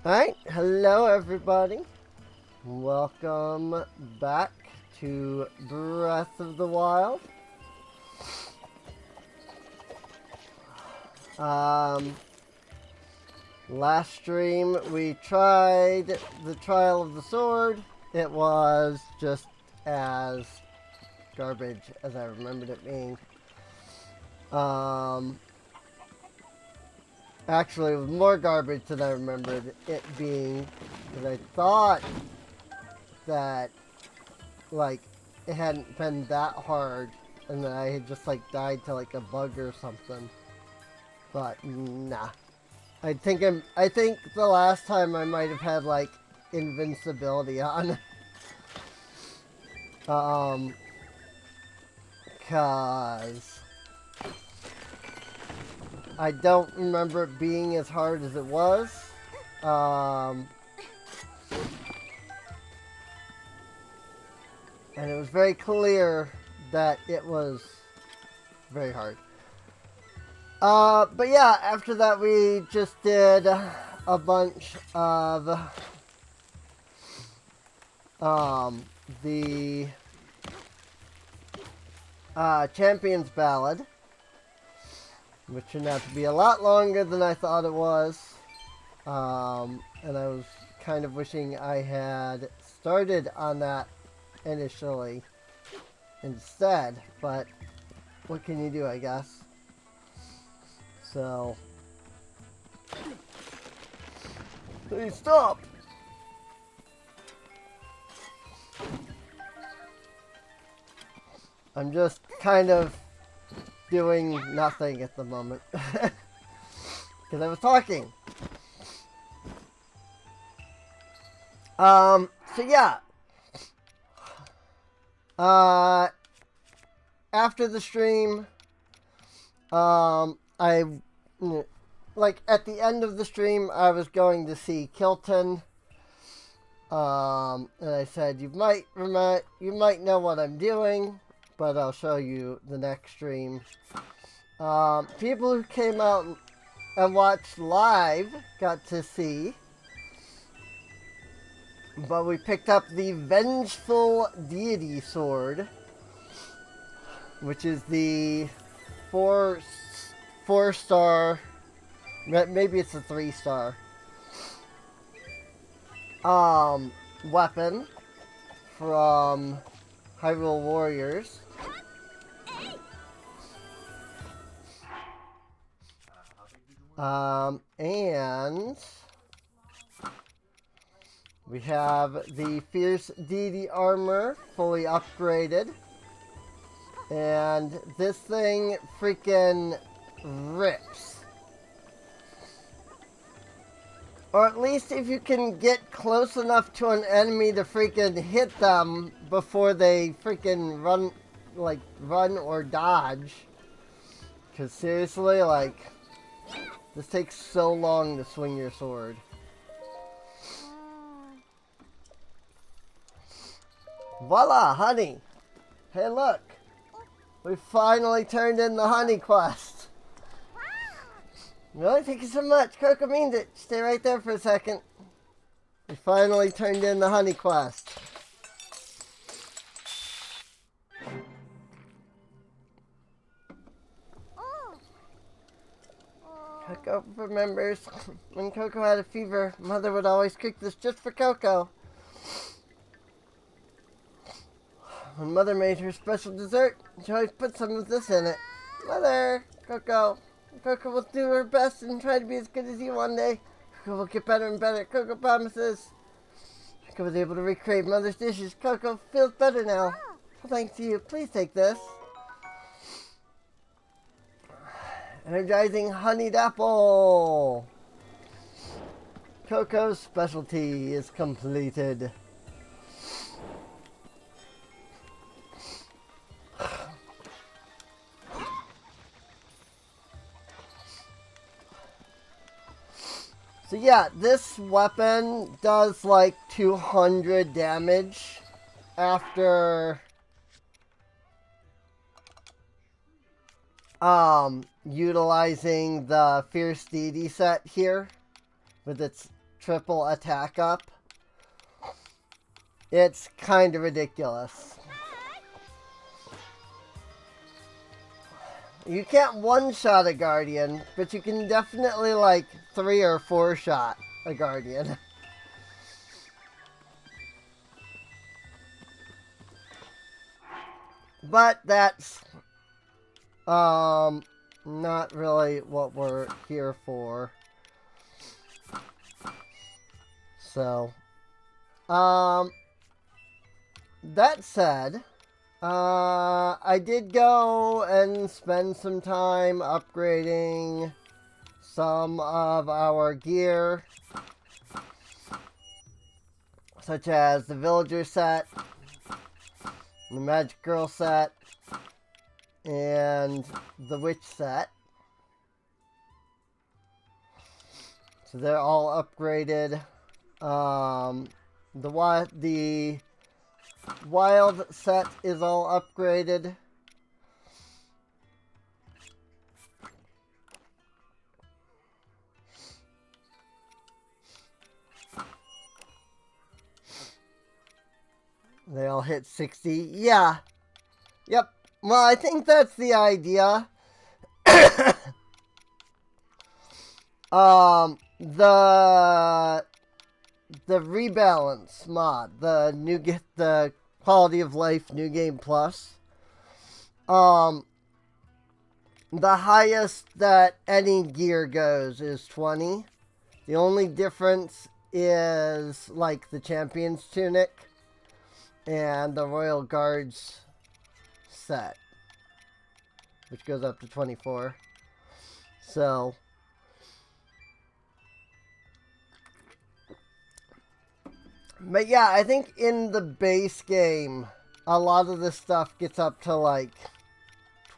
Alright, hello everybody. Welcome back to Breath of the Wild. Last stream we tried the Trial of the Sword. It was just as garbage as I remembered it being. Actually, it was more garbage than I remembered it being, because I thought that, like, it hadn't been that hard, and that I had just, like, died to, like, a bug or something. But, nah. I think the last time I might have had, like, invincibility on. Cause I don't remember it being as hard as it was. And it was very clear that it was very hard. But yeah, after that we just did a bunch of the Champion's Ballad, which turned out to be a lot longer than I thought it was. And I was kind of wishing I had started on that initially instead, but what can you do, I guess. So, please stop. I'm just kind of doing nothing at the moment because I was talking. So yeah. After the stream, I, like, at the end of the stream, I was going to see Kilton. And I said, you might know what I'm doing, but I'll show you the next stream. People who came out and watched live got to see. But we picked up the Vengeful Deity Sword, which is the four star, maybe it's a 3-star, weapon from Hyrule Warriors. And we have the Fierce Deity Armor fully upgraded. And this thing freaking rips. Or at least if you can get close enough to an enemy to freaking hit them before they freaking run or dodge. Because seriously, like, this takes so long to swing your sword. Voila, honey! Hey, look! We finally turned in the honey quest. Really? Thank you so much. Coco means it. Stay right there for a second. We finally turned in the honey quest. Coco remembers when Coco had a fever, Mother would always cook this just for Coco. When Mother made her special dessert, she always put some of this in it. Mother, Coco will do her best and try to be as good as you one day. Coco will get better and better. Coco promises. Coco was able to recreate Mother's dishes. Coco feels better now. Well, thanks to you. Please take this. Energizing honeyed apple. Coco's specialty is completed. So yeah, this weapon does like 200 damage after utilizing the Fierce Deity set here with its triple attack up. It's kind of ridiculous. You can't one-shot a Guardian, but you can definitely, like, 3 or 4-shot a Guardian. But that's, not really what we're here for. So, that said, I did go and spend some time upgrading some of our gear, such as the Villager set, the Magic Girl set, and the Witch set. So they're all upgraded. The Wild set is all upgraded. They all hit 60. Yeah. Yep. Well, I think that's the idea. The rebalance mod, the quality of life new game plus. The highest that any gear goes is 20. The only difference is like the champion's tunic and the Royal Guards set, which goes up to 24. So, but yeah, I think in the base game, a lot of this stuff gets up to like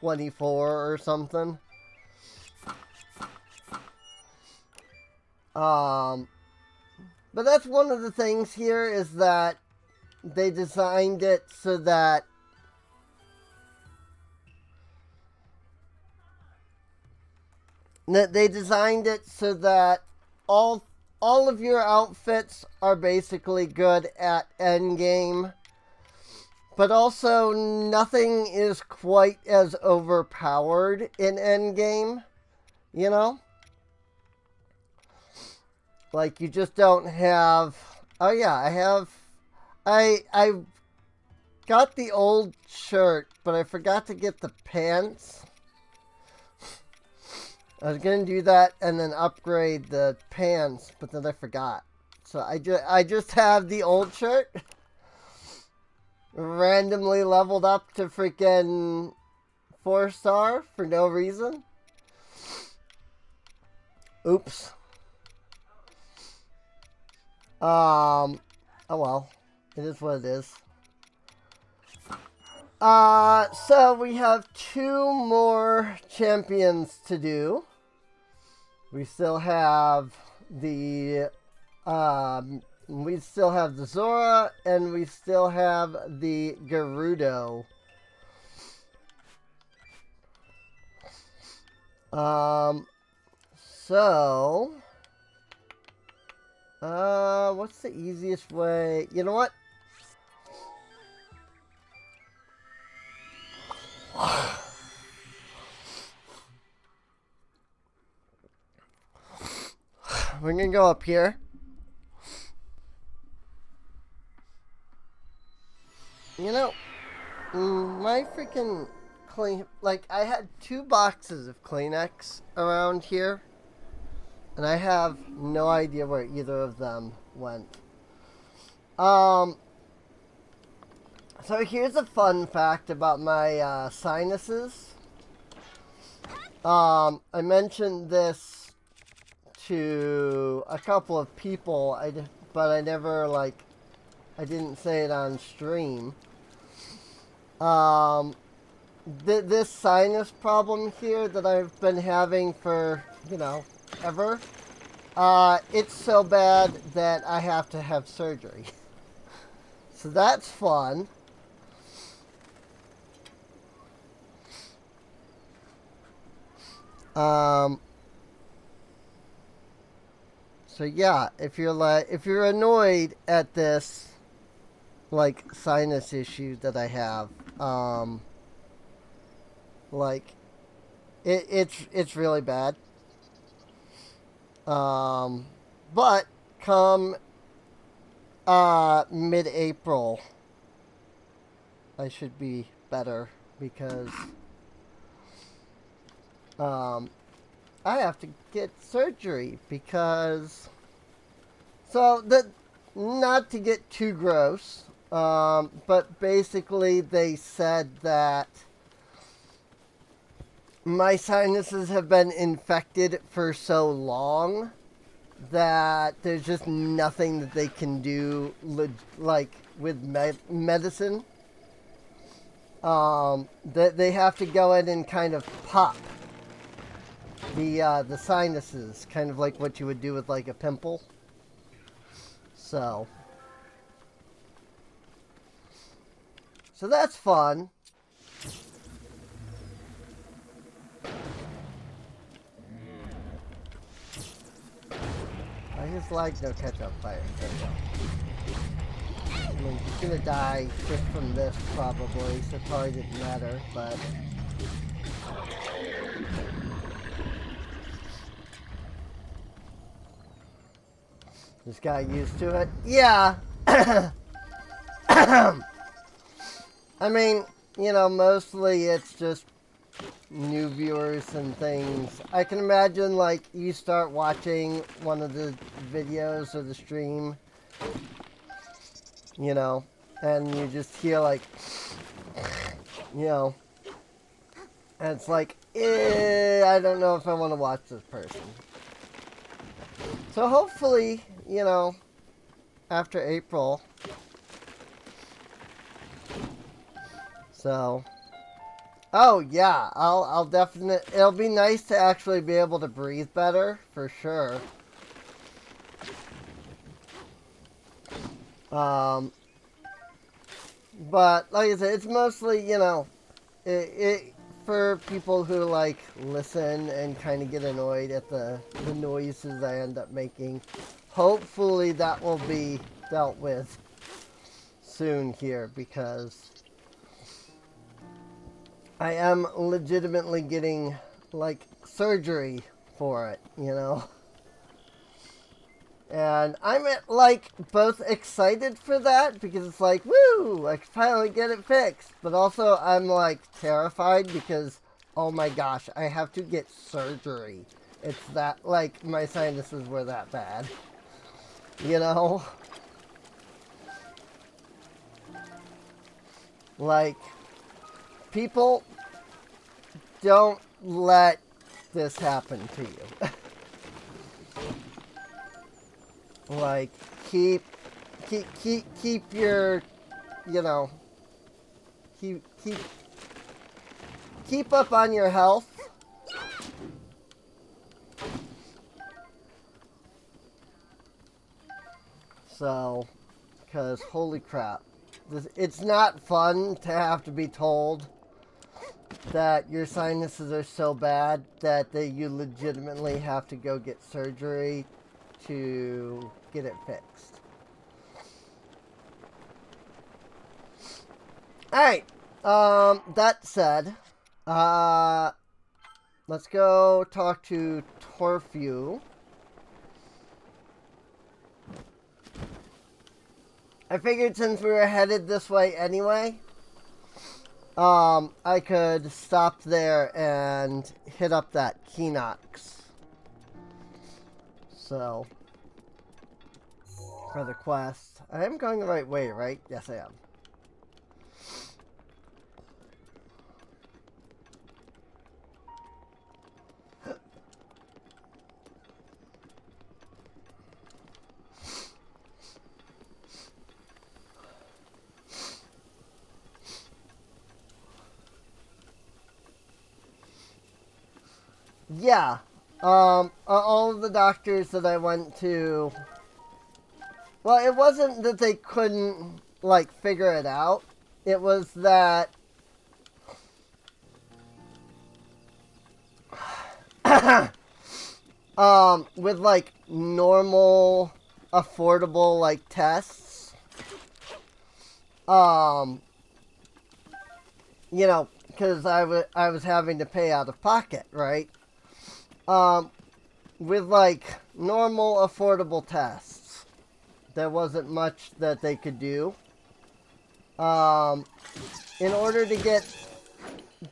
24 or something. But that's one of the things here is that they designed it so that all of your outfits are basically good at endgame, but also nothing is quite as overpowered in endgame, you know? Like, you just don't have... Oh yeah, I got the old shirt, but I forgot to get the pants. I was going to do that and then upgrade the pants, but then I forgot. So I just have the old shirt. Randomly leveled up to freaking 4-star for no reason. Oops. Oh well. It is what it is. So we have 2 more champions to do. We still have the Zora, and we still have the Gerudo. So, what's the easiest way? You know what? We're gonna go up here. You know, my freaking like, I had 2 boxes of Kleenex around here, and I have no idea where either of them went. So here's a fun fact about my sinuses. I mentioned this to a couple of people, but I never, like, I didn't say it on stream. This sinus problem here that I've been having for, you know, ever, it's so bad that I have to have surgery. So that's fun. So So yeah, if you're annoyed at this like sinus issue that I have, like it's really bad. But come mid-April, I should be better because I have to get surgery because so that not to get too gross, but basically they said that my sinuses have been infected for so long that there's just nothing that they can do like with medicine. That they have to go in and kind of pop the sinuses, kind of like what you would do with like a pimple. So that's fun. I just like no catch-up fire. There we go. I mean, he's gonna die just from this probably, so it probably didn't matter, but just got used to it. Yeah. I mean, you know, mostly it's just new viewers and things. I can imagine, like, you start watching one of the videos or the stream, you know, and you just hear, like, you know, and it's like, I don't know if I want to watch this person. So hopefully, you know, after April. So, oh yeah, I'll definitely, it'll be nice to actually be able to breathe better, for sure. But, like I said, it's mostly, you know, for people who, like, listen and kind of get annoyed at the noises I end up making. Hopefully that will be dealt with soon here, because I am legitimately getting, like, surgery for it, you know? And I'm, like, both excited for that, because it's like, woo, I can finally get it fixed. But also, I'm, like, terrified because, oh my gosh, I have to get surgery. It's that, like, my sinuses were that bad. You know? Like, people, don't let this happen to you. Like, keep your, you know, keep up on your health. So, because holy crap, it's not fun to have to be told that your sinuses are so bad that you legitimately have to go get surgery to get it fixed. Alright, that said, let's go talk to Torfu. I figured since we were headed this way anyway, I could stop there and hit up that Keenox. So, for the quest. I am going the right way, right? Yes, I am. Yeah. All of the doctors that I went to, well, it wasn't that they couldn't, like, figure it out. It was that with like normal, affordable like tests, you know, because I was having to pay out of pocket, right? With like normal, affordable tests, there wasn't much that they could do. In order to get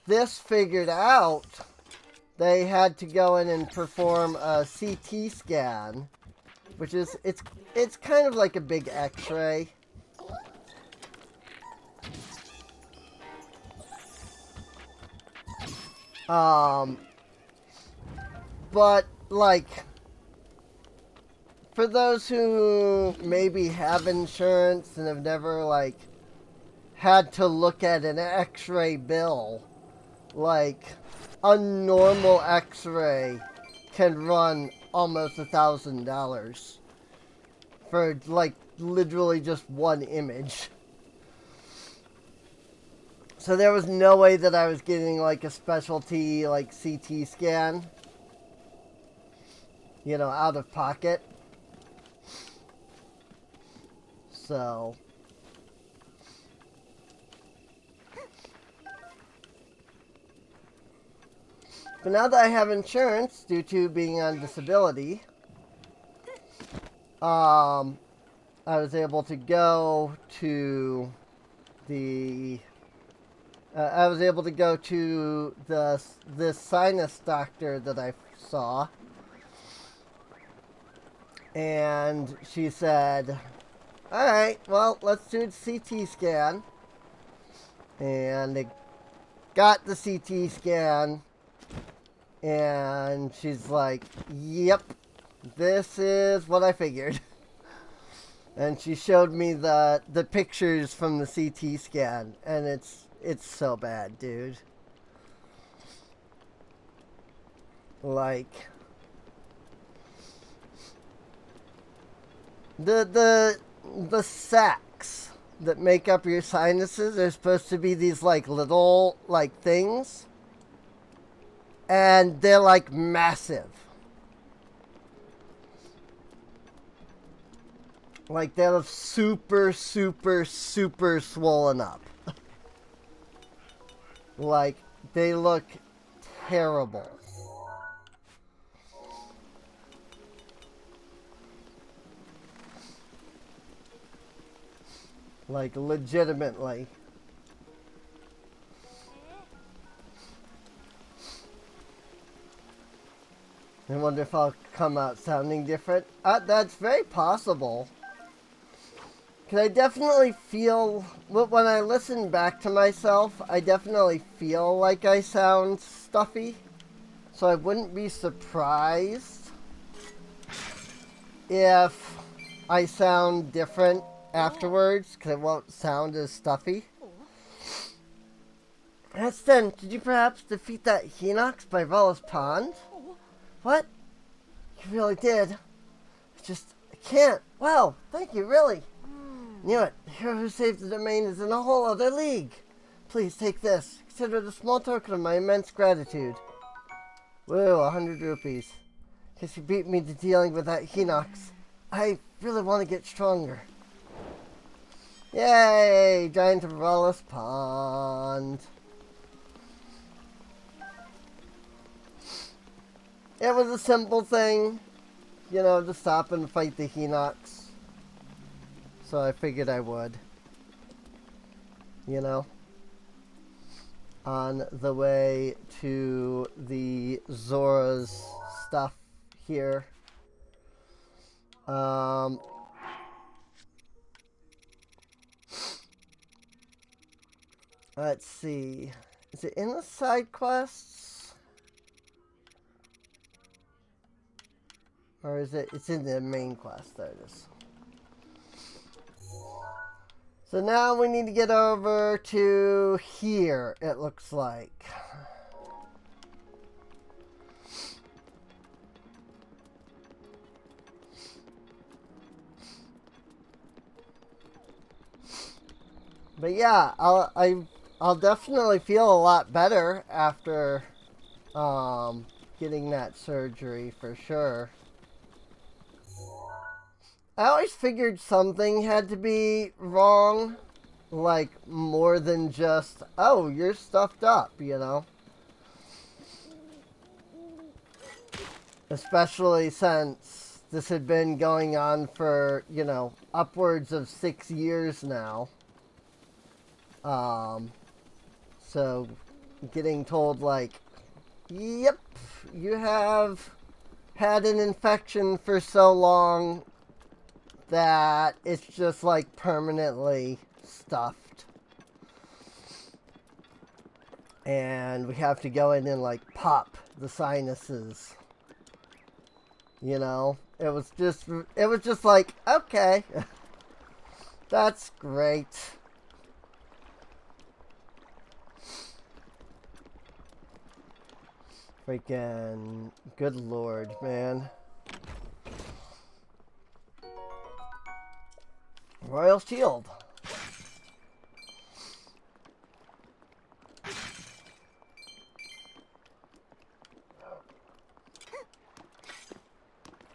this figured out, they had to go in and perform a CT scan, which is it's kind of like a big X-ray. But like for those who maybe have insurance and have never like had to look at an X-ray bill, like a normal X-ray can run almost $1,000 for like literally just one image. So there was no way that I was getting like a specialty like CT scan, you know, out of pocket. So but now that I have insurance due to being on disability, I was able to go to the this sinus doctor that I saw, and she said, "All right, well, let's do a CT scan." And they got the CT scan, and she's like, "Yep, this is what I figured." And she showed me the pictures from the CT scan, and it's so bad, dude. Like the sacs that make up your sinuses are supposed to be these like little like things, and they're like massive. Like they're super, super, super swollen up. Like they look terrible. Like legitimately. I wonder if I'll come out sounding different. That's very possible. Because I definitely feel, when I listen back to myself, I definitely feel like I sound stuffy. So I wouldn't be surprised if I sound different afterwards, because it won't sound as stuffy. Heston, did you perhaps defeat that Hinox by Vella's Pond? What? You really did. I can't. Wow, thank you, really. Knew it. The hero who saved the domain is in a whole other league. Please take this. Consider it a small token of my immense gratitude. Whoa, 100 rupees. Guess you beat me to dealing with that Hinox. I really want to get stronger. Yay! Giant of Vella's Pond. It was a simple thing, you know, to stop and fight the Hinox. So I figured I would. You know? On the way to the Zora's stuff here. Let's see. Is it in the side quests? Or is it? It's in the main quest. There it is. So now we need to get over to here, it looks like. But yeah, I'll definitely feel a lot better after getting that surgery for sure. I always figured something had to be wrong, like more than just, oh, you're stuffed up, you know? Especially since this had been going on for, you know, upwards of 6 years now. So getting told like, yep, you have had an infection for so long that it's just like permanently stuffed. And we have to go in and like pop the sinuses. You know, it was just like, okay, that's great. Freaking good lord, man. Royal Shield.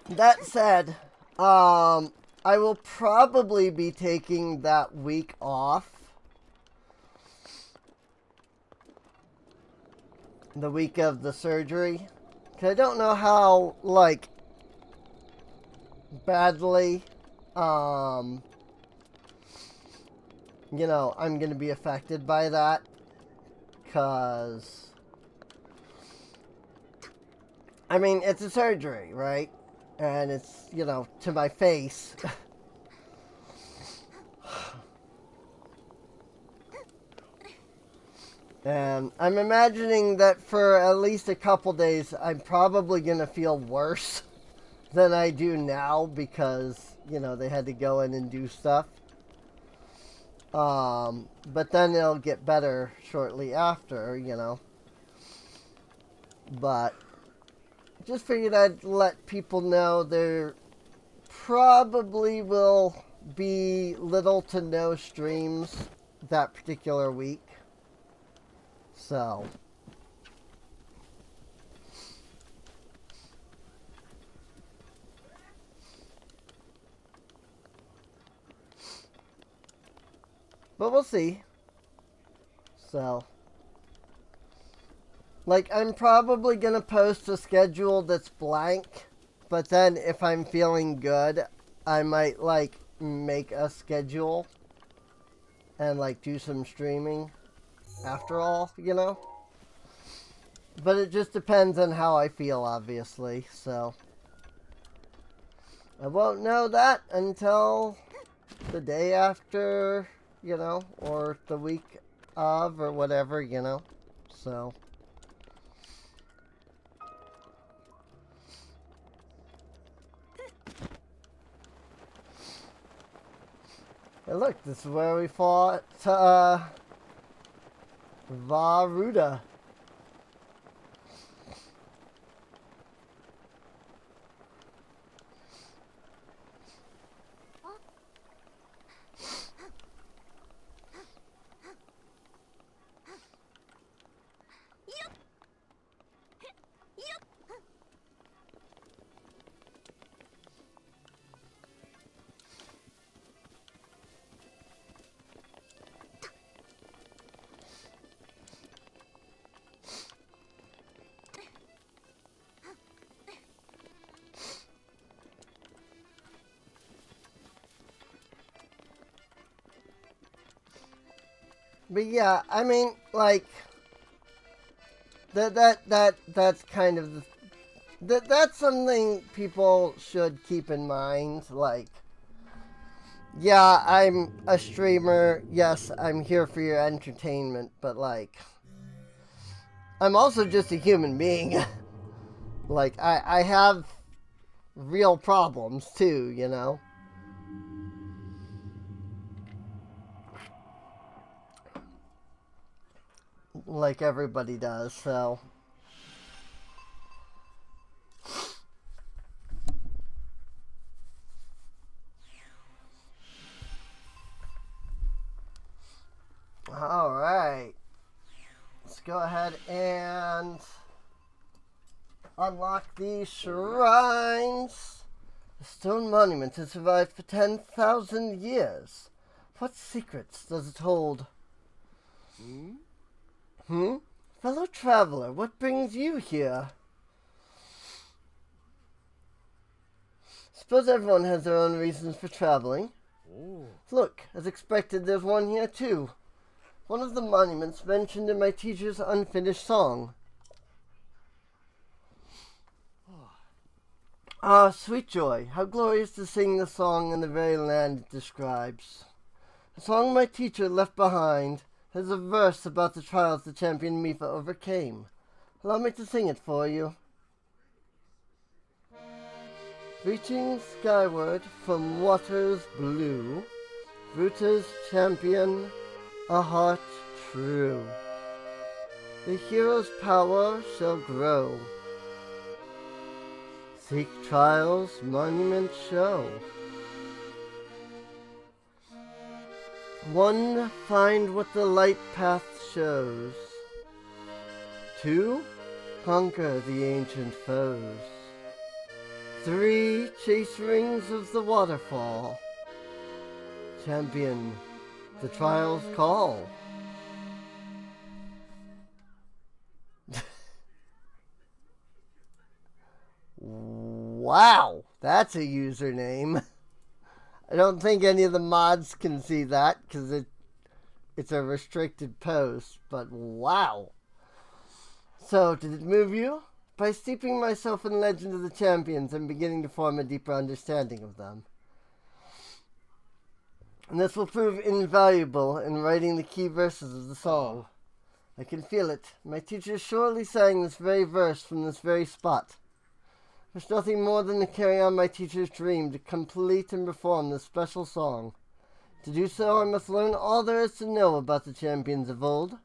That said, I will probably be taking that week off. The week of the surgery. 'Cause I don't know how, like, badly, you know, I'm going to be affected by that. 'Cause, I mean, it's a surgery, right? And it's, you know, to my face. And I'm imagining that for at least a couple days, I'm probably going to feel worse than I do now because, you know, they had to go in and do stuff. But then it'll get better shortly after, you know. But just figured I'd let people know there probably will be little to no streams that particular week. So, but we'll see. So, like, I'm probably gonna post a schedule that's blank, but then if I'm feeling good, I might, like, make a schedule and, like, do some streaming after all, you know? But it just depends on how I feel, obviously, so I won't know that until the day after, you know, or the week of, or whatever, you know, so. Hey, look, this is where we fought, Varuda. But yeah, I mean, like, that's kind of that's something people should keep in mind. Like, yeah, I'm a streamer. Yes, I'm here for your entertainment, but like, I'm also just a human being. Like, I have real problems too, you know. Like everybody does, so. Alright. Let's go ahead and Unlock these shrines. The stone monument has survived for 10,000 years. What secrets does it hold? Fellow traveler, what brings you here? Suppose everyone has their own reasons for traveling. Ooh. Look, as expected, there's one here too. One of the monuments mentioned in my teacher's unfinished song. Ah, sweet joy, how glorious to sing the song in the very land it describes. The song my teacher left behind has a verse about the trials the champion Mifa overcame. Allow me to sing it for you. Reaching skyward from waters blue, Vruta's champion, a heart true. The hero's power shall grow. Seek trials, monuments show. One, find what the light path shows. Two, conquer the ancient foes. 3, chase rings of the waterfall. Champion, the trials call. Wow, that's a username. I don't think any of the mods can see that because it's a restricted post, but wow. So, did it move you? By steeping myself in Legend of the Champions, I'm beginning to form a deeper understanding of them. And this will prove invaluable in writing the key verses of the song. I can feel it. My teacher surely sang this very verse from this very spot. There's nothing more than to carry on my teacher's dream to complete and perform this special song. To do so, I must learn all there is to know about the champions of old.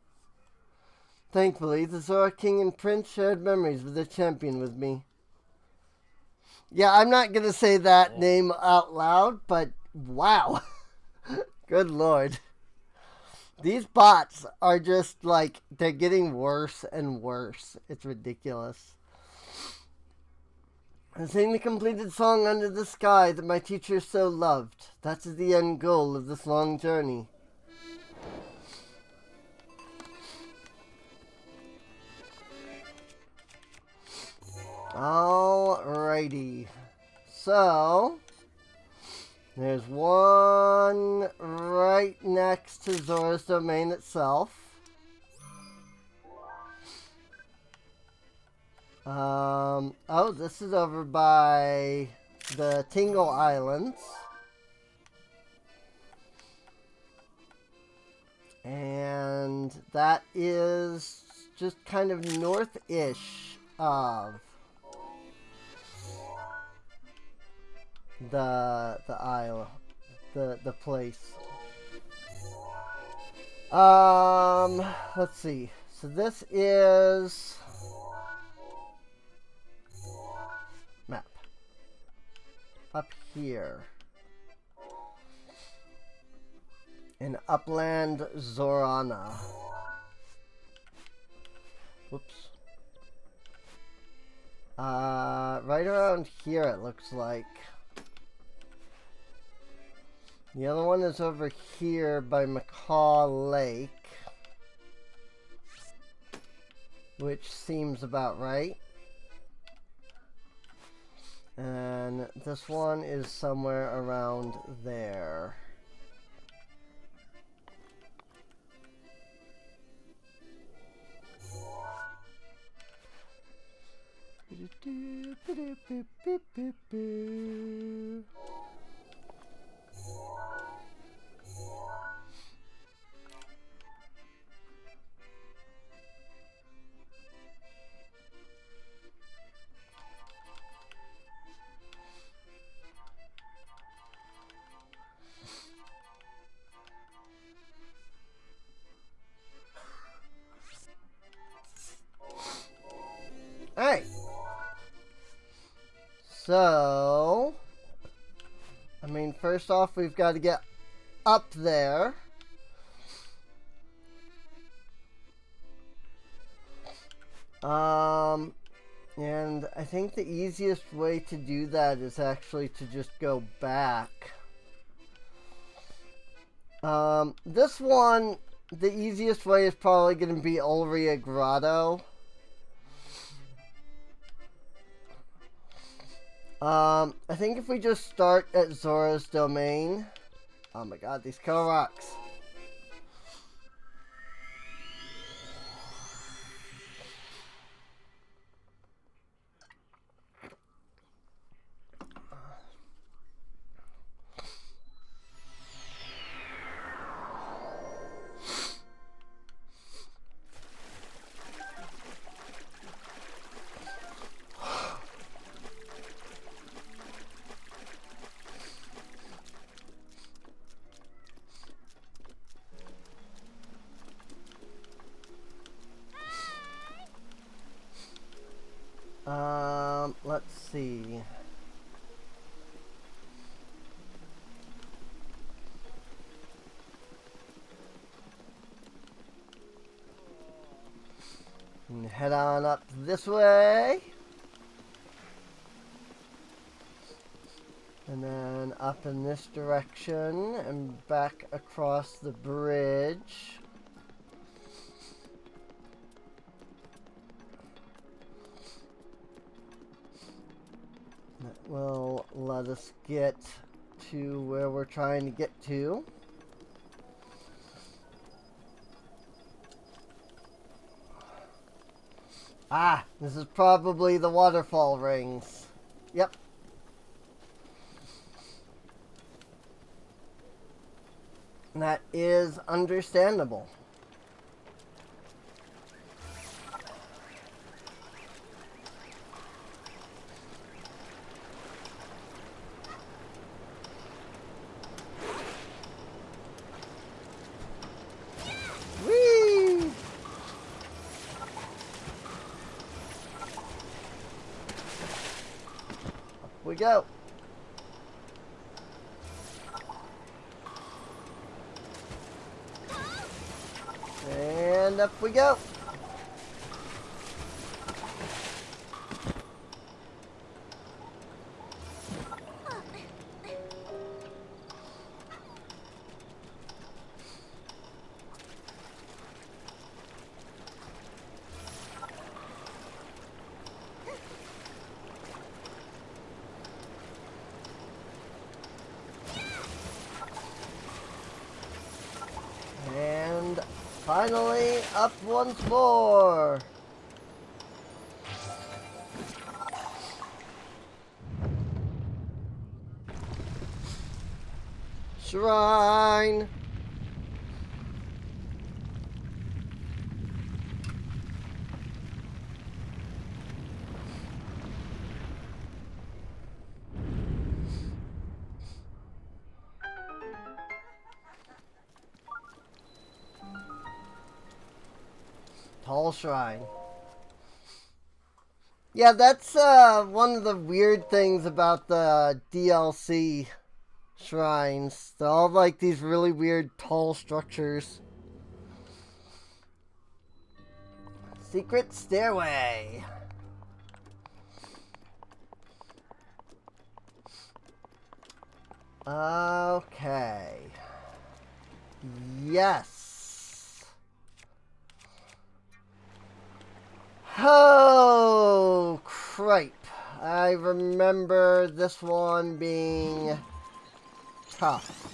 Thankfully, the Zora King and Prince shared memories with their champion with me. Yeah, I'm not going to say that name out loud, but wow. Good lord. These bots are just like, they're getting worse and worse. It's ridiculous. I sing the completed song under the sky that my teacher so loved. That is the end goal of this long journey. Alrighty. So, there's one right next to Zora's domain itself. Oh, this is over by the Tingle Islands. And that is just kind of north-ish of the isle, the place. Let's see. So this is map up here in Upland Zorana. Whoops. Right around here it looks like. The other one is over here by Macaw Lake, which seems about right. And this one is somewhere around there. Alright. So, I mean, first off, we've got to get up there. And I think the easiest way to do that is actually to just go back. This one, the easiest way is probably going to be Ulria Grotto. I think if we just start at Zora's Domain. Oh my god, these Koroks. Let's see. And head on up this way. And then up in this direction and back across the bridge. That will let us get to where we're trying to get to. Ah, this is probably the waterfall rings. Yep. That is understandable. Whee! Up we go. And up we go. And finally, up once more. Shrine. Tall shrine. Yeah, that's one of the weird things about the DLC shrines. They're all like these really weird tall structures. Secret stairway. Okay. Yes. Oh, cripe. I remember this one being tough.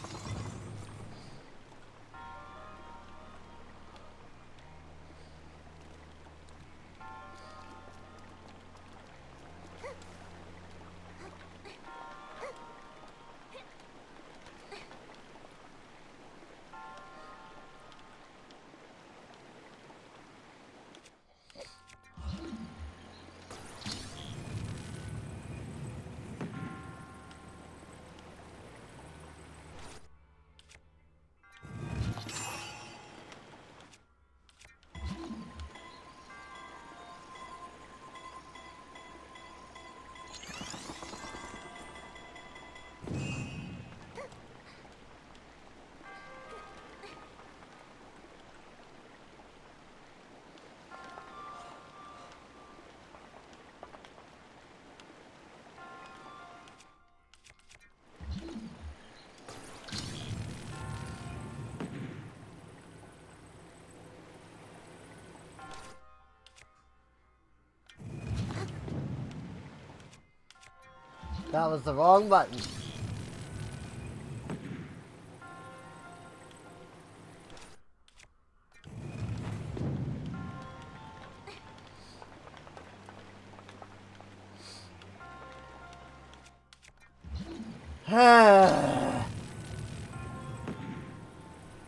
That was the wrong button.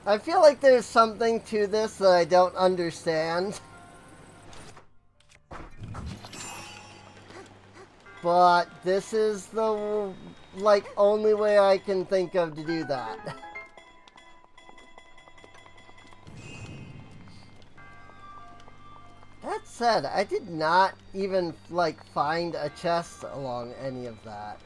I feel like there's something to this that I don't understand. But this is the, like, only way I can think of to do that. That said, I did not even, like, find a chest along any of that.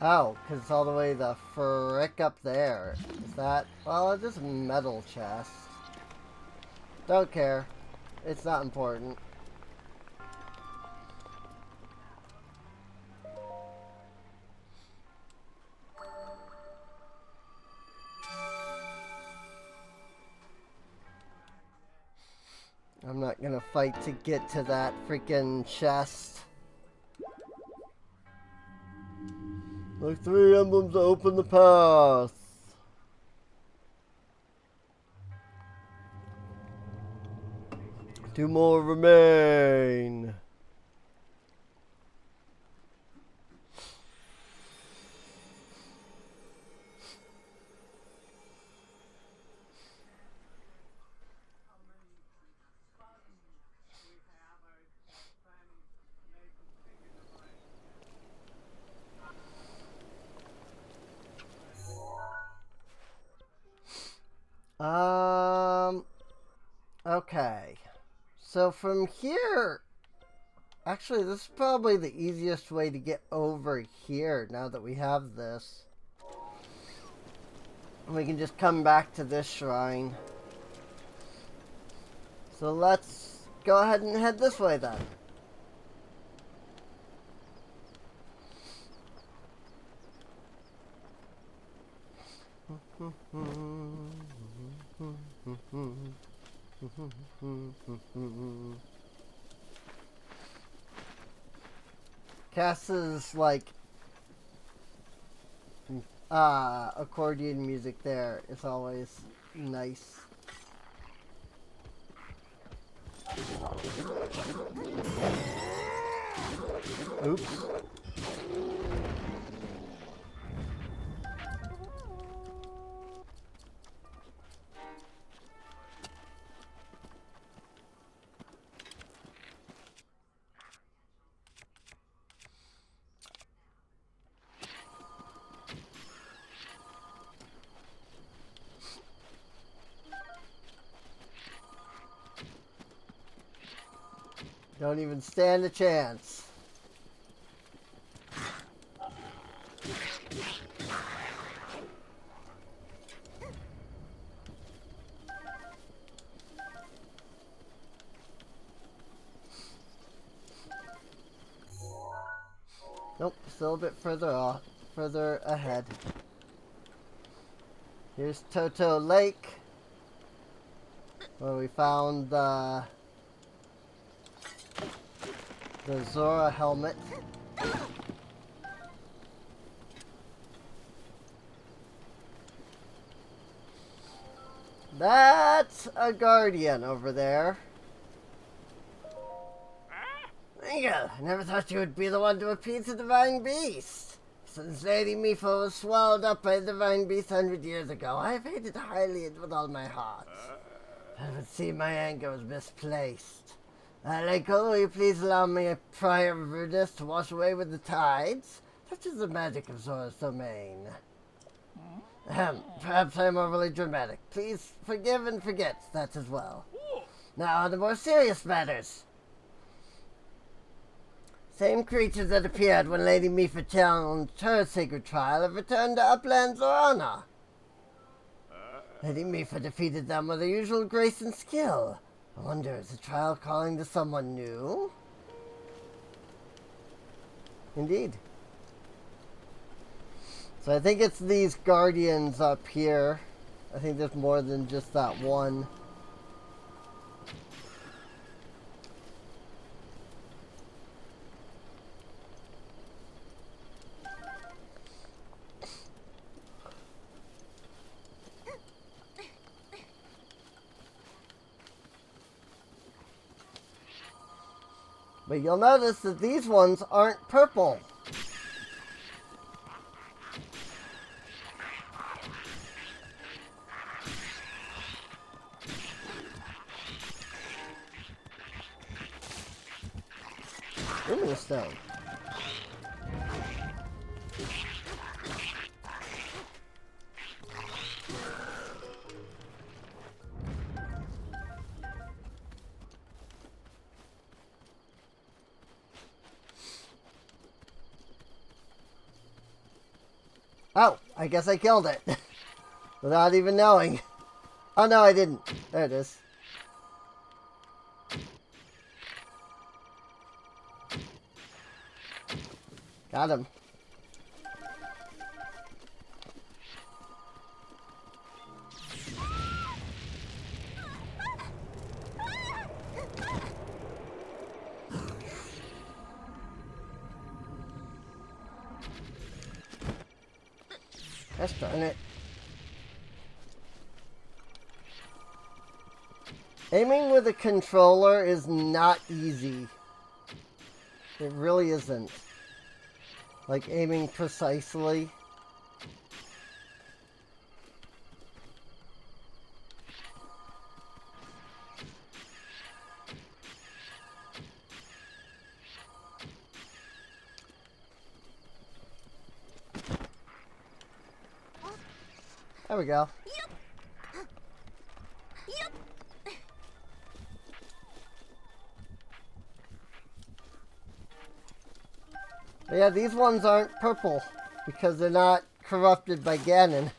Oh, because it's all the way the frick up there. Is that... Well, it's just a metal chest. Don't care. It's not important. I'm not gonna fight to get to that freaking chest. Like 3 emblems to open the path. Two more remain. Okay. So from here, actually this is probably the easiest way to get over here now that we have this. We can just come back to this shrine. So let's go ahead and head this way then. Cass's, like, accordion music there is always nice. Oops. Don't even stand a chance. Nope, still a bit further ahead. Here's Toto Lake, where we found the Zora helmet. That's a guardian over there. Linkle, I never thought you would be the one to appease the divine beast. Since Lady Mifa was swallowed up by the divine beast 100 years ago, I have hated highly and with all my heart. I would see my anger was misplaced. Linkle, will you please allow me a prior rudeness to wash away with the tides? Such is the magic of Zora's domain. Perhaps I am overly dramatic. Please forgive and forget that as well. Now on to more serious matters. Same creatures that appeared when Lady Mifa challenged her sacred trial have returned to Upland Zorana. Lady Mifa defeated them with her usual grace and skill. I wonder, is the trial calling to someone new? Indeed. So I think it's these guardians up here. I think there's more than just that one. But you'll notice that these ones aren't purple. Give me a stone. Oh, I guess I killed it. Without even knowing. Oh no, I didn't. There it is. Got him. Gosh darn it. Aiming with a controller is not easy. It really isn't. Like aiming precisely. There we go. But yeah, these ones aren't purple because they're not corrupted by Ganon.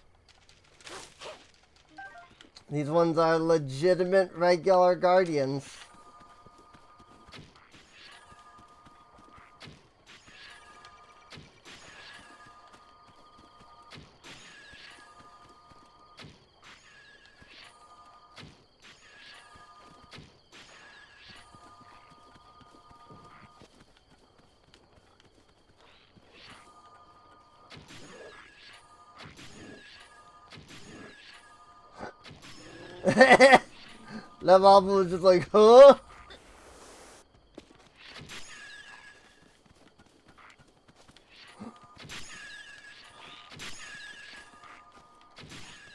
These ones are legitimate regular guardians. Level was just like, huh?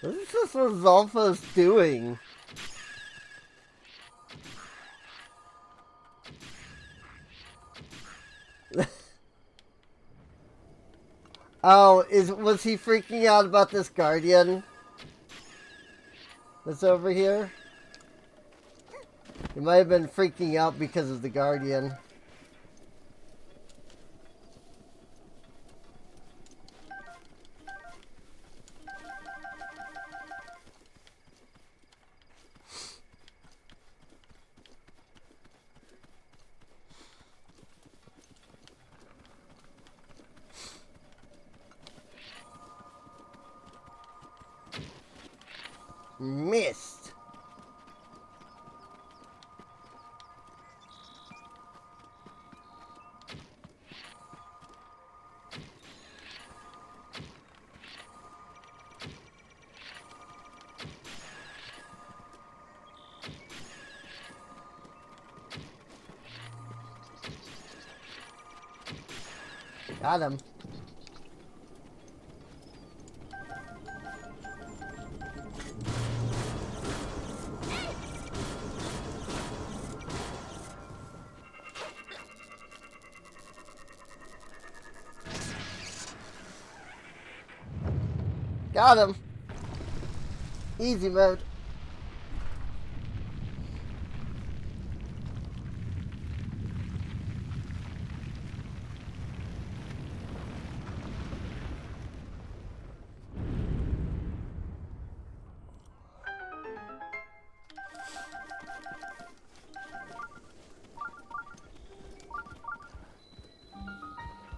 What is this Rosalfo's doing? Oh, was he freaking out about this guardian that's over here? He might have been freaking out because of the guardian. Missed. Got him. Got him. Easy mode.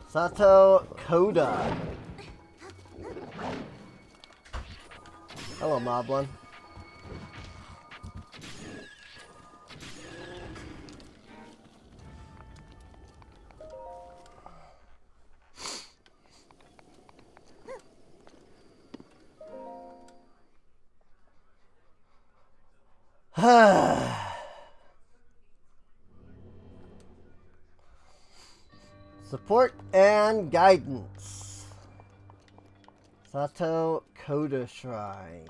Sato Koda. Hello, Moblin. Support and guidance. Sato Koda Shrine.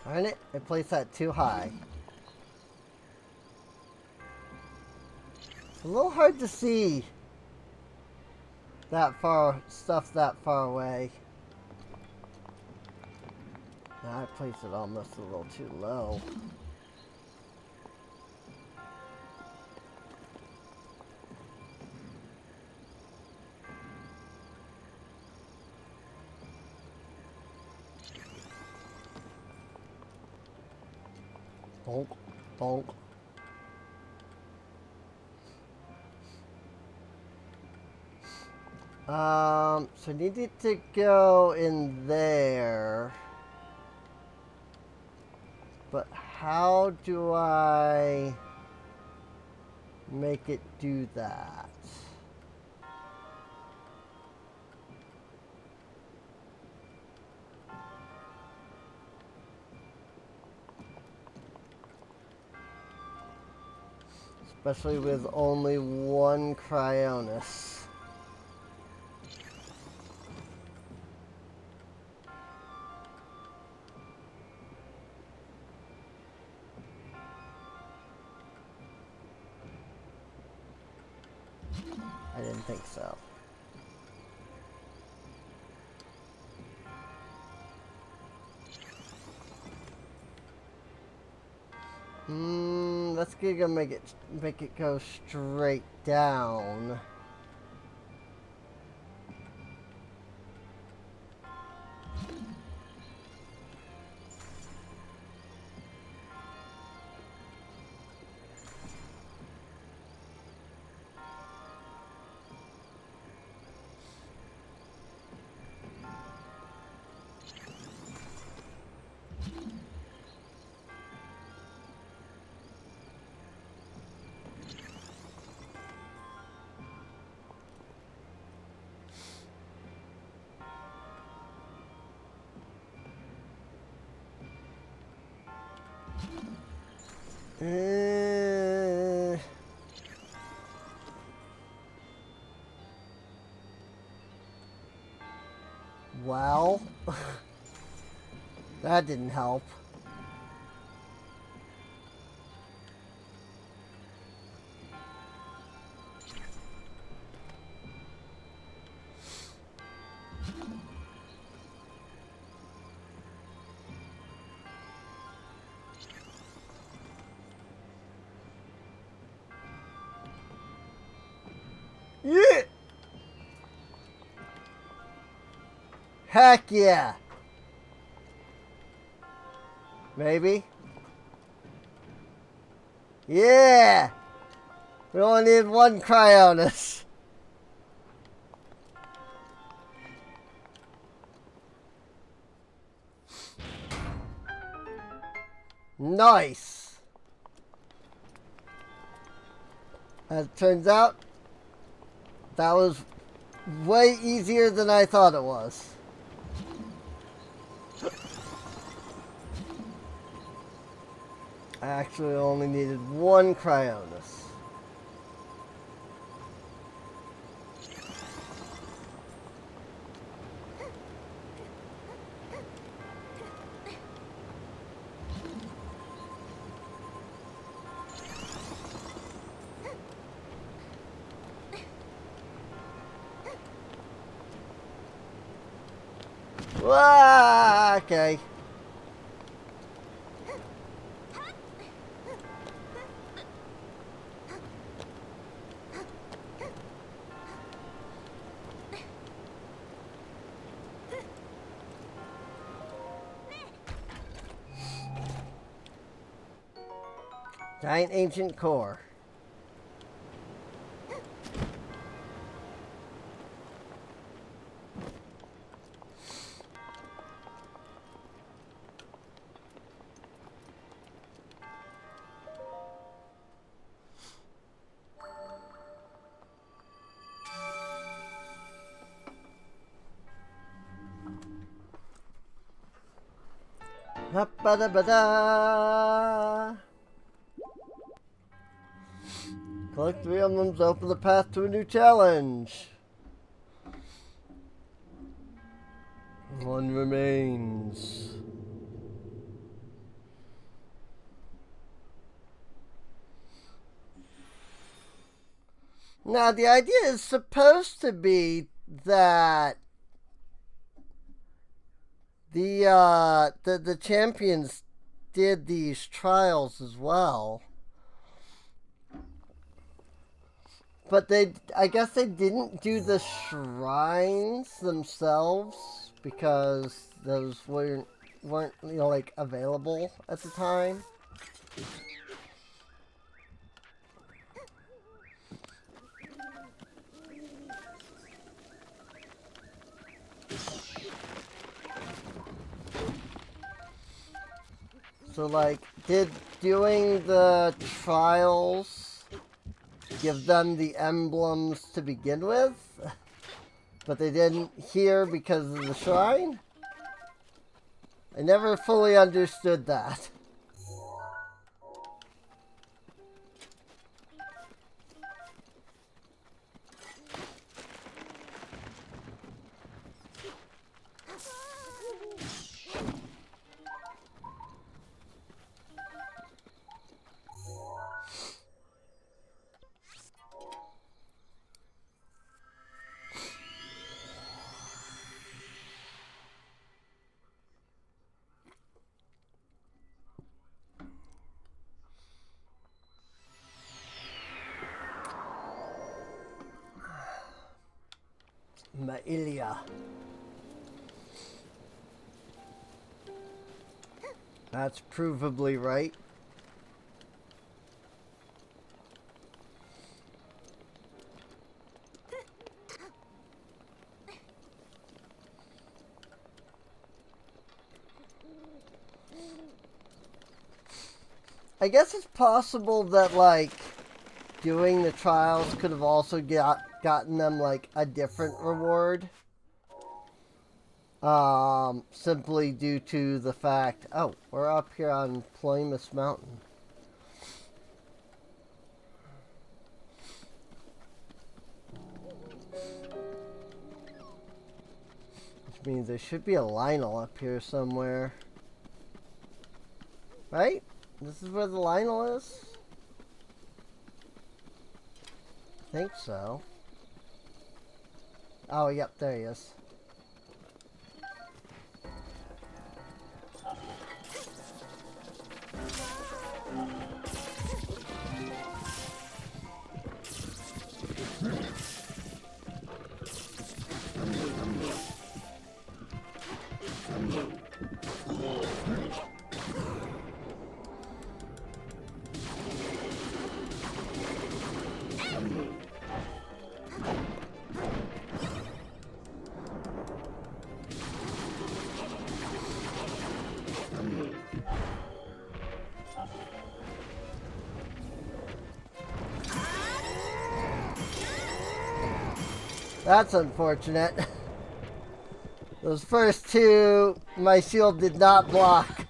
Darn it, I placed that too high. It's a little hard to see stuff that far away. Now I placed it almost a little too low. Bonk, bonk. So I needed to go in there. But how do I make it do that? Especially with only one Cryonis. I didn't think so. Let's go make it go straight down. Well, that didn't help. Yeah! Heck yeah! Maybe? Yeah! We only need one Cryonis. Nice! As it turns out, that was way easier than I thought it was. I actually only needed one Cryonis. Wah, okay. Giant ancient core. Ba-da-ba-da. Collect 3 emblems to open the path to a new challenge. 1 remains. Now, the idea is supposed to be that the champions did these trials as well. But I guess they didn't do the shrines themselves because those weren't like available at the time. So like, did doing the trials give them the emblems to begin with, but they didn't here because of the shrine? I never fully understood that. Mailia. That's provably right. I guess it's possible that, like, doing the trials could have also gotten them, like, a different reward. Simply due to the fact... Oh, we're up here on Ploymus Mountain. Which means there should be a Linkle up here somewhere. Right? This is where the Linkle is? I think so. Oh, yep, there he is. That's unfortunate. Those first two, my shield did not block.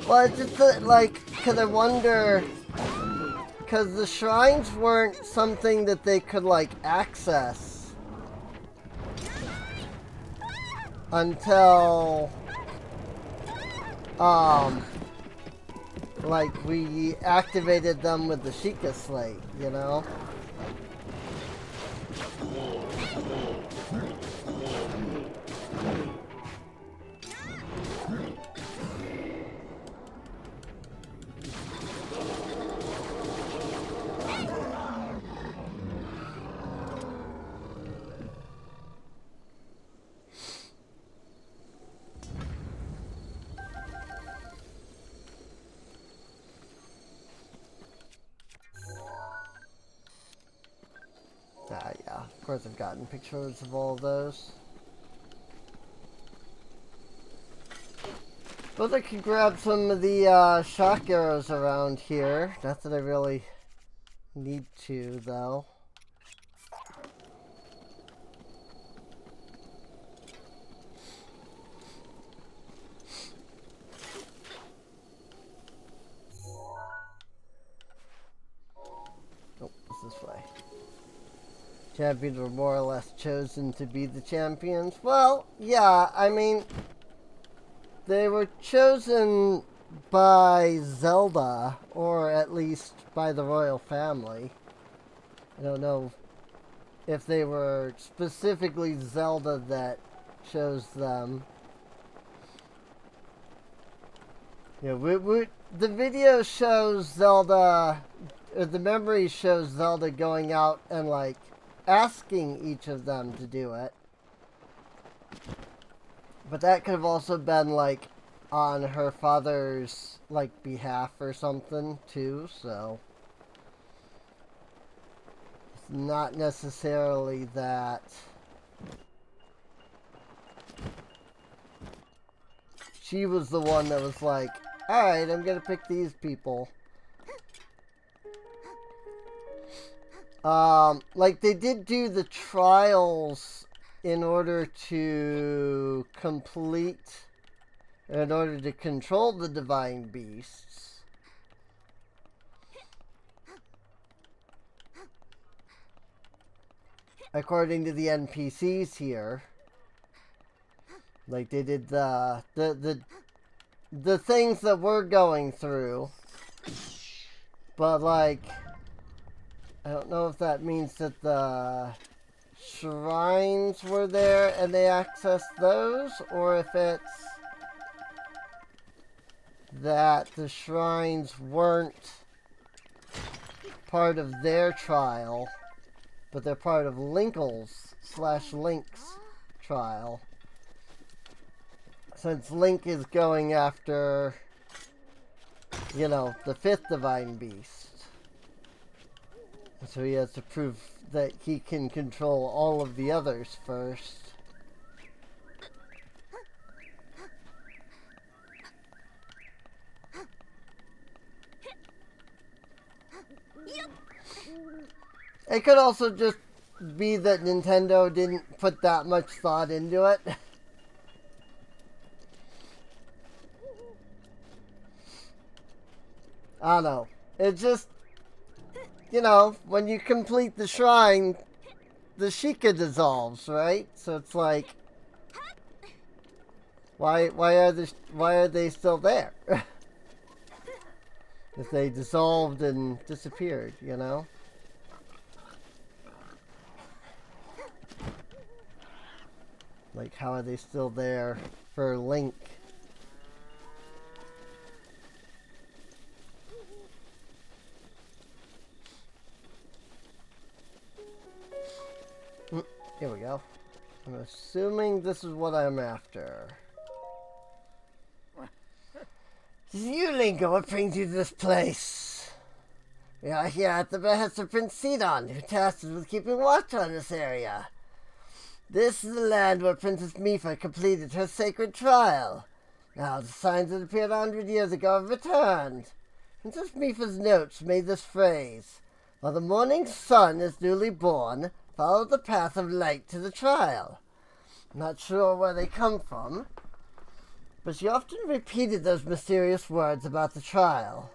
Well, it's just that, like, because I wonder... Because the shrines weren't something that they could, like, access until, like, we activated them with the Sheikah Slate, you know? course, I've gotten pictures of all those. But I could grab some of the shock arrows around here. Not that I really need to, though. Oh, it's this way. Champions were more or less chosen to be the champions. Well, yeah, I mean, they were chosen by Zelda, or at least by the royal family. I don't know if they were specifically Zelda that chose them. Yeah, the video shows Zelda, or the memory shows Zelda going out and, like, asking each of them to do it. But that could have also been, like, on her father's, like, behalf or something, too, so. It's not necessarily that she was the one that was like, alright, I'm gonna pick these people. Like, they did do the trials in order to complete, in order to control the divine beasts. According to the NPCs here. Like, they did the things that we're going through. But, like, I don't know if that means that the shrines were there and they accessed those, or if it's that the shrines weren't part of their trial, but they're part of Linkle's / Link's trial. Since Link is going after, you know, the 5th divine beast. So he has to prove that he can control all of the others first. It could also just be that Nintendo didn't put that much thought into it. I don't know. It just, you know, when you complete the shrine, the Sheikah dissolves, right? So it's like, why are they still there? If they dissolved and disappeared, you know? Like, how are they still there for Link? Here we go. I'm assuming this is what I'm after. You, Linkle, what brings you to this place? We are here at the behest of Prince Sidon, who tasked us with keeping watch on this area. This is the land where Princess Mipha completed her sacred trial. Now the signs that appeared 100 years ago have returned. Princess Mipha's notes made this phrase: while the morning sun is newly born, follow the path of light to the trial. I'm not sure where they come from, but she often repeated those mysterious words about the trial.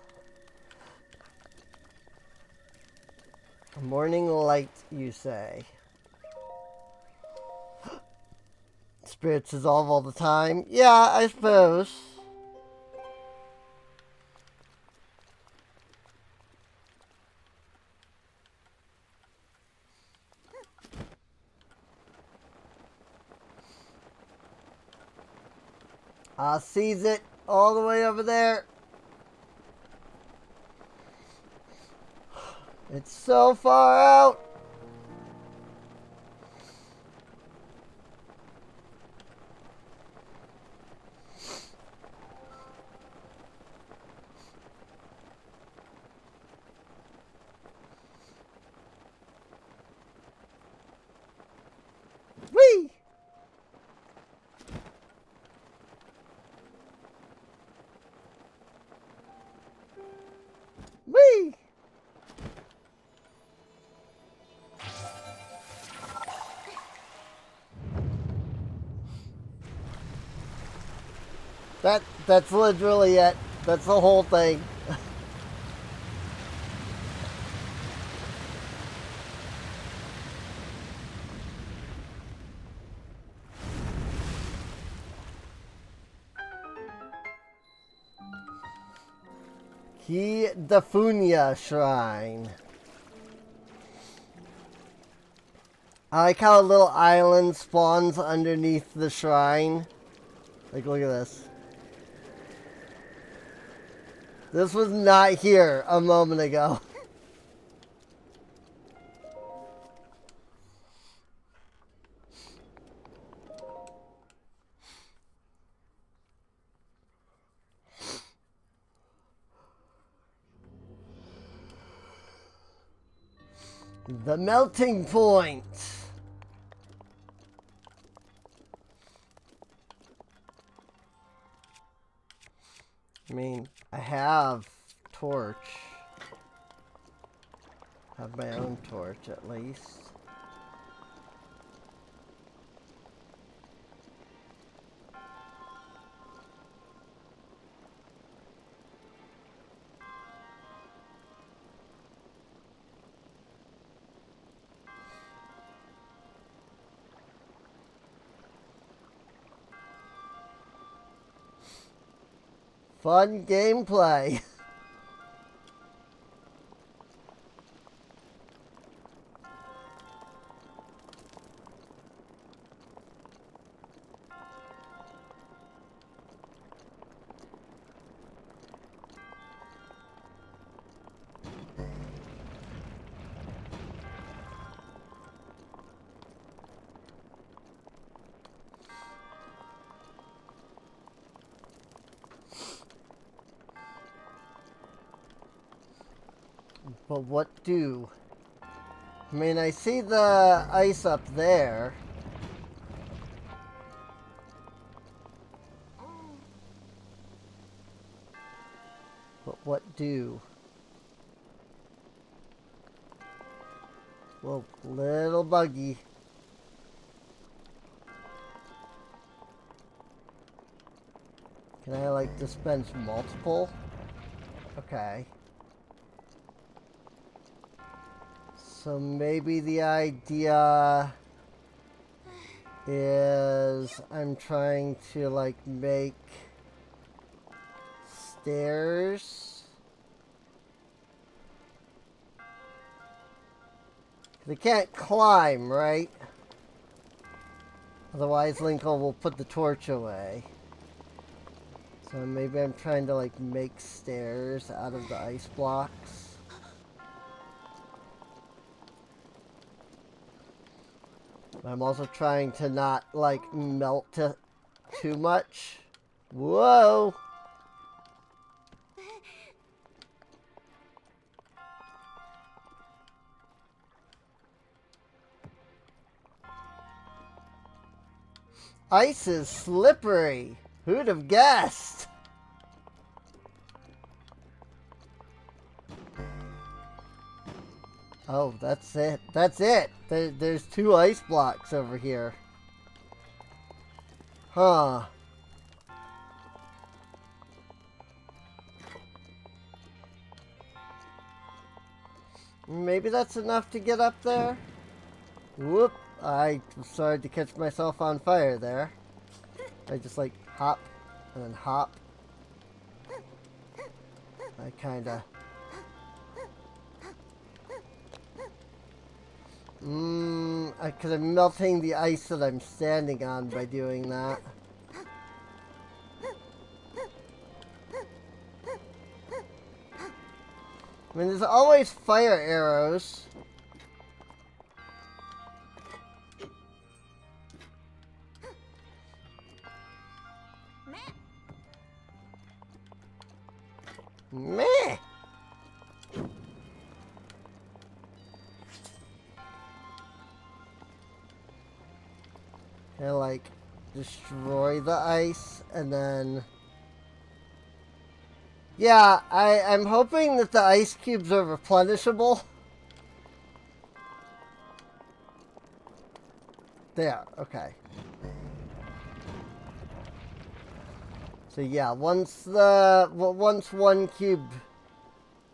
Morning light, you say. Spirits dissolve all the time. Yeah, I suppose. I sees it all the way over there. It's so far out. That's literally it. That's the whole thing. Key Dafunia Shrine. I like how a little island spawns underneath the shrine. Like, look at this. This was not here a moment ago. The melting point. I mean, I have torch. Have my own torch at least. Fun gameplay. But what do? I mean, I see the ice up there. But what do? Well, little buggy. Can I, like, dispense multiple? Okay. So maybe the idea is I'm trying to, like, make stairs. They can't climb, right? Otherwise, Linkle will put the torch away. So maybe I'm trying to, like, make stairs out of the ice blocks. I'm also trying to not, like, melt too much. Whoa! Ice is slippery. Who'd have guessed? Oh, that's it. That's it. There's 2 ice blocks over here. Huh. Maybe that's enough to get up there? Whoop. I started to catch myself on fire there. I just like hop and then hop. I kinda... because I'm melting the ice that I'm standing on by doing that. I mean, there's always fire arrows. Meh. And like destroy the ice and then yeah, I'm hoping that the ice cubes are replenishable. They are, okay. So yeah, once one cube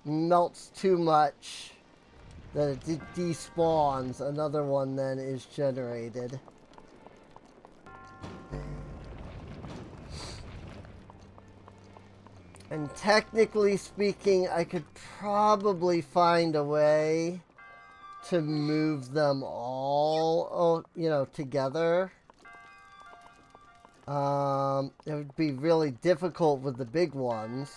melts too much, then it despawns. Another one then is generated. And technically speaking, I could probably find a way to move them all, you know, together. It would be really difficult with the big ones.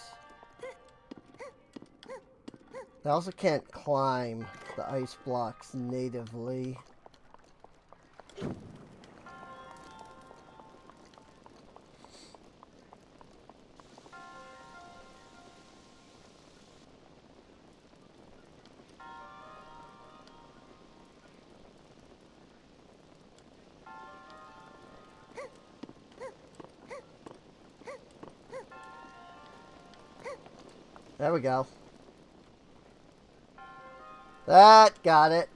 I also can't climb the ice blocks natively. There we go. That got it.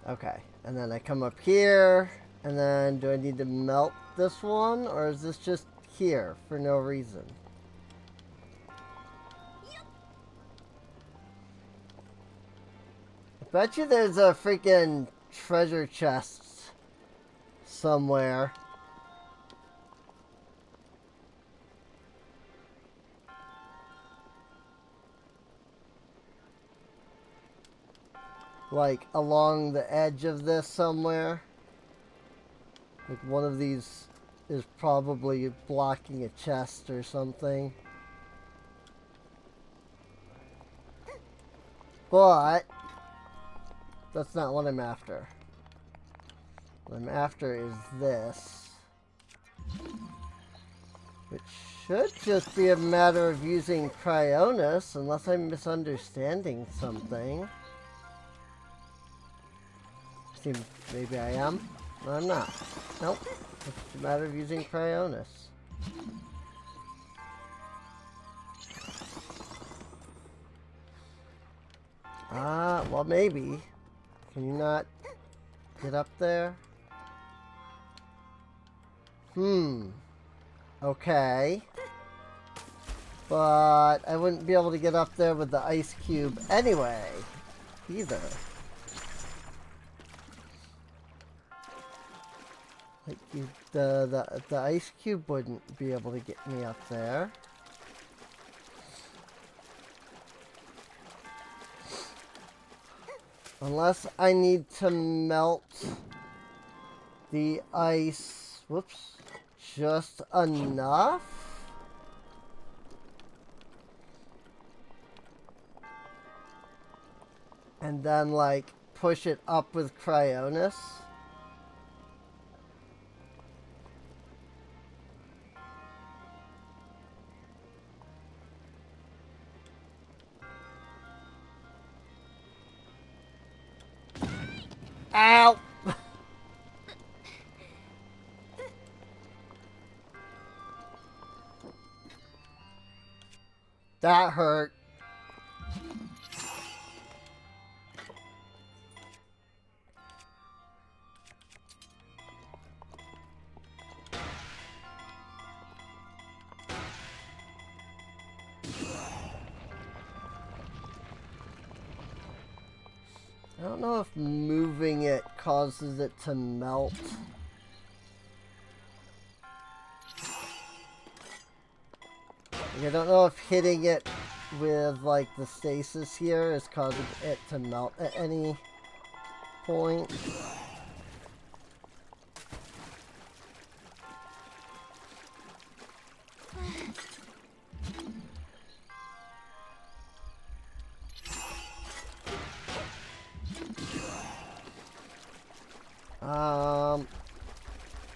Okay, and then I come up here, and then do I need to melt this one, or is this just here for no reason? I bet you there's a freaking treasure chest somewhere. Like along the edge of this somewhere. Like one of these is probably blocking a chest or something. But that's not what I'm after. What I'm after is this. Which should just be a matter of using Cryonis, unless I'm misunderstanding something. See, maybe I am. No, I'm not. Nope. It's just a matter of using Cryonis. Well, maybe. Can you not get up there? Okay. But I wouldn't be able to get up there with the ice cube anyway. Either. Like the ice cube wouldn't be able to get me up there. Unless I need to melt the ice, whoops, just enough. And then like push it up with Cryonis. Ow! That hurt. I don't know if moving it causes it to melt. I don't know if hitting it with like the stasis here is causing it to melt at any point.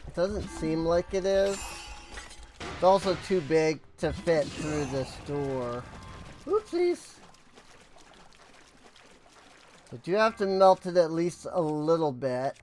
It doesn't seem like it is. It's also too big to fit through this door. Oopsies. But you have to melt it at least a little bit.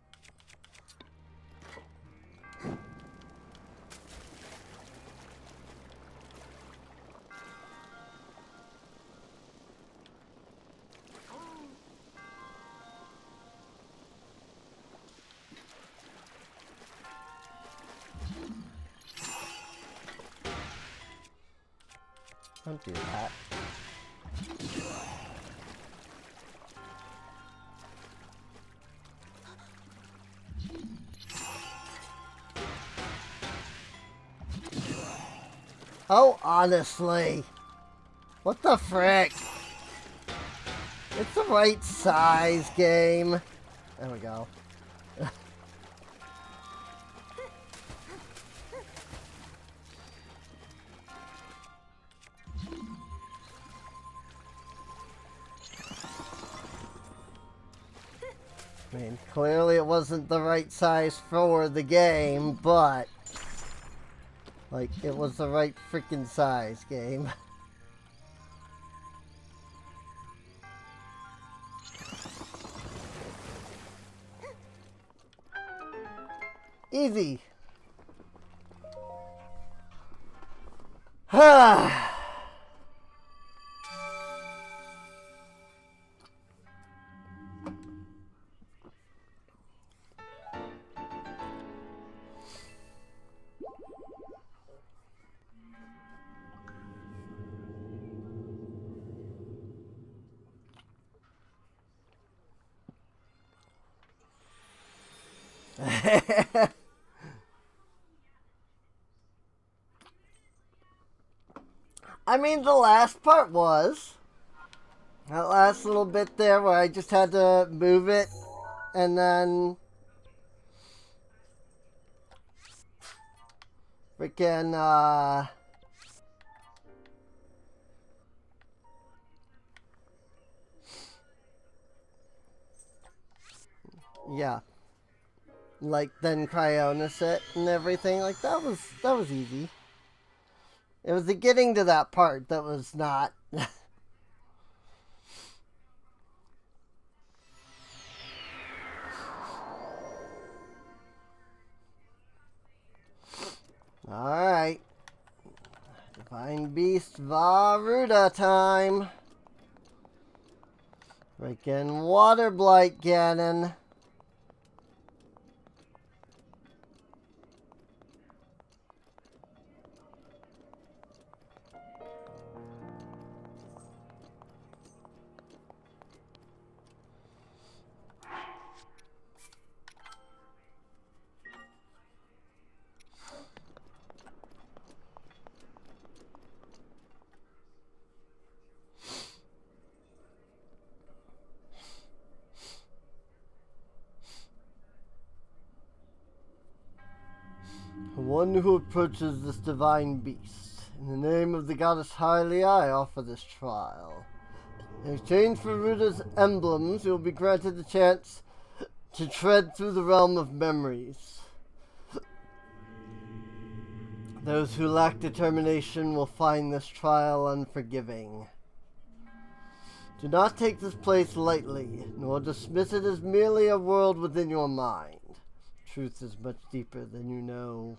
Don't do that. Oh, honestly. What the frick? It's the right size game. There we go. I mean, clearly it wasn't the right size for the game, but like, it was the right freaking size game. Easy. I mean, the last part was that last little bit there where I just had to move it and then freaking yeah, like then cryonis it and everything. Like that was easy. It was the getting to that part that was not. Alright. Divine Beast Varuda time. Freaking Water Blight Ganon. One who approaches this divine beast. In the name of the goddess Hylia, I offer this trial. In exchange for Ruda's emblems, you will be granted the chance to tread through the realm of memories. Those who lack determination will find this trial unforgiving. Do not take this place lightly, nor dismiss it as merely a world within your mind. Truth is much deeper than you know.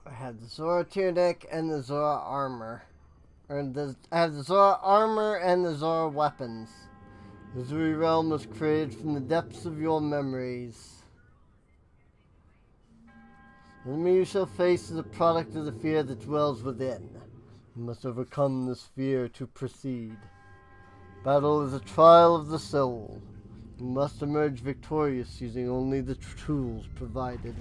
I had the Zora tunic and the Zora armor. I have the Zora armor and the Zora weapons. The Zuri realm was created from the depths of your memories. The enemy you shall face is a product of the fear that dwells within. You must overcome this fear to proceed. Battle is a trial of the soul. You must emerge victorious using only the tools provided.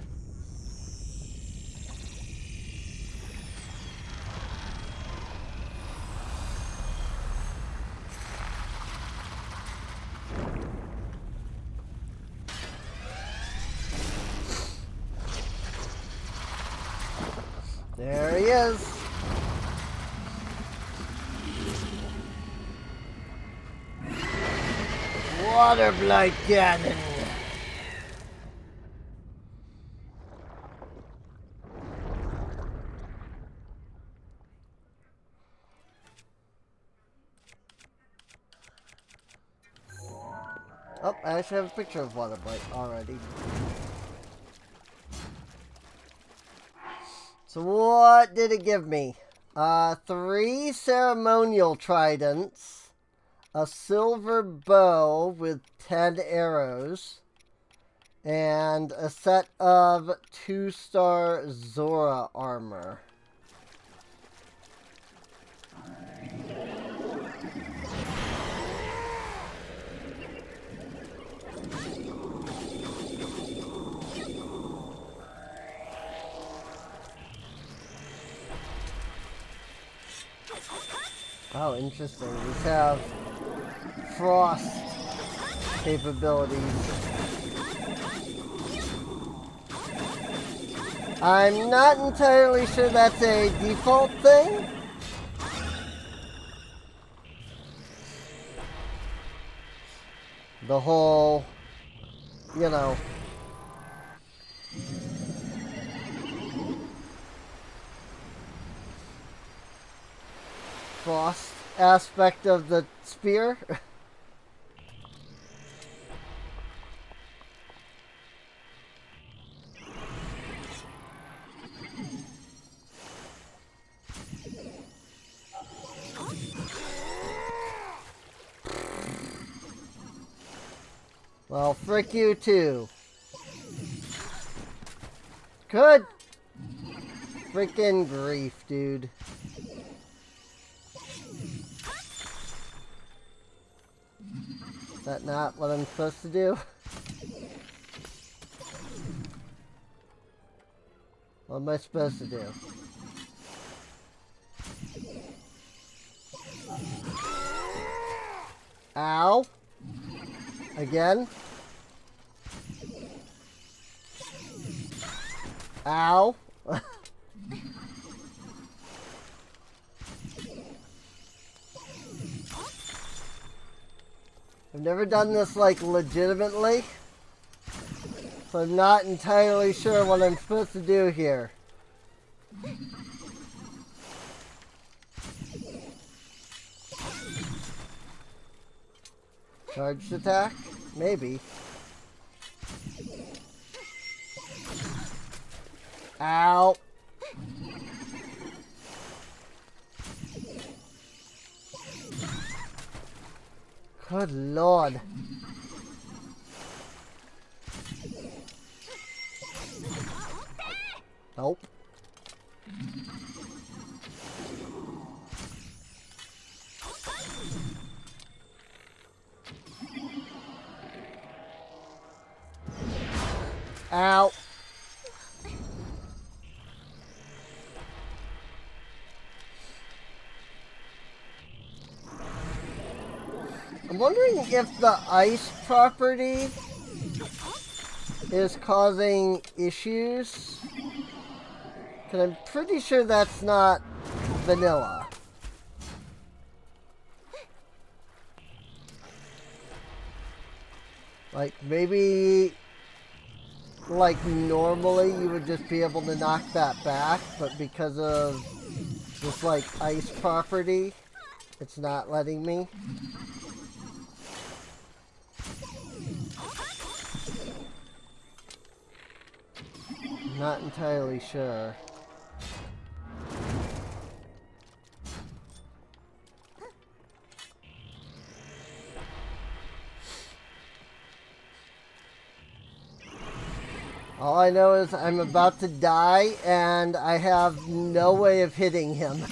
There he is. Water Blight Ganon. Oh, I actually have a picture of Water Blight already. So what did it give me? 3 ceremonial tridents, a silver bow with 10 arrows, and a set of 2-star Zora armor. Oh, interesting. These have frost capabilities. I'm not entirely sure that's a default thing. The whole, you know, frost aspect of the spear. Well, frick you too. Good freaking grief, dude. Is that not what I'm supposed to do? What am I supposed to do? Ow. Again? Ow. I've never done this, like, legitimately. So I'm not entirely sure what I'm supposed to do here. Charged attack? Maybe. Ow. Good lord. Nope. Ow. I'm wondering if the ice property is causing issues. Because I'm pretty sure that's not vanilla. Like, maybe, like, normally you would just be able to knock that back, but because of this, like, ice property, it's not letting me. I'm not entirely sure. All I know is I'm about to die, and I have no way of hitting him.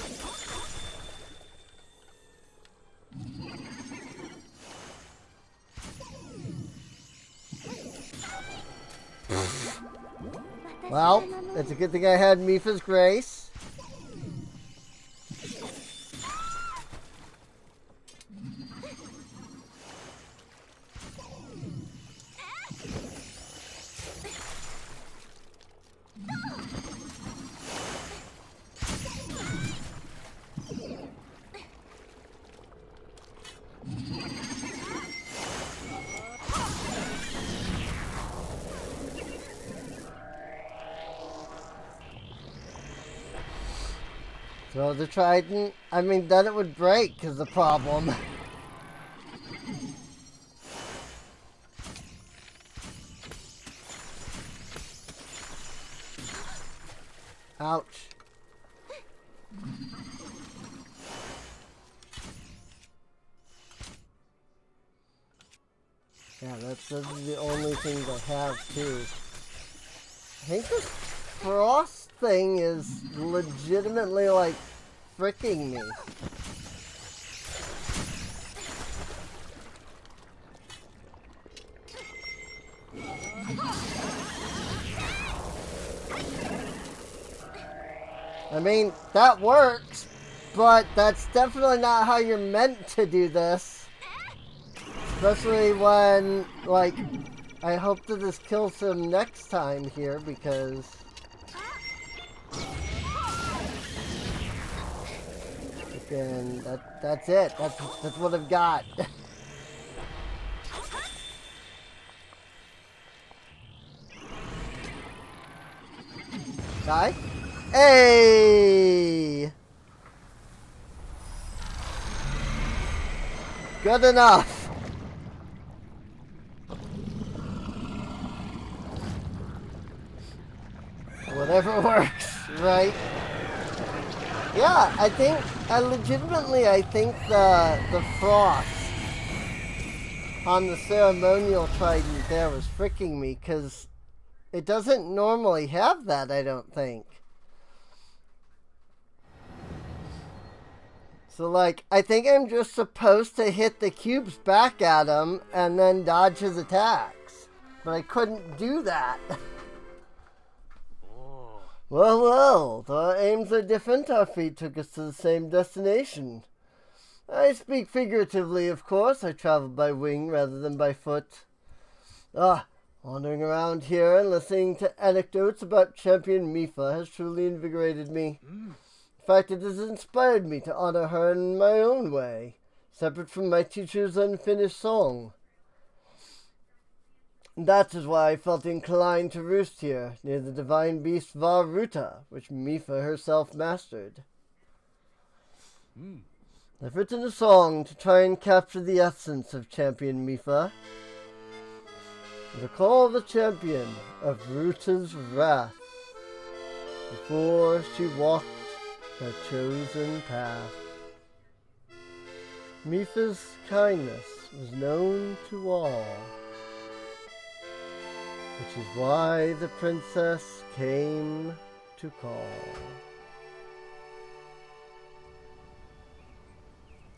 Well, it's a good thing I had Mipha's Grace. Throw the trident. I mean, then it would break, is the problem. Ouch. Yeah, that's the only thing I have too. I think this frost thing is legitimately like freaking me. I mean, that works, but that's definitely not how you're meant to do this. Especially when, like, I hope that this kills him next time here, because... Again, that's it. That's what I've got. Die? Hey! Good enough. Whatever works, right? Yeah, I think, I think the frost on the ceremonial trident there was freaking me, because it doesn't normally have that, I don't think. So, like, I think I'm just supposed to hit the cubes back at him and then dodge his attacks. But I couldn't do that. Well, well, though our aims are different, our feet took us to the same destination. I speak figuratively, of course. I traveled by wing rather than by foot. Wandering around here and listening to anecdotes about Champion Mifa has truly invigorated me. In fact, it has inspired me to honor her in my own way, separate from my teacher's unfinished song. That is why I felt inclined to roost here, near the divine beast Varuta, which Mifa herself mastered. I've written a song to try and capture the essence of Champion Mifa. The call of the champion of Ruta's wrath, before she walked her chosen path. Mifa's kindness was known to all, which is why the princess came to call.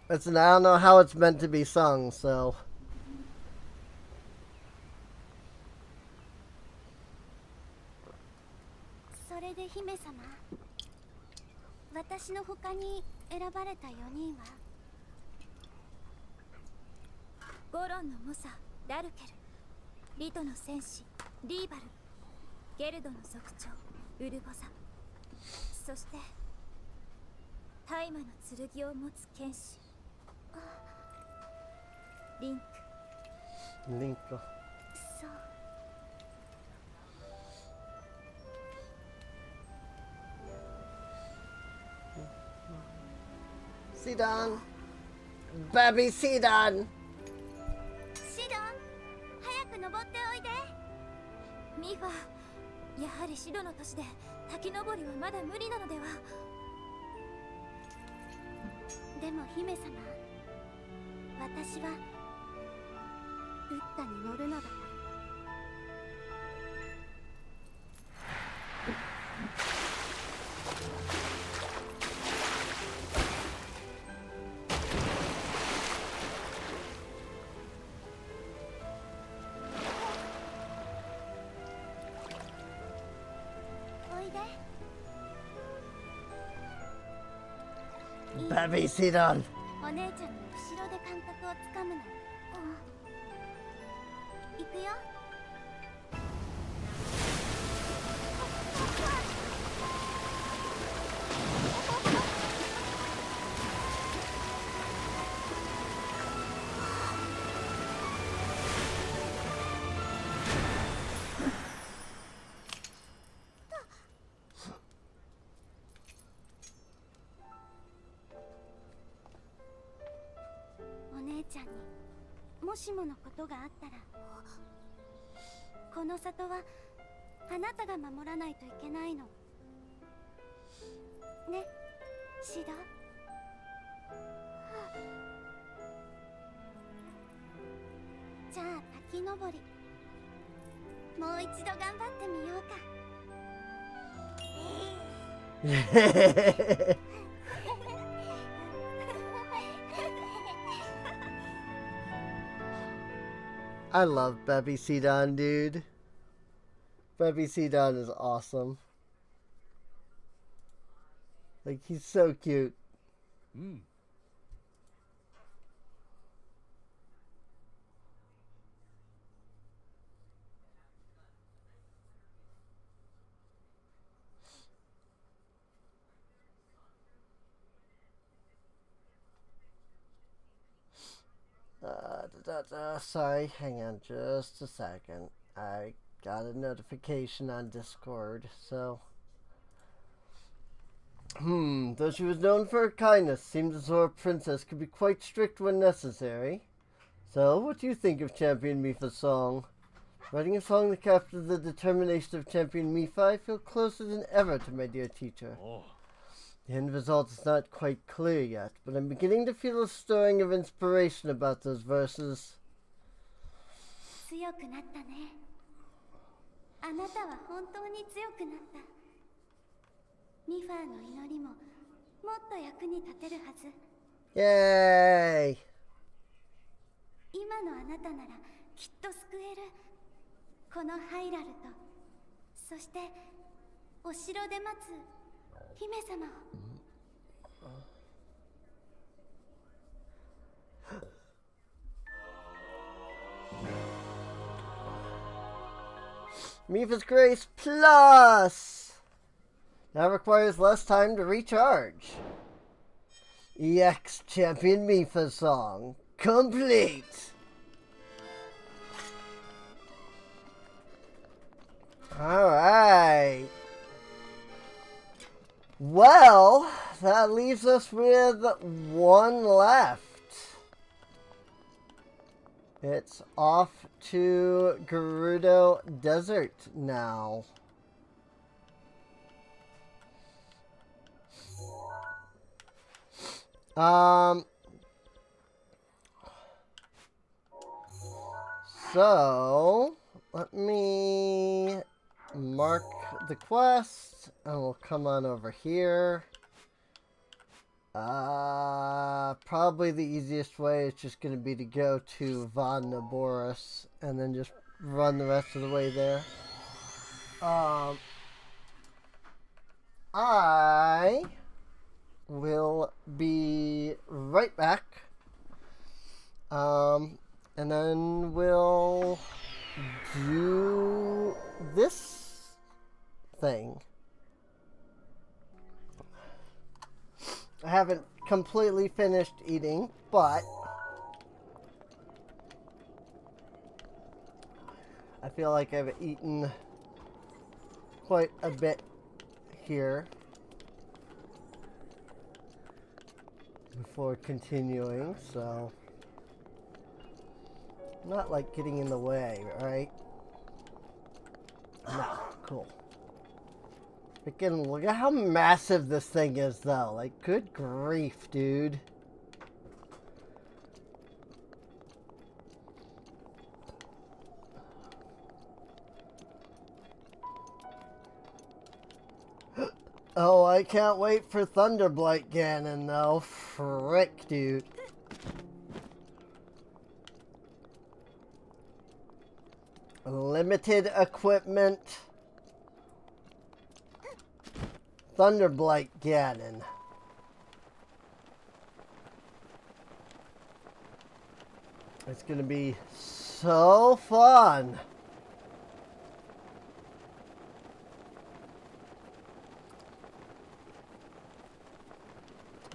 Listen, I don't know how it's meant to be sung, so... Linkle. Sidon! Baby Sidon! Sidon! 早く登っておいで。ミファ、やはりシドの年で滝登りはまだ無理なのでは。でも姫様、私はブッダに乗るのだ。Baby Sidon! お姉ちゃんの後ろで感覚をつかむの。行くよ。お姉ちゃんにもしものことがあったら、この里はあなたが守らないといけないのね、シド。じゃあ滝登りもう一度頑張ってみようか。I love Bebby Sidon, dude. Bebby Sidon is awesome. Like, he's so cute. Sorry, hang on just a second. I got a notification on Discord, so... Though she was known for her kindness, seems as though a princess could be quite strict when necessary. So, what do you think of Champion Mifa's song? Writing a song that captures the determination of Champion Mifa, I feel closer than ever to my dear teacher. The end result is not quite clear yet, but I'm beginning to feel a stirring of inspiration about those verses. 強くなったね。あなたは本当に強くなった。ミファーの祈りももっと役に立てるはず。Yay! 今のあなたならきっと救える。このハイラルと、そしてお城で待つ姫様を。Mifa's Grace Plus! That requires less time to recharge. EX Champion Mifa song complete! Alright. Well, that leaves us with one left. It's off to Gerudo Desert now. So let me mark the quest and we'll come on over here. Probably the easiest way is just going to be to go to Von Naboris and then just run the rest of the way there. I will be right back. And then we'll do this thing. I haven't completely finished eating, but I feel like I've eaten quite a bit here before continuing, so not like getting in the way, right? No, cool. Freaking look at how massive this thing is, though. Like, good grief, dude. Oh, I can't wait for Thunderblight Ganon, though. Frick, dude. Limited equipment. Thunderblight Ganon. It's gonna be so fun.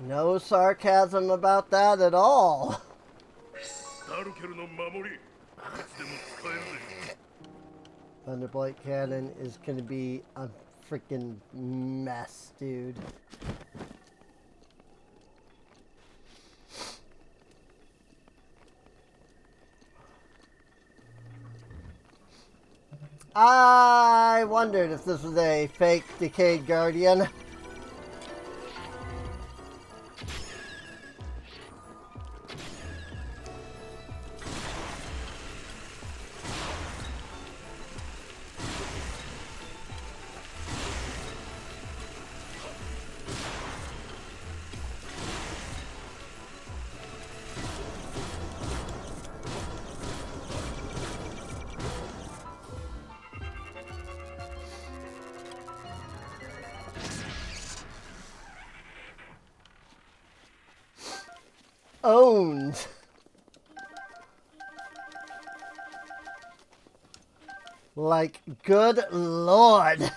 No sarcasm about that at all. Thunderblight Ganon is gonna be a freaking mess, dude. I wondered if this was a fake Decayed Guardian. owned. Like, good lord.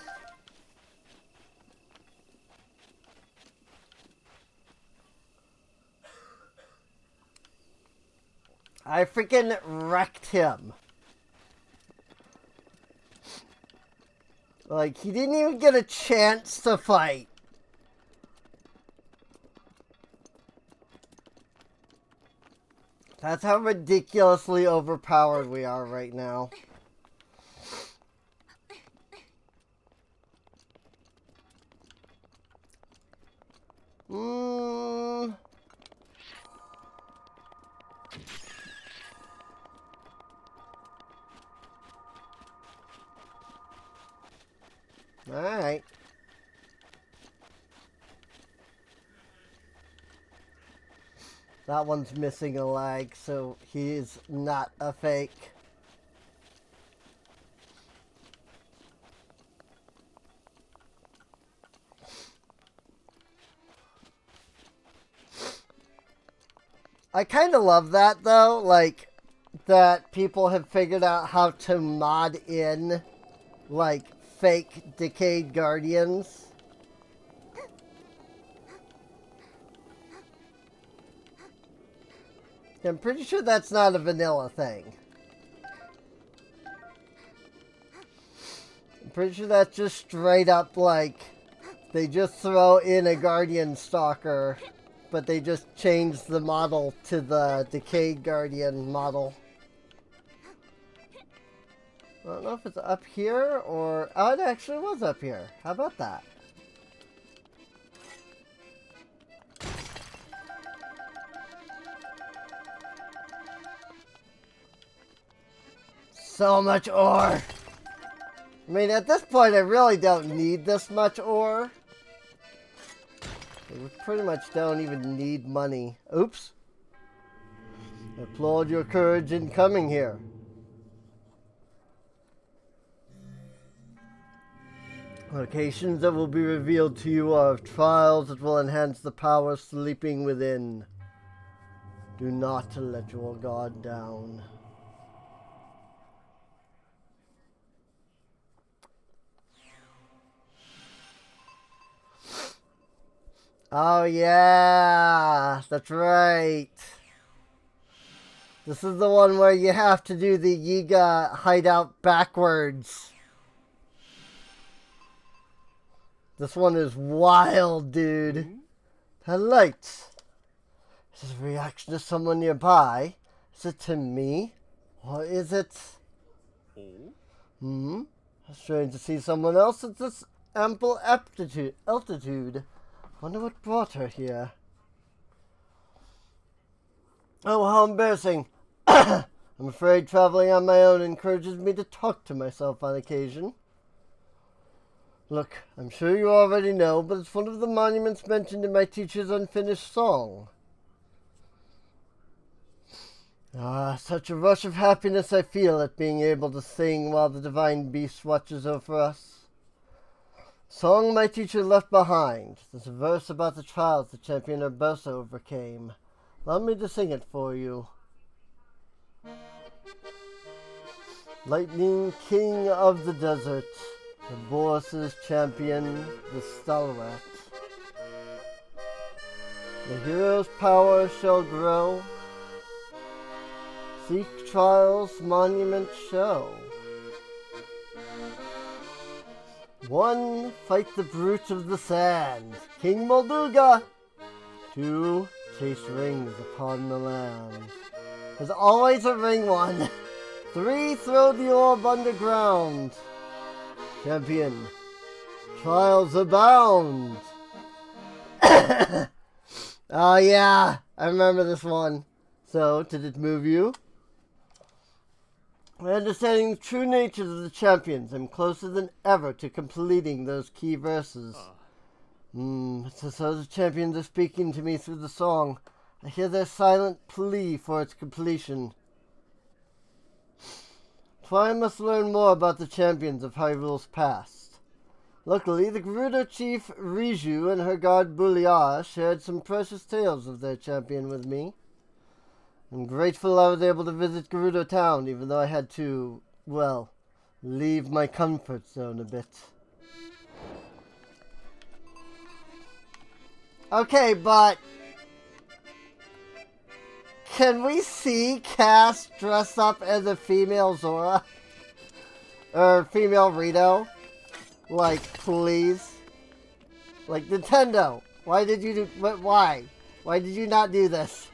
I freaking wrecked him. Like, he didn't even get a chance to fight. That's how ridiculously overpowered we are right now. Alright. That one's missing a leg, so he's not a fake. I kind of love that, though, like, that people have figured out how to mod in, like, fake Decayed Guardians. I'm pretty sure that's not a vanilla thing. I'm pretty sure that's just straight up, like, they just throw in a Guardian Stalker, but they just change the model to the Decayed Guardian model. I don't know if it's up here or... Oh, it actually was up here. How about that? So much ore! I mean, at this point, I really don't need this much ore. We pretty much don't even need money. Oops. I applaud your courage in coming here. Locations that will be revealed to you are trials that will enhance the power sleeping within. Do not let your guard down. Oh yeah, that's right. This is the one where you have to do the Yiga hideout backwards. This one is wild, dude. That light. Is this a reaction to someone nearby? Is it to me? Or is it... It's strange to see someone else at this ample altitude. Wonder what brought her here. Oh, how embarrassing. I'm afraid traveling on my own encourages me to talk to myself on occasion. Look, I'm sure you already know, but it's one of the monuments mentioned in my teacher's unfinished song. Ah, such a rush of happiness I feel at being able to sing while the divine beast watches over us. Song my teacher left behind. There's a verse about the trials the champion Urbosa overcame. Allow me to sing it for you. Lightning king of the desert, the Boris's champion, the stalwart. The hero's power shall grow. Seek trials, monument show. 1. Fight the brute of the sand, King Molduga. 2. Chase rings upon the land. There's always a ring one. 3. Throw the orb underground. Champion, trials abound. Oh yeah, I remember this one. So, did it move you? By understanding the true natures of the champions, I'm closer than ever to completing those key verses. It's as though the champions are speaking to me through the song. I hear their silent plea for its completion. For I must learn more about the champions of Hyrule's past. Luckily, the Gerudo chief Riju and her guard Buliar shared some precious tales of their champion with me. I'm grateful I was able to visit Gerudo Town, even though I had to, well, leave my comfort zone a bit. Okay, but can we see Cass dress up as a female Zora? Or female Rito? Like, please? Like, Nintendo, why did you do, why? Why did you not do this?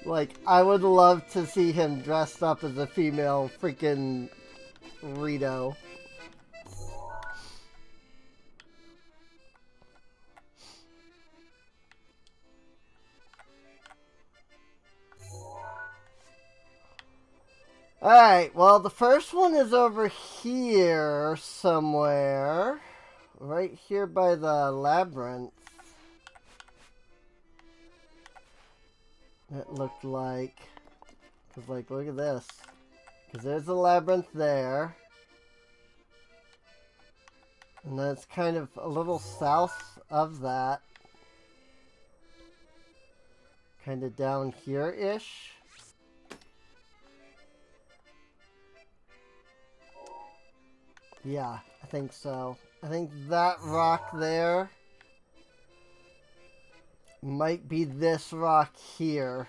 Like, I would love to see him dressed up as a female freaking Rito. Alright, well, the first one is over here somewhere. Right here by the labyrinth. It looked like. Because, like, look at this. Because there's a labyrinth there. And then it's kind of a little south of that. Kind of down here-ish. Yeah, I think so. I think that rock there might be this rock here.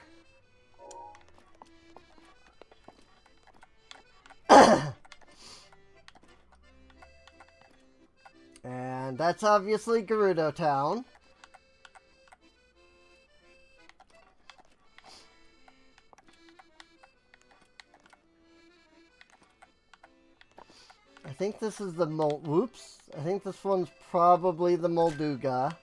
And that's obviously Gerudo Town. I think this is the whoops. I think this one's probably the Molduga.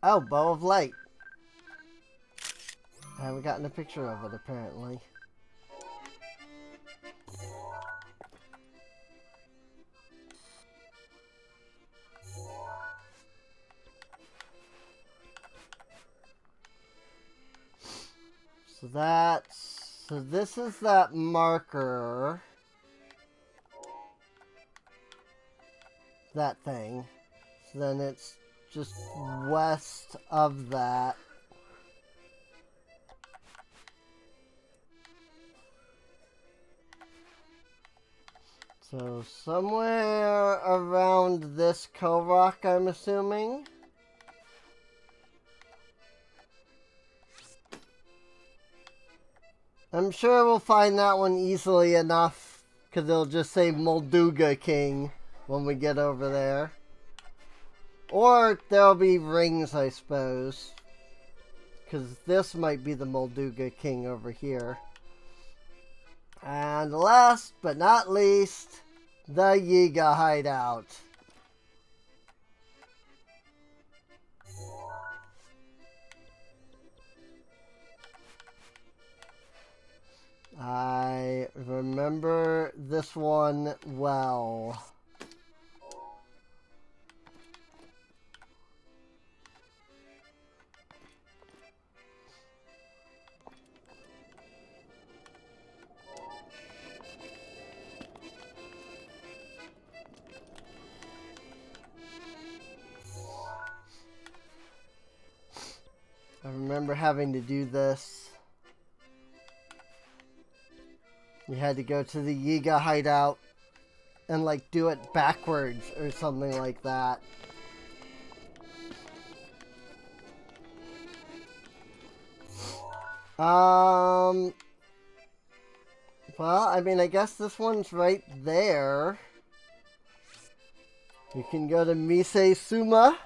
Oh, Bow of Light. I haven't gotten a picture of it, apparently. So this is that marker. That thing. So then it's just west of that. So somewhere around this Korok, I'm assuming. I'm sure we'll find that one easily enough, because it'll just say Molduga King when we get over there. Or there'll be rings, I suppose. Because this might be the Molduga King over here. And last but not least, the Yiga Hideout. I remember this one well. I remember having to do this. You had to go to the Yiga hideout and like do it backwards or something like that. Well, I mean, I guess this one's right there. You can go to Mise Suma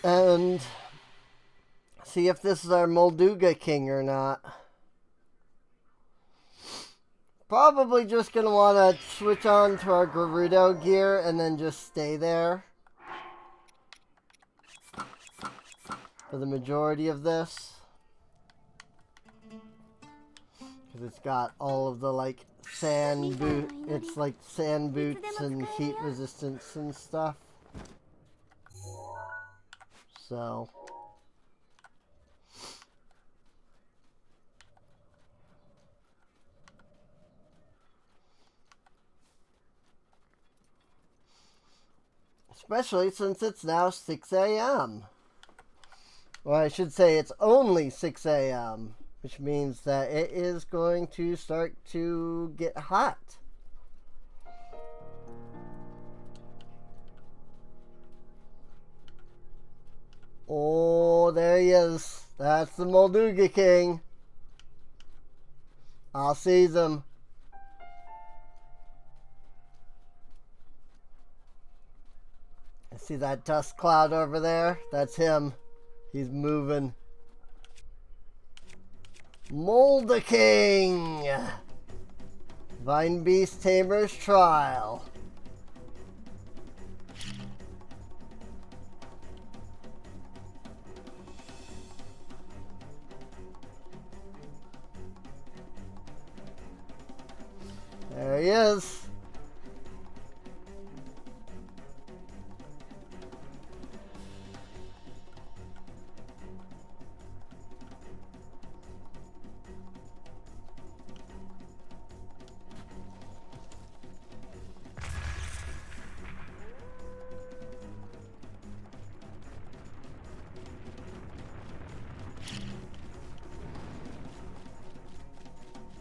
and see if this is our Molduga King or not. Probably just gonna want to switch on to our Gerudo gear and then just stay there for the majority of this. Because it's got all of the like sand boots and heat resistance and stuff. So Especially since it's now 6 a.m. Well, I should say it's only 6 a.m., which means that it is going to start to get hot. Oh, there he is. That's the Molduga King. I'll seize him. I see that dust cloud over there. That's him. He's moving. Molduga King. Vine Beast Tamer's Trial. There he is.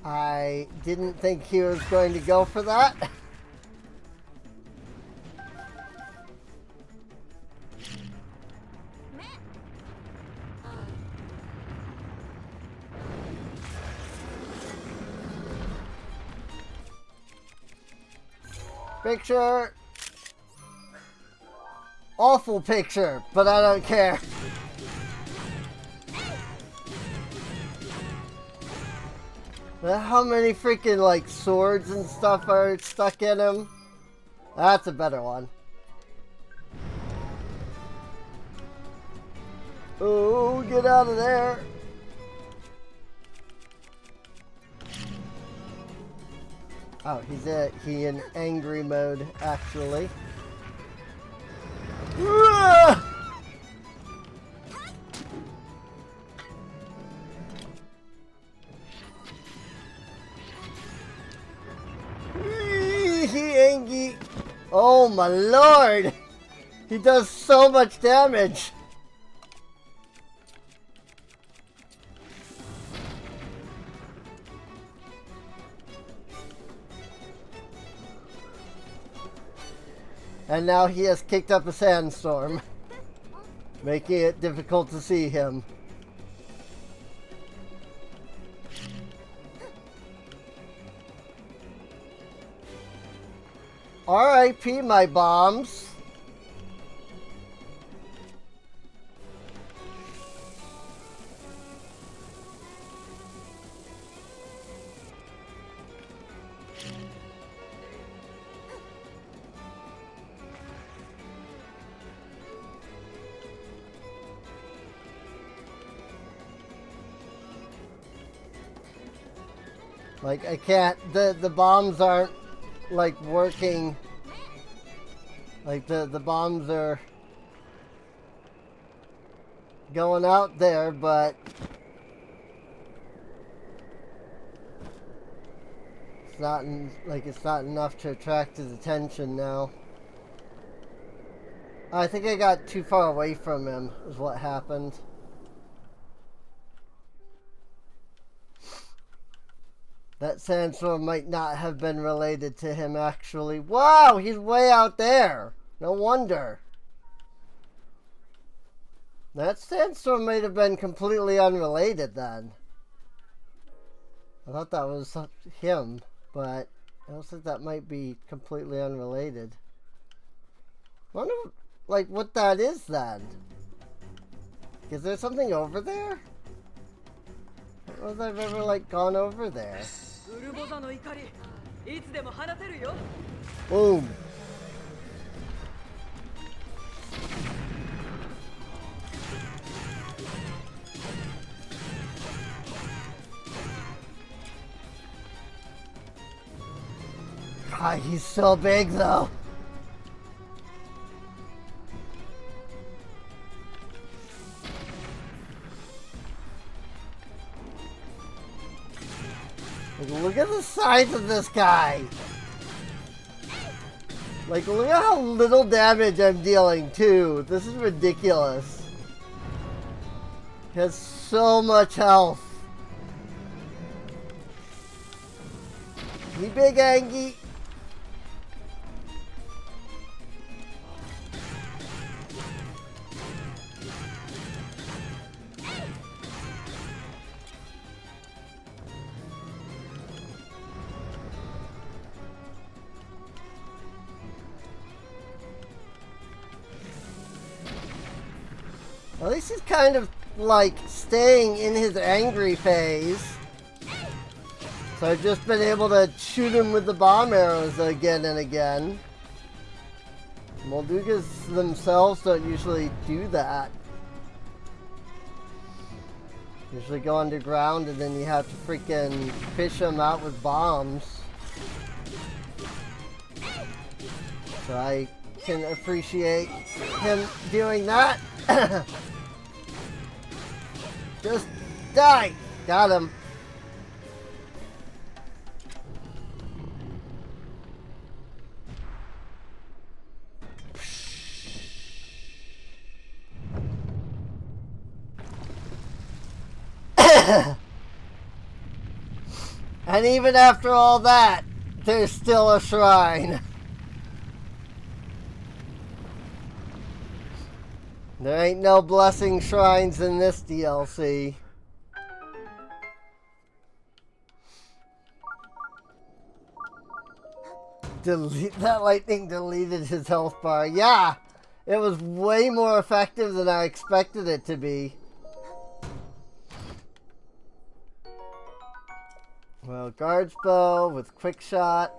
I didn't think he was going to go for that. Picture. Awful picture, but I don't care. How many freaking like swords and stuff are stuck in him? That's a better one. Oh, get out of there. Oh, he in angry mode actually. Oh my lord! He does so much damage! And now he has kicked up a sandstorm, making it difficult to see him. R.I.P. my bombs. Like, I can't, the bombs aren't like working. Like the bombs are going out there, but it's not it's not enough to attract his attention now. I think I got too far away from him is what happened. That sandstorm might not have been related to him, actually. Wow, he's way out there. No wonder. That sandstorm might have been completely unrelated then. I thought that was him, but I don't think that might be completely unrelated. I wonder, like, what that is then. Is there something over there? I don't know if I've ever, like, gone over there. Boom. God, he's so big though. Look at the size of this guy. Like, look at how little damage I'm dealing, too. This is ridiculous. He has so much health. You big Angie. At least he's kind of, like, staying in his angry phase. So I've just been able to shoot him with the bomb arrows again and again. Moldugas themselves don't usually do that. Usually go underground and then you have to freaking fish them out with bombs. So I can appreciate him doing that. Just die! Got him. And even after all that, there's still a shrine. There ain't no blessing shrines in this DLC. That lightning deleted his health bar. Yeah, it was way more effective than I expected it to be. Well, guard's bow with quick shot.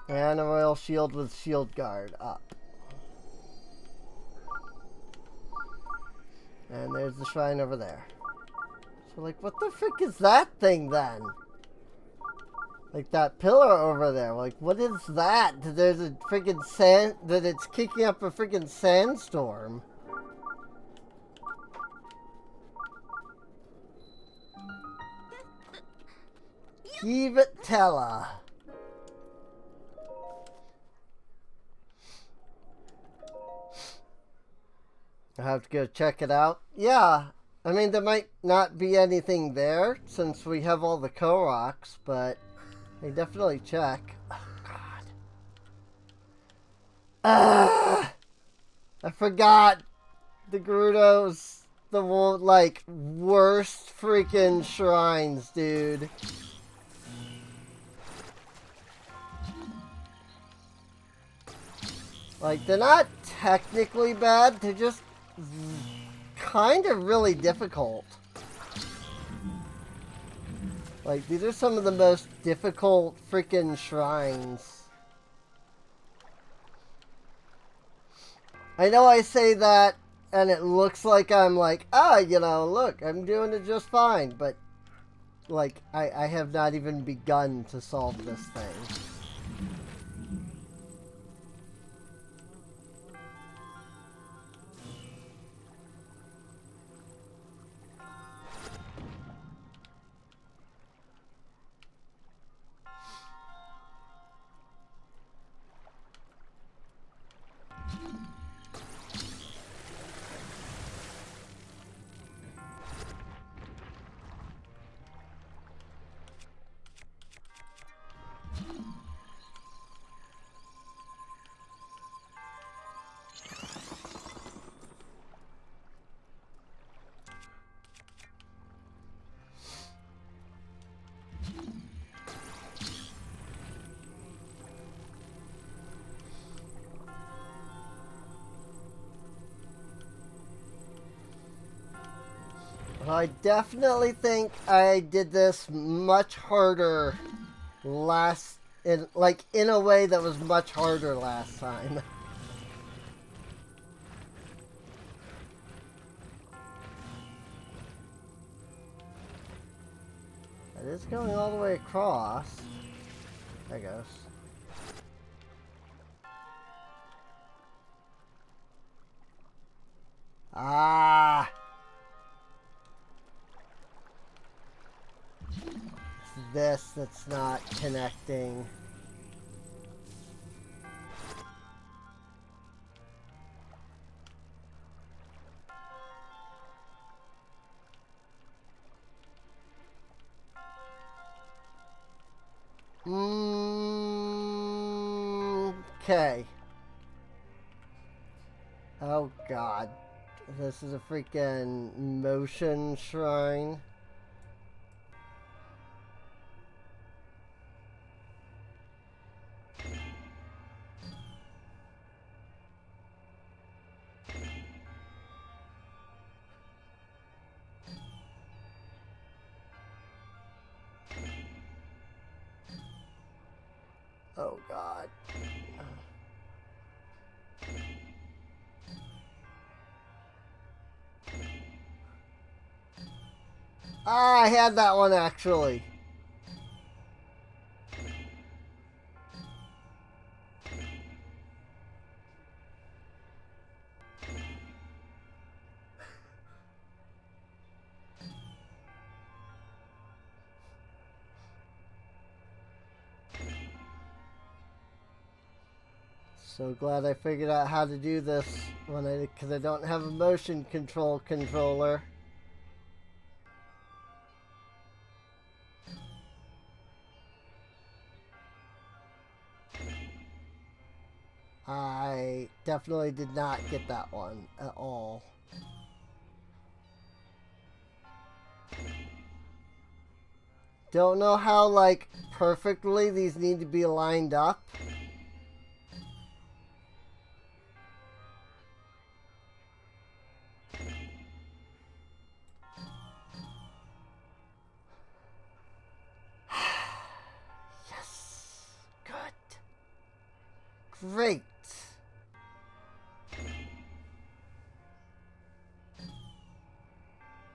And a royal shield with shield guard up. And there's the shrine over there. So, like, what the frick is that thing then? Like that pillar over there. Like, what is that? There's a freaking sand... that it's kicking up a freaking sandstorm. Kivatella. I have to go check it out. Yeah, I mean, there might not be anything there since we have all the Koroks, but I definitely check. Oh, God. I forgot the Gerudo's the like worst freaking shrines, dude. Like, they're not technically bad, they're just kind of really difficult. Like, these are some of the most difficult freaking shrines. I know I say that and it looks like I'm like, ah, you know, look, I'm doing it just fine, but like, I have not even begun to solve this thing. I definitely think I did this much harder in a way that was much harder last time. It is going all the way across. There it goes. Ah! this that's not connecting. Okay. Oh god. This is a freaking motion shrine. Oh god. Ah, I had that one actually. So glad I figured out how to do this because I don't have a motion control controller. I definitely did not get that one at all. Don't know how, like, perfectly these need to be lined up. Yes. Good. Great.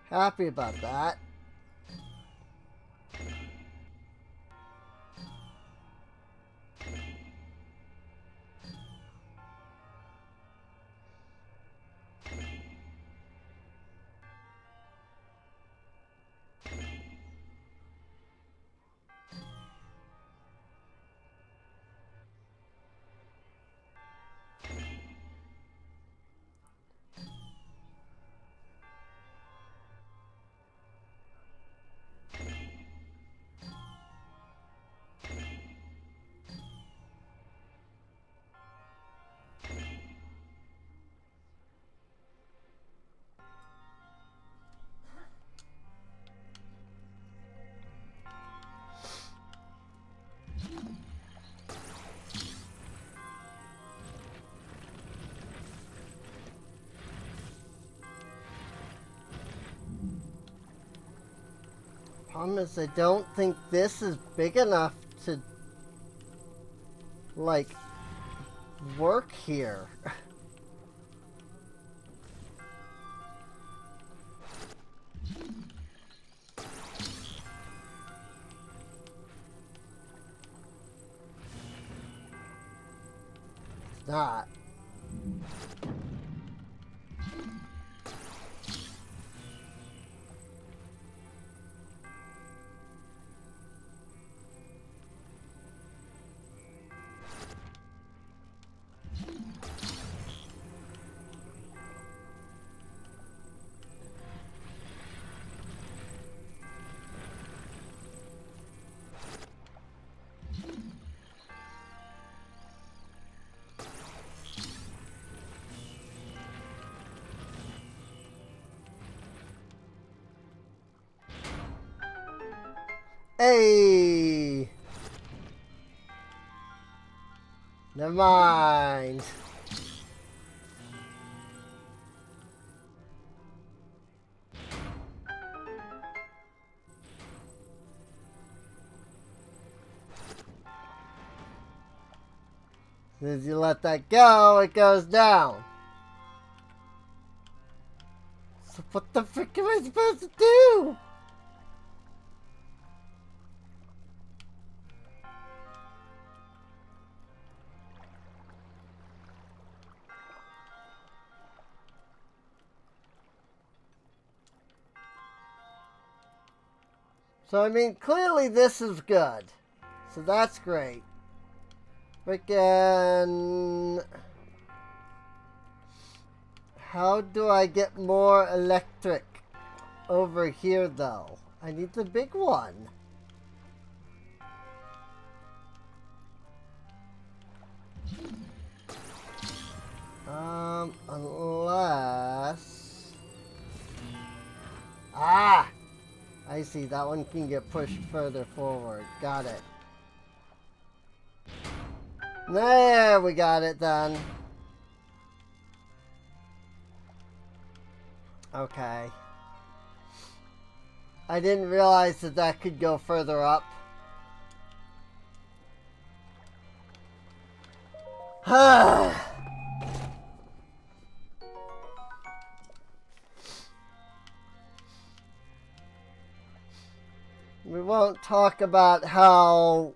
Happy about that. Problem is, I don't think this is big enough to, like, work here. It's not. Hey! Never mind. As soon as you let that go, it goes down. So what the frick am I supposed to do? So, I mean, clearly this is good. So that's great. Freaking... How do I get more electric over here, though? I need the big one. Unless... Ah! I see, that one can get pushed further forward. Got it. There, we got it done. Okay. I didn't realize that that could go further up. We won't talk about how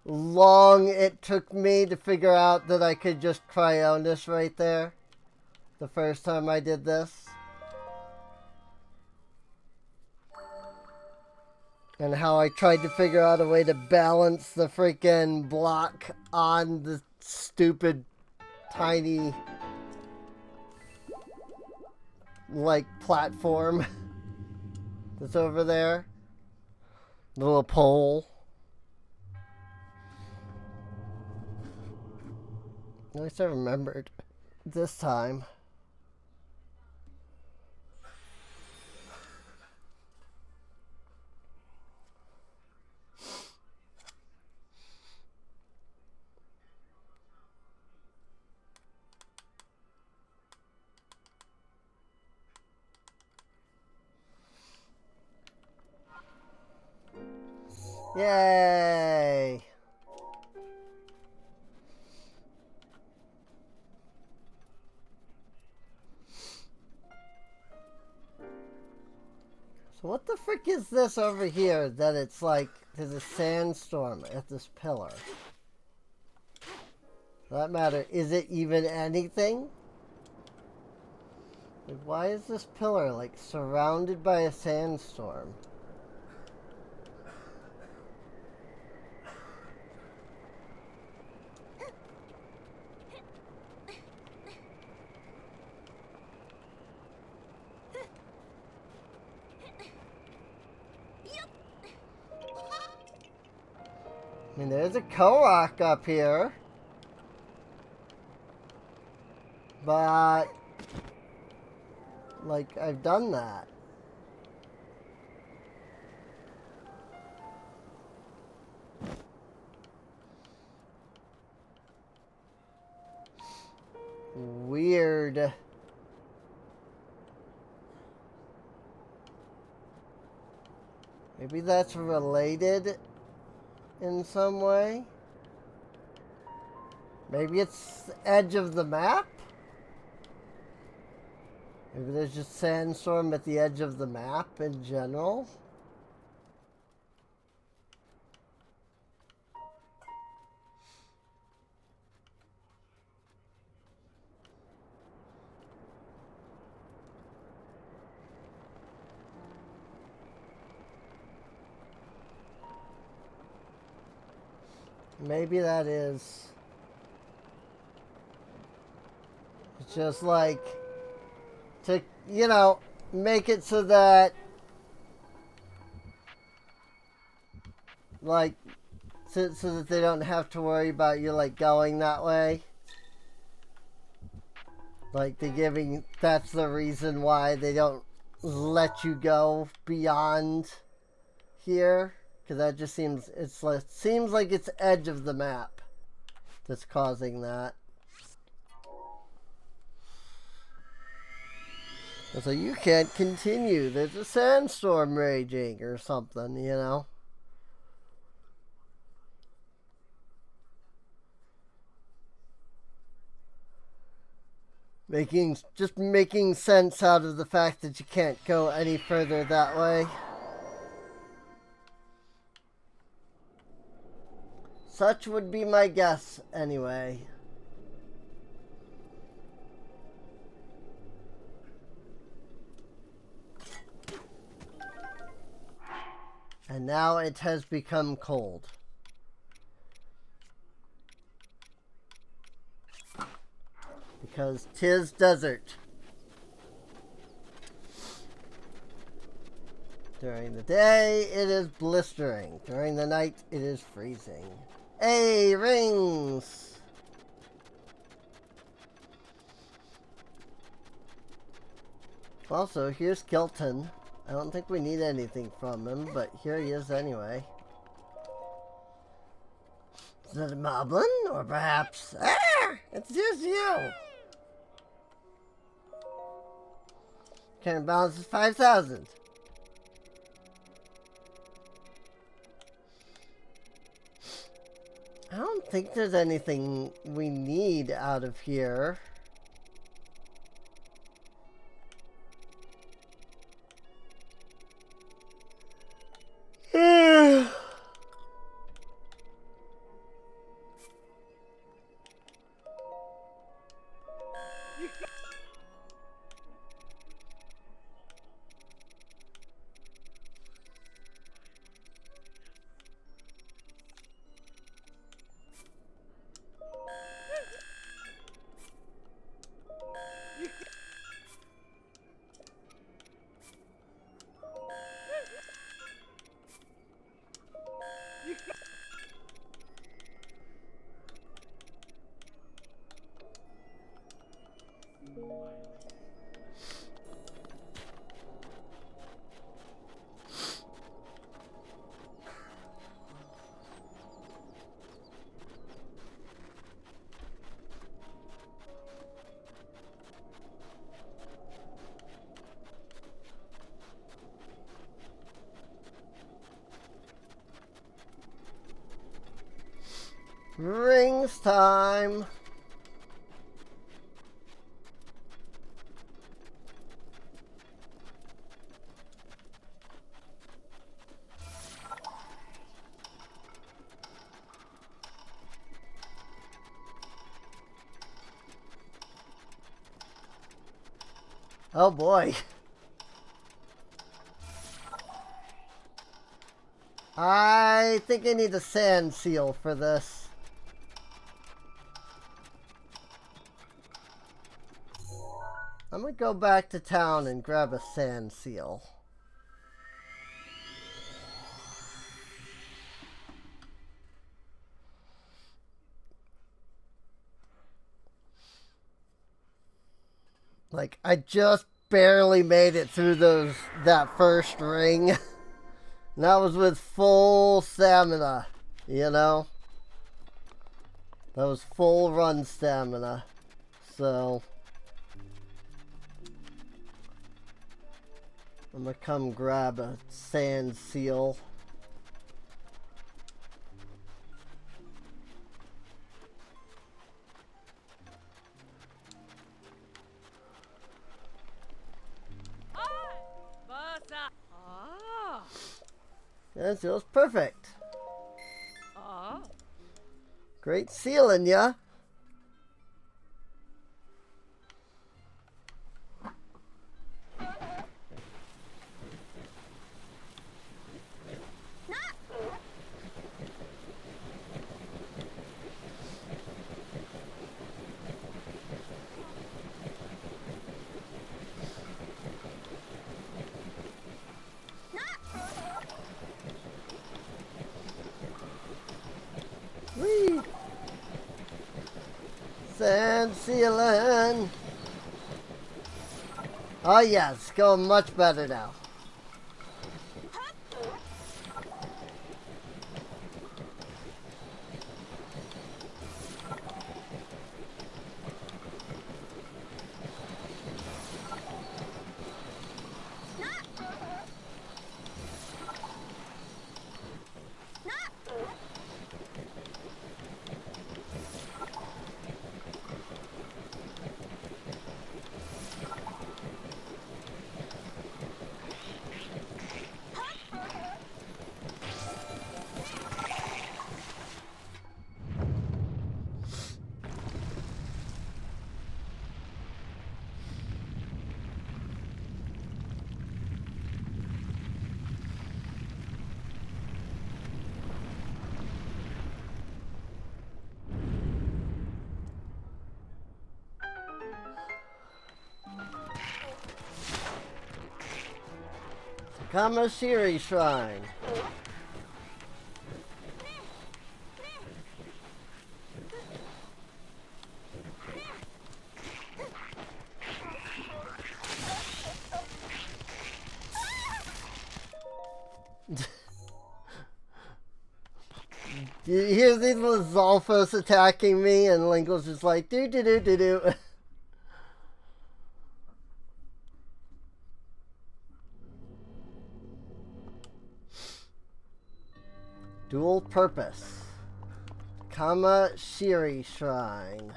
long it took me to figure out that I could just Cryonis right there the first time I did this. And how I tried to figure out a way to balance the freaking block on the stupid tiny like platform that's over there. The little pole. At least I remembered this time. Yay! So what the frick is this over here that it's like there's a sandstorm at this pillar? For that matter, is it even anything? Like, why is this pillar like surrounded by a sandstorm? I mean, there's a Korok up here. But, like, I've done that. Weird. Maybe that's related in some way. Maybe it's the edge of the map? Maybe there's just sandstorm at the edge of the map in general? Maybe that is. It's just like to, you know, make it so that like so that they don't have to worry about you like going that way. Like they're giving, that's the reason why they don't let you go beyond here. Because that just seems, it seems like it's edge of the map that's causing that. And so you can't continue. There's a sandstorm raging or something, you know. Just making sense out of the fact that you can't go any further that way. Such would be my guess, anyway. And now it has become cold. Because 'tis desert. During the day, it is blistering. During the night, it is freezing. Hey, rings! Also, here's Kilton. I don't think we need anything from him, but here he is anyway. Is that a moblin? Or perhaps... Ah! It's just you! Current balance is 5,000. I don't think there's anything we need out of here. Rings time. Oh boy. I think I need a sand seal for this. I'm gonna go back to town and grab a sand seal. Like, I just barely made it through that first ring. And that was with full stamina, you know? That was full run stamina. So I'm gonna come grab a sand seal. That feels perfect. Great sealing ya. Whee! Sand sealing. Oh yes, going much better now. Kamashiri Shrine. Here's these little Zolfos attacking me, and Linkle's just like, do do do do do. Dual purpose. Kamashiri Shrine.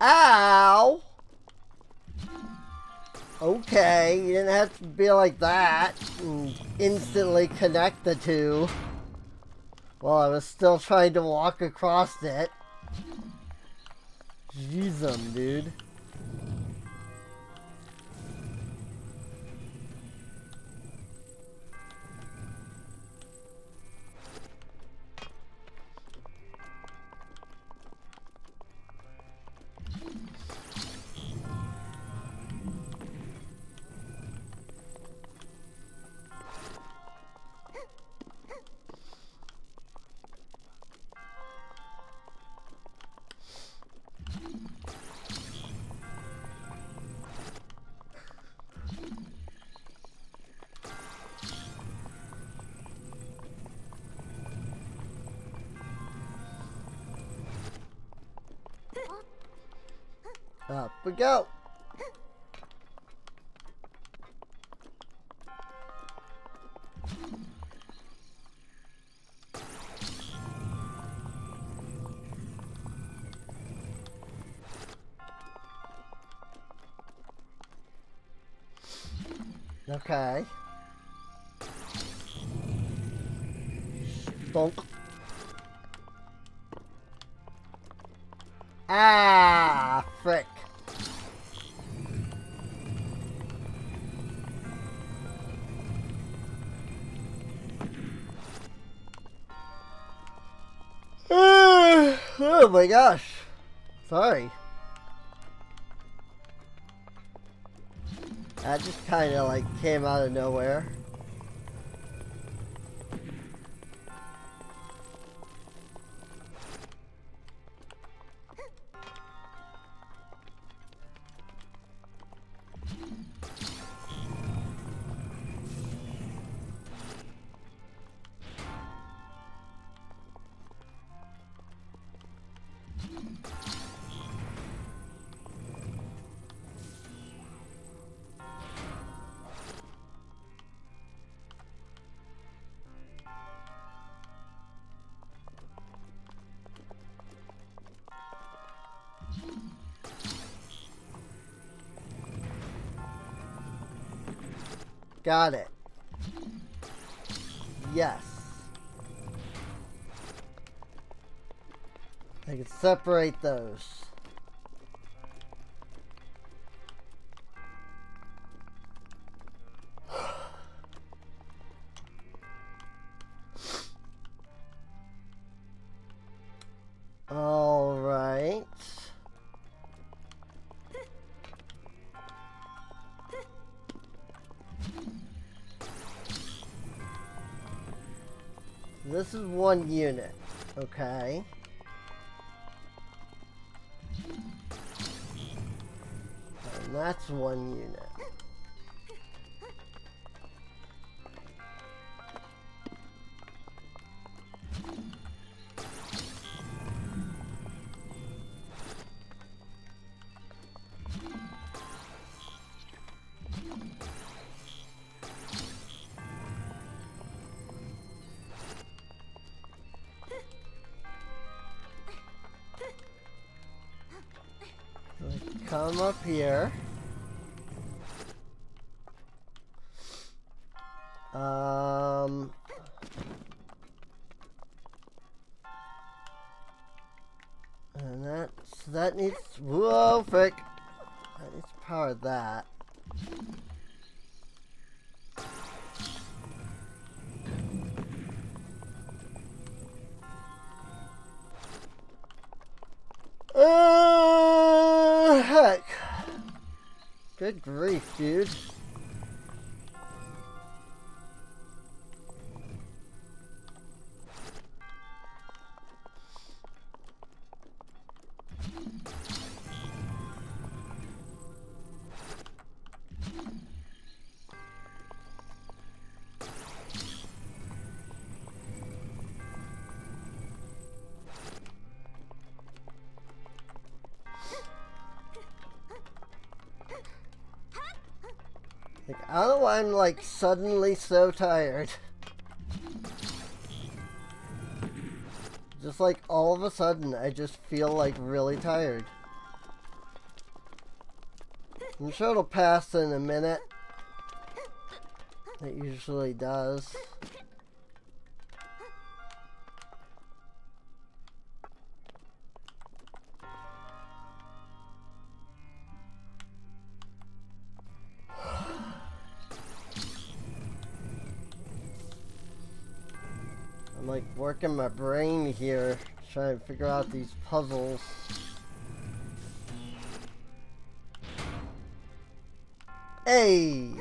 Ow! Okay, you didn't have to be like that and instantly connect the two while I was still trying to walk across it. Jeezum, dude. Up we go. Okay. Bonk. Ah, frick. Oh my gosh. Sorry. That just kind of like came out of nowhere. Got it. Yes. I can separate those. All right. This is one unit, okay? And that's one unit. Come up here. And that needs, whoa, frick. That needs to power that. Good grief, dude. Like, I don't know why I'm like suddenly so tired. Just like all of a sudden, I just feel like really tired. I'm sure it'll pass in a minute. It usually does. I'm like working my brain here, trying to figure out these puzzles. Hey!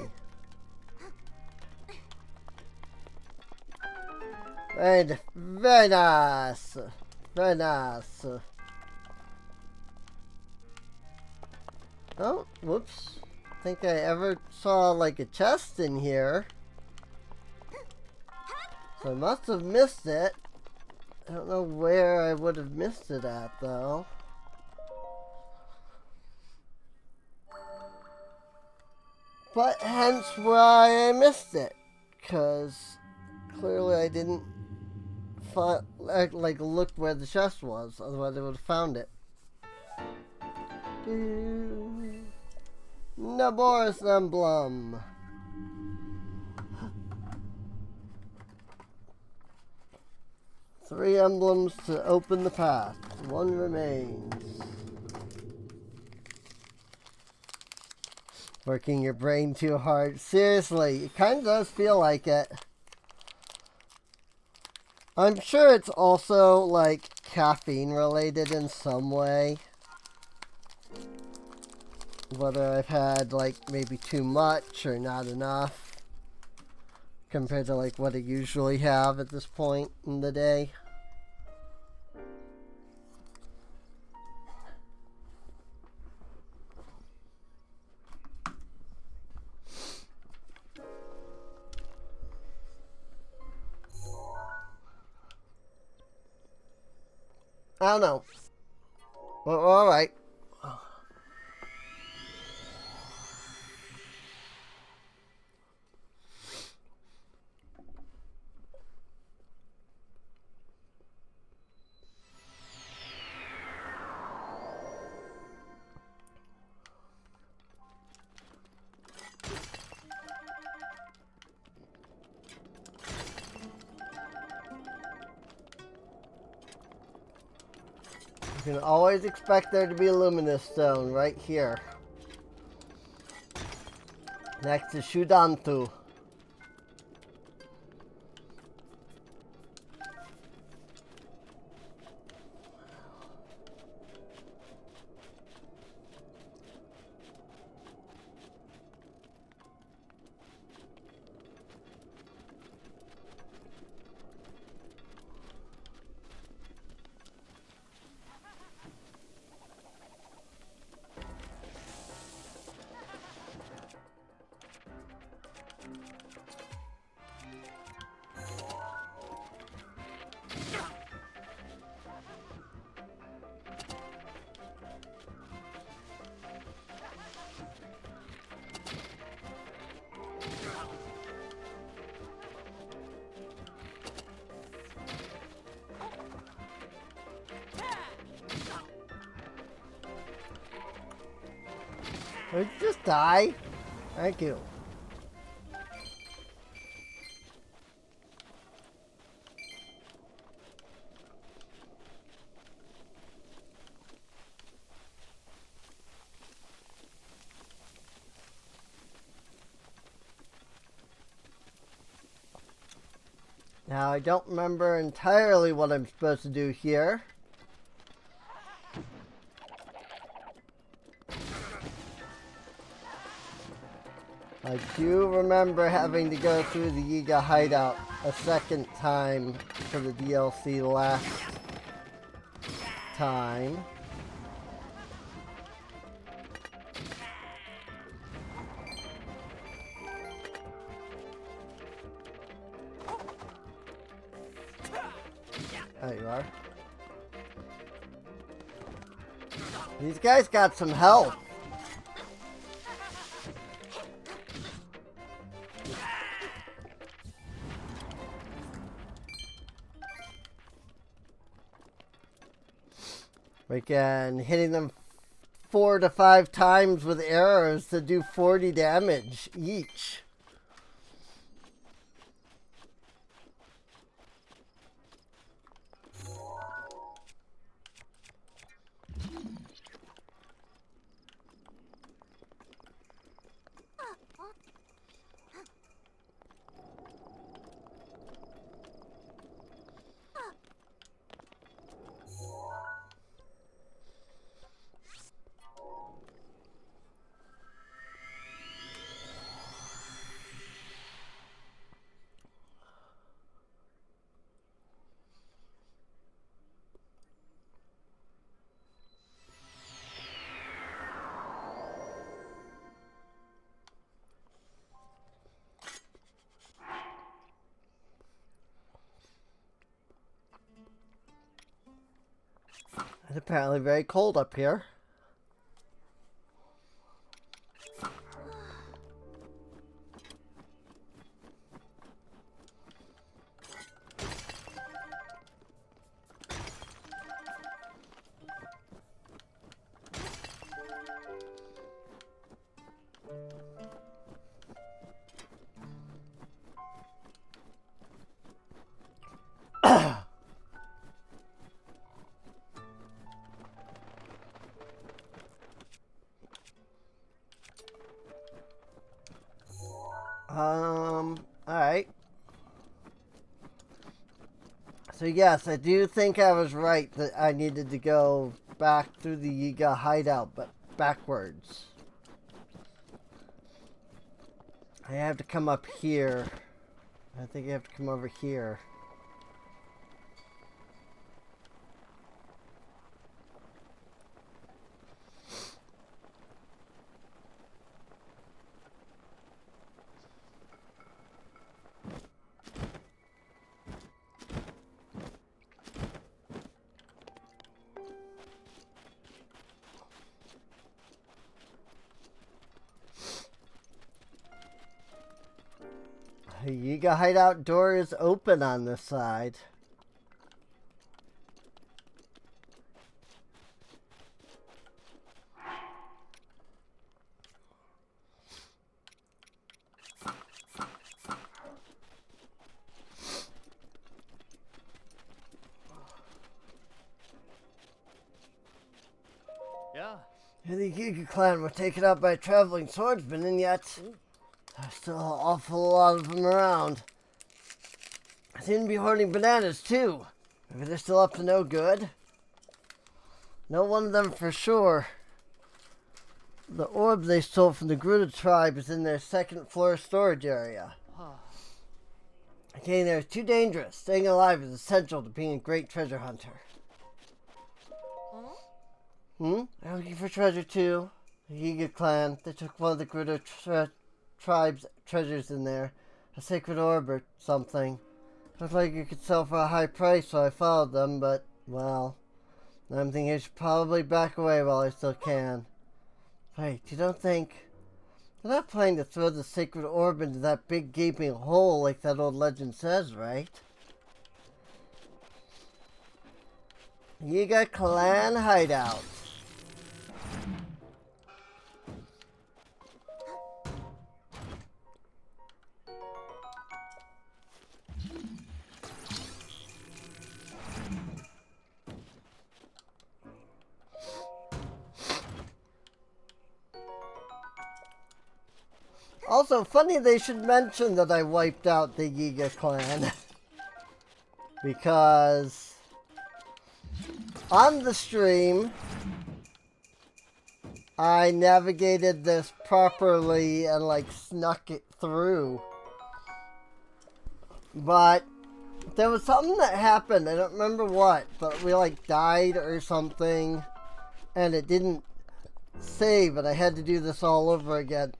Very nice! Very nice. Oh, whoops. I think I ever saw like a chest in here. So I must have missed it. I don't know where I would have missed it at, though. But hence why I missed it. Because clearly I didn't like look where the chest was. Otherwise I would have found it. Naboris Emblem. Three emblems to open the path. One remains. Working your brain too hard. Seriously, it kind of does feel like it. I'm sure it's also like caffeine related in some way. Whether I've had like maybe too much or not enough compared to like what I usually have at this point in the day. I don't know. Well, alright. You can always expect there to be a luminous stone right here. Next to Shudantu. Did you just die? Thank you. Now, I don't remember entirely what I'm supposed to do here. I do remember having to go through the Yiga hideout a second time for the DLC last time. There you are. These guys got some health. Again, hitting them 4 to 5 times with arrows to do 40 damage each. It's apparently very cold up here. Alright. So yes, I do think I was right that I needed to go back through the Yiga hideout, but backwards. I have to come up here. I think I have to come over here. The Yiga hideout door is open on this side. Yeah. The Yiga clan were taken out by a traveling swordsman, and yet there's still an awful lot of them around. I seem to be hoarding bananas, too. Maybe they're still up to no good. Know one of them for sure. The orb they stole from the Gruta tribe is in their second floor storage area. Getting there is too dangerous. Staying alive is essential to being a great treasure hunter. They're looking for treasure, too. The Yiga clan. They took one of the Gruta tribe's treasures in there. A sacred orb or something. Looked like you could sell for a high price, so I followed them, but, well, I'm thinking I should probably back away while I still can. Wait, you don't think... They're not planning to throw the sacred orb into that big gaping hole like that old legend says, right? Yiga clan hideout. Also, funny they should mention that I wiped out the Yiga clan. Because on the stream, I navigated this properly and like snuck it through. But there was something that happened. I don't remember what, but we like died or something, and it didn't save, and I had to do this all over again.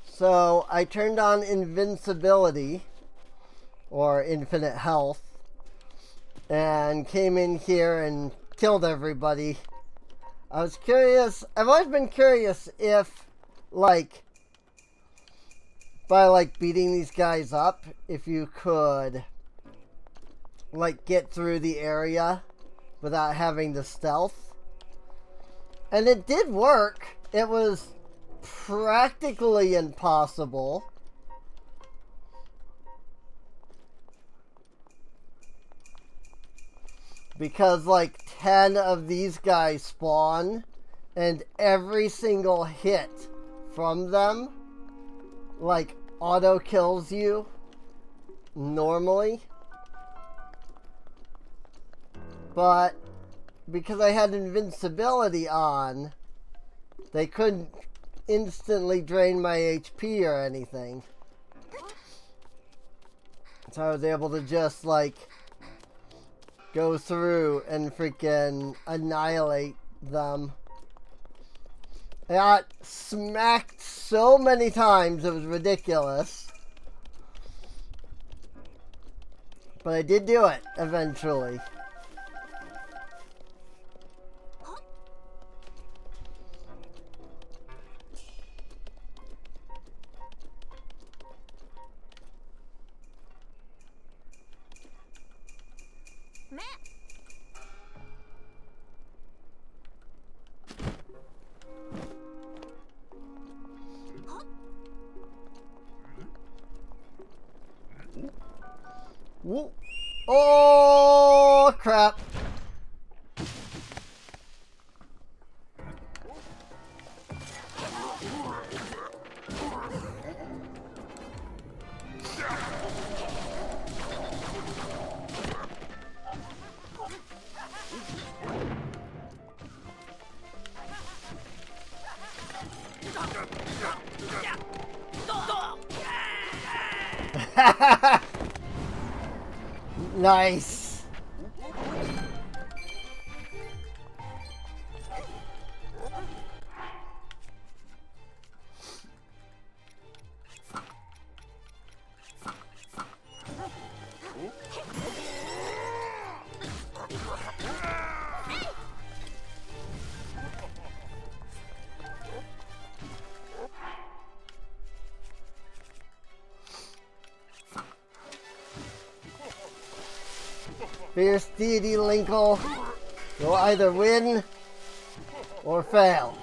So I turned on invincibility, or infinite health, and came in here and killed everybody. I was curious, I've always been curious if, like, by, like, beating these guys up, if you could, like, get through the area without having the stealth. And it did work. It was practically impossible. Because, like, 10 of these guys spawn, and every single hit from them, like, auto kills you normally. But because I had invincibility on, they couldn't instantly drain my HP or anything. So I was able to just, like, go through and freaking annihilate them. I got smacked so many times, it was ridiculous. But I did do it, eventually. Whoa. Oh, crap. Nice. Fierce deity Linkle will either win or fail.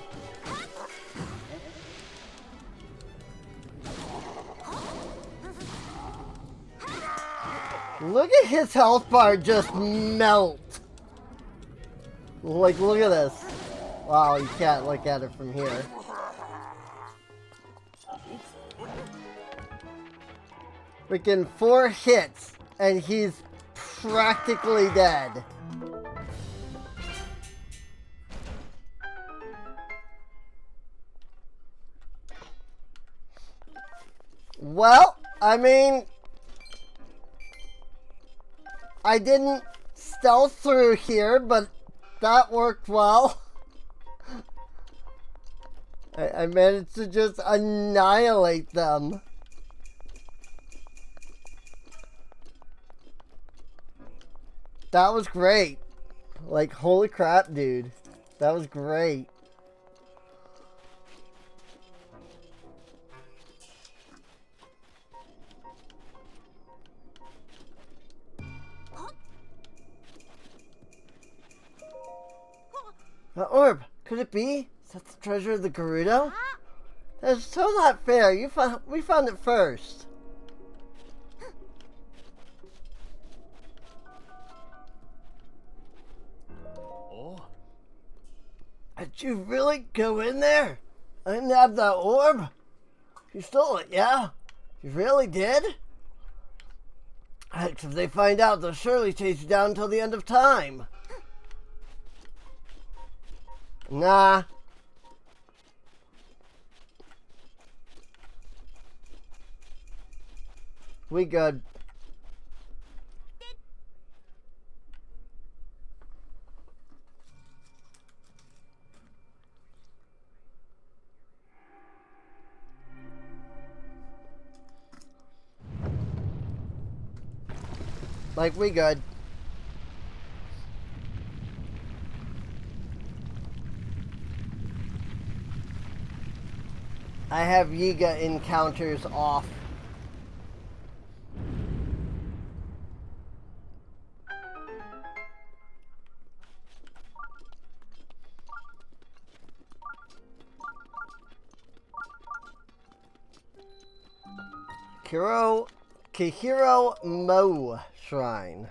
Look at his health bar just melt. Like, look at this. Wow, you can't look at it from here. Freaking 4 hits and he's practically dead. Well, I mean, I didn't stealth through here, but that worked well. I managed to just annihilate them. That was great. Like, holy crap, dude. That was great. The orb. Could it be? Is that the treasure of the Gerudo? That's so not fair. We found it first. Did you really go in there and nab that orb? You stole it, yeah? You really did? Heck, if they find out, they'll surely chase you down until the end of time. Nah. We good. Like, we good. I have Yiga encounters off. Kihiro Mo Shrine.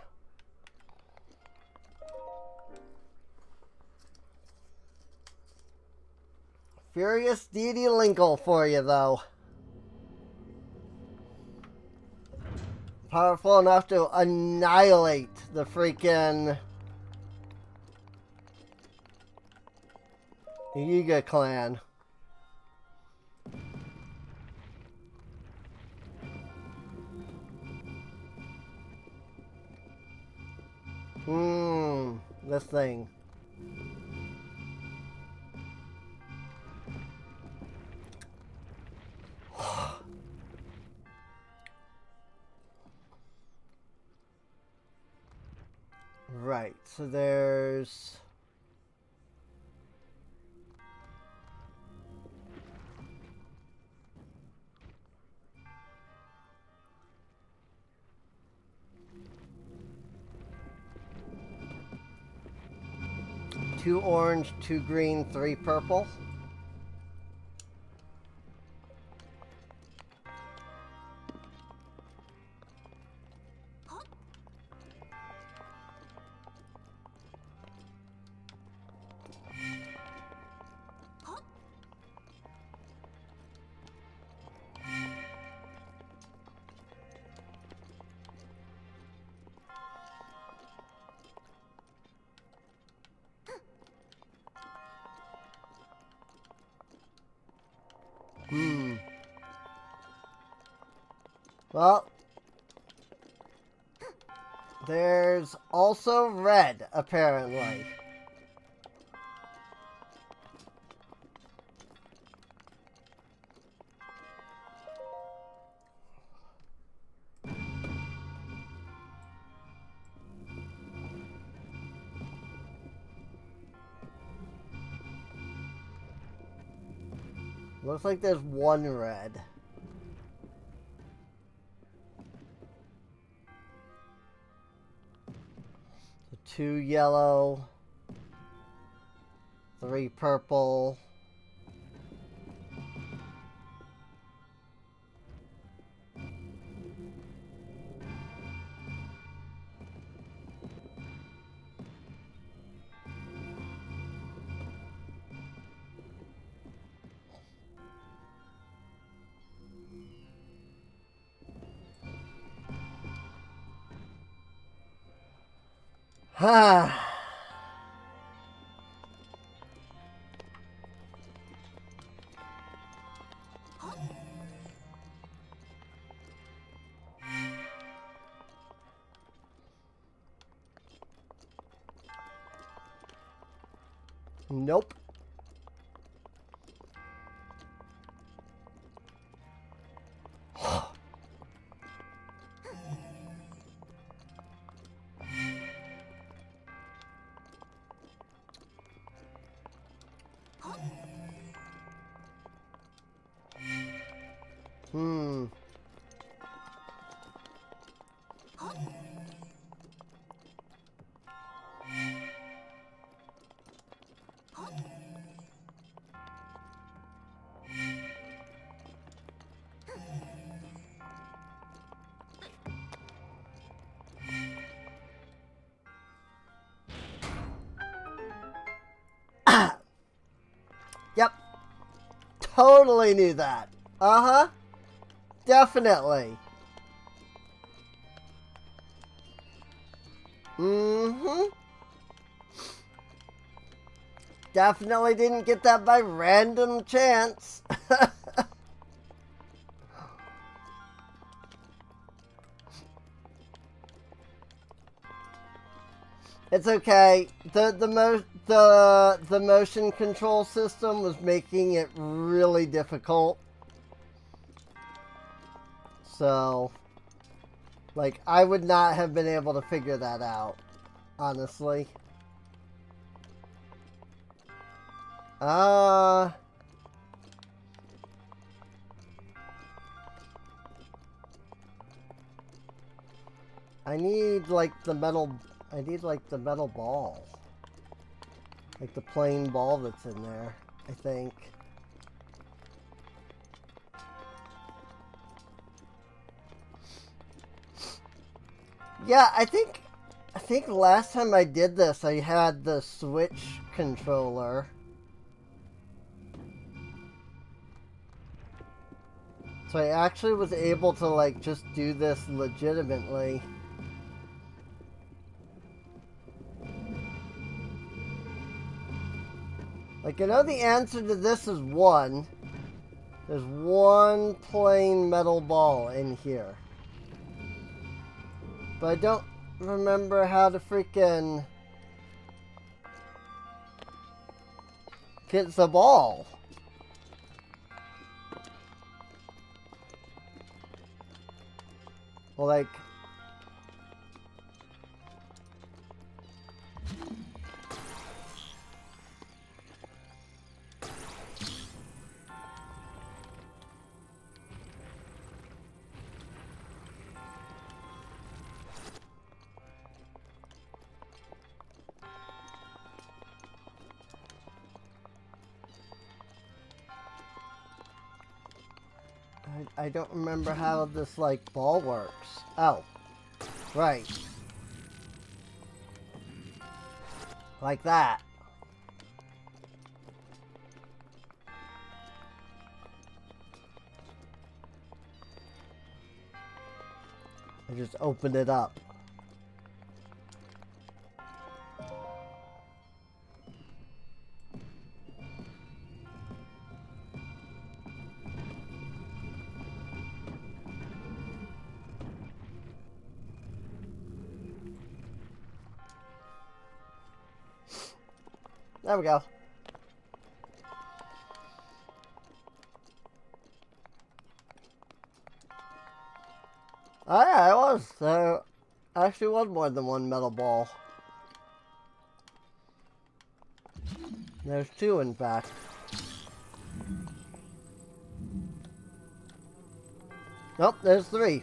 Furious Deity Linkle for you, though. Powerful enough to annihilate the freaking Yiga clan. This thing. Right, so there's... two orange, two green, three purple. Well, there's also red, apparently. Looks like there's one red. Two yellow, three purple. Ha. Nope. Yep. Totally knew that. Uh-huh. Definitely. Mm-hmm. definitely didn't get that by random chance. It's okay. The motion control system was making it really difficult. So, like, I would not have been able to figure that out, honestly. I need like the metal ball. Like the plain ball that's in there, I think. Yeah, I think last time I did this, I had the Switch controller. So I actually was able to like just do this legitimately. Like, I know the answer to this is 1. There's 1 plain metal ball in here. But I don't remember how to freaking get the ball. Well, like... I don't remember how this, like, ball works. Oh. Right. Like that. I just opened it up. There we go. Oh yeah, it was. There actually was more than 1 metal ball. There's 2, in fact. Nope, there's 3.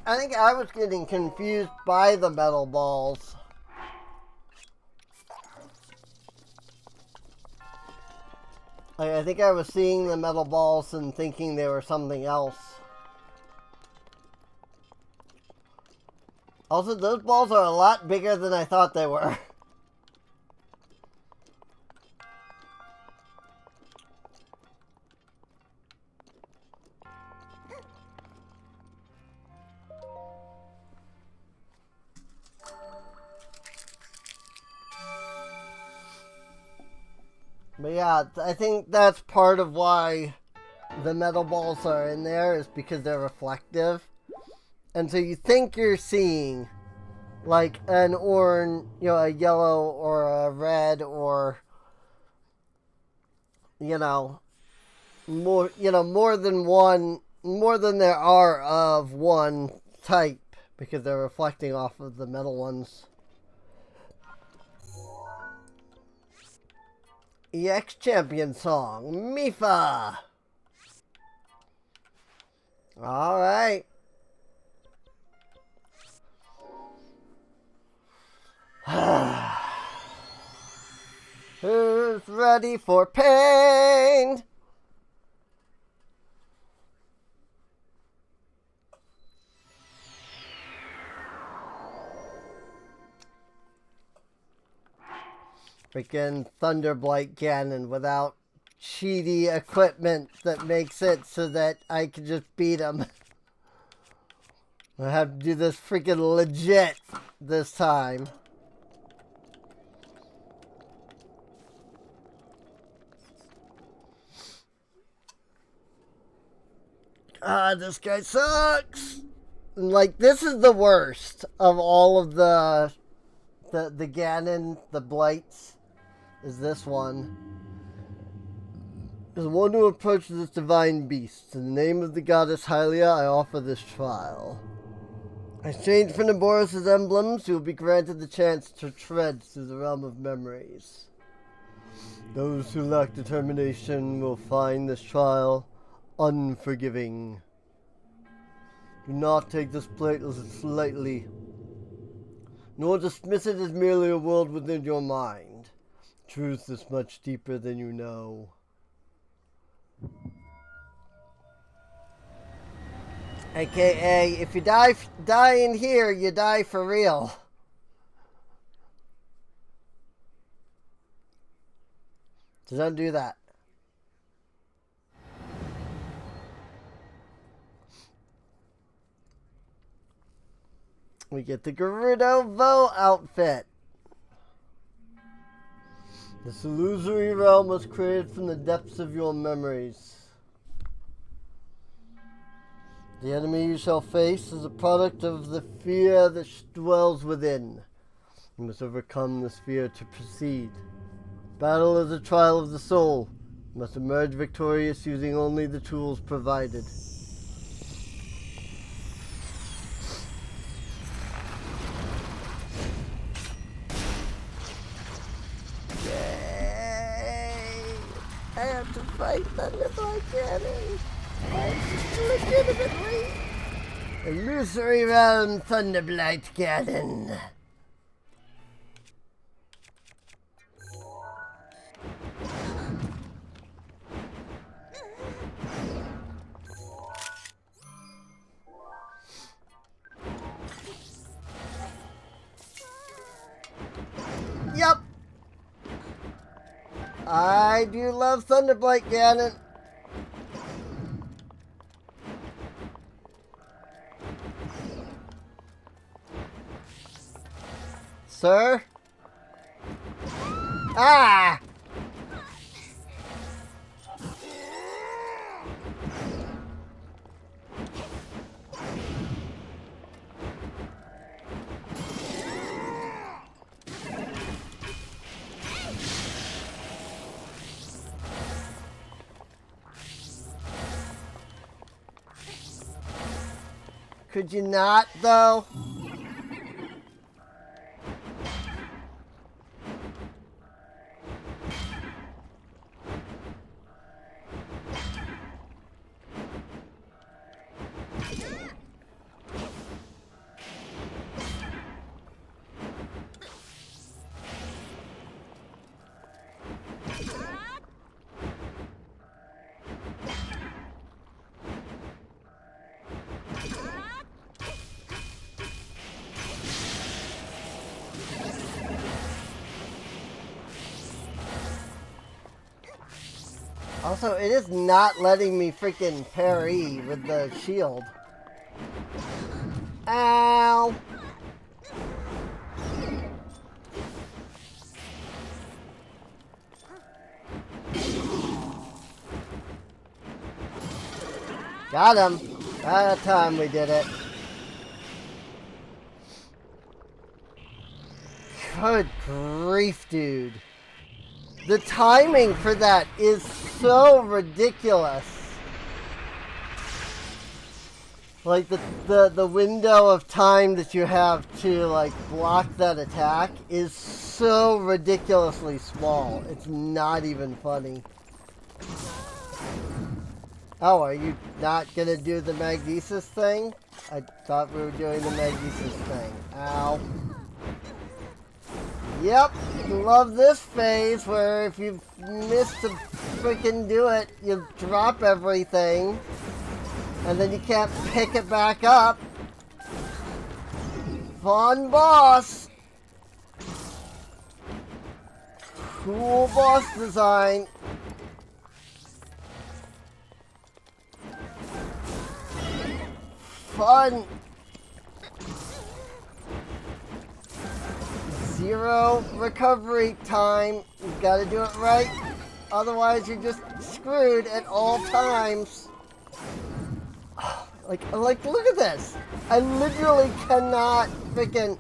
I think I was getting confused by the metal balls. Like, I think I was seeing the metal balls and thinking they were something else. Also, those balls are a lot bigger than I thought they were. But yeah, I think that's part of why the metal balls are in there, is because they're reflective. And so you think you're seeing like an orange, a yellow or a red, or more than there are of one type, because they're reflecting off of the metal ones. EX Champion song, Mifa. All right. Who's ready for pain? freaking Thunderblight Ganon without cheaty equipment that makes it so that I can just beat him. I have to do this freaking legit this time. Ah, this guy sucks. Like, this is the worst of all of the Ganon, the Blights, is this one. As one who approaches this divine beast, in the name of the goddess Hylia, I offer this trial. Exchange for Naboris' emblems, you will be granted the chance to tread through the realm of memories. Those who lack determination will find this trial unforgiving. Do not take this plate lightly, nor dismiss it as merely a world within your mind. Truth is much deeper than you know. AKA, if you die in here, you die for real. So don't do that. We get the Gerudo Vo outfit. This illusory realm was created from the depths of your memories. The enemy you shall face is a product of the fear that dwells within. You must overcome this fear to proceed. Battle is a trial of the soul. You must emerge victorious using only the tools provided. I have to fight Thunderblight Ganon. Legitimately. Illusory realm Thunderblight Ganon. Yep. I do love Thunderblight Ganon. Sir? Ah! Could you not, though? Also, it is not letting me freaking parry with the shield. Ow! Got him! That time we did it. Good grief, dude. The timing for that is so ridiculous. Like the window of time that you have to like block that attack is so ridiculously small. It's not even funny. Oh, are you not gonna do the Magnesis thing? I thought we were doing the Magnesis thing. Ow. Yep, love this phase where if you miss to freaking do it, you drop everything, and then you can't pick it back up. Fun boss! Cool boss design. Fun. 0 recovery time. You gotta do it right. Otherwise, you're just screwed at all times. Like, look at this. I literally cannot freaking...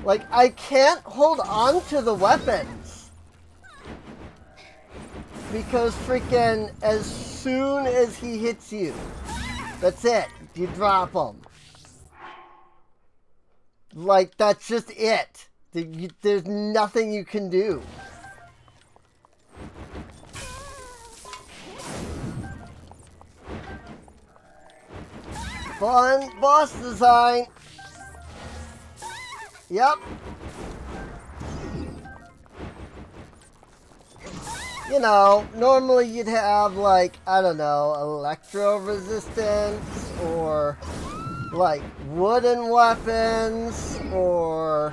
Like, I can't hold on to the weapons. Because freaking as soon as he hits you, that's it. You drop him. Like, that's just it. There's nothing you can do. Fun boss design. Yep. You know, normally you'd have, like, I don't know, electro resistance or like wooden weapons or,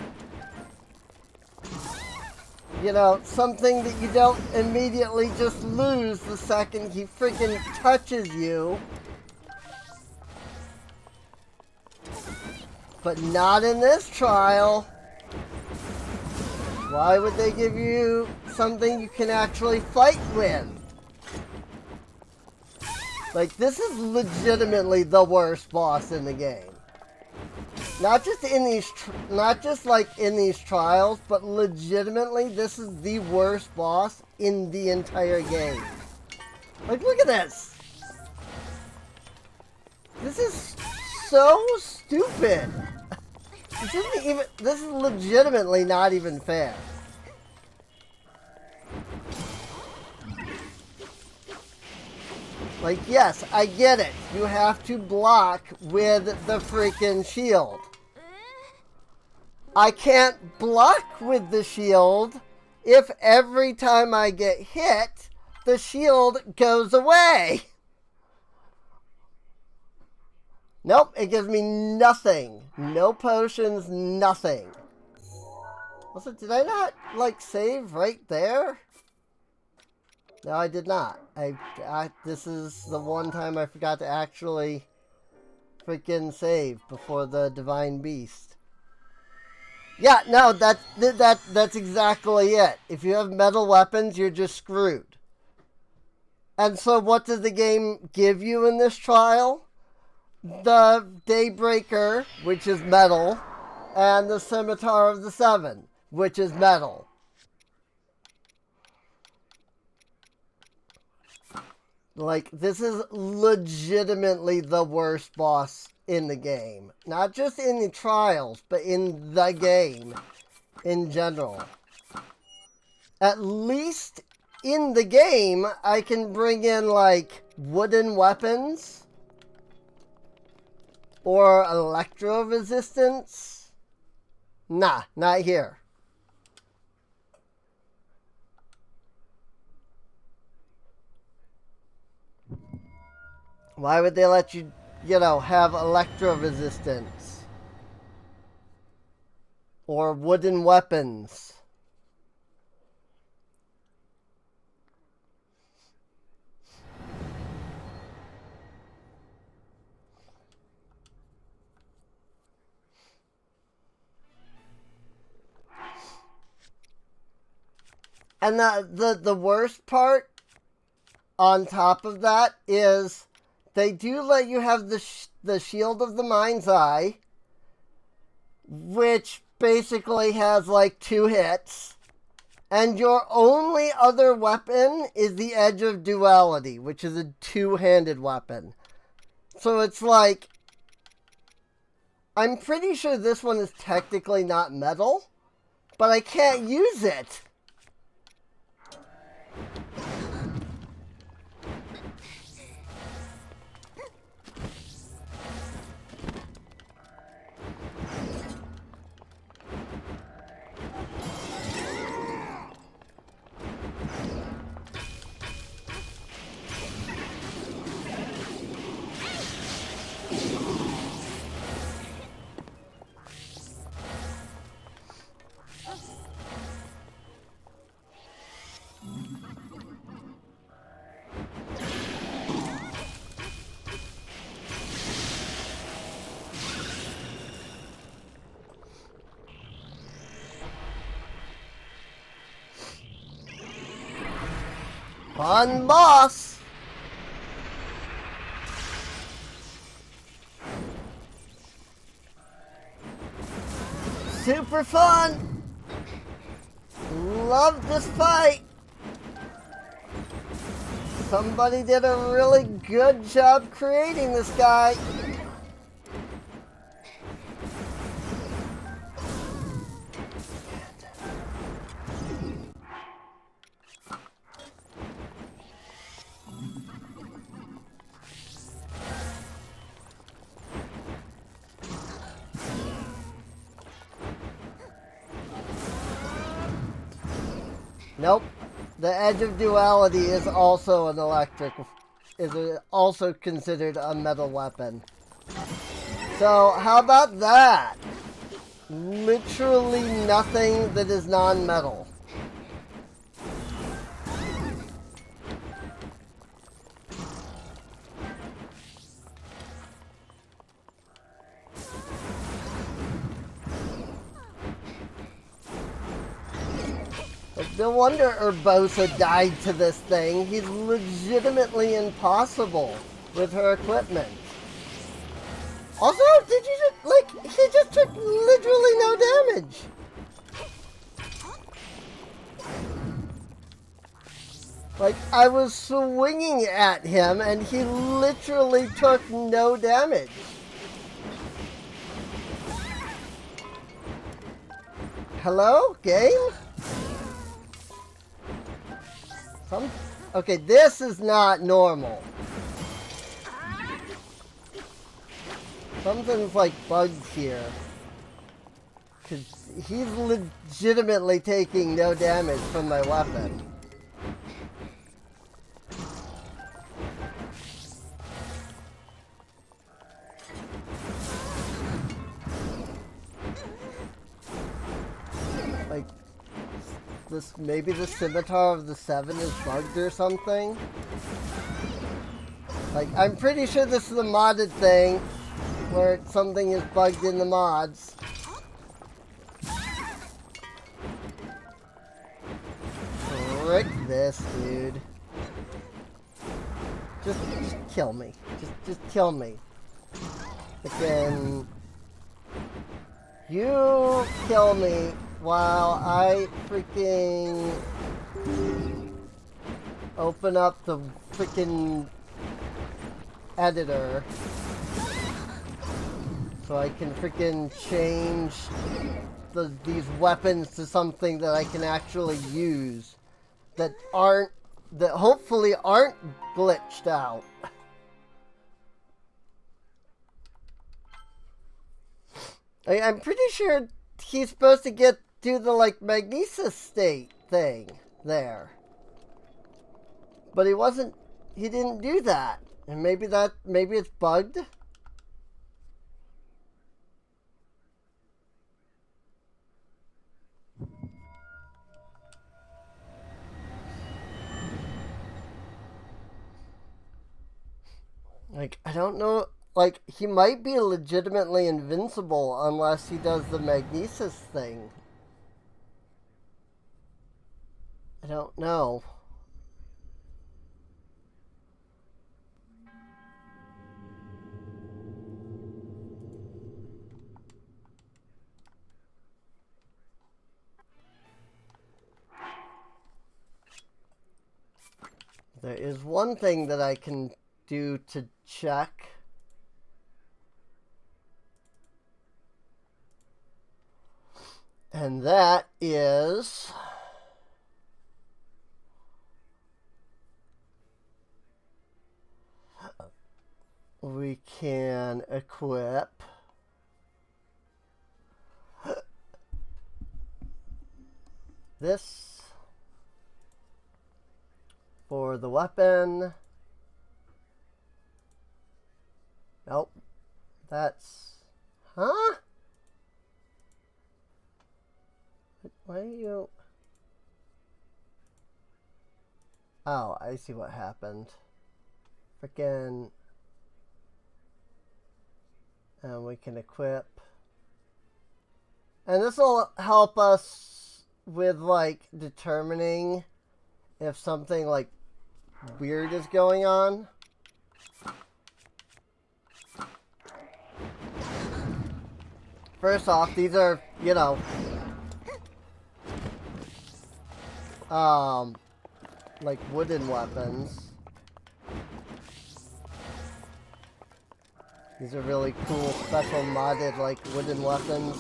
you know, something that you don't immediately just lose the second he freaking touches you. But not in this trial. Why would they give you something you can actually fight with? Like, this is legitimately the worst boss in the game. Not just in these, not just like in these trials, but legitimately this is the worst boss in the entire game. Like, look at this. This is so stupid. This isn't even, this is legitimately not even fair. Like, yes, I get it. You have to block with the freaking shield. I can't block with the shield if every time I get hit, the shield goes away. Nope, it gives me nothing. No potions, nothing. Also, did I not, like, save right there? No, I did not. This is the one time I forgot to actually freaking save before the Divine Beast. Yeah, no, that's exactly it. If you have metal weapons, you're just screwed. And so what does the game give you in this trial? The Daybreaker, which is metal, and the Scimitar of the Seven, which is metal. Like, this is legitimately the worst boss in the game. Not just in the trials, but in the game in general. At least in the game, I can bring in, like, wooden weapons or electro resistance. Nah, not here. Why would they let you, you know, have electro resistance? Or wooden weapons? And the worst part on top of that is they do let you have the Shield of the Mind's Eye, which basically has like 2 hits. And your only other weapon is the Edge of Duality, which is a 2-handed weapon. So it's like, I'm pretty sure this one is technically not metal, but I can't use it. Fun boss! Super fun! Love this fight! Somebody did a really good job creating this guy. Nope. The Edge of Duality is also an electric, also considered a metal weapon. So, how about that? Literally nothing that is non-metal. No wonder Urbosa died to this thing. He's legitimately impossible with her equipment. Also, did you just, like, he just took literally no damage. Like, I was swinging at him and he literally took no damage. Hello, game? Okay, this is not normal. Something's like bugged here. Because he's legitimately taking no damage from my weapon. Like, maybe the Scimitar of the Seven is bugged or something. Like, I'm pretty sure this is a modded thing where something is bugged in the mods. Frick this, dude. Just kill me. Just kill me. Again. You kill me while I freaking open up the freaking editor so I can freaking change these weapons to something that I can actually use that hopefully aren't glitched out. I'm pretty sure he's supposed to do the, like, magnesis state thing there. But he didn't do that. And maybe it's bugged? Like, I don't know. Like, he might be legitimately invincible unless he does the magnesis thing. I don't know. There is one thing that I can do to check. And that is we can equip this for the weapon. Nope. That's... Huh? Why are you... Oh, I see what happened. Frickin'... And we can equip. And this will help us with, like, determining if something, like, weird is going on. First off, these are, you know, like wooden weapons. These are really cool, special modded, like, wooden weapons.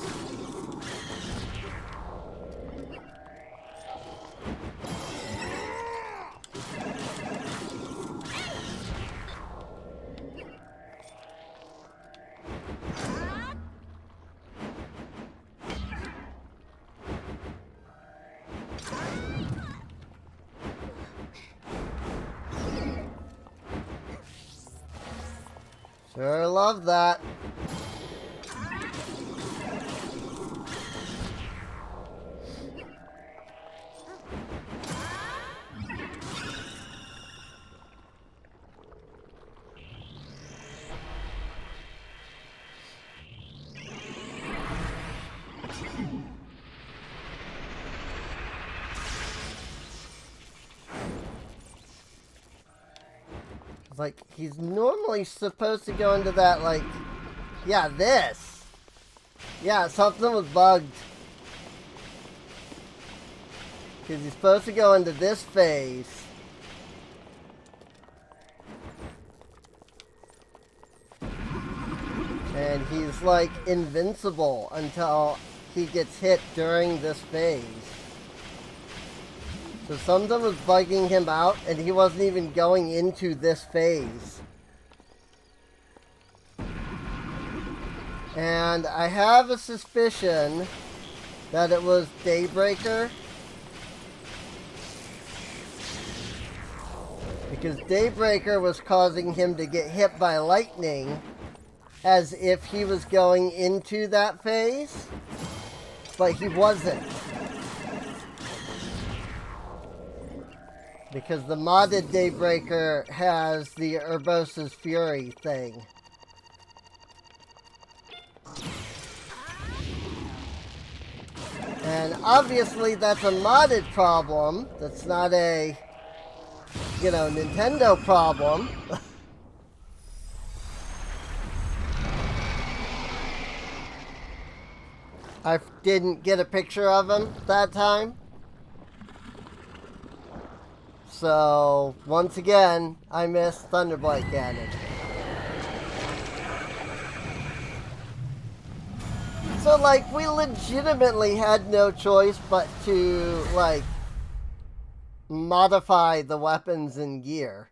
Sure love that. Like, he's normally supposed to go into that, like, yeah, this. Yeah, something was bugged. Because he's supposed to go into this phase. And he's, like, invincible until he gets hit during this phase. So something was bugging him out, and he wasn't even going into this phase. And I have a suspicion that it was Daybreaker. Because Daybreaker was causing him to get hit by lightning as if he was going into that phase. But he wasn't. Because the modded Daybreaker has the Urbosa's Fury thing. And obviously that's a modded problem. That's not a, you know, Nintendo problem. I didn't get a picture of him that time. So, once again, I missed Thunderblight Cannon. So, like, we legitimately had no choice but to, like, modify the weapons and gear.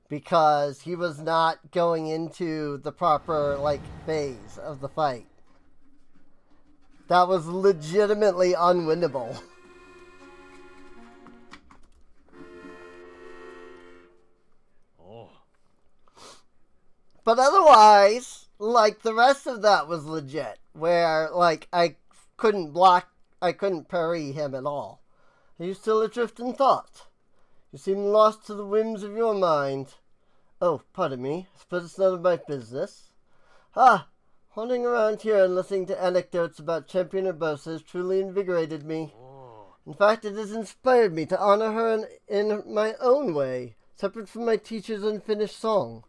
Because he was not going into the proper, like, phase of the fight. That was legitimately unwinnable. But otherwise, like, the rest of that was legit. Where, like, I couldn't parry him at all. Are you still adrift in thought? You seem lost to the whims of your mind. Oh, pardon me. I suppose it's none of my business. Wandering around here and listening to anecdotes about Champion Urbosa has truly invigorated me. In fact, it has inspired me to honor her in my own way, separate from my teacher's unfinished song.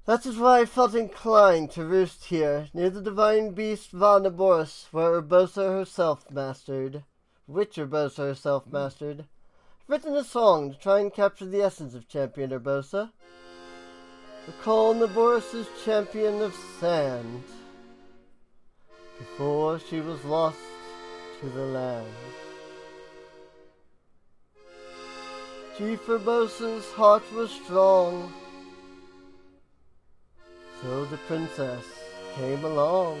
That is why I felt inclined to roost here, near the divine beast Varnaboris, where Urbosa herself mastered. Which Urbosa herself mastered. I've written a song to try and capture the essence of Champion Urbosa. Recall Naboris' champion of sand, before she was lost to the land. Chief Urbosa's heart was strong, so the princess came along.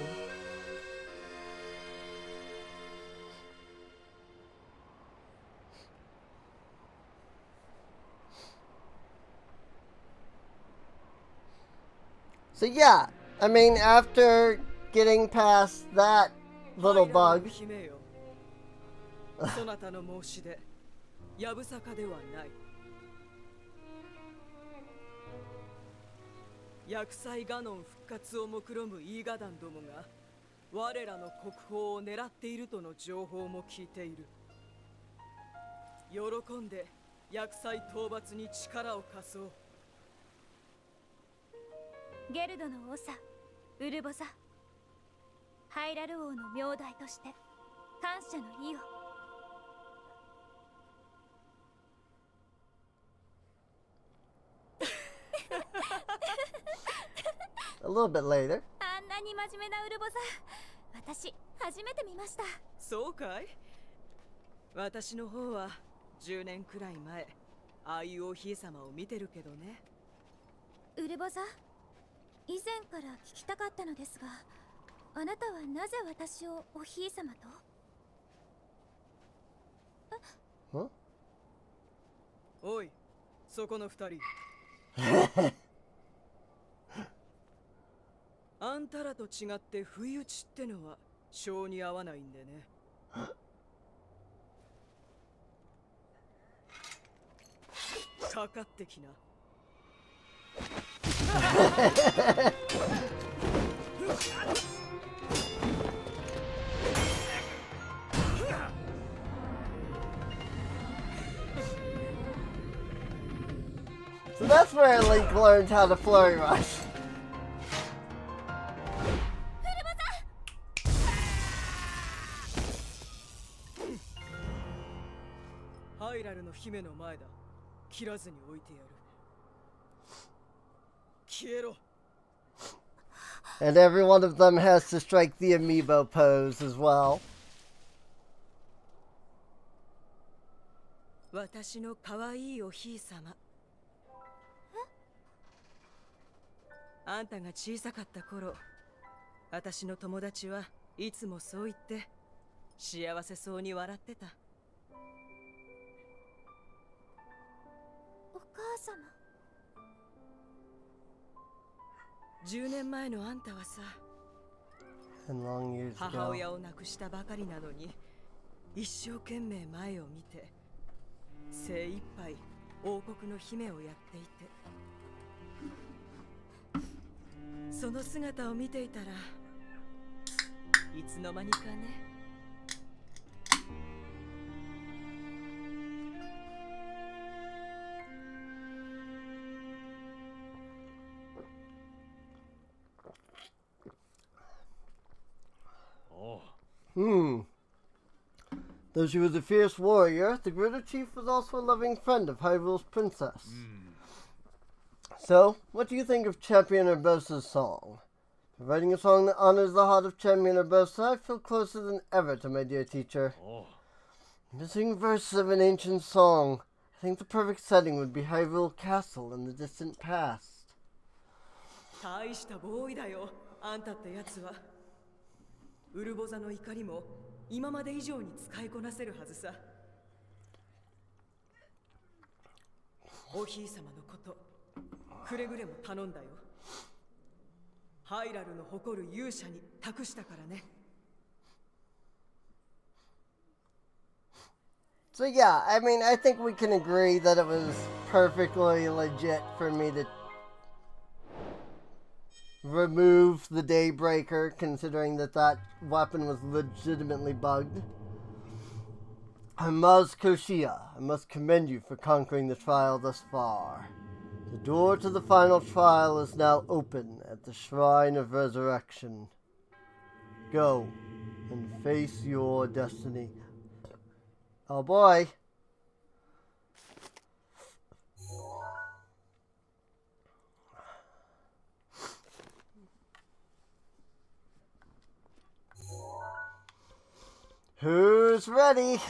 So yeah, I mean, after getting past that little bug, 厄災討伐に力を貸そう。ゲルドの長ウルボザ、ハイラル王の名代として感謝の意を。A little bit later. あんなに真面目なウルボザ、私初めて見ました。そうかい？私の方は10年くらい前、ああいうお姫様を見てるけどね。ウルボザ、以前から聞きたかったのですが、あなたはなぜ私をお姫様と？Huh? おい、そこの二人。あんたらと違って不意打ちってのは性に合わないんでね。かかってきな。So that's where Link learned how to flurry rush. ハイラルの姫の前だ。切らずに置いてやる。消えろ。 And every one of them has to strike the amiibo pose as well. 私の可愛いお姫様。あんたが小さかった頃、私の友達はいつもそう言って幸せそうに笑ってた。お母様。10年前のあんたはさ、 And long years 母 ago. 親を亡くしたばかりなのに、一生懸命前を見て、精一杯王国の姫をやっていて、その姿を見ていたら、いつの間にかね。Though she was a fierce warrior, the Gritter Chief was also a loving friend of Hyrule's princess. So, what do you think of Champion Urbosa's song? For writing a song that honors the heart of Champion Urbosa, I feel closer than ever to my dear teacher. Missing verses of an ancient song, I think the perfect setting would be Hyrule Castle in the distant past. 大したボーイだよ、あんたってやつは。ウルボザの怒りも今まで以上に使いこなせるはずさ。お姫様のこと、くれぐれも頼んだよ。ハイラルの誇る勇者に託したからね。So yeah, I mean, I think we can agree that it was perfectly legit for me to remove the Daybreaker, considering that that weapon was legitimately bugged. Maz Koshia, I must commend you for conquering the trial thus far. The door to the final trial is now open at the Shrine of Resurrection. Go and face your destiny. Oh boy. Who's ready?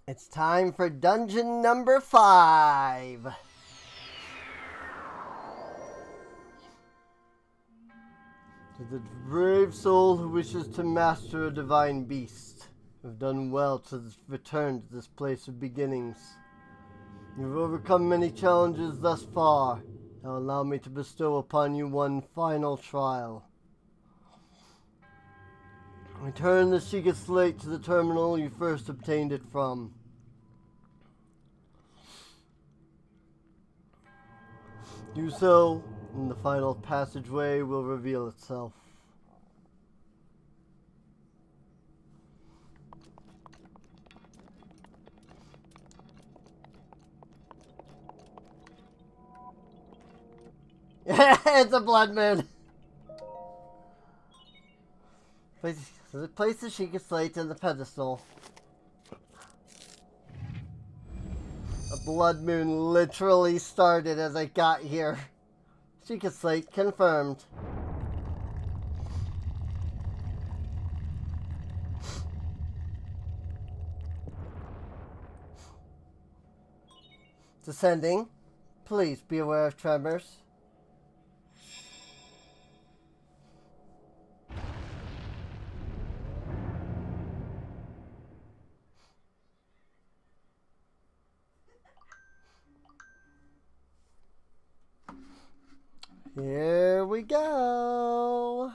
It's time for dungeon number 5. To the brave soul who wishes to master a divine beast, you have done well to return to this place of beginnings. You've overcome many challenges thus far. Now allow me to bestow upon you one final trial. Return the Sheikah Slate to the terminal you first obtained it from. Do so, and the final passageway will reveal itself. It's a blood moon. Place the Sheikah slate in the pedestal. A blood moon literally started as I got here. Sheikah slate confirmed. Descending. Please be aware of tremors. Here we go.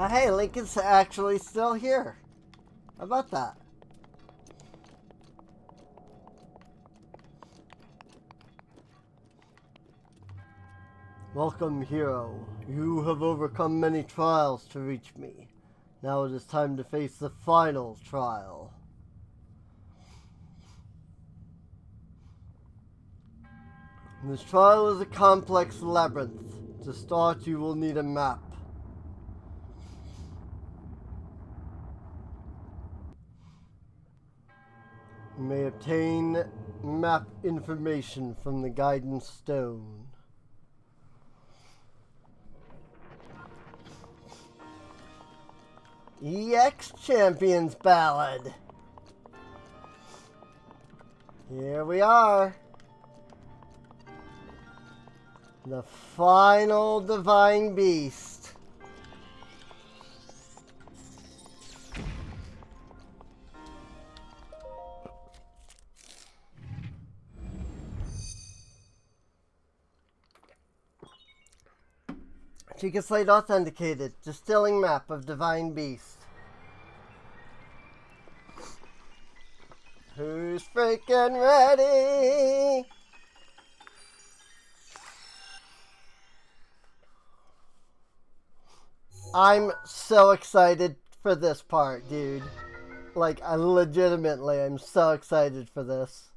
Hey, Lincoln's actually still here. How about that? Welcome, hero. You have overcome many trials to reach me. Now it is time to face the final trial. This trial is a complex labyrinth. To start, you will need a map. You may obtain map information from the guidance stone. EX Champions Ballad. Here we are. The final divine beast. Sheikah slate authenticated. Distilling map of divine beast. Who's freaking ready? I'm so excited for this part, dude. Like, I'm so excited for this.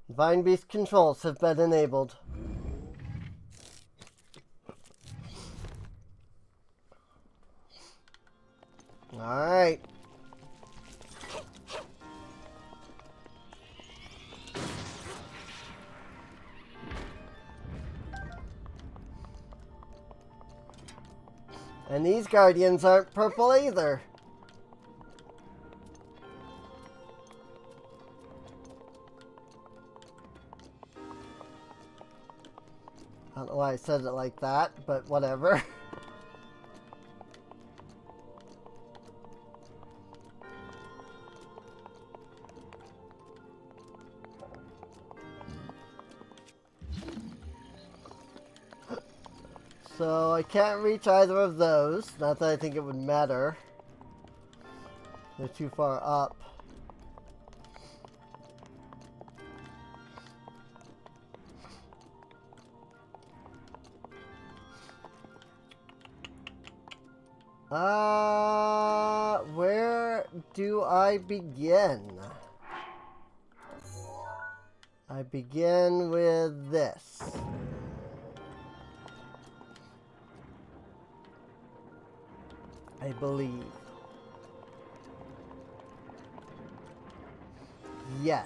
Divine Beast controls have been enabled. Alright. And these guardians aren't purple either. I don't know why I said it like that, but whatever. So I can't reach either of those. Not that I think it would matter. They're too far up. Where do I begin? I begin with this. I believe. Yes.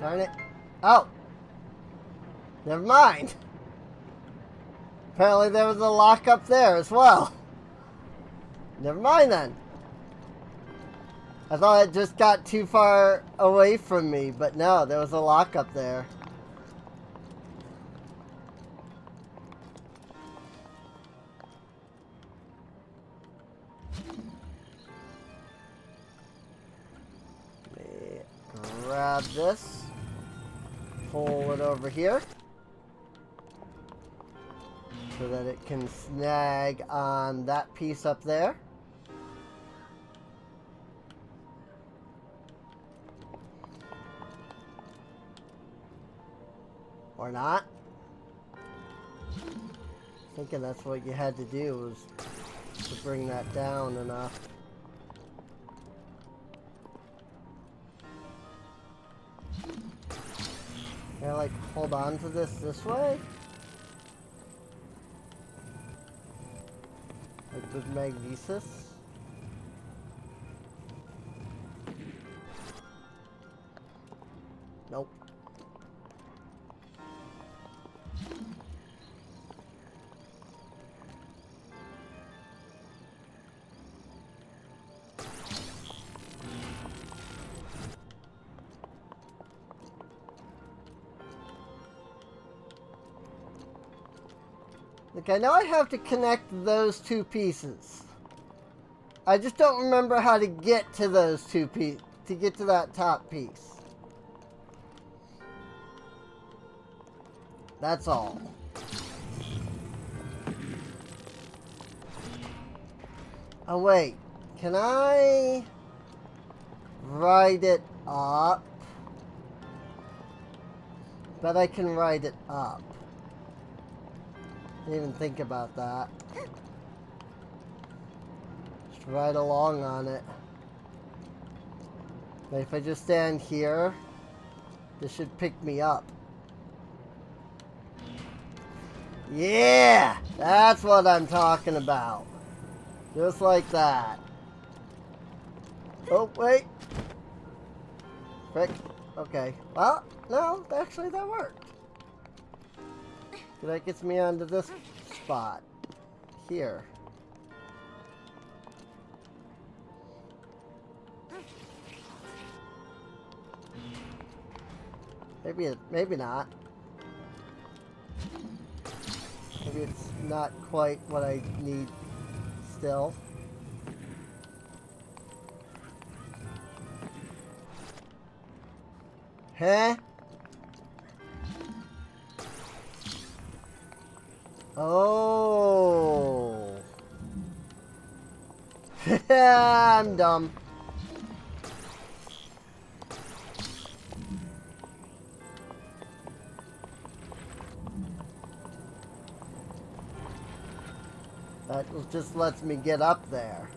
Darn it. Oh! Never mind. Apparently there was a lock up there as well. Never mind then. I thought it just got too far away from me, but no, there was a lock up there. Grab this, pull it over here so that it can snag on that piece up there. Or not. Thinking that's what you had to do, was to bring that down enough. Can I like hold on to this way? Like with magnesis? Nope. Like, I know I have to connect those two pieces. I just don't remember how to get to those two pieces, to get to that top piece. That's all. Oh wait, can I ride it up? Bet I can ride it up. Didn't even think about that. Just ride along on it. But if I just stand here, this should pick me up. Yeah! That's what I'm talking about. Just like that. Oh, wait. Frick. Okay. Well, no, actually that worked. That gets me onto this spot. Here. Maybe not. Maybe it's not quite what I need still. Huh? Oh. I'm dumb. That just lets me get up there.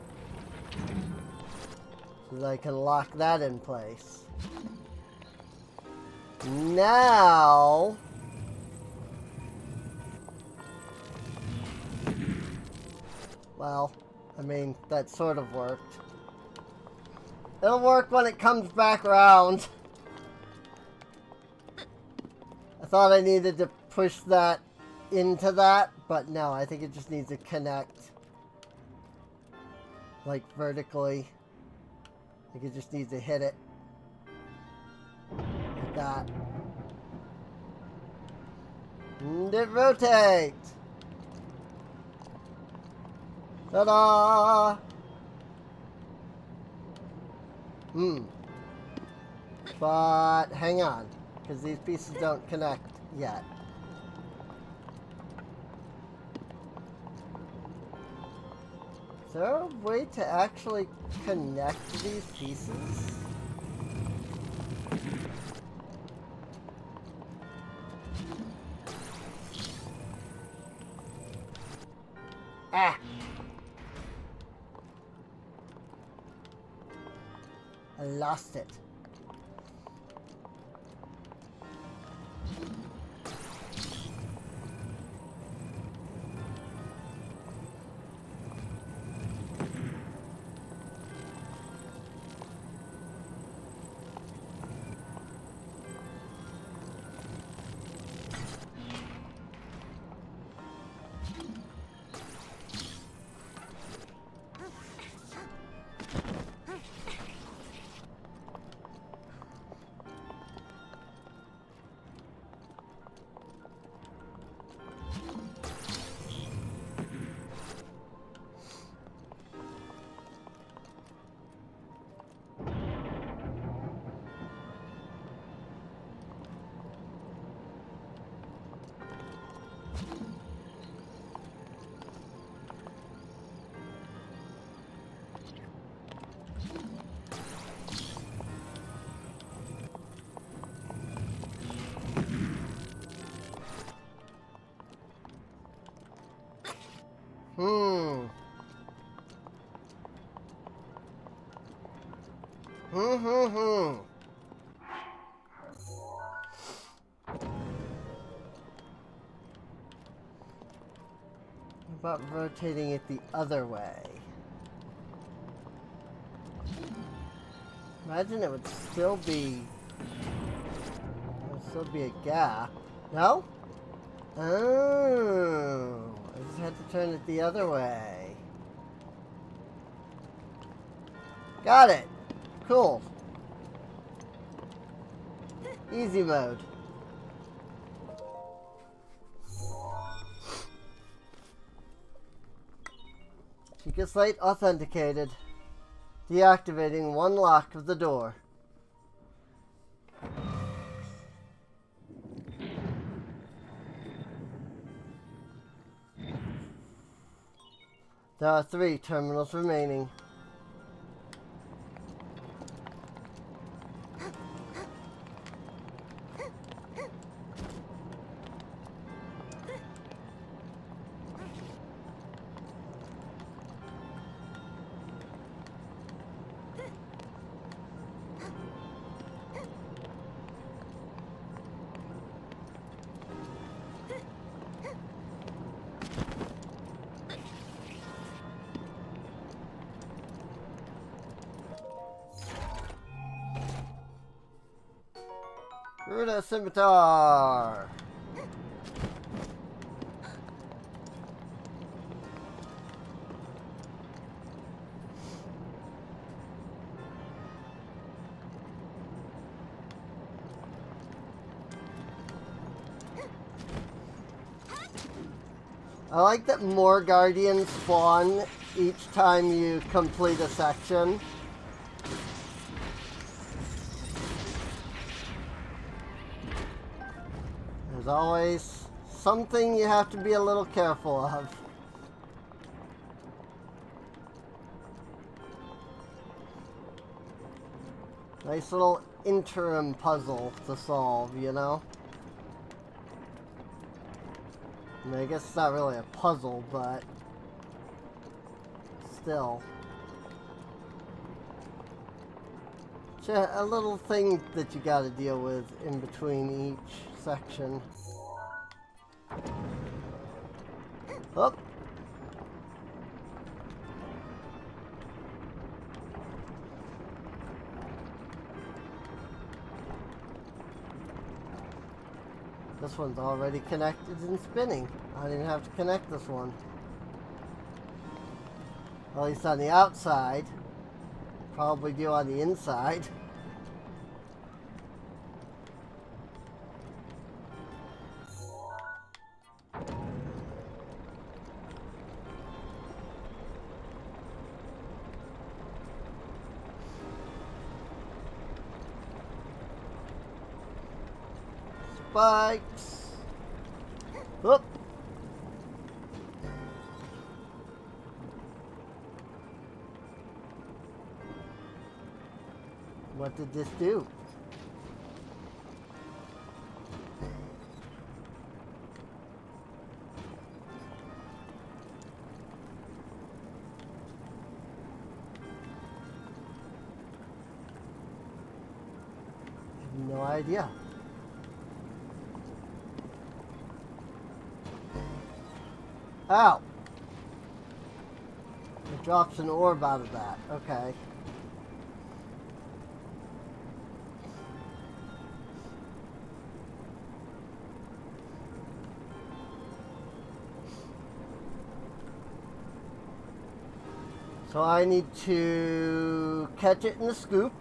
So that I can lock that in place. Now... Well, I mean, that sort of worked. It'll work when it comes back around. I thought I needed to push that into that, but no, I think it just needs to connect. Like, vertically. I think it just needs to hit it. Like that. And it rotates! Ta-da! But hang on, because these pieces don't connect yet. Is there a way to actually connect these pieces? Ah! I lost it. Hmm. Hmm. How about rotating it the other way? Imagine it would still be... There would still be a gap. No? Oh. I just had to turn it the other way. Got it. Cool. Easy mode. Secret Slate authenticated. Deactivating one lock of the door. There are 3 terminals remaining. Ruda Scimitar! I like that more guardians spawn each time you complete a section. There's always something you have to be a little careful of. Nice little interim puzzle to solve, you know? I mean, I guess it's not really a puzzle, but still. Just a little thing that you gotta deal with in between each section. Oh! This one's already connected and spinning. I didn't have to connect this one. At least on the outside. Probably do on the inside. Spikes. Whoop. What did this do? No idea. Ow! It drops an orb out of that. Okay. So I need to catch it in the scoop.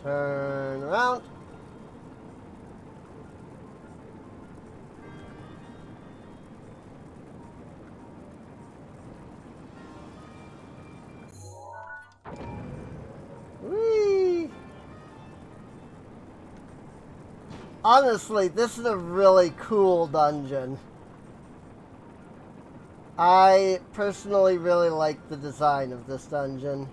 Turn around. Whee! Honestly, this is a really cool dungeon. I personally really like the design of this dungeon.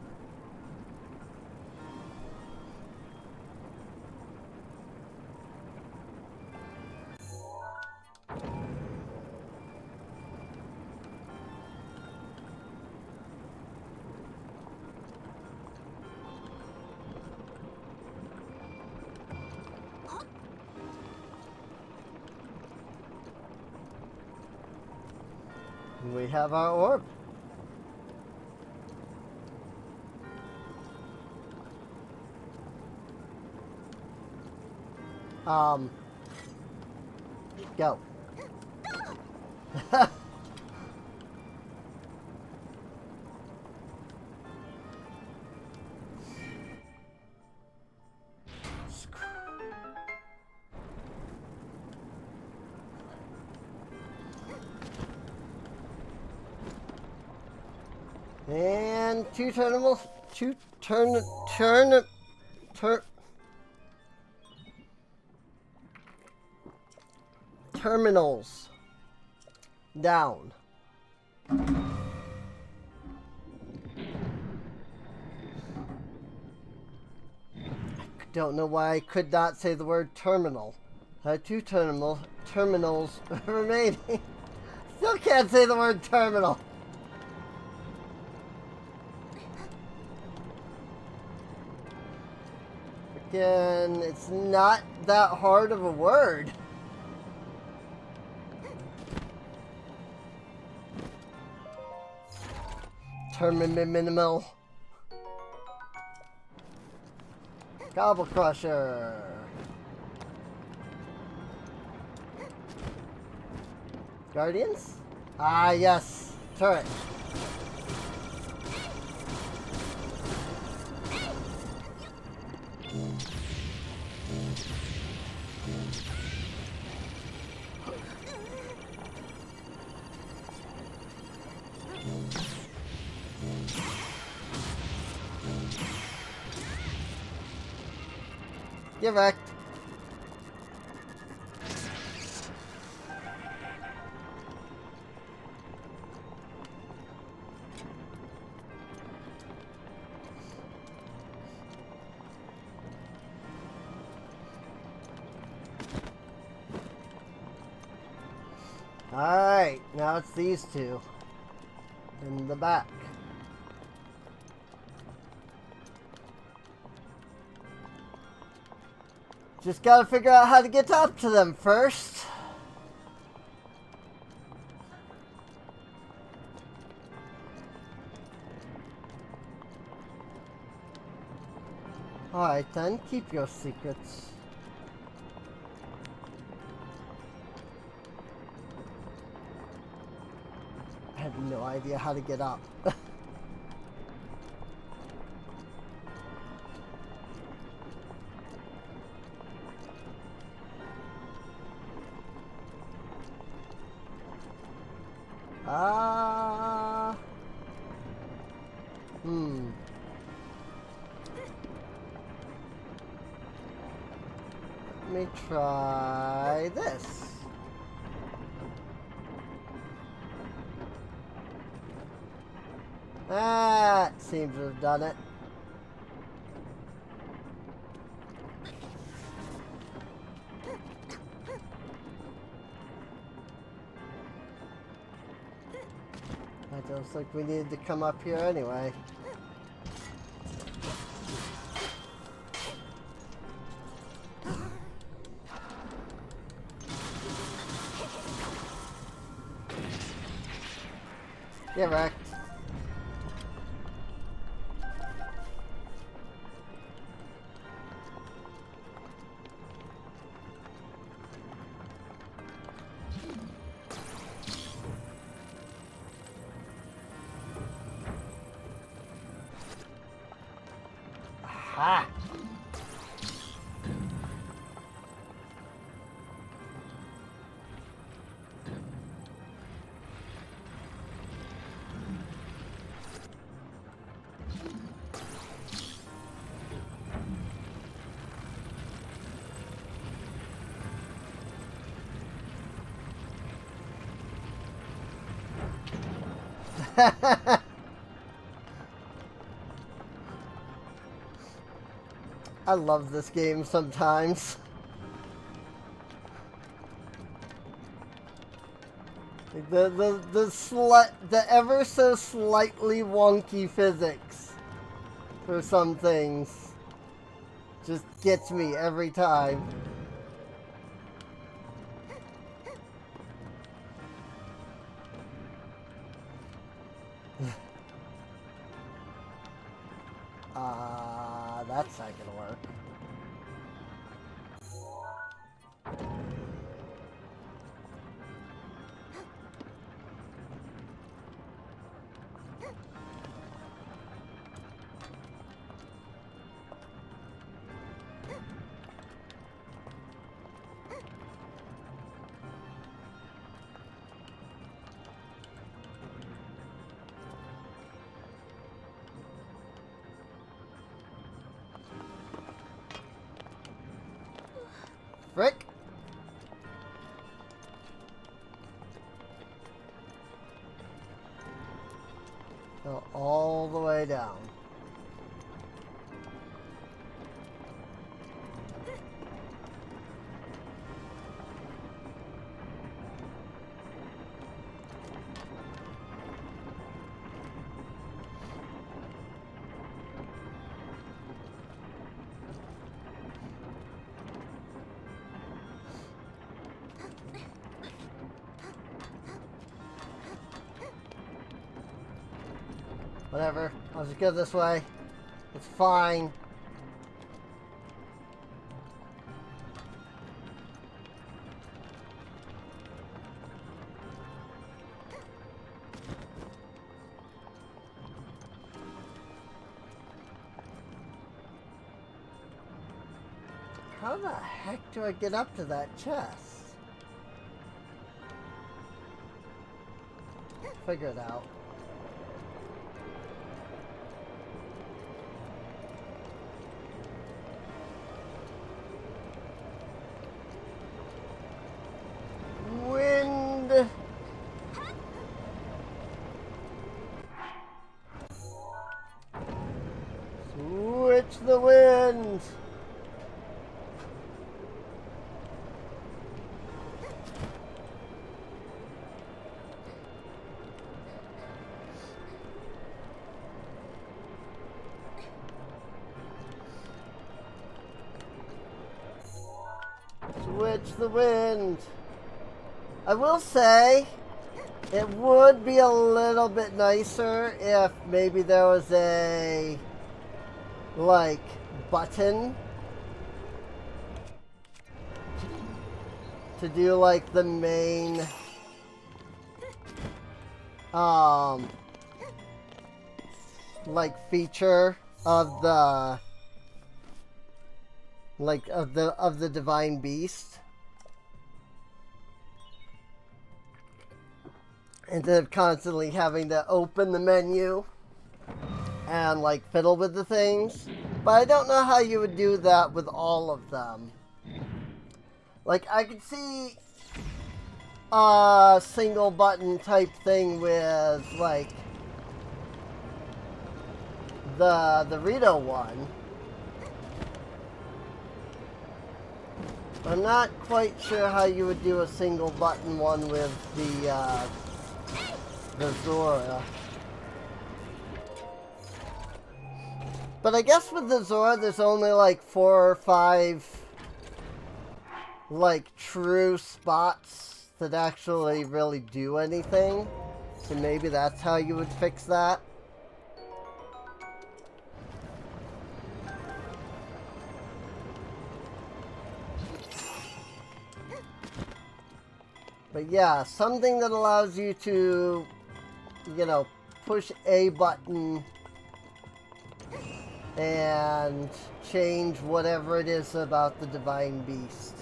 We have our orb. Go. And two terminals down. Don't know why I could not say the word terminal. I had two terminals remaining. Still can't say the word terminal. Again, it's not that hard of a word. Minimal. Gobble Crusher. Guardians? Ah, yes. Turret. Get wrecked. Alright, now it's these two. In the back. Just gotta figure out how to get up to them first. Alright then, keep your secrets. I have no idea how to get up. Let me try this. That seems to have done it. It looks like we needed to come up here anyway. Get wrecked. Aha! I love this game sometimes. The ever so slightly wonky physics for some things just gets me every time. That's not gonna work. Frick! Go all the way down. Whatever. I'll just go this way. It's fine. How the heck do I get up to that chest? Figure it out. Wind. Switch the wind. Switch the wind. I will say, it would be a little bit nicer if maybe there was a, like, button to do, like, the main, like, feature of the, like, of the divine beast. Instead of constantly having to open the menu and, like, fiddle with the things. But I don't know how you would do that with all of them. Like, I could see a single button type thing with, like, the Rito one. I'm not quite sure how you would do a single button one with the Zora. But I guess with the Zora, there's only like 4 or 5 like true spots that actually really do anything. So maybe that's how you would fix that. But yeah, something that allows you to, you know, push a button and change whatever it is about the divine beast.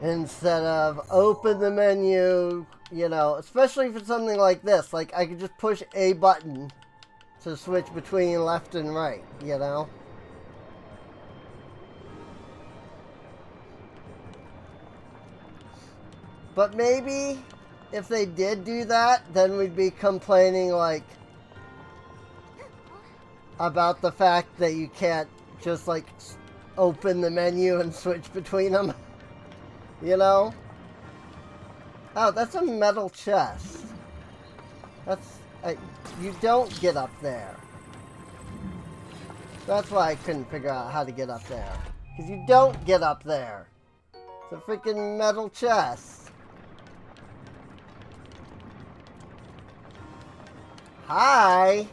Instead of open the menu, you know, especially for something like this. Like, I could just push a button to switch between left and right, you know? But maybe if they did do that, then we'd be complaining, like, about the fact that you can't just, like, open the menu and switch between them. You know? Oh, that's a metal chest. That's... you don't get up there. That's why I couldn't figure out how to get up there. Because you don't get up there. It's a freaking metal chest. Hi.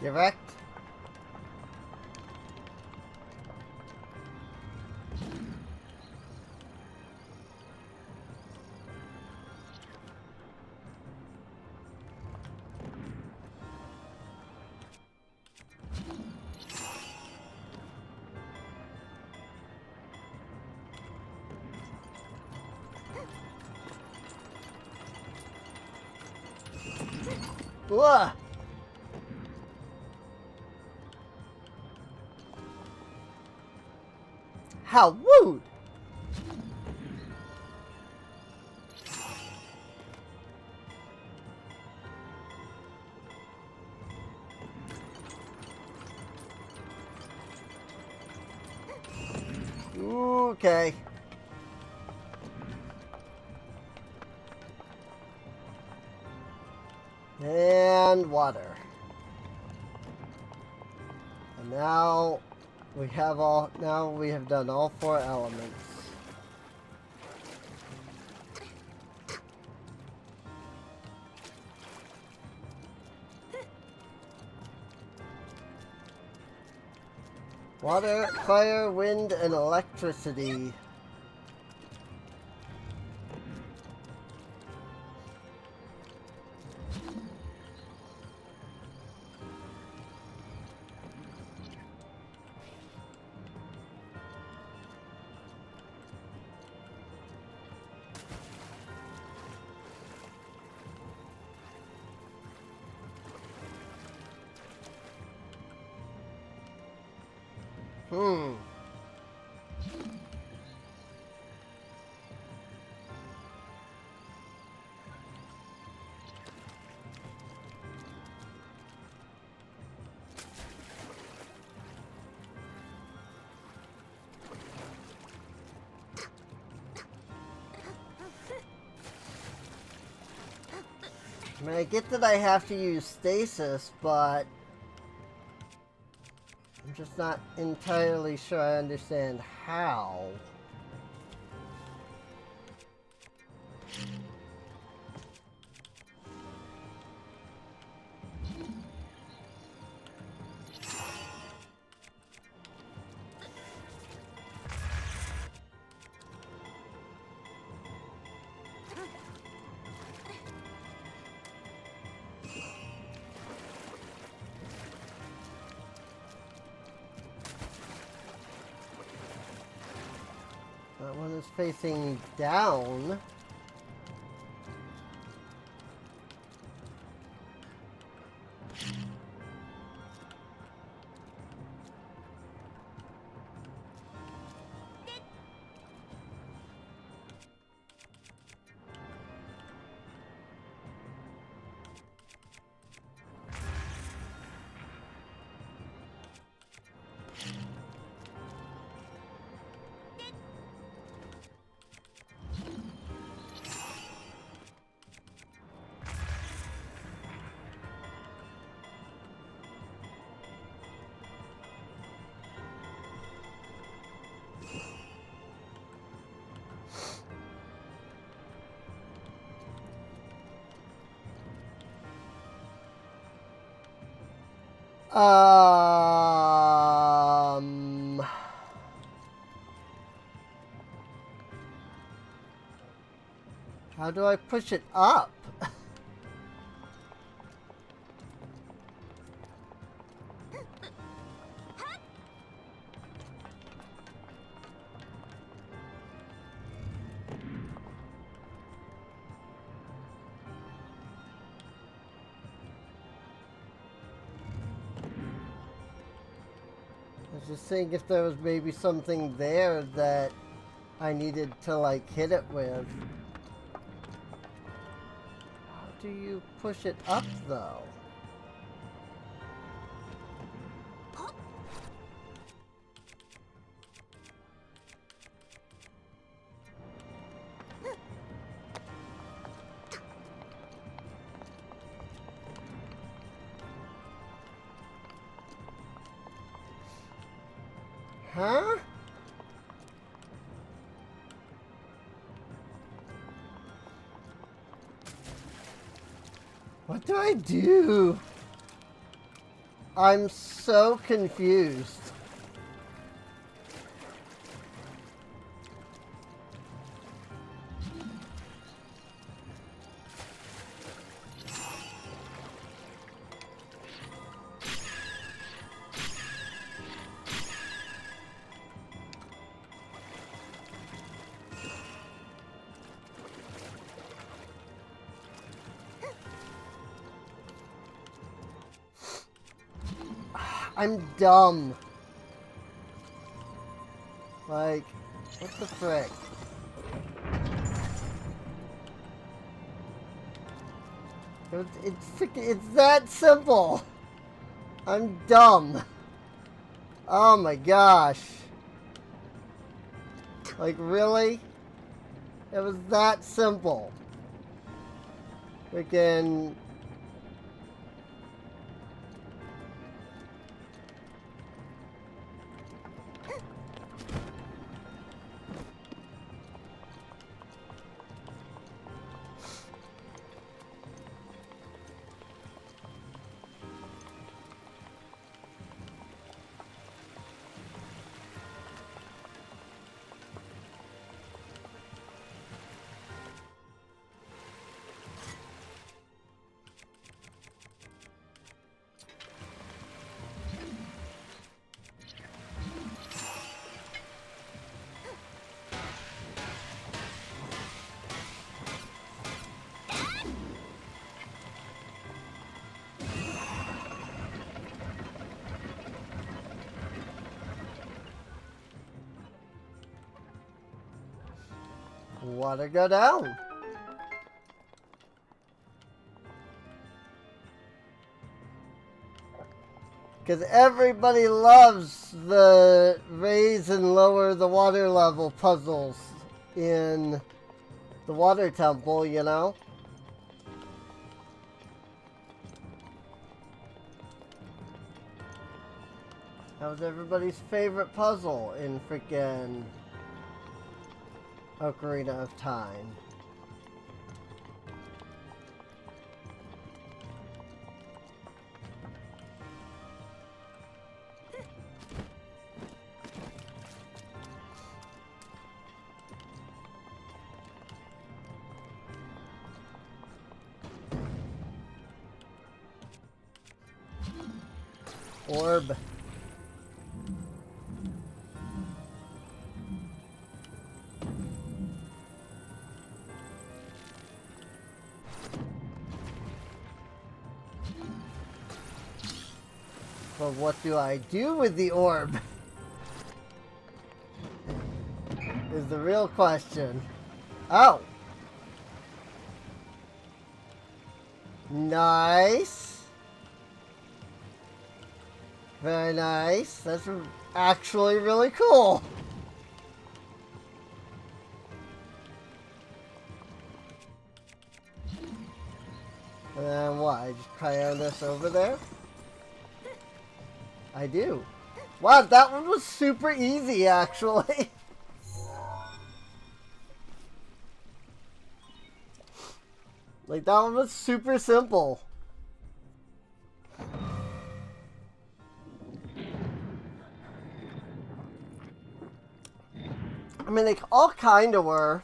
Direct. Ugh. How rude! Okay. And water. And now we have done all 4 elements. Water, fire, wind, and electricity. Hmm. I mean, I get that I have to use stasis, but I'm just not entirely sure I understand how. That one is facing down. Um, how do I push it up? just seeing if there was maybe something there that I needed to, like, hit it with. How do you push it up, though? Huh? What do I do? I'm so confused. I'm dumb. Like, what the frick? It's that simple. I'm dumb. Oh my gosh. Like, really? It was that simple. Freaking... Water go down. Because everybody loves the raise and lower the water level puzzles in the water temple, you know? That was everybody's favorite puzzle in freaking Ocarina of Time. Orb. But what do I do with the orb? Is the real question. Oh! Nice! Very nice. That's actually really cool. And then what? I just cryo this over there? I do. Wow, that one was super easy, actually. Like, that one was super simple. I mean, they all kind of were.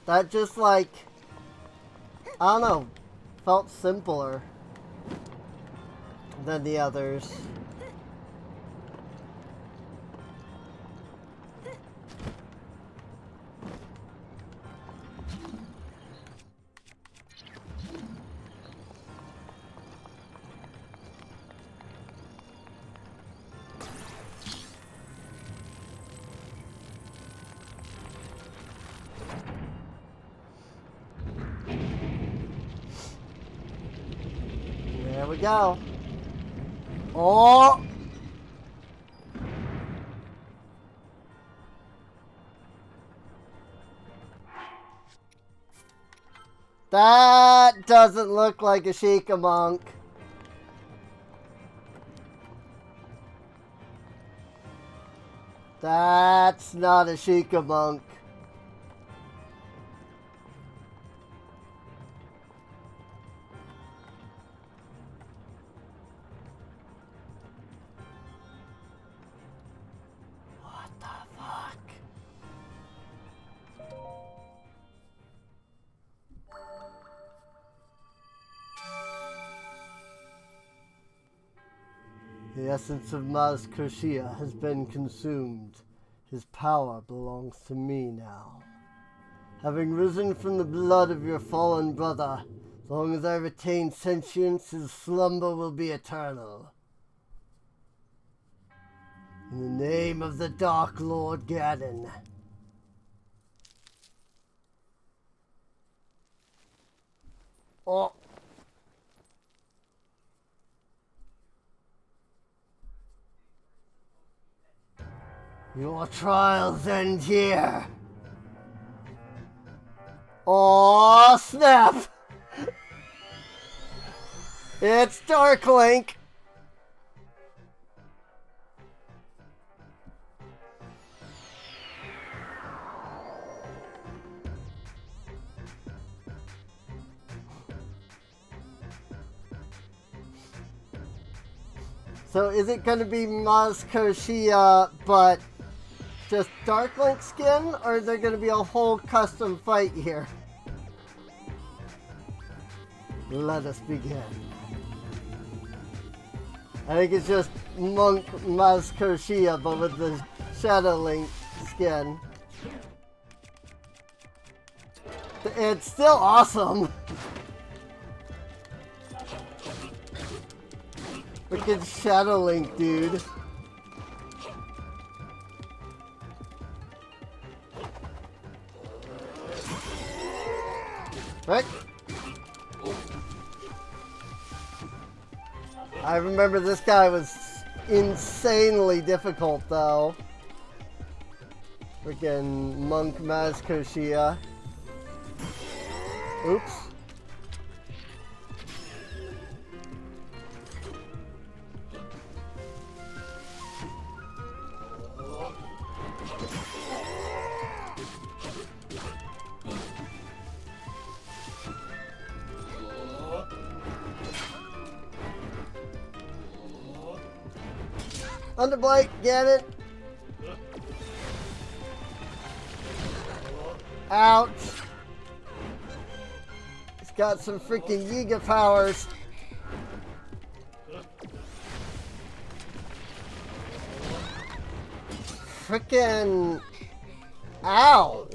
That just, like, I don't know, felt simpler than the others. we go. Oh! That doesn't look like a Sheikah monk. That's not a Sheikah monk. What the fuck? The essence of Maz Koshia has been consumed. His power belongs to me now. Having risen from the blood of your fallen brother, as long as I retain sentience, his slumber will be eternal. In the name of the Dark Lord Ganon. Oh. Your trials end here. Oh snap! It's Dark Link. So is it going to be Maz Koshia, but just Dark Link skin, or is there going to be a whole custom fight here? Let us begin. I think it's just Monk Maz Koshia, but with the Shadow Link skin. It's still awesome. Freaking Shadow Link, dude. Right? I remember this guy was insanely difficult, though. Freaking Monk Maz Koshia. Oops. Underblight, get it? Ouch. He's got some freaking Yiga powers. Freaking ow.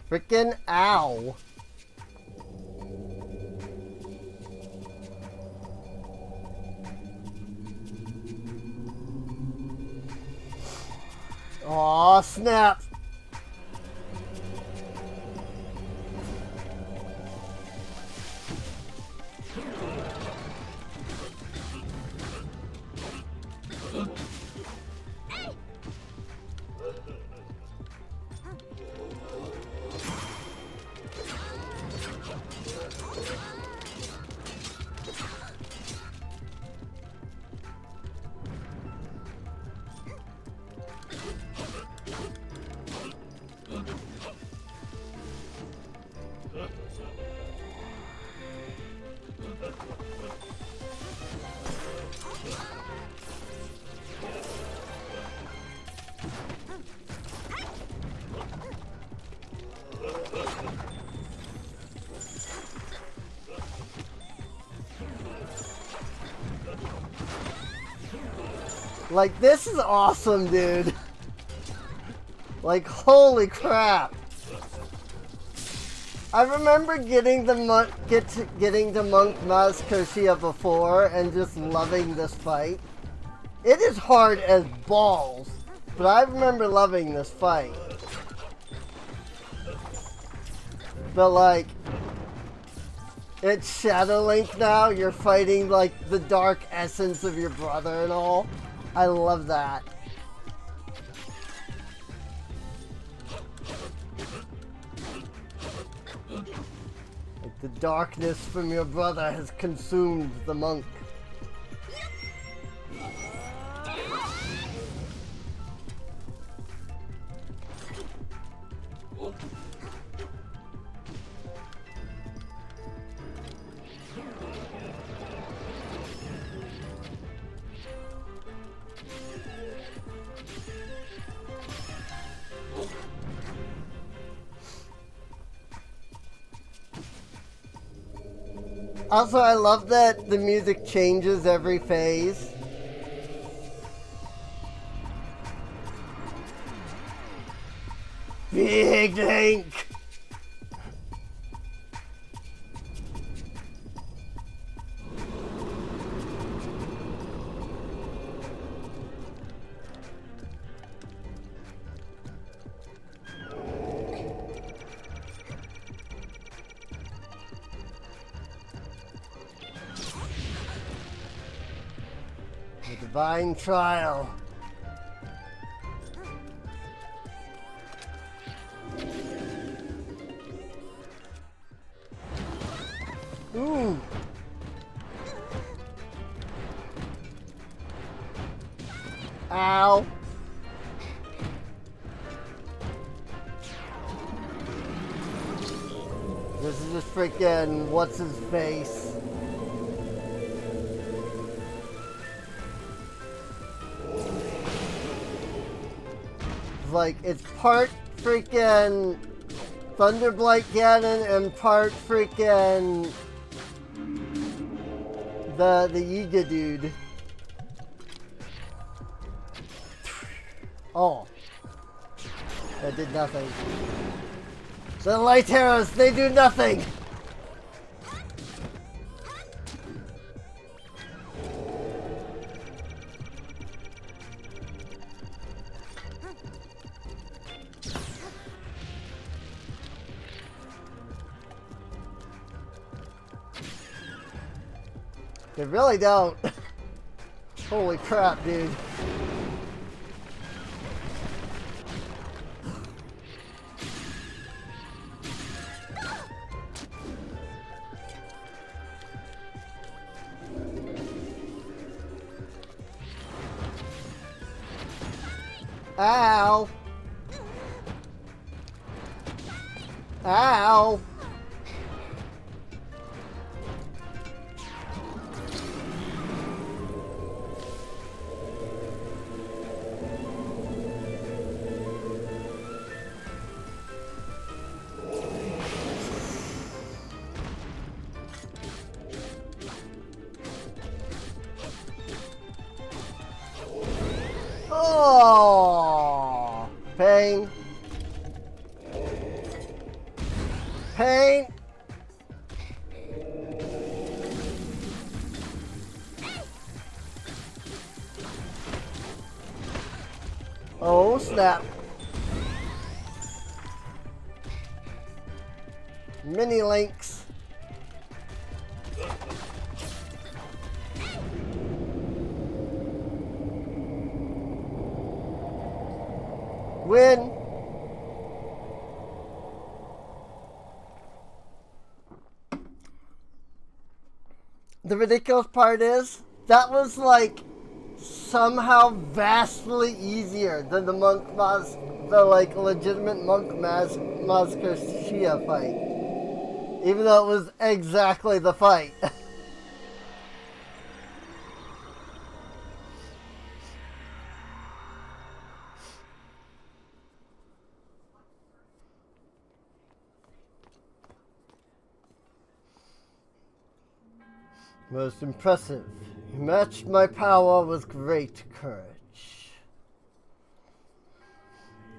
Frickin' ow. Aw, snap. Like, this is awesome, dude. Like, holy crap. I remember getting the Monk Maz Koshia before and just loving this fight. It is hard as balls, but I remember loving this fight. But like, it's Shadow Link now. You're fighting like the dark essence of your brother and all. I love that. Like the darkness from your brother has consumed the monk. Also, I love that the music changes every phase. Big Link! The divine trial. Ooh. Ow. This is just freaking what's his face. Like, it's part freaking Thunderblight Ganon and part freaking the Yiga dude. Oh. That did nothing. The light arrows, they do nothing! They really don't. Holy crap, dude. Ow. Ow. Oh, pain. Pain. Oh, snap. Mini links. Win. The ridiculous part is that was like somehow vastly easier than the the like legitimate monk Master Shia fight, even though it was exactly the fight. Most impressive. You matched my power with great courage.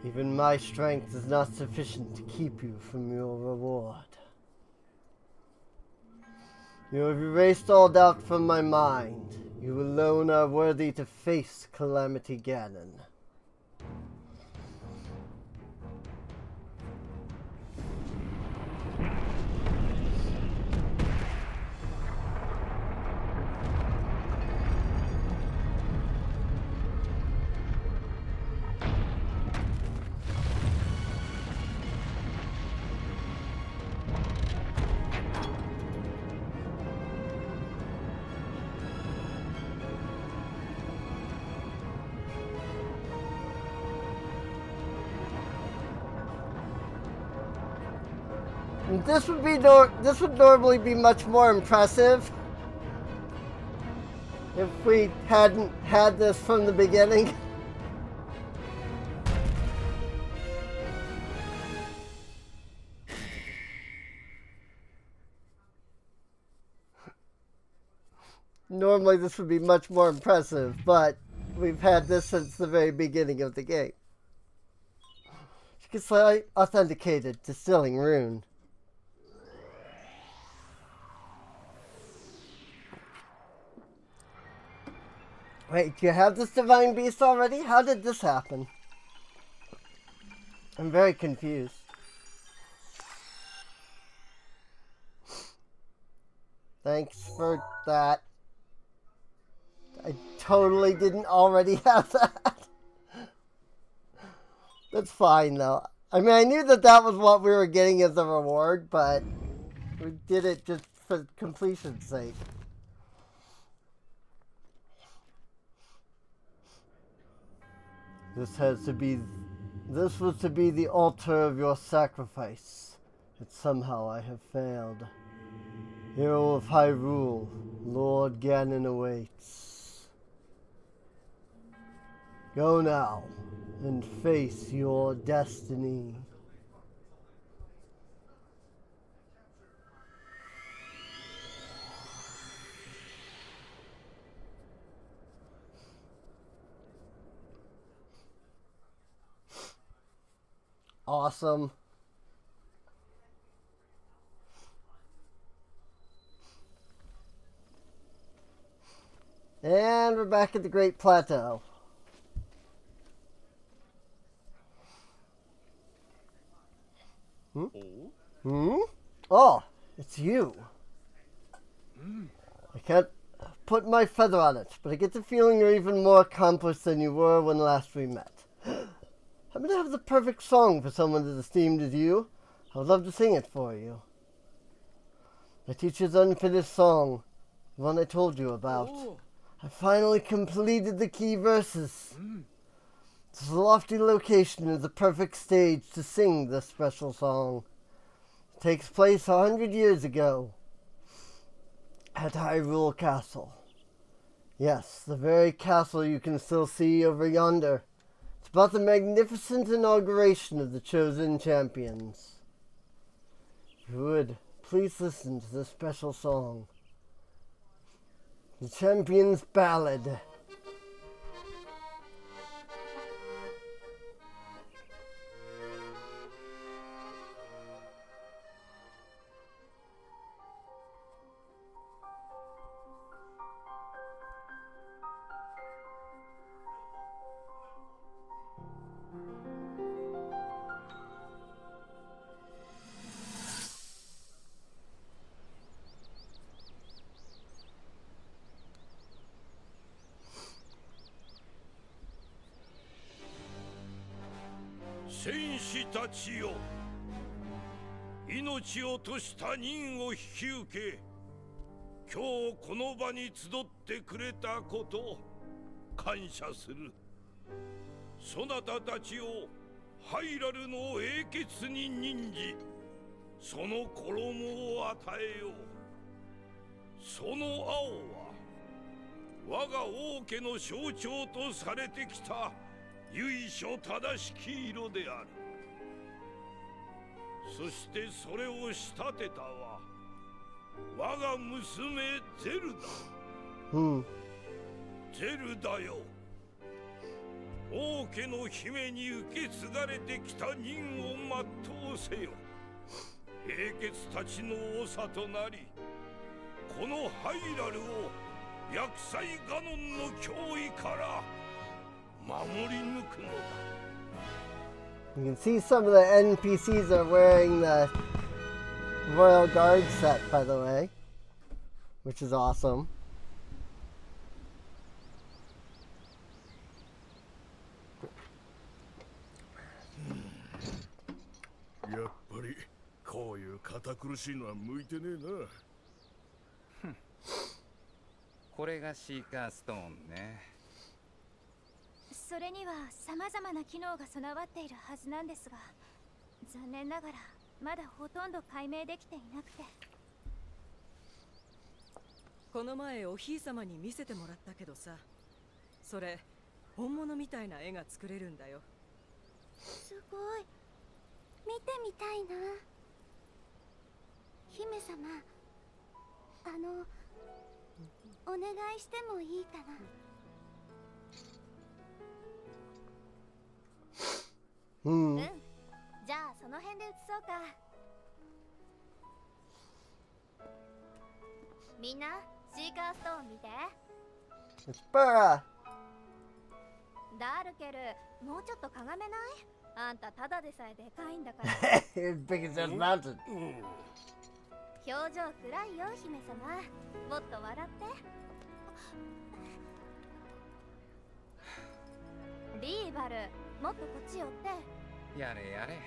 Even my strength is not sufficient to keep you from your reward. You have erased all doubt from my mind. You alone are worthy to face Calamity Ganon. This would normally be much more impressive if we hadn't had this from the beginning. Normally this would be much more impressive, but we've had this since the very beginning of the game. It's authenticated distilling rune. Wait, do you have this divine beast already? How did this happen? I'm very confused. Thanks for that. I totally didn't already have that. That's fine though. I mean, I knew that that was what we were getting as a reward, but we did it just for completion's sake. This was to be the altar of your sacrifice. Yet somehow I have failed. Hero of Hyrule, Lord Ganon awaits. Go now and face your destiny. Awesome. And we're back at the Great Plateau. Oh, it's you. I can't put my feather on it, but I get the feeling you're even more accomplished than you were when last we met. I'm going to have the perfect song for someone as esteemed as you. I would love to sing it for you. My teacher's unfinished song, the one I told you about. I finally completed the key verses. This lofty location is the perfect stage to sing this special song. It takes place 100 years ago at Hyrule Castle. Yes, the very castle you can still see over yonder. It's about the magnificent inauguration of the chosen champions. If you would, please listen to this special song. The Champion's Ballad.戦士たちよ、命を賭した任を引き受け、今日この場に集ってくれたこと感謝する。そなたたちをハイラルの英傑に任じ、その衣を与えよう。その青は我が王家の象徴とされてきた由緒正しき色である。そしてそれを仕立てたは我が娘ゼルダ。ゼルダよ、王家の姫に受け継がれてきた任を全うせよ。英傑たちの長となり、このハイラルを薬剤ガノンの脅威から守り抜くのだ。 You can see some of the NPCs are wearing the Royal Guard set, by the way, which is awesome. やっぱりこういう堅苦しいのは向いてねえな。これがシーカーストーンね。それには様々な機能が備わっているはずなんですが、残念ながらまだほとんど解明できていなくて。この前おひいさまに見せてもらったけどさ、それ本物みたいな絵が作れるんだよ。すごい。見てみたいな。姫様、お願いしてもいいかな。Hmm. じゃあその辺で写そうか。みんなシーカーストーン見て。 It's Burra. ダールケル、もうちょっとかがめない？あんたただでさえでかいんだから。You're as big as this mountain. 表情暗いよ姫様。もっと笑って。リーバル、もっとこっち寄って。やれやれ。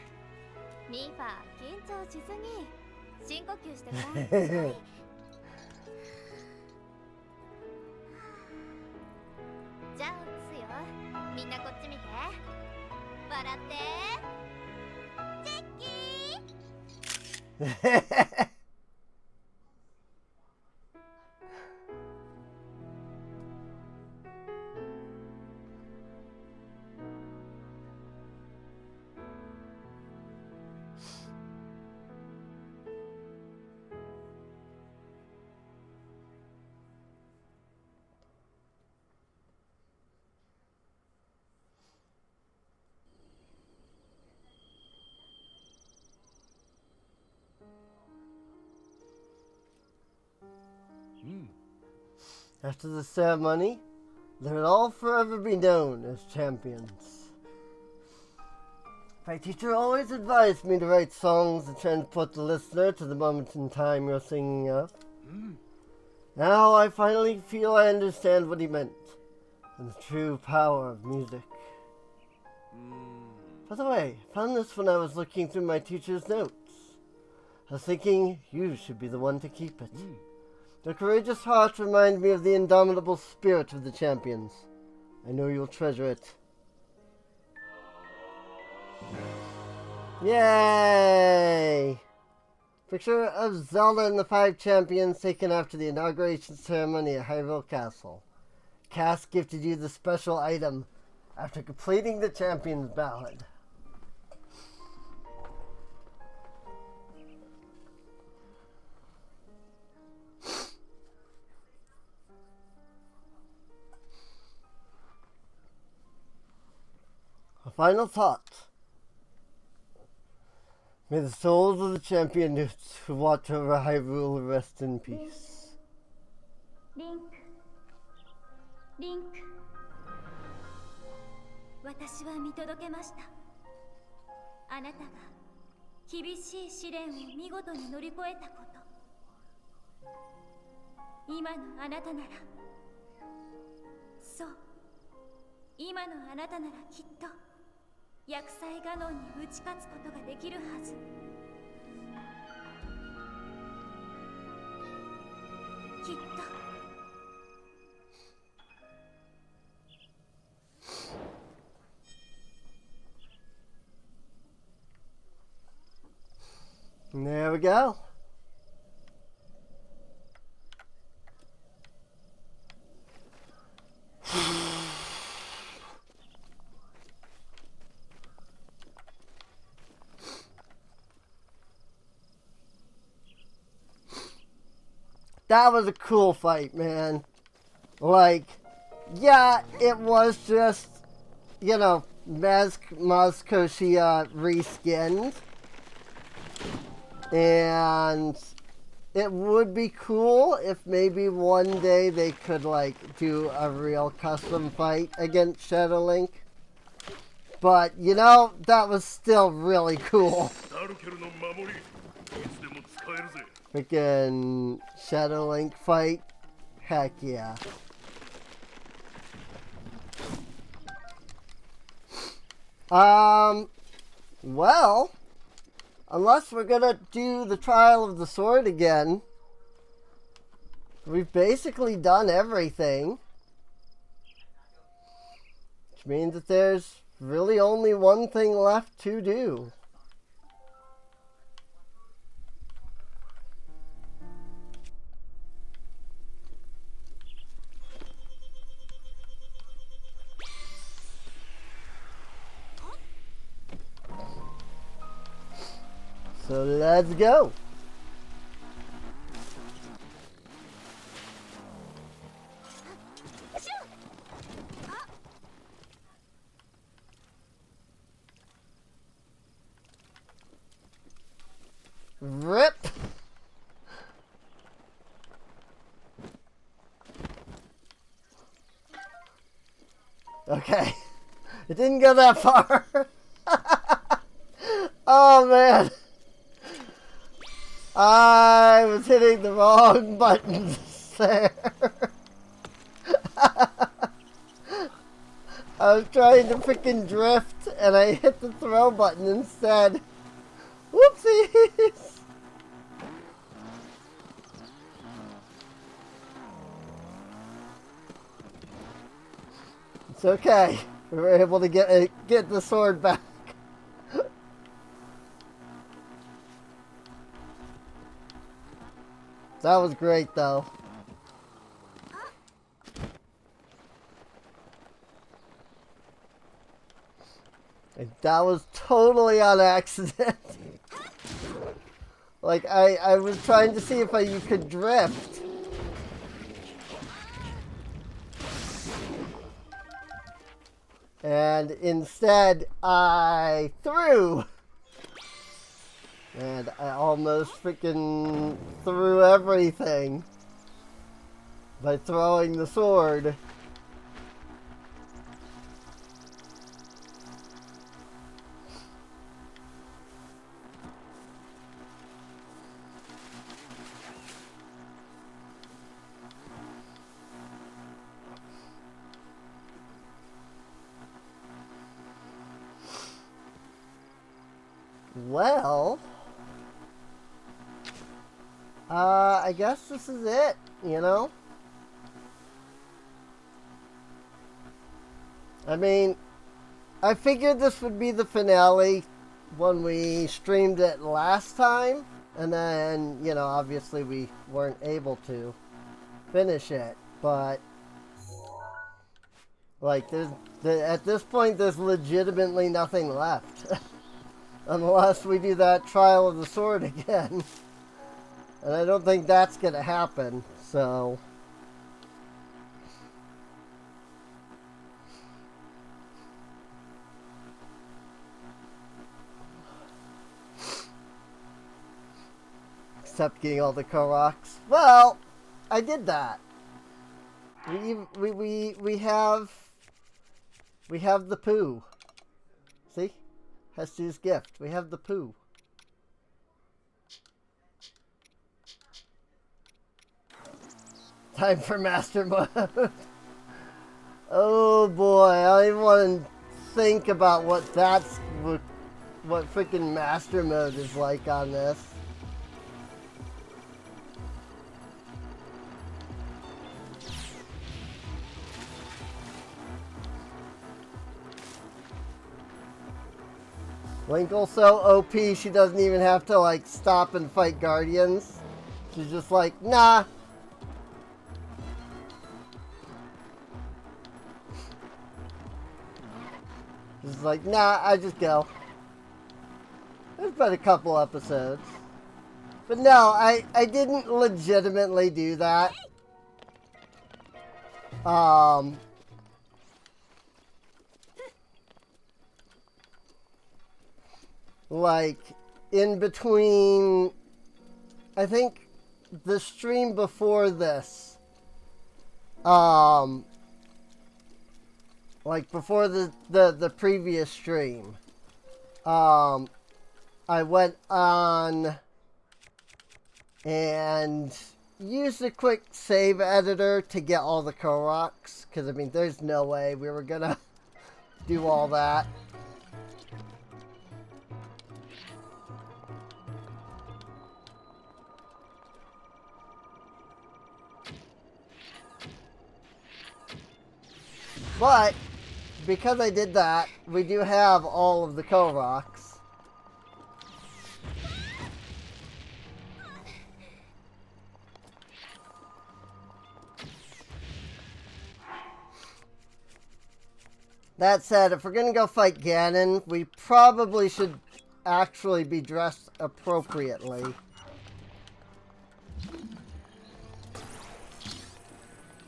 ミーファー、緊張しすぎ。深呼吸してごらん。はい。じゃあ映すよ。みんなこっち見て。笑って。チェッキー。After the ceremony, they would all forever be known as champions. My teacher always advised me to write songs to transport the listener to the moment in time you're singing of. Now I finally feel I understand what he meant, and the true power of music. By the way, I found this when I was looking through my teacher's notes. I was thinking you should be the one to keep it. The courageous heart reminds me of the indomitable spirit of the champions. I know you'll treasure it. Yay! Picture of Zelda and the 5 champions taken after the inauguration ceremony at Hyrule Castle. Cass gifted you the special item after completing the champions ballad. A final thought. May the souls of the champions who watch over Hyrule rest in peace. Link. 私は見届けました。あなたが厳しい試練を見事に乗り越えたこと。今のあなたなら、そう、今のあなたならきっと薬剤ガノンに打ち勝つことができるはず。きっと。And there we go. That was a cool fight, man. Like, yeah, it was just, you know, Mazkoshia reskinned. And it would be cool if maybe one day they could like do a real custom fight against Shadow Link. But you know, that was still really cool. Freaking Shadow Link fight. Heck yeah. Well, unless we're gonna do the Trial of the Sword again, we've basically done everything. Which means that there's really only one thing left to do. So let's go. Rip. Okay. It didn't go that far. Oh man. I was hitting the wrong buttons there. I was trying to freaking drift and I hit the throw button instead. Whoopsies! It's okay. We were able to get the sword back. That was great, though. And that was totally on accident. Like, I was trying to see if you could drift. And instead, I threw. And I almost freaking threw everything by throwing the sword. Well, I guess this is it, you know? I mean, I figured this would be the finale when we streamed it last time, and then, you know, obviously we weren't able to finish it, but, like, at this point, there's legitimately nothing left. Unless we do that Trial of the Sword again. And I don't think that's going to happen, so... Except getting all the Koroks. Well, I did that. We have the poo. See? Hestu's gift. We have the poo. Time for master mode. Oh boy, I don't even want to think about what freaking master mode is like on this. Linkle so OP, she doesn't even have to like stop and fight guardians. She's just like, nah. She's like, nah, I just go. There's been a couple episodes. But no, I didn't legitimately do that. Like, in between, I think the stream before this, like before the previous stream, I went on and used a quick save editor to get all the Koroks, because I mean there's no way we were gonna do all that. But because I did that, we do have all of the Koroks. That said, if we're gonna go fight Ganon, we probably should actually be dressed appropriately.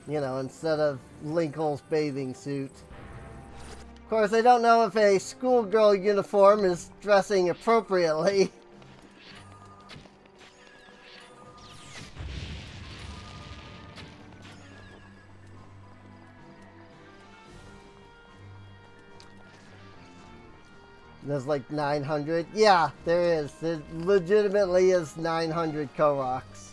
You know, instead of Linkle's bathing suit. Of course, I don't know if a schoolgirl uniform is dressing appropriately. There's like 900. Yeah, there is. There legitimately is 900 Koroks.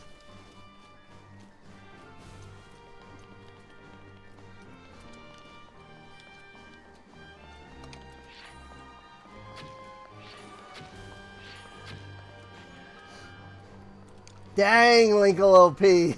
Dang, Linkle OP.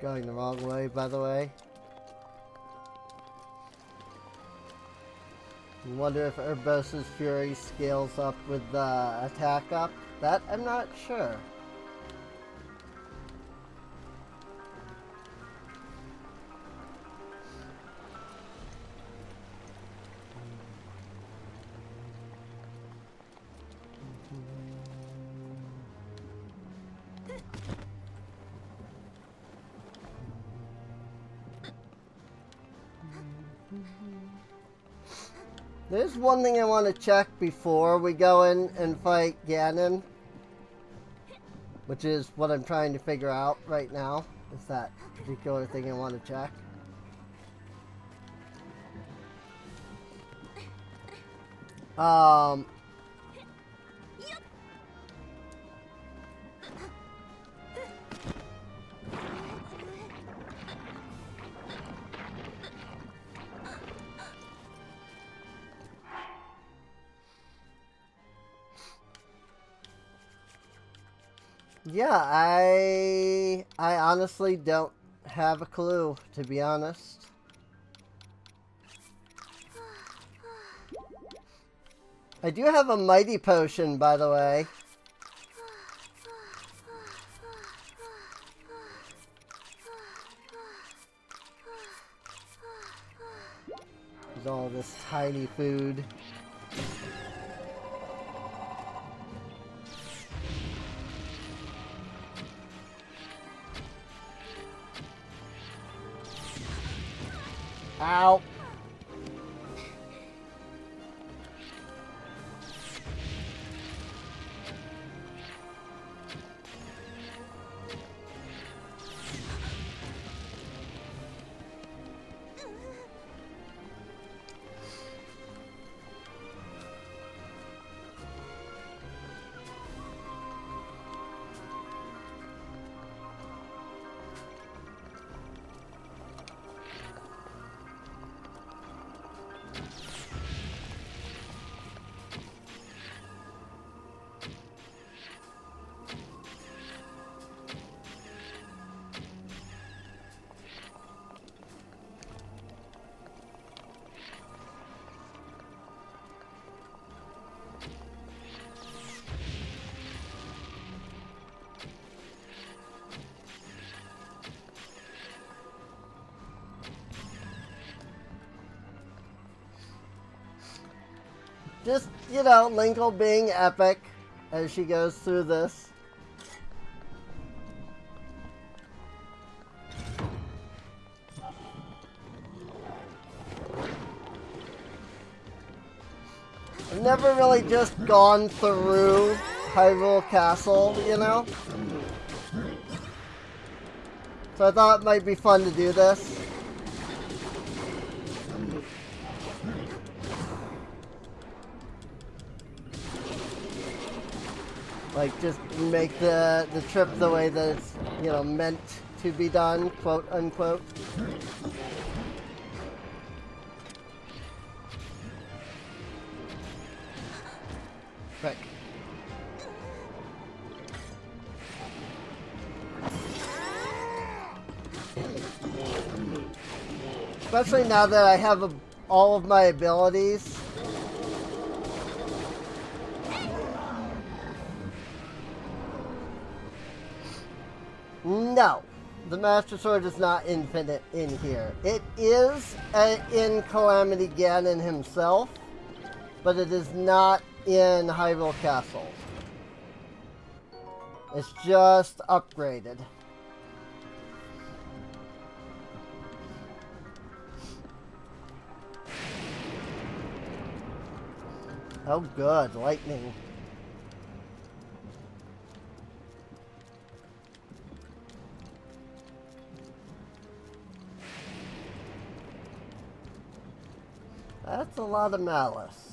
Going the wrong way, by the way. I wonder if Urbosa's Fury scales up with the attack up. That I'm not sure. There's one thing I want to check before we go in and fight Ganon, which is what I'm trying to figure out right now, is that particular thing I want to check. Yeah, I honestly don't have a clue, to be honest. I do have a mighty potion, by the way. There's all this tiny food. Ow. Just, you know, Linkle being epic as she goes through this. I've never really just gone through Hyrule Castle, you know? So I thought it might be fun to do this. Like, just make the trip the way that it's, you know, meant to be done, quote unquote. Frick. Especially now that I have all of my abilities. No, the Master Sword is not infinite in here. It is in Calamity Ganon himself, but it is not in Hyrule Castle. It's just upgraded. Oh good, lightning. That's a lot of malice.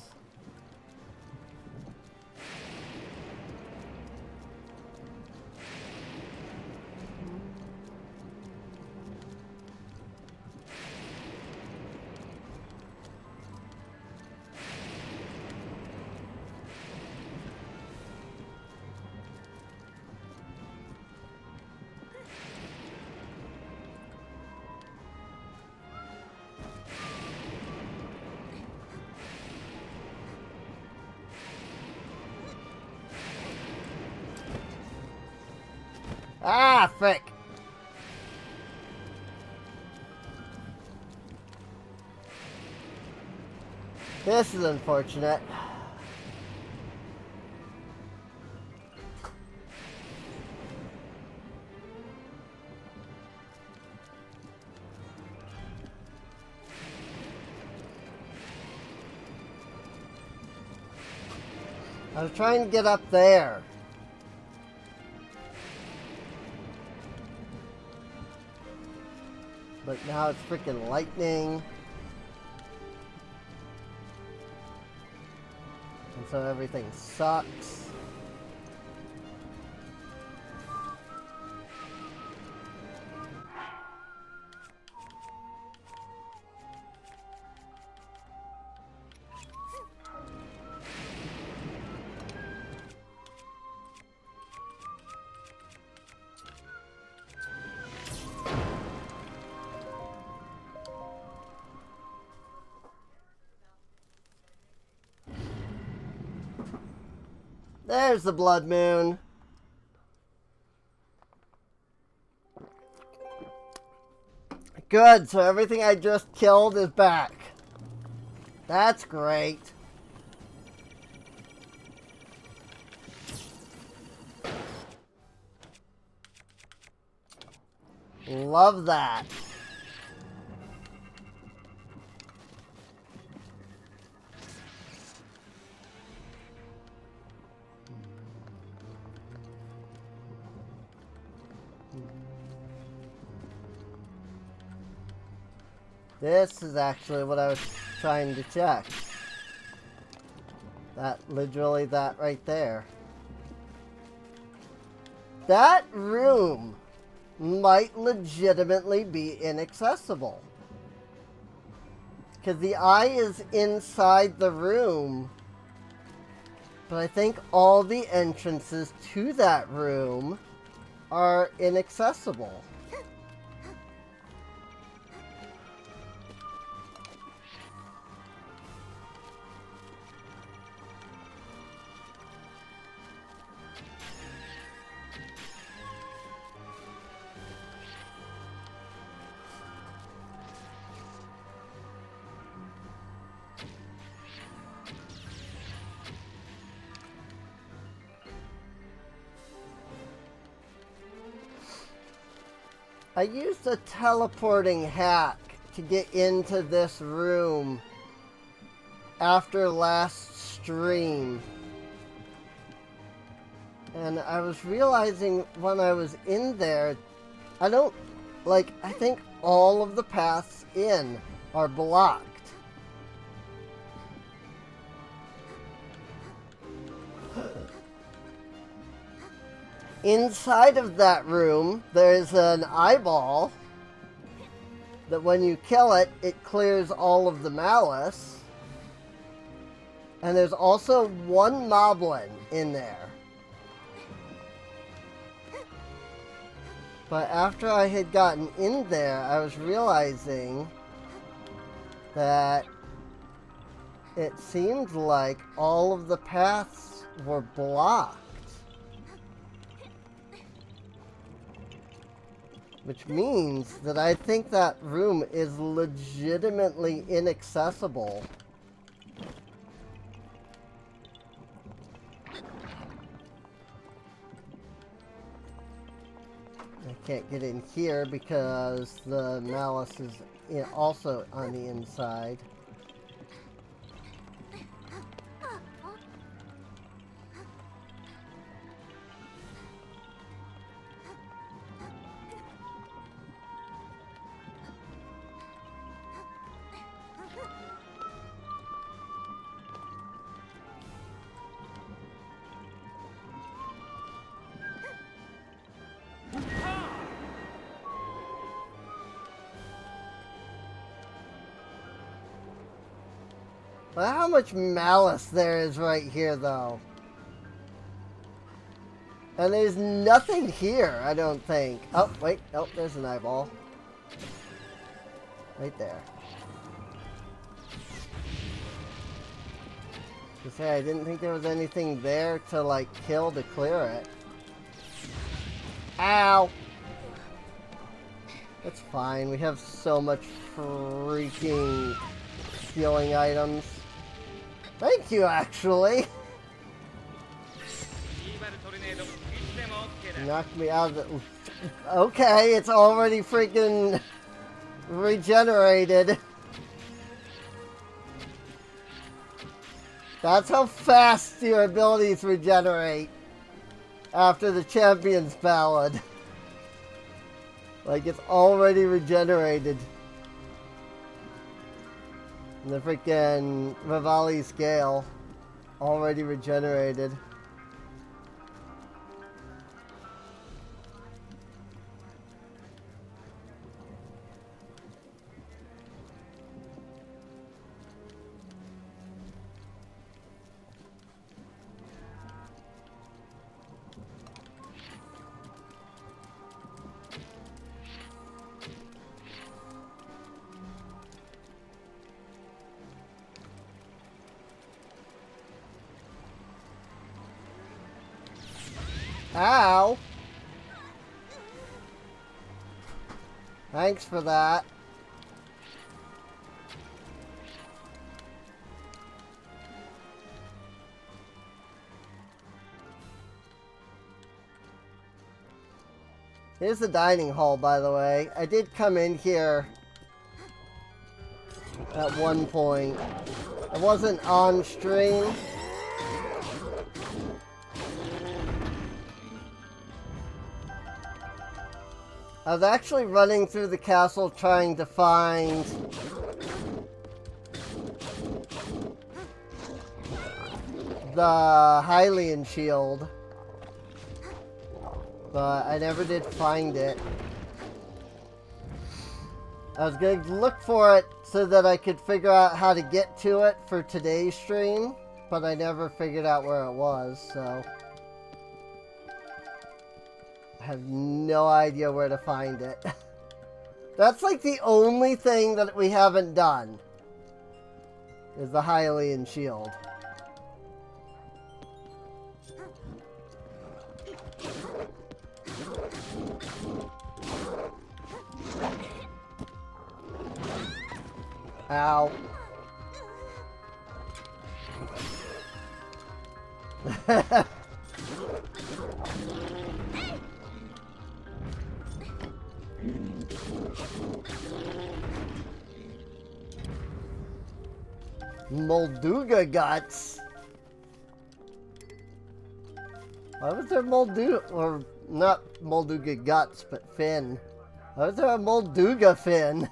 Ah, frick. This is unfortunate. I was trying to get up there. But now it's freaking lightning. And so everything sucks. There's the blood moon. Good, so everything I just killed is back. That's great. Love that. This is actually what I was trying to check. That, literally that right there. That room might legitimately be inaccessible. Because the eye is inside the room. But I think all the entrances to that room are inaccessible. I used a teleporting hack to get into this room after last stream. And I was realizing when I was in there, I think all of the paths in are blocked. Inside of that room, there's an eyeball that when you kill it, it clears all of the malice. And there's also one moblin in there. But after I had gotten in there, I was realizing that it seemed like all of the paths were blocked. Which means that I think that room is legitimately inaccessible. I can't get in here because the malice is also on the inside. Well, how much malice there is right here, though. And there's nothing here, I don't think. Oh, wait. Oh, there's an eyeball. Right there. To say, I didn't think there was anything there to, like, kill to clear it. Ow! That's fine. We have so much freaking healing items. Thank you, actually. Knocked me out of the... Okay, it's already freaking regenerated. That's how fast your abilities regenerate after the Champion's Ballad. Like, it's already regenerated. And the freaking Rivali scale already regenerated. Ow! Thanks for that. Here's the dining hall, by the way. I did come in here at one point. I wasn't on stream. I was actually running through the castle trying to find the Hylian shield, but I never did find it. I was going to look for it so that I could figure out how to get to it for today's stream, but I never figured out where it was, so I have no idea where to find it. That's like the only thing that we haven't done, is the Hylian shield. Ow. Molduga guts? Why was there Molduga, or not Molduga guts, but fin? Why was there a Molduga fin?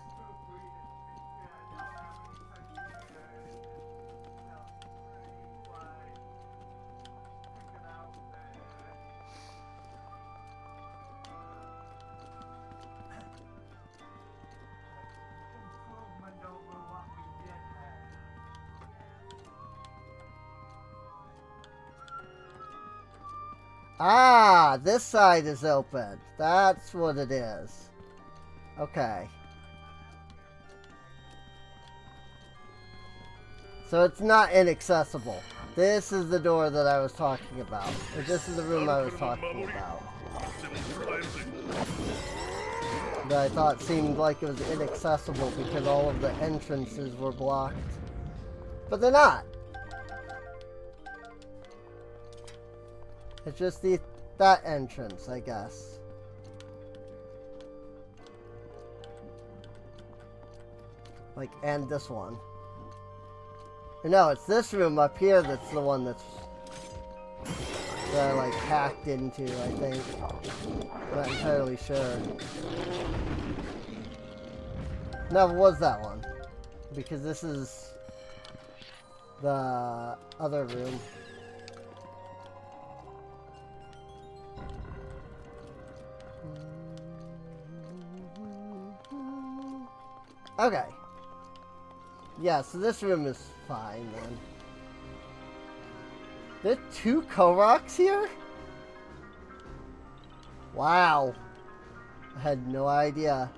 Ah, this side is open. That's what it is. Okay. So it's not inaccessible. This is the door that I was talking about. Or this is the room I was talking about. That I thought seemed like it was inaccessible because all of the entrances were blocked. But they're not. It's just that entrance, I guess. Like, and this one. Or no, it's this room up here that's the one that I, like, hacked into, I think. I'm not entirely sure. No, it was that one. Because this is the other room. Okay. Yeah, so this room is fine then. There are 2 Koroks here? Wow. I had no idea.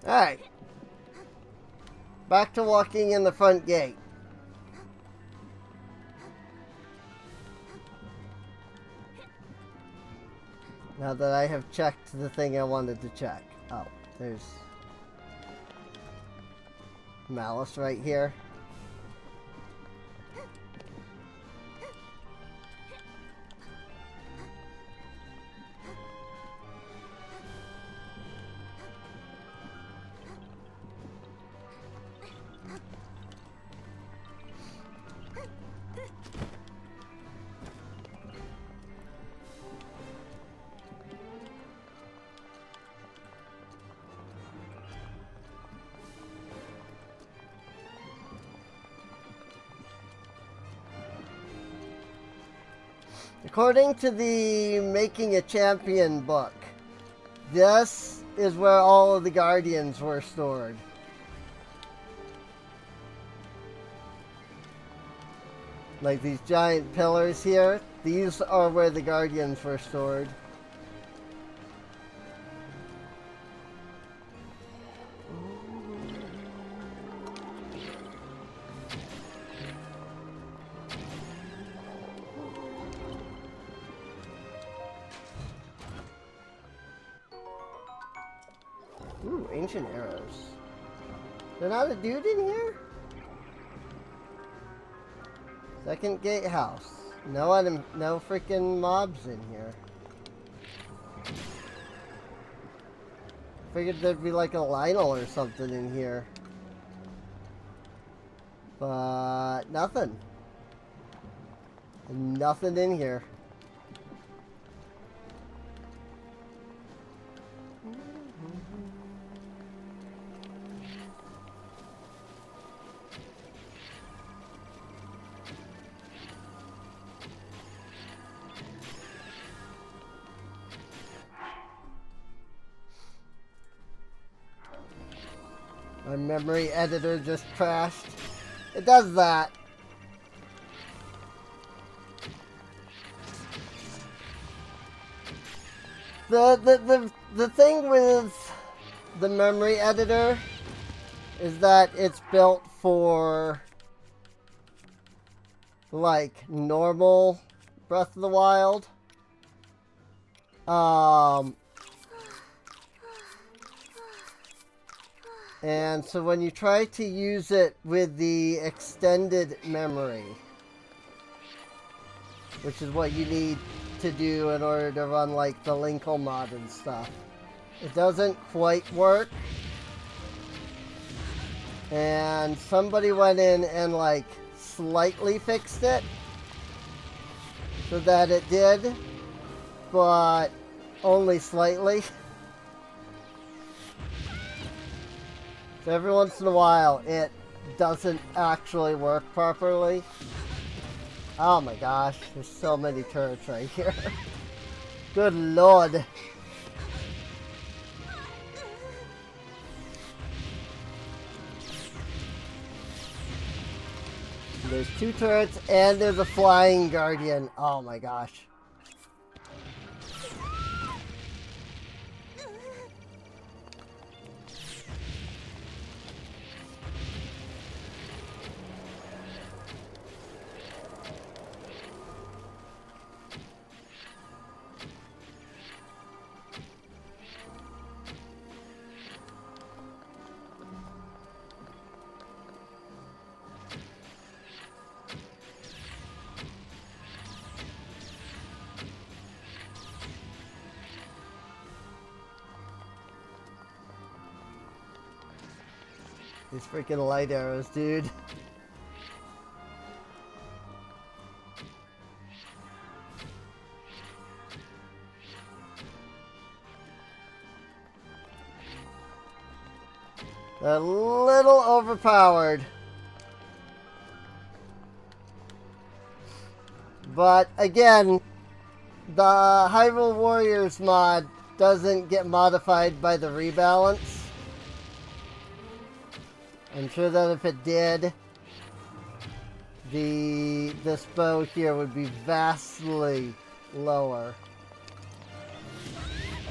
Alright. Back to walking in the front gate. Now that I have checked the thing I wanted to check. Oh, there's Malice right here. According to the Making a Champion book, this is where all of the Guardians were stored. Like these giant pillars here, these are where the Guardians were stored. Ooh, ancient arrows. There's not a dude in here? Second gatehouse. No freaking mobs in here. Figured there'd be like a Lionel or something in here. But nothing. Nothing in here. My memory editor just crashed. It does that. The thing with the memory editor is that it's built for like normal Breath of the Wild. And so when you try to use it with the extended memory, which is what you need to do in order to run like the Linkle mod and stuff, it doesn't quite work. And somebody went in and like slightly fixed it so that it did, but only slightly. So every once in a while it doesn't actually work properly. Oh my gosh, there's so many turrets right here. Good lord. There's 2 turrets and there's a flying guardian. Oh my gosh. These freaking light arrows, dude. A little overpowered. But again, the Hyrule Warriors mod doesn't get modified by the rebalance. I'm sure that if it did, this bow here would be vastly lower.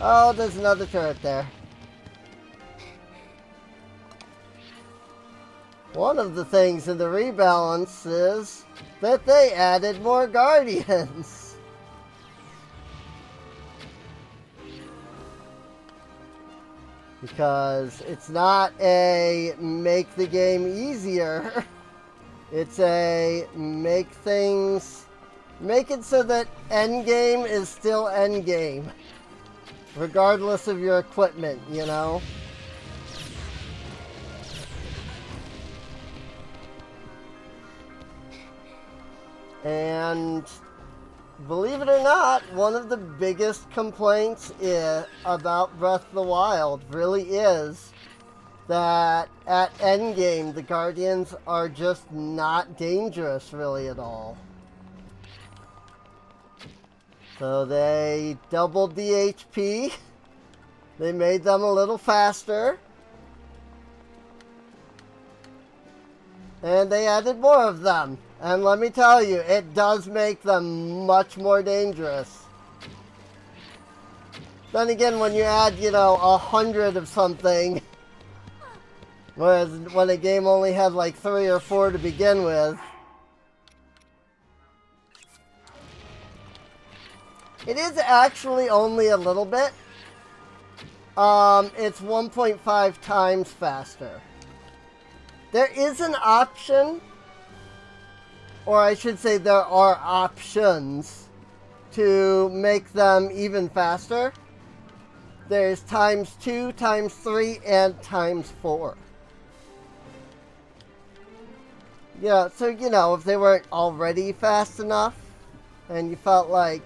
Oh, there's another turret there. One of the things in the rebalance is that they added more guardians. Because it's not a make the game easier. It's a make it so that endgame is still endgame. Regardless of your equipment, you know? And believe it or not, one of the biggest complaints about Breath of the Wild really is that at endgame, the Guardians are just not dangerous really at all. So they doubled the HP. They made them a little faster. And they added more of them. And let me tell you, it does make them much more dangerous. Then again, when you add, 100 of something, whereas when a game only had like 3 or 4 to begin with, it is actually only a little bit. It's 1.5 times faster. There is an option, or I should say there are options to make them even faster. There's times 2, times 3, and times 4. Yeah, so, if they weren't already fast enough, and you felt like,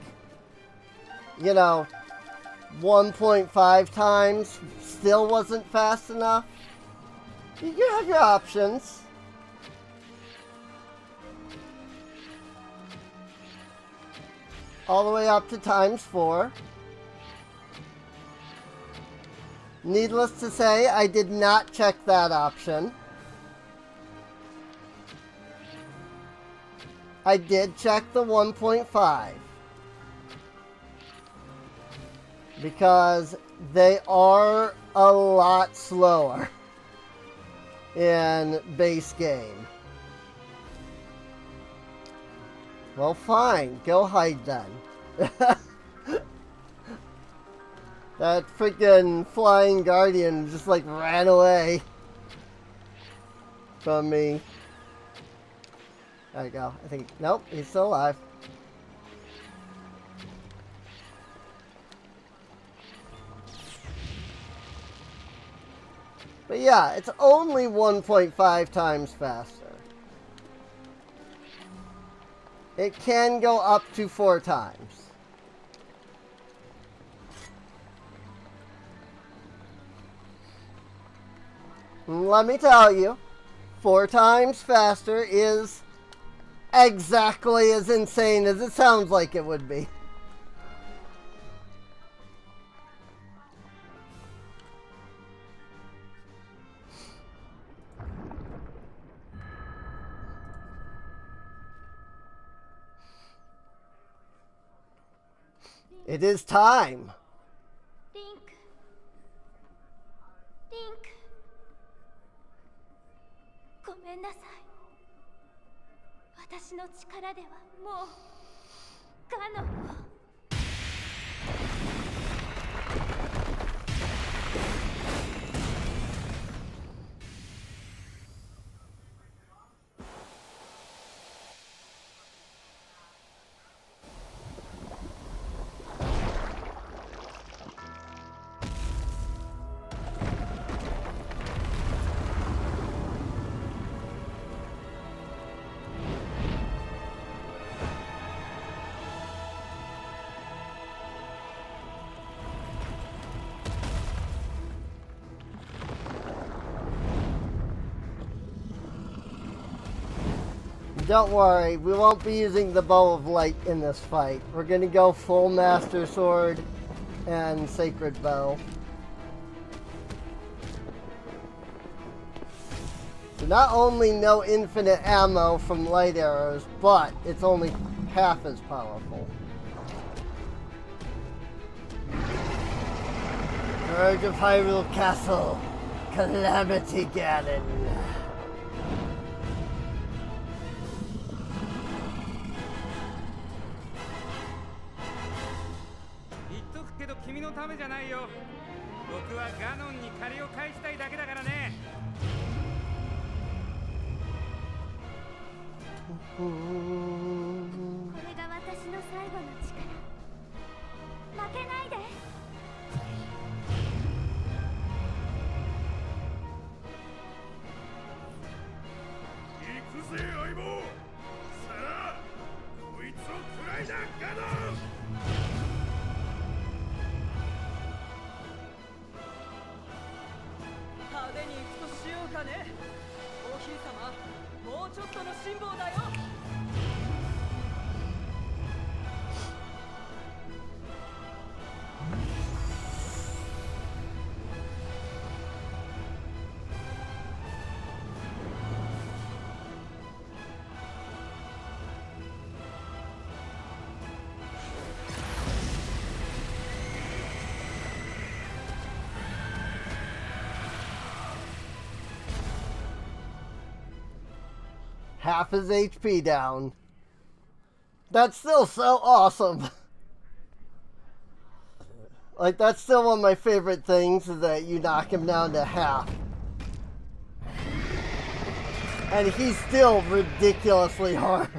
1.5 times still wasn't fast enough, you have your options. All the way up to times 4. Needless to say, I did not check that option. I did check the 1.5. Because they are a lot slower in base game. Well, fine. Go hide then. That freaking flying guardian just like ran away from me. There you go. I think, nope, he's still alive. But yeah, it's only 1.5 times faster. It can go up to 4 times. Let me tell you, 4 times faster is exactly as insane as it sounds like it would be. It is time. リンクリンクごめんなさい。私の力ではもうガノンを。Don't worry, we won't be using the Bow of Light in this fight. We're gonna go full Master Sword and Sacred Bow. So not only no infinite ammo from light arrows, but it's only half as powerful. Urge of Hyrule Castle, Calamity Ganon. 言っとくけど君のためじゃないよ。僕はガノンに借りを返したいだけだからね。これが私の最後の力。負けないで。行くぜ相棒。さあこいつを食らいなガノン。派手に行くとしようかね。お姫様、もうちょっとの辛抱だよ。Half his HP down. That's still so awesome. Like, that's still one of my favorite things, is that you knock him down to half. And he's still ridiculously hard.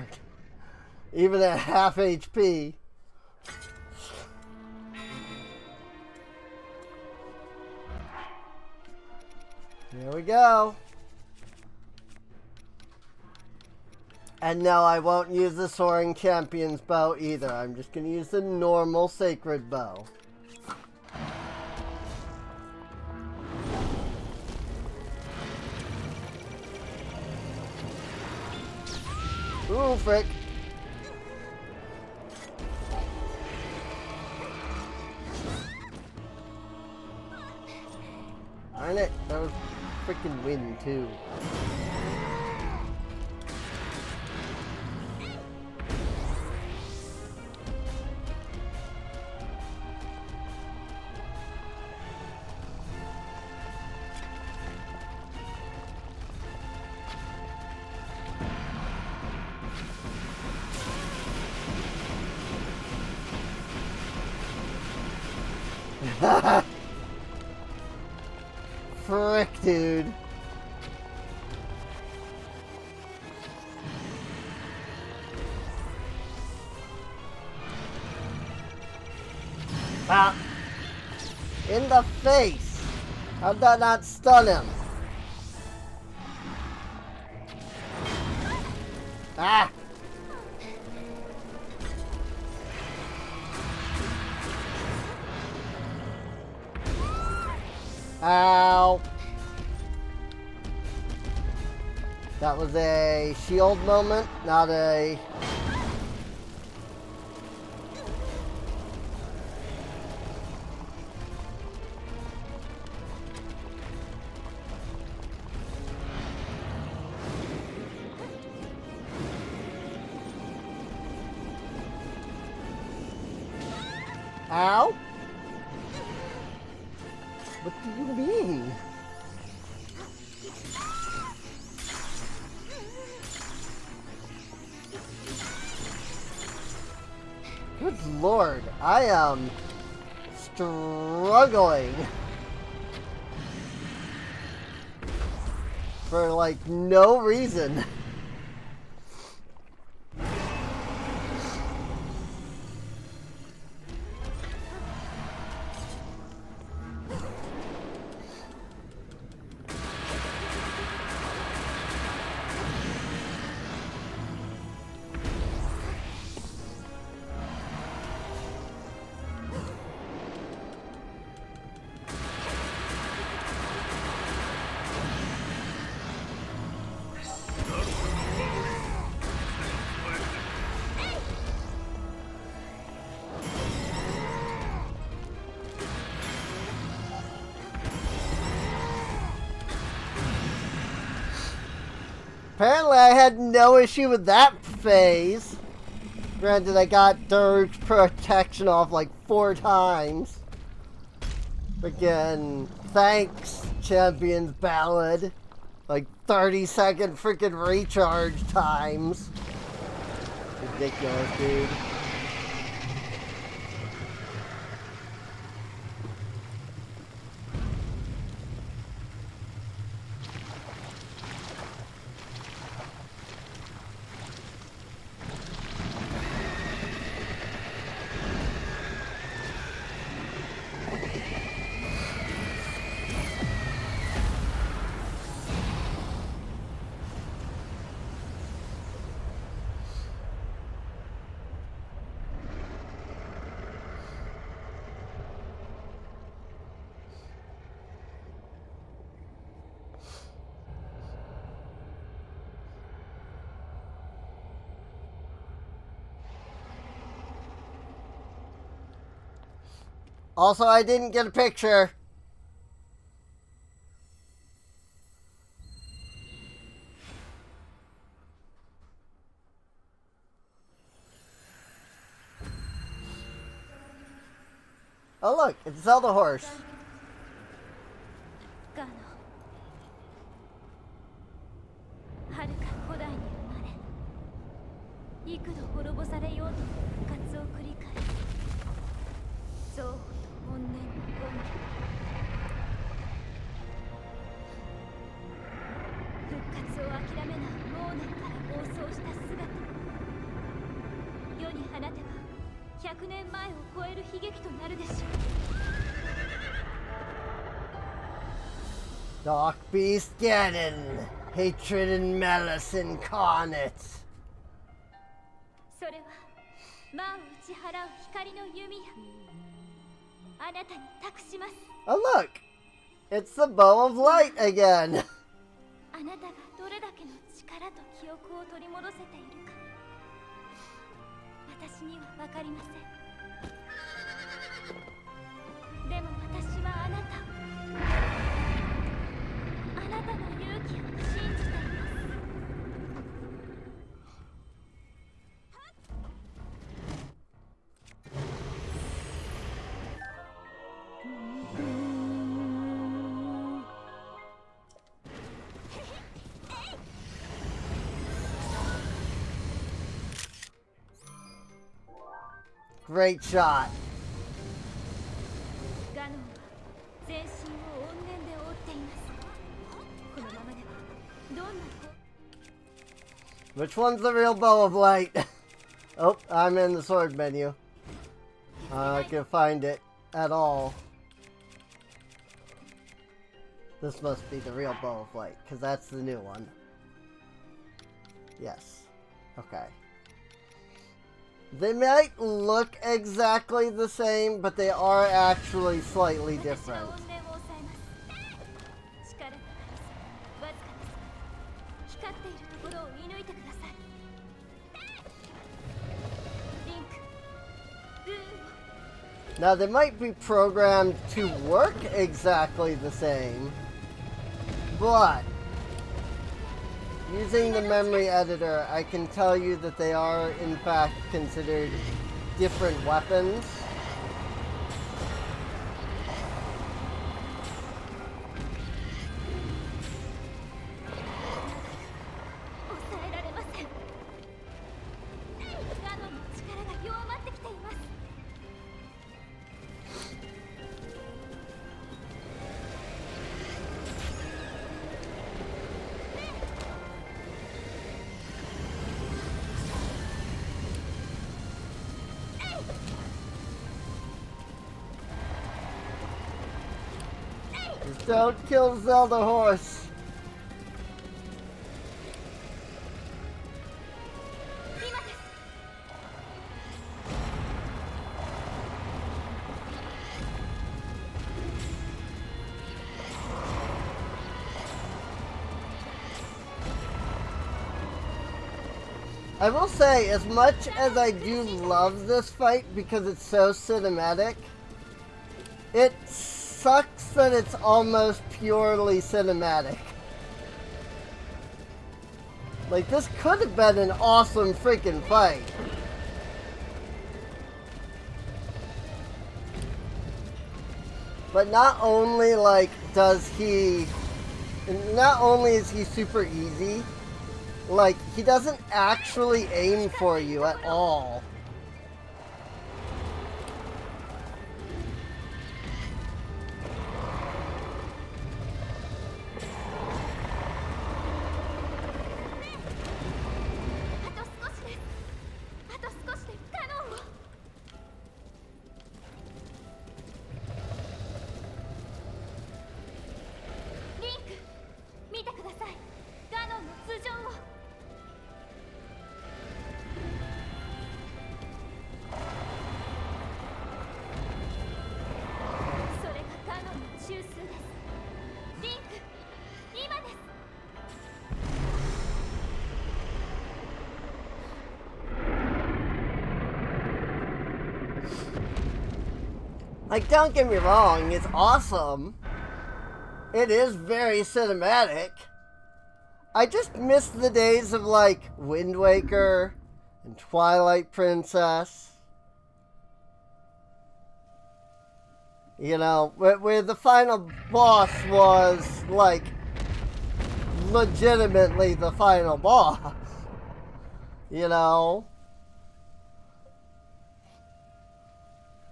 Even at half HP. Here we go. And no, I won't use the Soaring Champion's bow either. I'm just going to use the normal Sacred Bow. Ooh, frick. Darn it, that was freaking wind too. Frick, dude. Ah. In the face. How'd that not stun him? Ah. Ow. That was a shield moment, not a... Ow? What do you mean? Good lord, I am struggling for like no reason. Apparently I had no issue with that phase. Granted, I got Dirge protection off like 4 times. Again, thanks, Champion's Ballad. Like 30-second freaking recharge times. Ridiculous, dude. Also, I didn't get a picture. Oh look, it's Zelda horse. ガノ遥か古代に生まれ幾度滅ぼされようと復活を繰り返す憎悪と怨念の根拠復活を諦めないモーネンから暴走した姿世に放てば100年前を超える悲劇となるでしょう Dark Beast Ganon, hatred and malice incarnate. それは魔を打ち払う光の弓やあなたに託します Oh look, it's the bow of light again. あなたがどれだけの力と記憶を取り戻せているか私には分かりませんでも私はあなたをあなたの勇気を信じています Great shot. ガノ Which one's the real bow of light? Oh, I'm in the sword menu. I can find it at all. This must be the real bow of light, because that's the new one. Yes. Okay. They might look exactly the same, but they are actually slightly different. Now, they might be programmed to work exactly the same, but using the memory editor, I can tell you that they are, in fact, considered different weapons. Don't kill Zelda Horse. I will say, as much as I do love this fight because it's so cinematic, it sucks that it's almost purely cinematic. Like, this could have been an awesome freaking fight. But not only, like, is he super easy, like, he doesn't actually aim for you at all. Like, don't get me wrong, it's awesome. It is very cinematic. I just miss the days of, like, Wind Waker and Twilight Princess. You know, where the final boss was, like, legitimately the final boss. You know?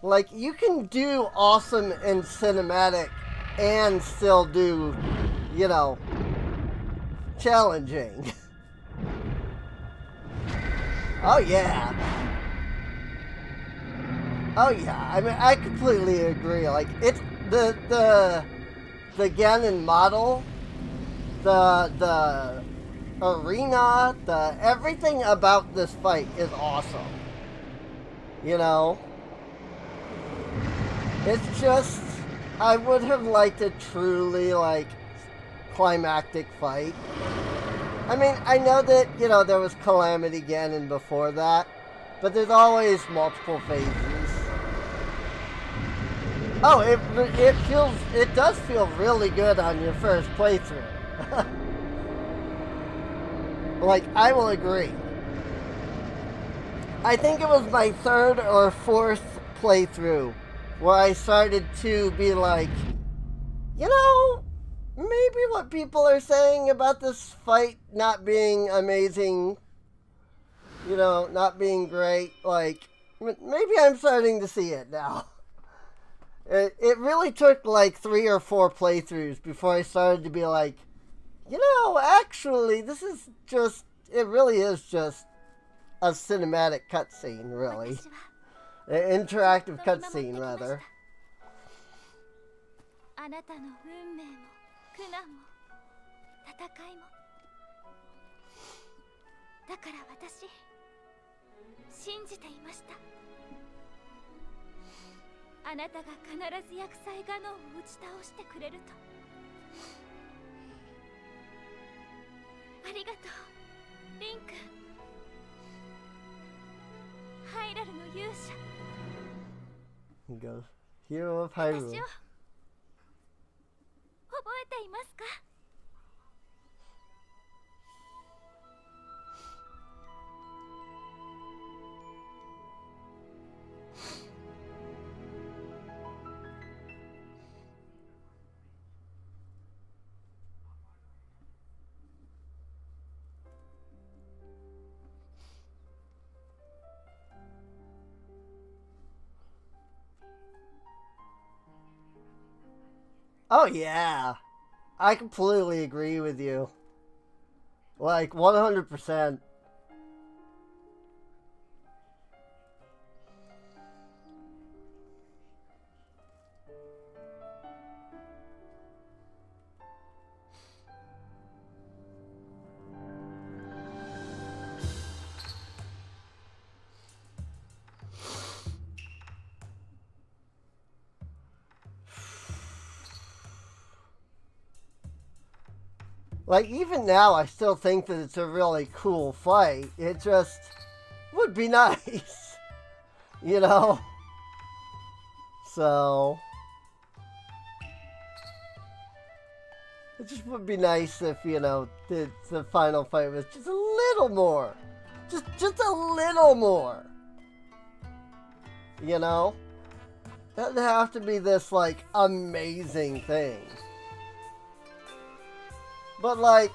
Like, you can do awesome and cinematic and still do, you know, challenging. Oh, yeah. Oh, yeah. I mean, I completely agree. Like, it's the Ganon model, the arena, everything about this fight is awesome. You know? It's just, I would have liked a truly, like, climactic fight. I mean, I know that, you know, there was Calamity Ganon before that, but there's always multiple phases. Oh, it does feel really good on your first playthrough. Like, I will agree. I think it was my third or fourth playthrough where I started to be like, you know, maybe what people are saying about this fight not being amazing, you know, not being great, like, maybe I'm starting to see it now. It really took like 3 or 4 playthroughs before I started to be like, you know, actually, this is just it really is just a cinematic cutscene, really. 私は An interactive ずっと見守って cutscene, きました rather. あなたの運命も苦難も戦いもだから私信じていました。あなたが必ず厄災ガノンを打ち倒してくれると。ありがとうリンク。ハイラルの勇者。 He goes, Hero of 私を Hyrule. 覚えていますか？ Oh, yeah. I completely agree with you. Like, 100%. Like, even now, I still think that it's a really cool fight. It just would be nice. You know? So... it just would be nice if, you know, the final fight was just a little more. Just a little more. You know? It doesn't have to be this, like, amazing thing. But, like,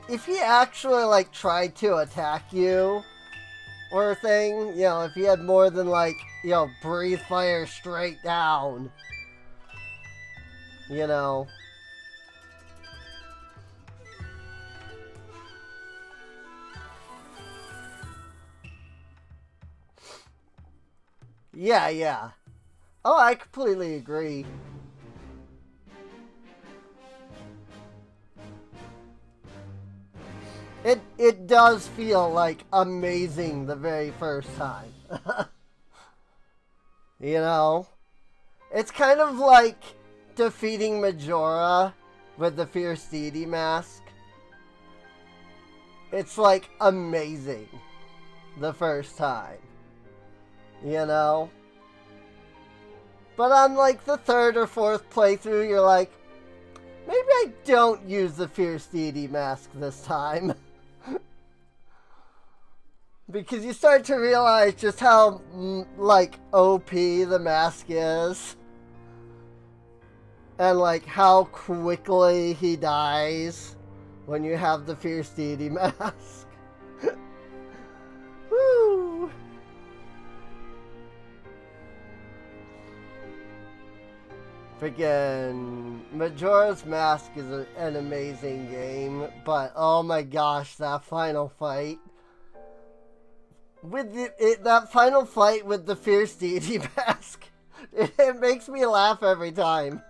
if he actually, like, tried to attack you or a thing, you know, if he had more than, like, you know, breathe fire straight down, you know. Yeah, yeah. Oh, I completely agree. It does feel like amazing the very first time. You know? It's kind of like defeating Majora with the Fierce Deity mask. It's like amazing the first time. You know? But on like the third or fourth playthrough, you're like, maybe I don't use the Fierce Deity mask this time. Because you start to realize just how, like, OP the mask is. And, like, how quickly he dies when you have the Fierce Deity mask. Woo! Freaking Majora's Mask is an amazing game, but oh my gosh, that final fight. With that final fight with the Fierce Deity mask, it makes me laugh every time.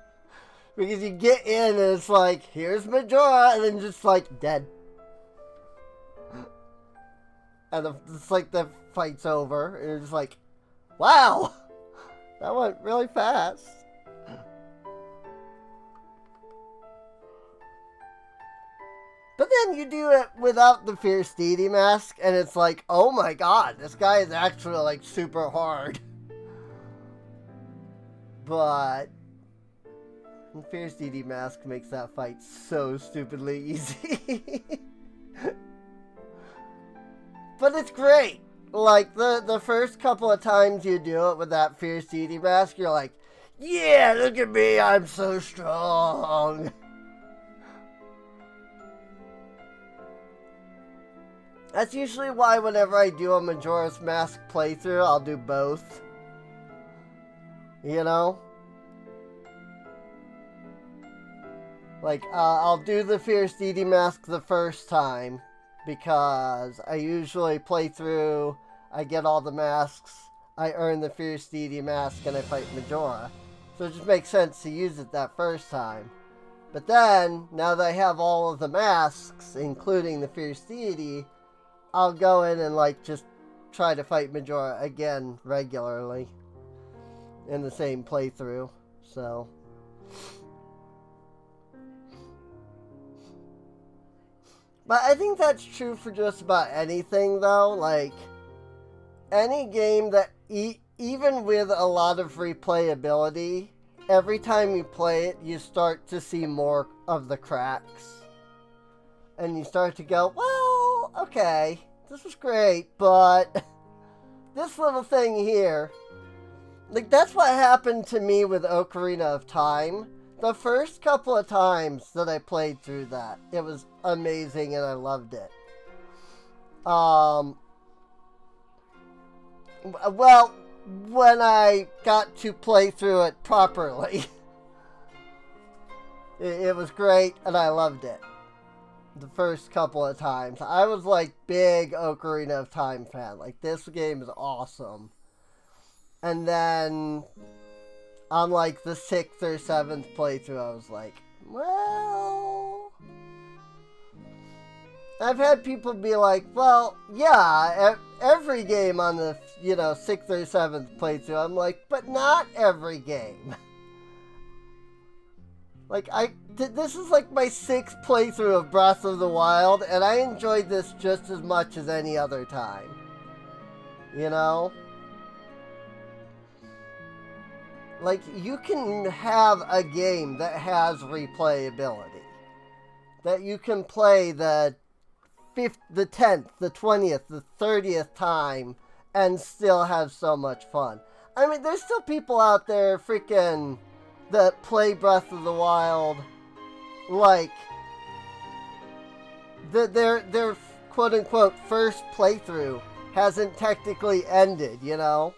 Because you get in and it's like, here's Majora, and then just like, dead. And it's like the fight's over, and you're just like, wow! That went really fast. But then you do it without the Fierce Deity mask, and it's like, oh my god, this guy is actually, like, super hard. But the Fierce Deity mask makes that fight so stupidly easy. But it's great. Like, the first couple of times you do it with that Fierce Deity mask, you're like, yeah, look at me, I'm so strong. That's usually why whenever I do a Majora's Mask playthrough, I'll do both. You know? Like, I'll do the Fierce Deity Mask the first time. because I usually play through, I get all the masks, I earn the Fierce Deity mask, and I fight Majora. So it just makes sense to use it that first time. But then, now that I have all of the masks, including the Fierce Deity, I'll go in and like just try to fight Majora again regularly in the same playthrough. So but I think that's true for just about anything though. Like any game that even with a lot of replayability, every time you play it, you start to see more of the cracks. And you start to go, well, okay, this was great, but this little thing here, like, that's what happened to me with Ocarina of Time. The first couple of times that I played through that, it was amazing and I loved it. Well, when I got to play through it properly, it was great and I loved it. The first couple of times. I was like big Ocarina of Time fan. Like, this game is awesome. And then on like the 6th or 7th playthrough, I was like, well, I've had people be like, well, yeah, every game on the, 6th or 7th playthrough. I'm like, but not every game. Like, this is like my 6th playthrough of Breath of the Wild, and I enjoyed this just as much as any other time. You know? Like, you can have a game that has replayability. That you can play the 5th, the 10th, the 20th, the 30th time, and still have so much fun. I mean, there's still people out there freaking that play Breath of the Wild, like, their quote-unquote first playthrough hasn't technically ended, you know?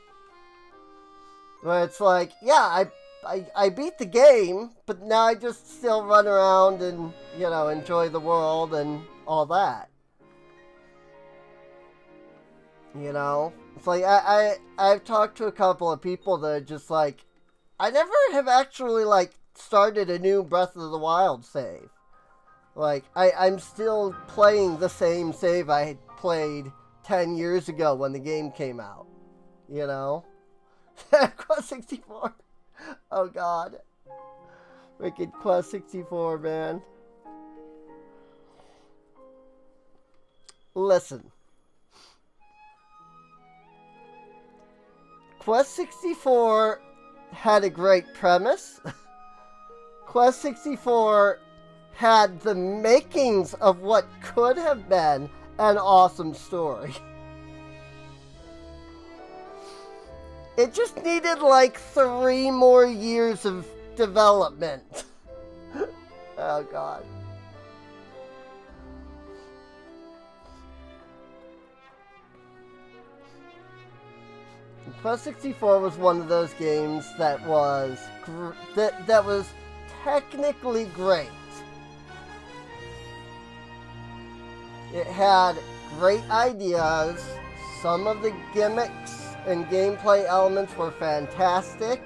Where it's like, yeah, I beat the game, but now I just still run around and, enjoy the world and all that. You know? It's like, I've talked to a couple of people that are just like, I never have actually, like, started a new Breath of the Wild save. Like, I'm still playing the same save I had played 10 years ago when the game came out. You know? Quest 64. Oh, God. Wicked Quest 64, man. Listen. Quest 64 had a great premise. Quest 64 had the makings of what could have been an awesome story. It just needed like 3 more years of development. Oh, God. Quest 64 was one of those games that was that was technically great. It had great ideas. Some of the gimmicks and gameplay elements were fantastic.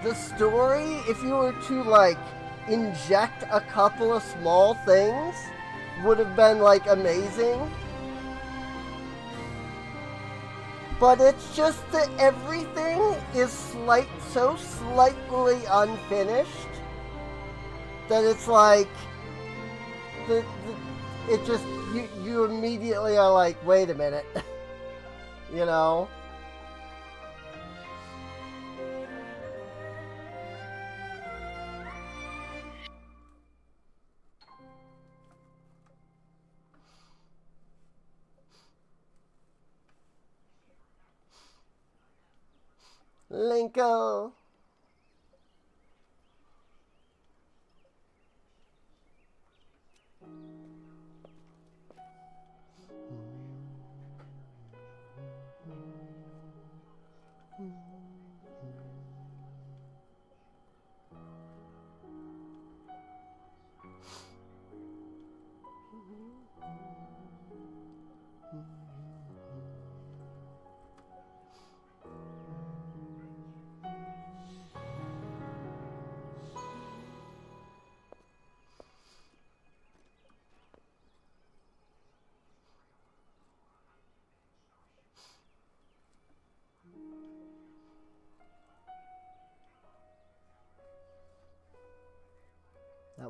The story, if you were to like inject a couple of small things, would have been like amazing. But it's just that everything is so slightly unfinished that it's like it just you immediately are like, wait a minute. You know? Linkle.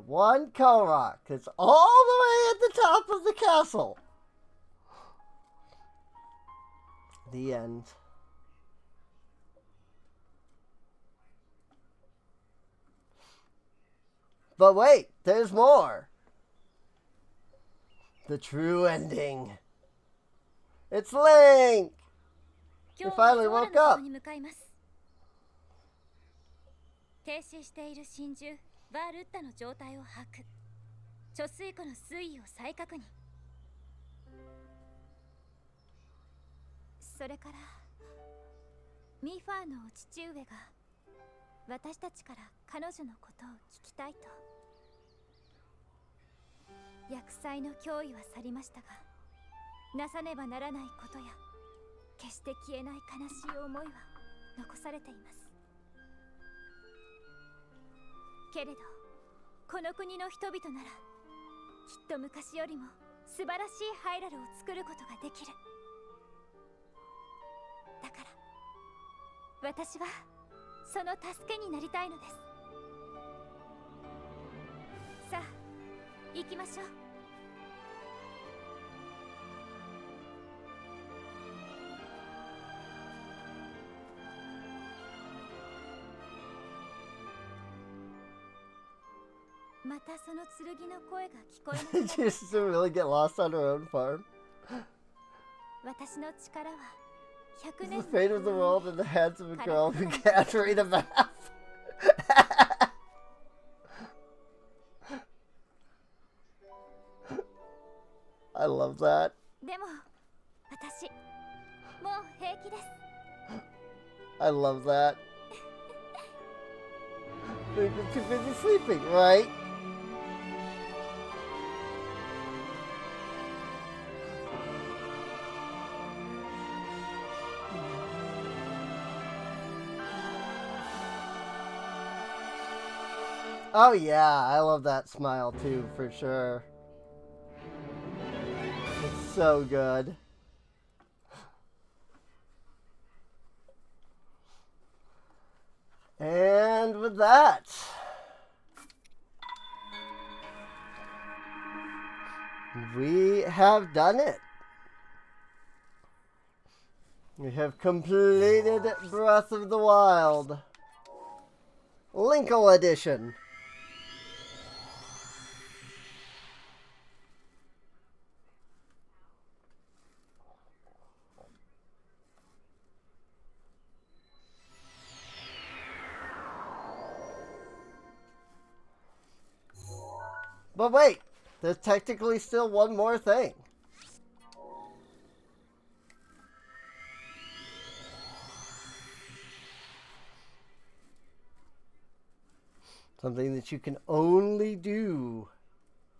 one Korok that's all the way at the top of the castle. The end. But wait, there's more. The true ending. It's Link! He finally woke up. 停止している真珠バールッタの状態を把握。貯水湖の水位を再確認。それからミファーのお父上が私たちから彼女のことを聞きたいと。厄災の脅威は去りましたが、なさねばならないことや決して消えない悲しい思いは残されています。けれどこの国の人々ならきっと昔よりも素晴らしいハイラルを作ることができる。だから私はその助けになりたいのです。さあ行きましょう。またその剣の声が聞こえなくなる。Just to really get lost on her own farm. 私の力は100 The 年 fate of the world in the hands of a girl who can't read a map. I love that. でも私もう平気です。 I love that. They've been too busy sleeping, right? Oh yeah, I love that smile too, for sure. It's so good. And with that, we have done it. We have completed Breath of the Wild. Linkle Edition. But wait, there's technically still one more thing. Something that you can only do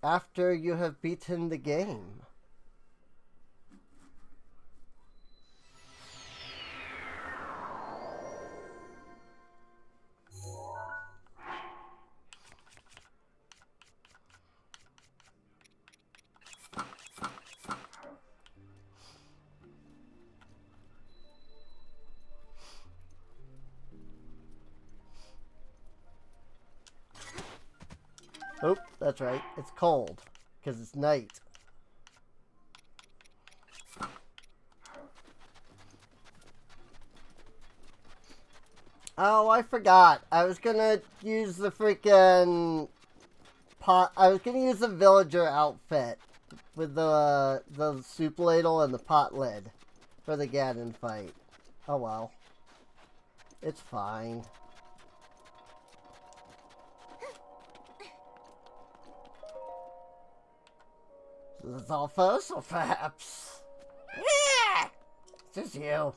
after you have beaten the game. Oh, that's right. It's cold because it's night. Oh, I forgot. I was gonna use the freaking pot. I was gonna use the villager outfit with the soup ladle and the pot lid for the Ganon fight. Oh well. It's fine. This is all fossil, perhaps. Yeah! It's just you.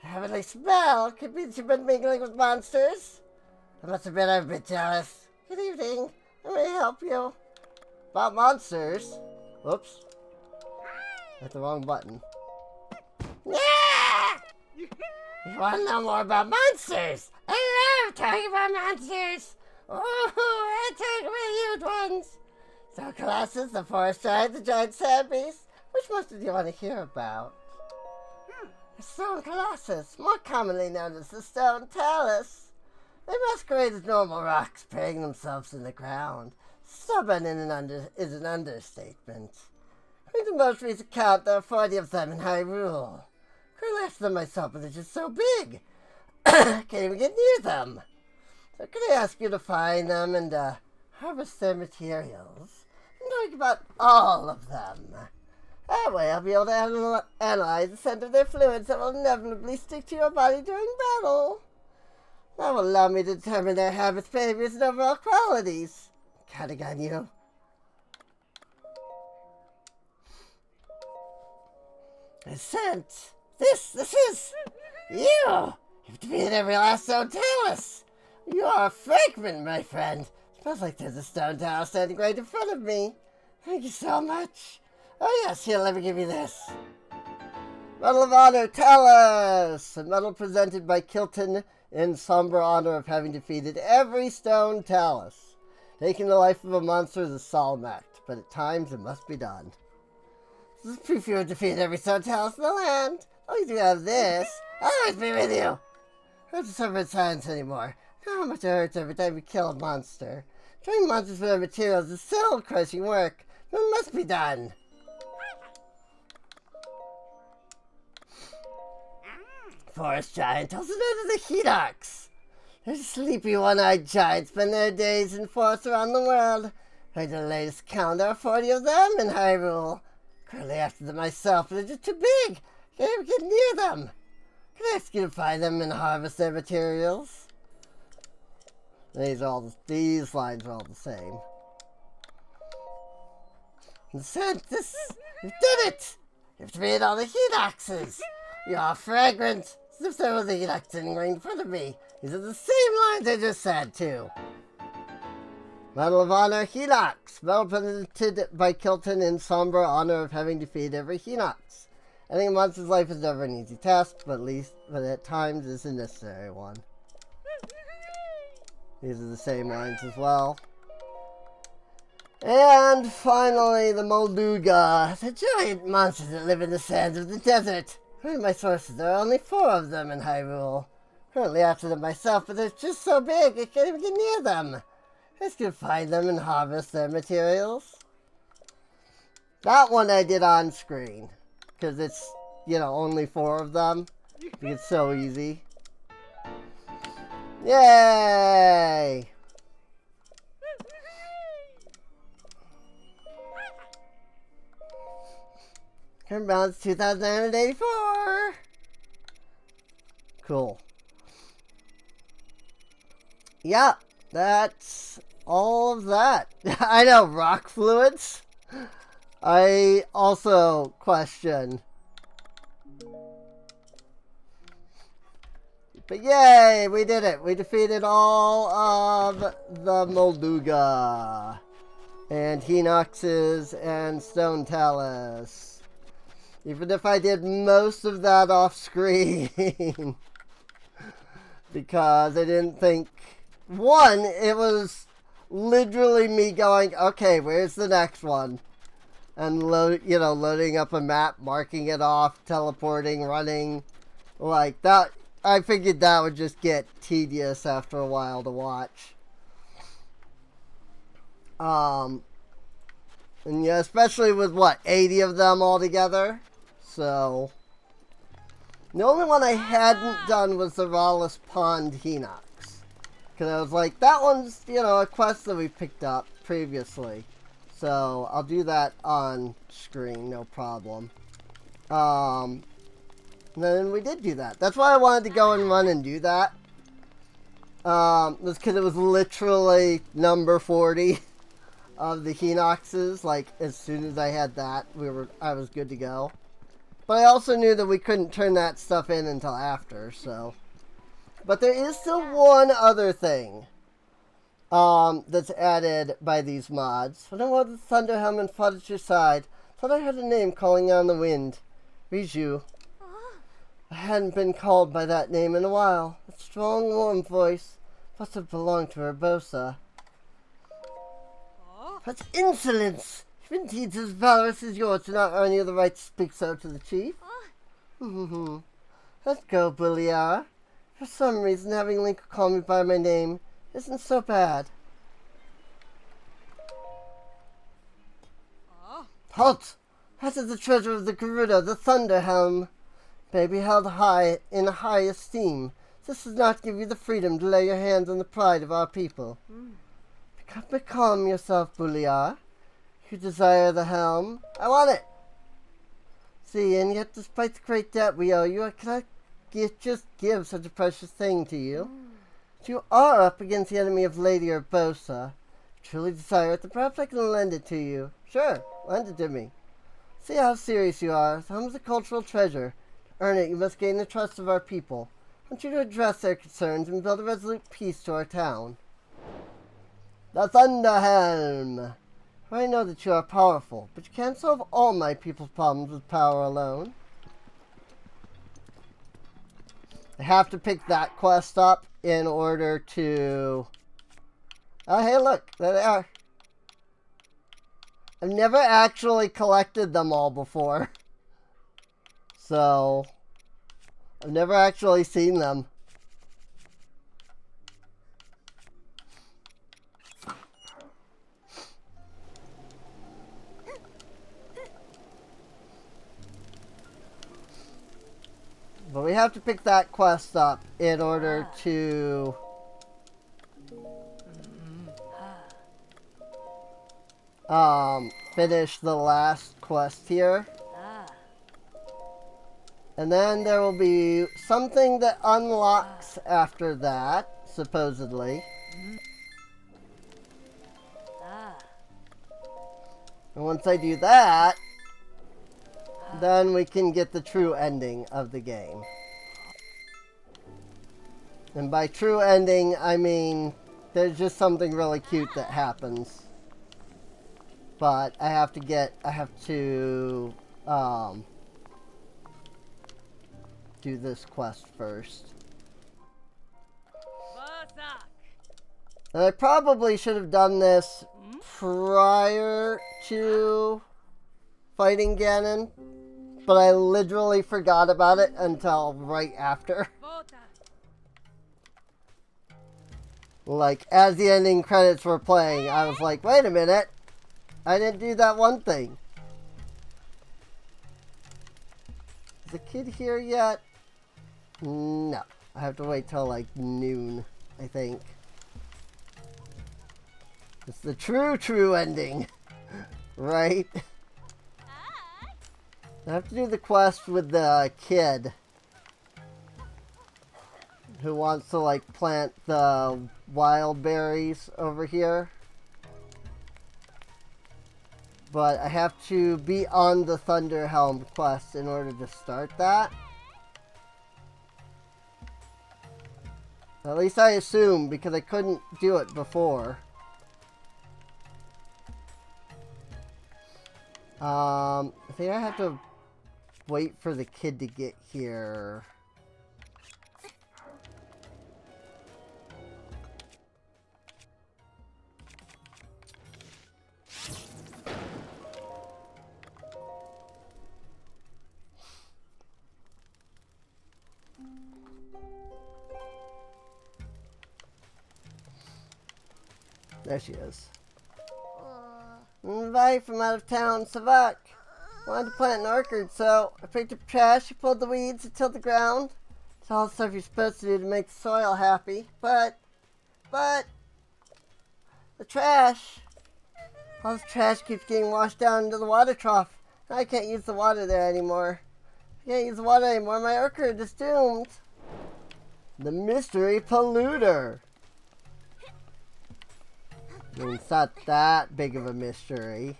A heavenly smell could mean you've been mingling with monsters. I must admit I'm a bit jealous. Good evening. Let me help you. About monsters. Whoops. Hit the wrong button. Yeah! You want to know more about monsters? I love talking about monsters. Oh, I talk about huge ones. Stone Colossus, the forest giant, the giant sand beast. Which monster do you want to hear about? The Stone Colossus, more commonly known as the Stone Talus. They masquerade as normal rocks, burying themselves in the ground. Stubborn is an understatement. According to the most recent count, there are 40 of them in Hyrule. Currently after them myself, but they're just so big. Can't even get near them. So could I ask you to find them and harvest their materials? And talk about all of them. That way I'll be able to analyze the scent of their fluids that will inevitably stick to your body during battle. That will allow me to determine their habits, behaviors, and overall qualities. Counting on you. The scent. This is you. You've defeated every last Stone Talus. You are a fragment, my friend. Smells like there's a Stone Talus standing right in front of me. Thank you so much. Oh yes, here, let me give you this. Medal of Honor, Talus! A medal presented by Kilton in somber honor of having defeated every Stone Talus. Taking the life of a monster is a solemn act, but at times it must be done. This is proof you have defeated every Stone Talus in the land. As long as you have this, I'll always be with you. I don't suffer in silence anymore. Know how much it hurts every time you kill a monster. Trying monsters for their materials is soul-crushing work, but it must be done. Forest giant tells another of the Hinox. They're sleepy one-eyed giants spend their days in forests around the world. According to the latest count, there are 40 of them in Hyrule. Currently after them myself, but they're just too big. Can't even get near them. Can I ask you to find them and harvest their materials? These lines are all the same. And said, you did it! You've defeated all the Hinoxes. You're fragrant. As if there was a Hinox sitting right in front of me. These are the same lines I just said, too. Medal of Honor, Hinox. Medal presented by Kilton in somber honor of having defeated every Hinox. Ending a monster's life is never an easy task, but at times it's a necessary one. These are the same lines as well. And finally, the Molduga, the giant monsters that live in the sands of the desert. According to my sources, there are only 4 of them in Hyrule. Currently after them myself, but they're just so big I can't even get near them. I just can find them and harvest their materials. That one I did on screen. Because it's, only 4 of them. It's so easy. Yay! Current balance 2,984. Cool. Yeah, that's all of that. I know, rock fluids. I also question. But yay, we did it. We defeated all of the Molduga and Hinoxes and Stone Talus. Even if I did most of that off screen. Because I didn't think... One, it was literally me going, okay, where's the next one? And loading up a map, marking it off, teleporting, running. Like that, I figured that would just get tedious after a while to watch. And yeah, especially with 80 of them all together. So the only one I hadn't done was the Rawless Pond Hinox. Because I was like, that one's, a quest that we picked up previously. So I'll do that on screen, no problem. And then we did do that. That's why I wanted to go and run and do that. Was because it was literally number 40 of the Hinoxes. Like, as soon as I had that, I was good to go. But I also knew that we couldn't turn that stuff in until after, so. But there is still one other thing that's added by these mods. When I wore the Thunder Helm and fought at your side, thought I heard a name calling on the wind. Riju. I hadn't been called by that name in a while. A strong, warm voice must have belonged to Urbosa. That's insolence! Even deeds as valorous as yours do not earn you the right to speak so to the chief. Let's go, Bulliara. For some reason, having Linkle call me by my name isn't so bad. Halt! That is the treasure of the Garuda, the Thunder Helm. May be held high in high esteem. This does not give you the freedom to lay your hands on the pride of our people. Become yourself, Buliar. You desire the helm. I want it. See, and yet despite the great debt we owe you, I cannot just give such a precious thing to you. But you are up against the enemy of Lady Urbosa. Truly desire it, then perhaps I can lend it to you. Sure, lend it to me. See how serious you are. The helm is a cultural treasure. To earn it, you must gain the trust of our people. I want you to address their concerns and build a resolute peace to our town. The Thunderhelm! I know that you are powerful, but you can't solve all my people's problems with power alone. I have to pick that quest up in order to... Oh, hey, look. There they are. I've never actually collected them all before. So... I've never actually seen them. But we have to pick that quest up in order to... finish the last quest here. And then there will be something that unlocks after that, supposedly. And once I do that, then we can get the true ending of the game. And by true ending, I mean there's just something really cute that happens. But I have to do this quest first. And I probably should have done this prior to fighting Ganon, but I literally forgot about it until right after. Like, as the ending credits were playing, I was like, wait a minute, I didn't do that one thing. Is the kid here yet? No. I have to wait till like noon, I think. It's the true ending. Right? I have to do the quest with the kid who wants to like plant the wild berries over here. But I have to be on the Thunderhelm quest in order to start that. At least I assume, because I couldn't do it before. I think I have to wait for the kid to get here. There she is. Invite from out of town, Savak. Wanted to plant an orchard, so I picked up trash, you pulled the weeds, and tilled the ground. It's all the stuff you're supposed to do to make the soil happy. But, the trash. All this trash keeps getting washed down into the water trough. I can't use the water there anymore. I can't use the water anymore, my orchard is doomed. The mystery polluter. I mean, it's not that big of a mystery.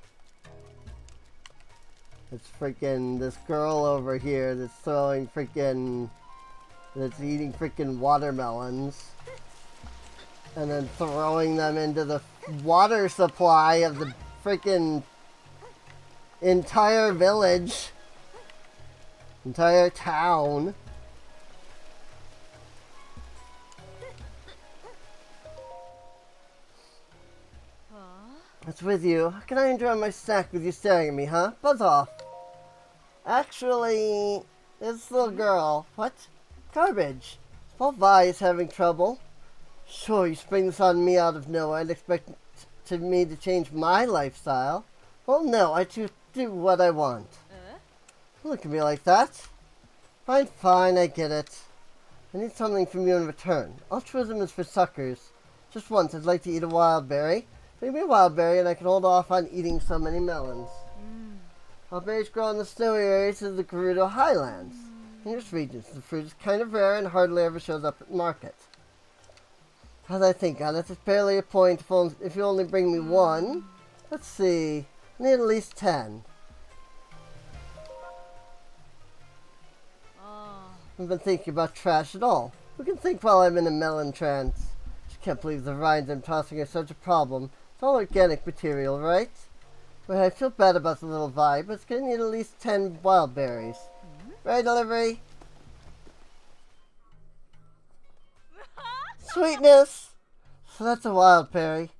It's freaking this girl over here that's eating freaking watermelons. And then throwing them into the water supply of the freaking entire village. Entire town. What's with you? How can I enjoy my snack with you staring at me, huh? Buzz off. Actually, this little girl. What? Garbage. Paul Vi is having trouble. Sure, you spring this on me out of nowhere and expect me to change my lifestyle. Well, no, I do do what I want. Look at me like that. Fine, fine, I get it. I need something from you in return. Altruism is for suckers. Just once, I'd like to eat a wild berry. Bring me a wild berry and I can hold off on eating so many melons. Wild berries grow in the snowy areas of the Gerudo Highlands. In this region, the fruit is kind of rare and hardly ever shows up at market. As I think on it, it's barely a point if you only bring me one. Let's see. I need at least 10. I haven't been thinking about trash at all. Who can think while I'm in a melon trance? Just can't believe the rinds I'm tossing are such a problem. It's all organic material, right? Well, I feel bad about the little vibe, but it's gonna need at least 10 wild berries. Right, delivery? Sweetness! So that's a wild berry.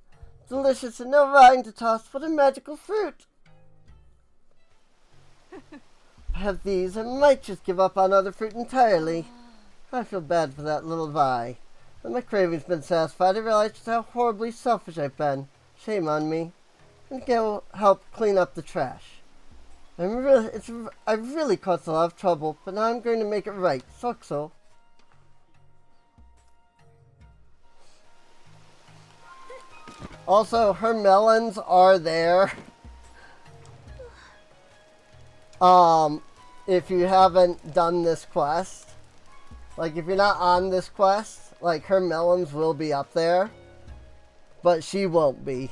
Delicious and no rind to toss. What a magical fruit! If I have these, I might just give up on other fruit entirely. I feel bad for that little Vi. When my craving's been satisfied, I realize just how horribly selfish I've been. Shame on me. And go help clean up the trash. I've really caused a lot of trouble, but now I'm going to make it right. So. Also, her melons are there. If you haven't done this quest, like if you're not on this quest, like her melons will be up there, but she won't be.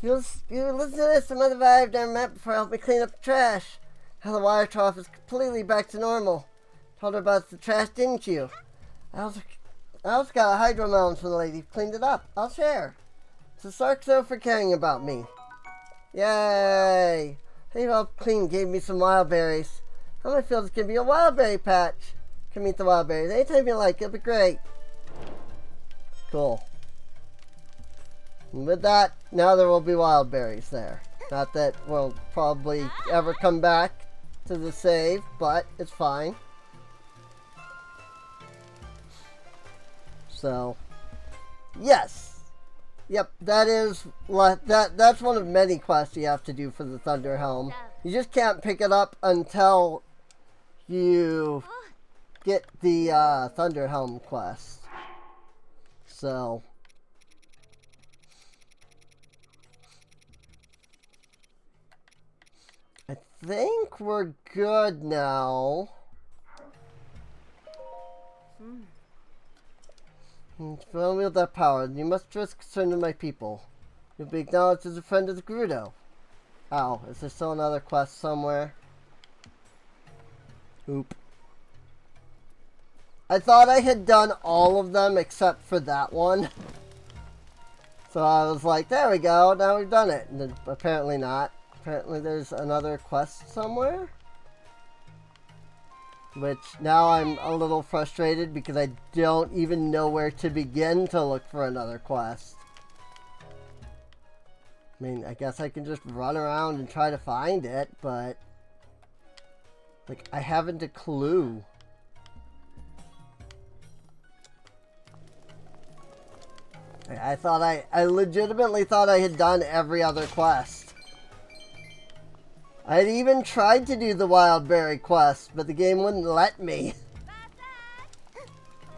You listen to this, some other vibe down met before I help me clean up the trash. How the water trough is completely back to normal. Told her about the trash, didn't you? I also got a hydro melon from the lady who cleaned it up. I'll share. So Sarkzo for caring about me. Yay! Hey, help clean gave me some wild berries. How do I feel it's gonna be a wild berry patch? Come eat the wild berries anytime you like, it'll be great. Cool. And with that, now there will be wild berries there. Not that we'll probably ever come back to the save, but it's fine. So, yes. Yep, that's one of many quests you have to do for the Thunder Helm. You just can't pick it up until you get the Thunder Helm quest. So, I think we're good now. If you want to wield that power, then you must risk concern to my people. You'll be acknowledged as a friend of the Gerudo. Ow, is there still another quest somewhere? Oop. I thought I had done all of them except for that one. So I was like, there we go, now we've done it. And then apparently not. Apparently there's another quest somewhere. Which now I'm a little frustrated because I don't even know where to begin to look for another quest. I mean, I guess I can just run around and try to find it, but like, I haven't a clue. I legitimately thought I had done every other quest. I had even tried to do the wild berry quest, but the game wouldn't let me.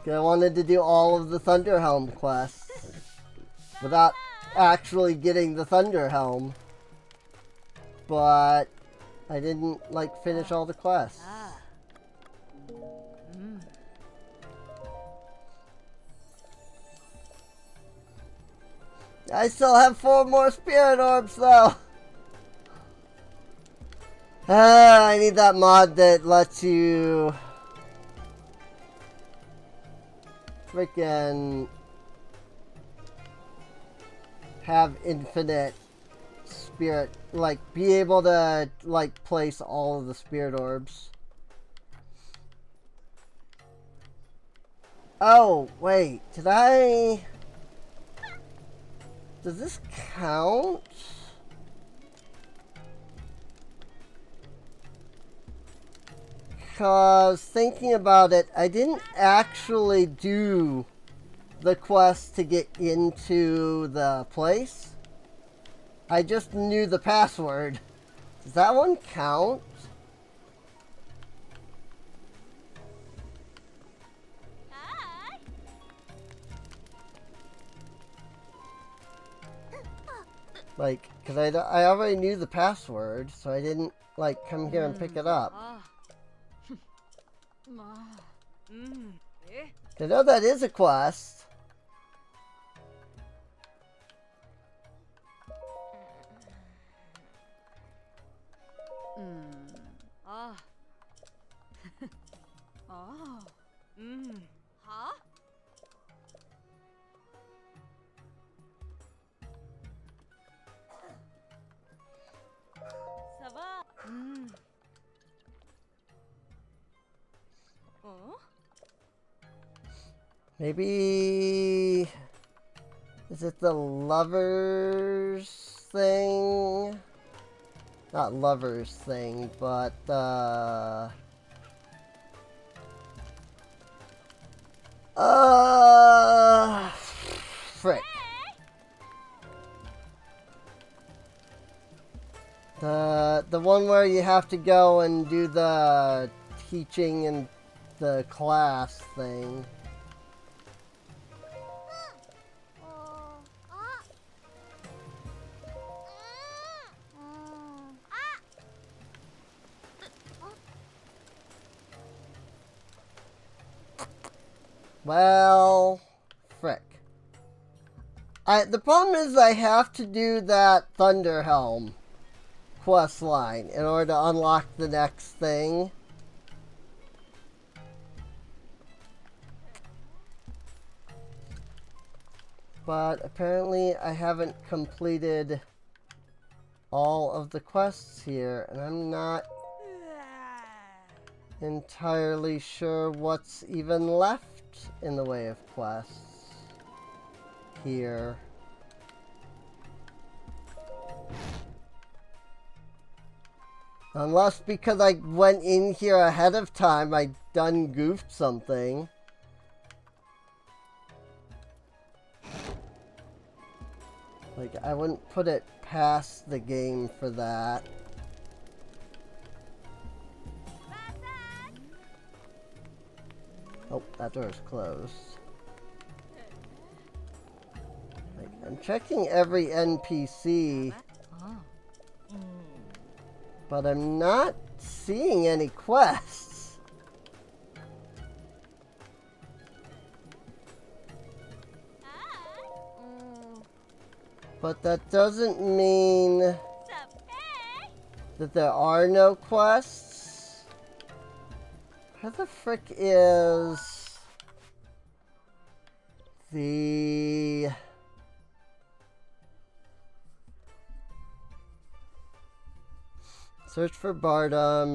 I wanted to do all of the Thunder Helm quests without actually getting the Thunder Helm. But I didn't finish all the quests. I still have 4 more spirit orbs though. I need that mod that lets you freaking have infinite spirit, be able to place all of the spirit orbs. Oh, wait, does this count? Because thinking about it, I didn't actually do the quest to get into the place. I just knew the password. Does that one count? Like, because I already knew the password, so I didn't, like, come here and pick it up. I know that is a quest. Maybe... Is it the lovers thing? Not lovers thing, but frick. The one where you have to go and do the teaching and the class thing. Well, frick. The problem is I have to do that Thunder Helm quest line in order to unlock the next thing. But apparently I haven't completed all of the quests here, and I'm not entirely sure what's even left in the way of quests here. Unless because I went in here ahead of time, I done goofed something. Like, I wouldn't put it past the game for that. Oh, that door's closed. Like, I'm checking every NPC, but I'm not seeing any quests. But that doesn't mean that there are no quests. Where the frick is the... Search for Barda,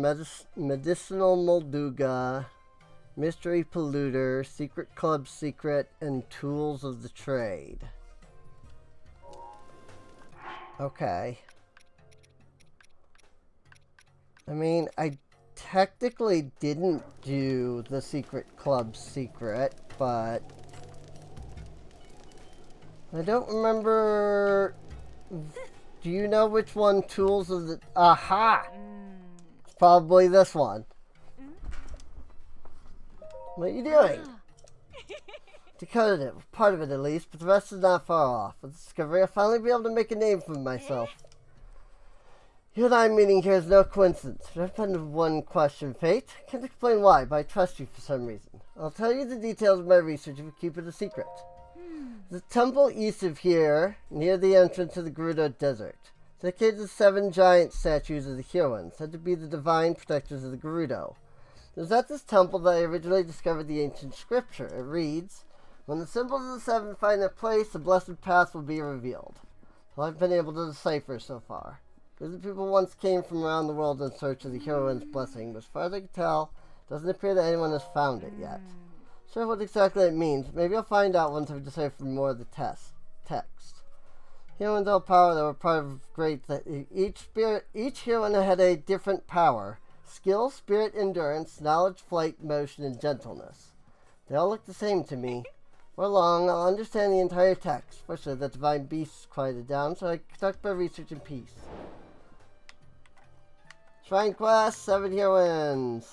Medicinal Molduga, Mystery Polluter, Secret Club Secret, and Tools of the Trade. Okay. I mean, I technically didn't do the Secret Club Secret, but I don't remember. Do you know which one Tools of the... Aha! It's probably this one. What are you doing? Decoded it, part of it at least, but the rest is not far off. With discovery, I'll finally be able to make a name for myself. You and I meeting here is no coincidence. There have been one question, Fate. I can't explain why, but I trust you for some reason. I'll tell you the details of my research if you keep it a secret. The temple east of here, near the entrance to the Gerudo Desert, dedicated to 7 giant statues of the heroines, said to be the divine protectors of the Gerudo. It was at this temple that I originally discovered the ancient scripture. It reads, "When the symbols of the 7 find their place, the blessed path will be revealed." All I've been able to decipher so far. The people once came from around the world in search of the heroine's blessing, but as far as I can tell, it doesn't appear that anyone has found it yet. Sure what exactly it means. Maybe I'll find out once I've deciphered more of the text. Heroines all power that were part of great... Each heroine had a different power. Skill, spirit, endurance, knowledge, flight, motion, and gentleness. They all look the same to me. For long, I'll understand the entire text. Fortunately, the divine beasts quieted down, so I conduct my research in peace. Shrine quest, 7 heroines.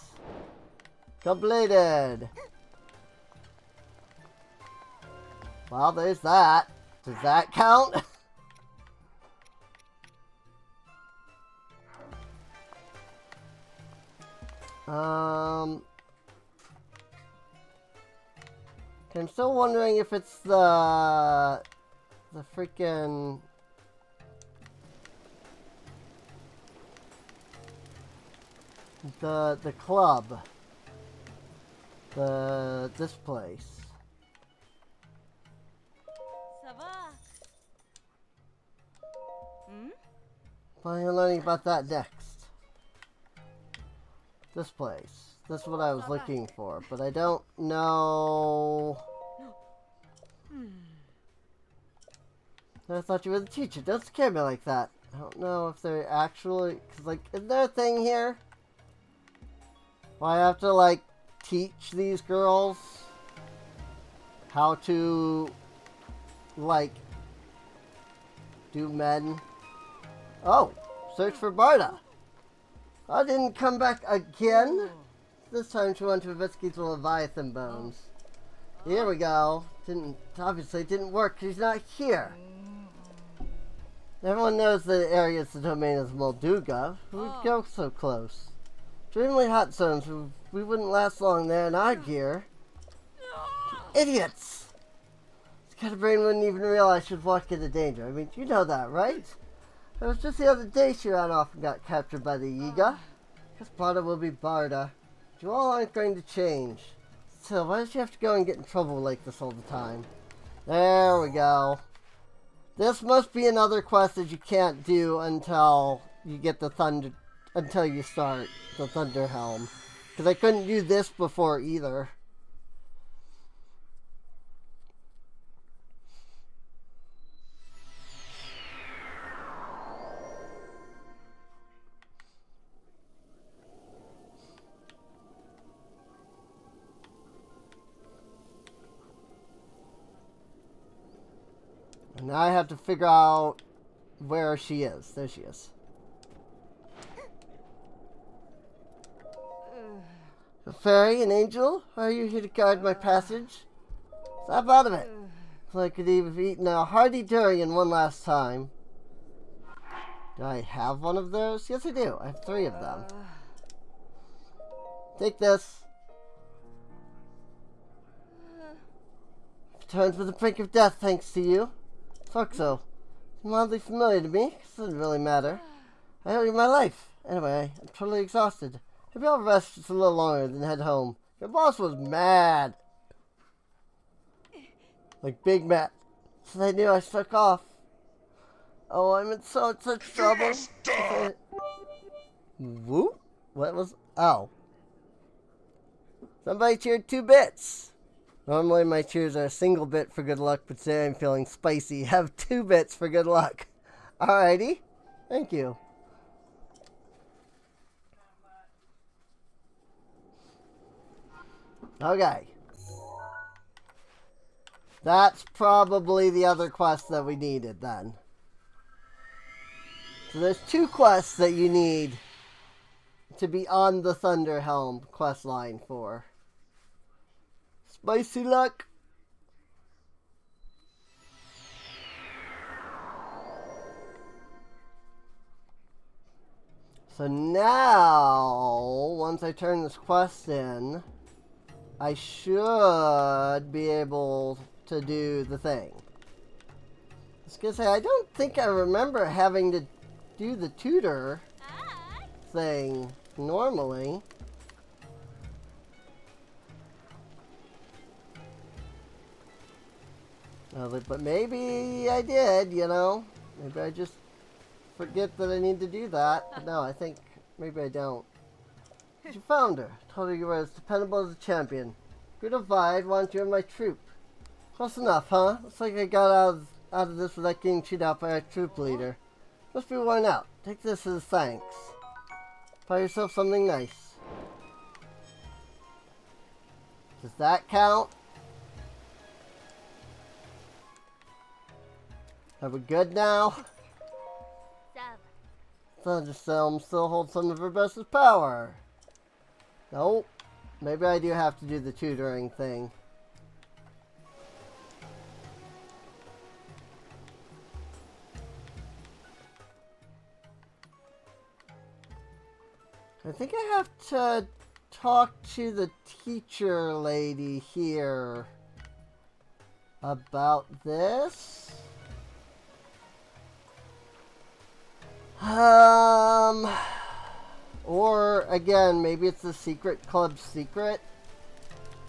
Completed. Well, there's that. Does that count? I'm still wondering if it's the freaking the club. This place. Planning on learning about that next. This place. That's what I was looking for, but I don't know. I thought you were the teacher. Don't scare me like that. I don't know if they're actually, cause like, isn't there a thing here? Well, I have to like teach these girls how to like do men. Oh, search for Barda. I didn't come back again. This time she wanted to investigate the Leviathan bones. Here we go. Obviously didn't work. She's not here. Everyone knows the area is the domain of Molduga. Who would go so close? Extremely hot zones. We wouldn't last long there in our gear. Idiots! This kind of brain wouldn't even realize she'd walk into danger. I mean, you know that, right? It was just the other day she ran off and got captured by the Yiga. Guess Barda will be Barda. You all aren't going to change. Still, why does she have to go and get in trouble like this all the time? There we go. This must be another quest that you can't do until you get the thunder, until you start the Thunder Helm. Because I couldn't do this before either. And now I have to figure out where she is. There she is. A fairy, an angel? Are you here to guard my passage? Snap out of it. So I could have eaten a hearty durian one last time. Do I have one of those? Yes, I do. I have 3 of them. Take this. Returned from the brink of death thanks to you. Foxo. It's mildly familiar to me. It doesn't really matter. I owe you my life. Anyway, I'm totally exhausted. Maybe I'll rest just a little longer than head home. Your boss was mad. Like big mad. So they knew I stuck off. Oh, I'm in such trouble. Whoop? What was... Oh. Somebody cheered 2 bits. Normally my cheers are a single bit for good luck, but today I'm feeling spicy. Have 2 bits for good luck. Alrighty. Thank you. Okay. That's probably the other quest that we needed then. So there's 2 quests that you need to be on the Thunder Helm quest line for. Spicy luck. So now, once I turn this quest in, I should be able to do the thing. I was gonna say, I don't think I remember having to do the tutor thing normally. But maybe I did, you know. Maybe I just forget that I need to do that. But no, I think maybe I don't. You found her. Told her you were as dependable as a champion. Gratified, want you in my troop. Close enough, huh? Looks like I got out of this without getting chewed out by our troop leader. Must be worn out. Take this as thanks. Buy yourself something nice. Does that count? Are we good now? さ Thunderstorm still holds some of her bestest power. Nope. Maybe I do have to do the tutoring thing. I think I have to talk to the teacher lady here about this. Or again, maybe it's the secret club secret.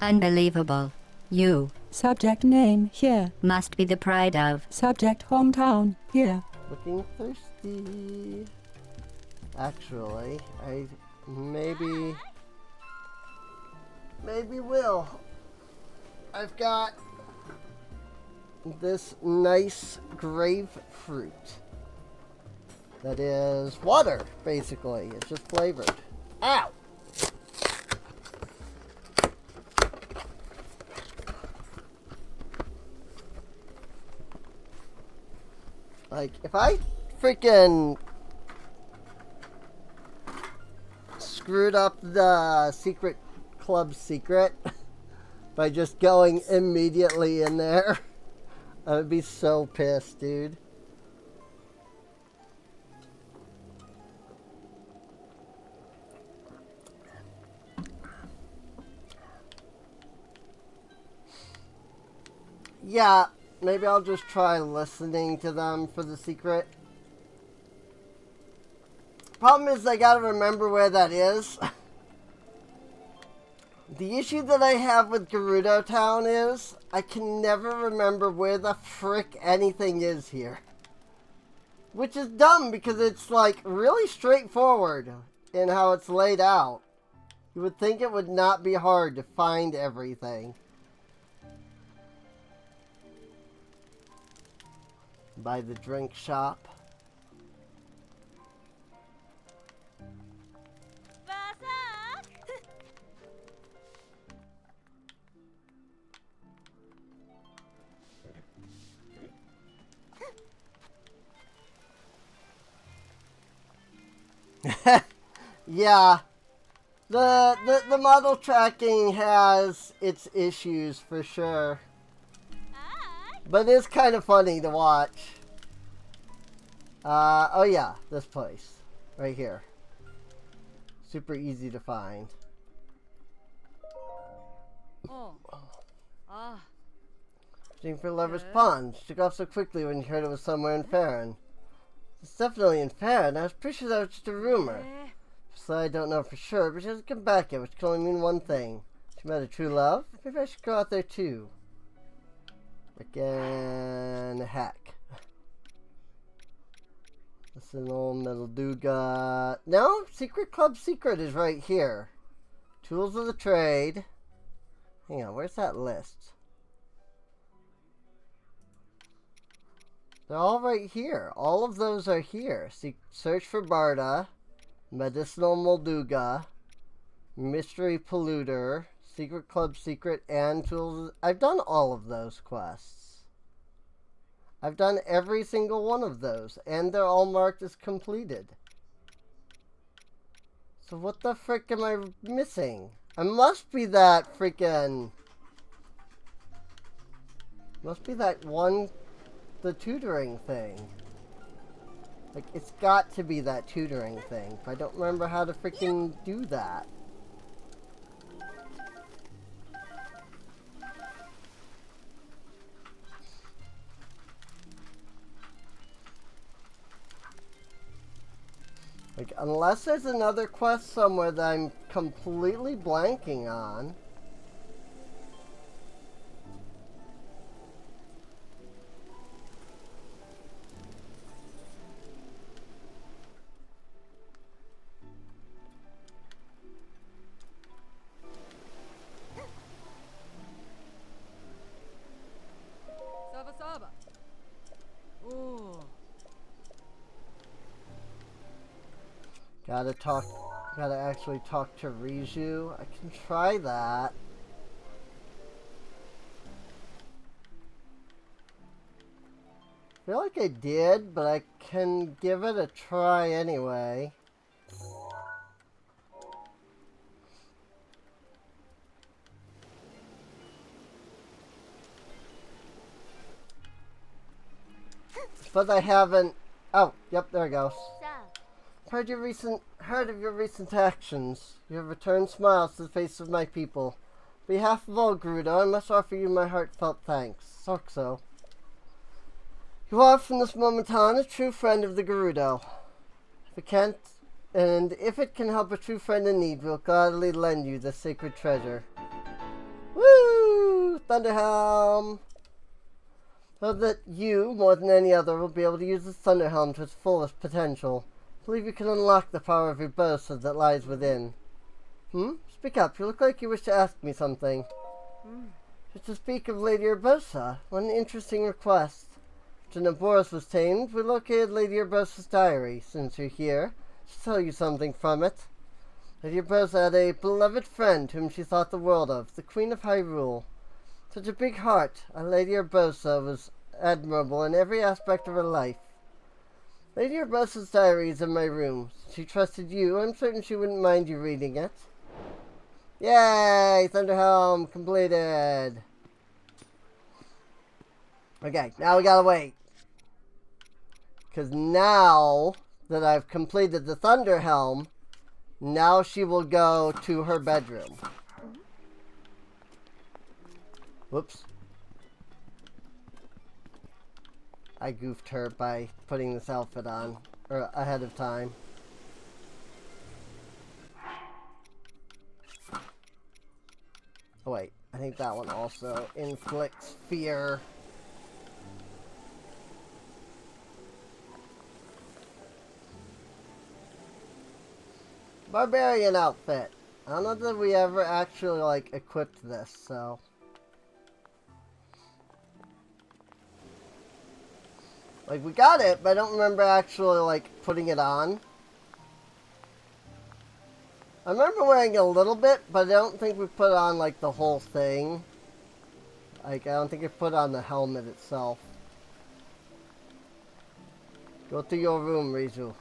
Unbelievable. You Subject name here. must be the pride of. Subject hometown here. Looking thirsty. Actually, I maybe will. I've got this nice grapefruit that is water, basically. It's just flavored. Ow! Like, if I freaking screwed up the secret club secret by just going immediately in there, I would be so pissed, dude. Yeah, maybe I'll just try listening to them for the secret. Problem is, I gotta remember where that is. The issue that I have with Gerudo Town is, I can never remember where the frick anything is here. Which is dumb, because it's, like, really straightforward in how it's laid out. You would think it would not be hard to find everything. By the drink shop. Yeah. The model tracking has its issues for sure. But it's kind of funny to watch. Oh yeah, this place. Right here. Super easy to find. Oh. Ah. Searching for Lover's Pond. She took off so quickly when you heard it was somewhere in Farron. It's definitely in Farron. I was pretty sure that was just a rumor. So I don't know for sure, but she hasn't come back yet, which can only mean one thing. She met a true love? Maybe I should go out there too. Again, heck. This is an old metal Duga. No, Secret Club Secret is right here. Tools of the trade. Hang on, where's that list? They're all right here. All of those are here. Search for Barda, Medicinal Molduga, Mystery Polluter, Secret Club Secret, and Tools. I've done all of those quests. I've done every single one of those, and they're all marked as completed. So what the frick am I missing? I must be that freaking... Must be that one... The tutoring thing. Like, it's got to be that tutoring thing. I don't remember how to freaking do that. Like, unless there's another quest somewhere that I'm completely blanking on. Saba Saba. Oh. Gotta actually talk to Riju. I can try that. feel like I did, but I can give it a try anyway. But I haven't... Oh, yep, there it goes. Heard of your recent actions. You have returned smiles to the face of my people. On behalf of all Gerudo, I must offer you my heartfelt thanks. Soxo. You are from this moment on a true friend of the Gerudo. If it can help a true friend in need, we'll gladly lend you this sacred treasure. Woo! Thunderhelm! So that you, more than any other, will be able to use this Thunderhelm to its fullest potential. I believe you can unlock the power of your Urbosa that lies within. Speak up. You look like you wish to ask me something. To speak of Lady Urbosa, what an interesting request. After Naboris was tamed, we located Lady Urbosa's diary. Since you're here, I'll tell you something from it. Lady Urbosa had a beloved friend whom she thought the world of, the Queen of Hyrule. Such a big heart, Lady Urbosa was admirable in every aspect of her life. Lady Urbosa's diary is in my room. She trusted you. I'm certain she wouldn't mind you reading it. Yay! Thunderhelm completed. Okay, now we gotta wait. Because now that I've completed the Thunderhelm, now she will go to her bedroom. Whoops. I goofed her by putting this outfit on ahead of time. Oh wait, I think that one also inflicts fear. Barbarian outfit. I don't know that we ever actually like equipped this, so. Like, we got it, but I don't remember actually, like, putting it on. I remember wearing it a little bit, but I don't think we put on, like, the whole thing. Like, I don't think we put on the helmet itself. Go to your room, Rizu.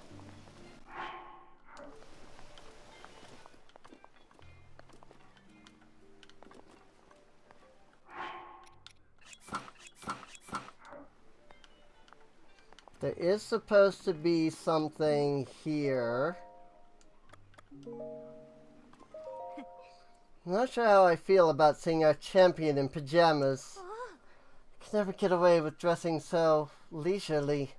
There is supposed to be something here. I'm not sure how I feel about seeing our champion in pajamas. I can never get away with dressing so leisurely.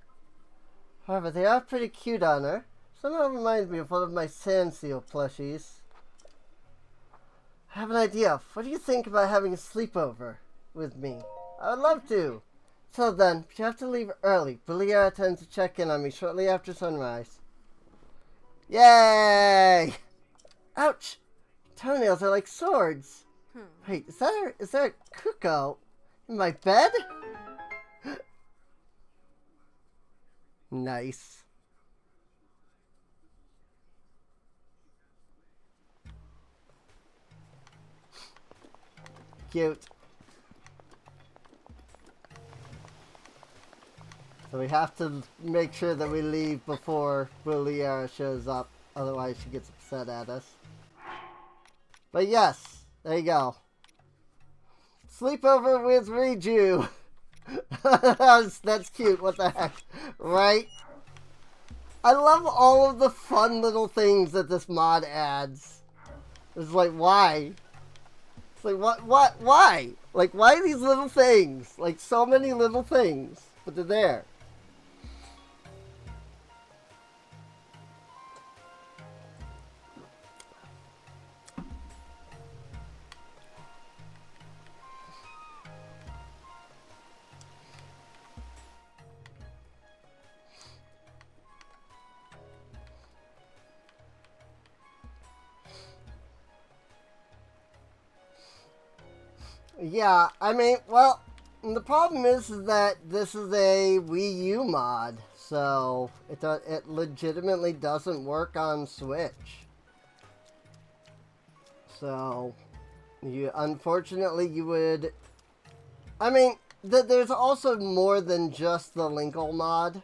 However, they are pretty cute on her. Somehow reminds me of one of my sand seal plushies. I have an idea. What do you think about having a sleepover with me? I would love to. Till then, but you have to leave early. Beliara tends to check in on me shortly after sunrise. Yay! Ouch! Toenails are like swords. Wait, is there a cuckoo in my bed? Nice. Cute. So we have to make sure that we leave before Beliara shows up, otherwise she gets upset at us. But yes, there you go. Sleepover with Riju. That's cute, what the heck, right? I love all of the fun little things that this mod adds. It's like, why? It's like, why? Like, why these little things? Like, so many little things, but they're there. Yeah, I mean, well, the problem is that this is a Wii U mod, so it legitimately doesn't work on Switch. So, unfortunately, you would, I mean, there's also more than just the Linkle mod.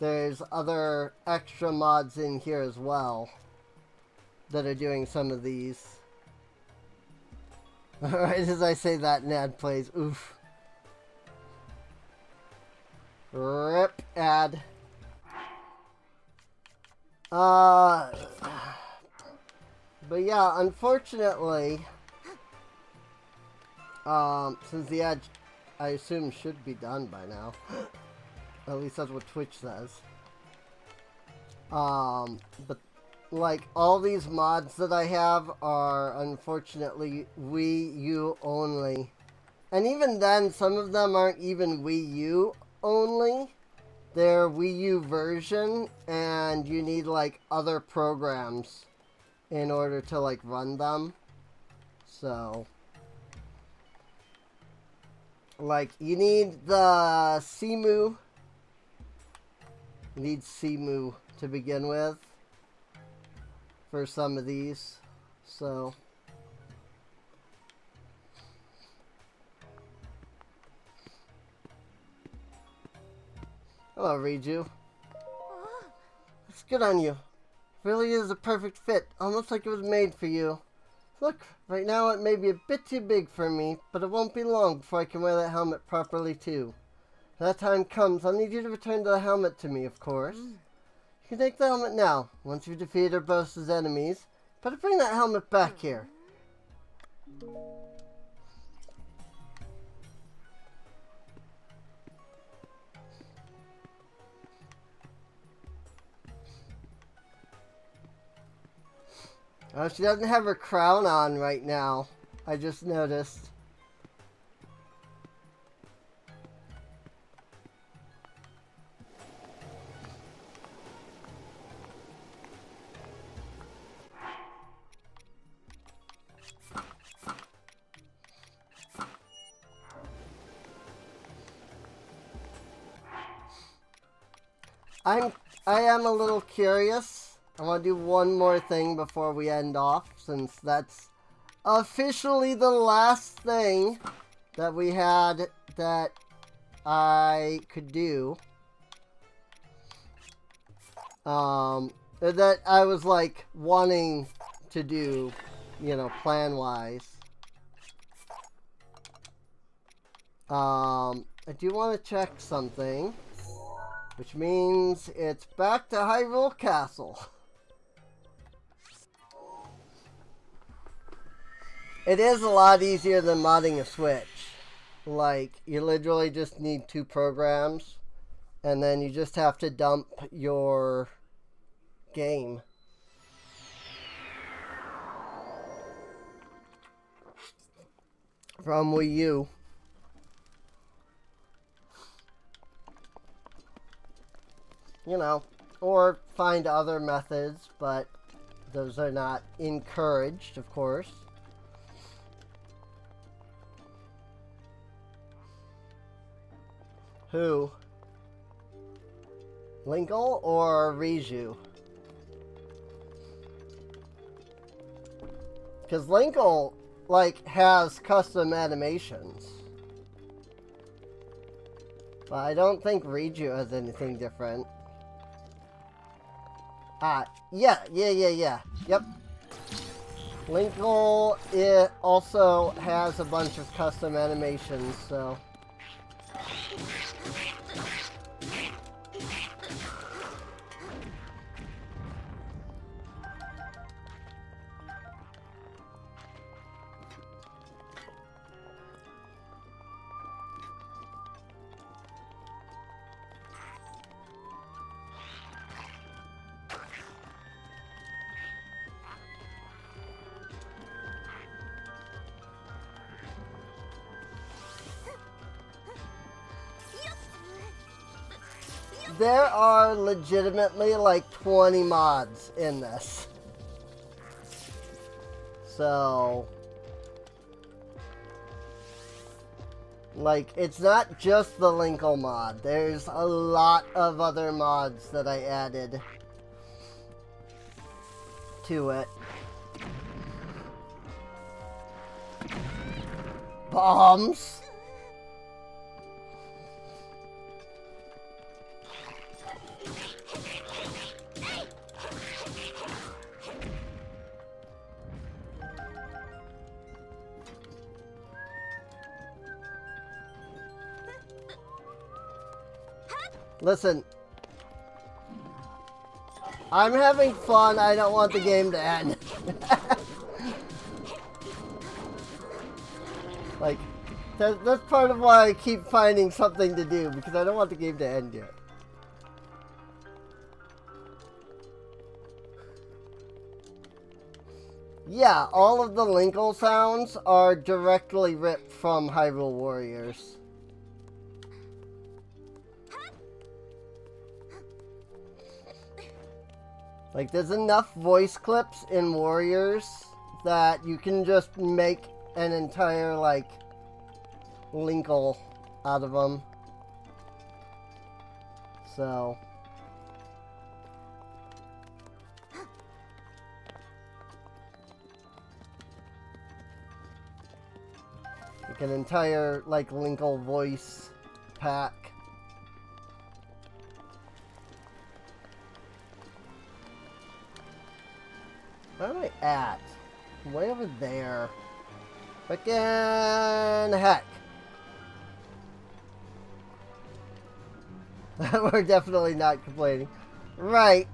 There's other extra mods in here as well that are doing some of these. Right as I say that, Nad plays. Oof. Rip ad. But yeah, unfortunately, since the ad, I assume, should be done by now. At least that's what Twitch says. But like all these mods that I have are unfortunately Wii U only. And even then, some of them aren't even Wii U only. They're Wii U version, and you need like other programs in order to like run them. So like you need the Cemu. You need Cemu to begin with for some of these. So hello, Reiju. It's good on you. Really is a perfect fit, almost like it was made for you. Look, right now it may be a bit too big for me, but it won't be long before I can wear that helmet properly too. When that time comes, I'll need you to return the helmet to me, of course. You can take the helmet now, once you've defeated Urbosa's enemies, but bring that helmet back here. Oh, she doesn't have her crown on right now. I just noticed. I am a little curious. I want to do one more thing before we end off, since that's officially the last thing that we had that I could do. That I was like wanting to do, you know, plan-wise. I do want to check something, which means it's back to Hyrule Castle. It is a lot easier than modding a Switch. Like, you literally just need 2 programs, and then you just have to dump your game. From Wii U. You know, or find other methods, but those are not encouraged, of course. Who? Linkle or Reiju? Because Linkle, like, has custom animations. But I don't think Reiju has anything different. Yeah. Yep. Linkle, it also has a bunch of custom animations, so... There are legitimately like 20 mods in this. So, like, it's not just the Linkle mod. There's a lot of other mods that I added to it. Bombs. Listen. I'm having fun. I don't want the game to end. Like, that's part of why I keep finding something to do, because I don't want the game to end yet. Yeah, all of the Linkle sounds are directly ripped from Hyrule Warriors. Like, there's enough voice clips in Warriors that you can just make an entire, like, Linkle out of them. So... like an entire, like, Linkle voice pack. Where am I at? I'm way over there. Frickin' heck. We're definitely not complaining. Right.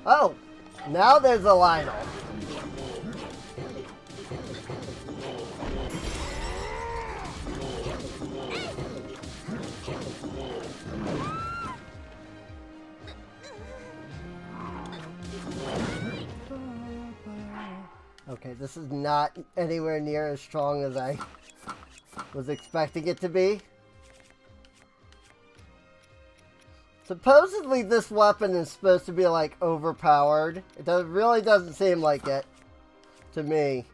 Oh, now there's a Lionel. Okay, this is not anywhere near as strong as I was expecting it to be. Supposedly this weapon is supposed to be, like, overpowered. It really doesn't seem like it to me.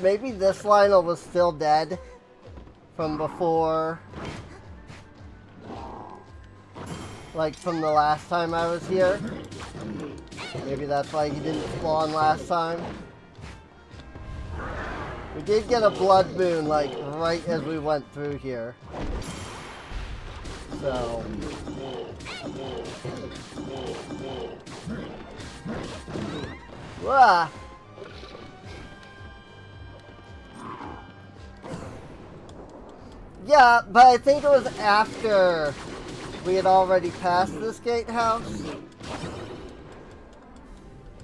Maybe this Lionel was still dead from before, like from the last time I was here. Maybe that's why he didn't spawn last time. We did get a blood moon, like, right as we went through here. So... Wah! Yeah, but I think it was after we had already passed this gatehouse.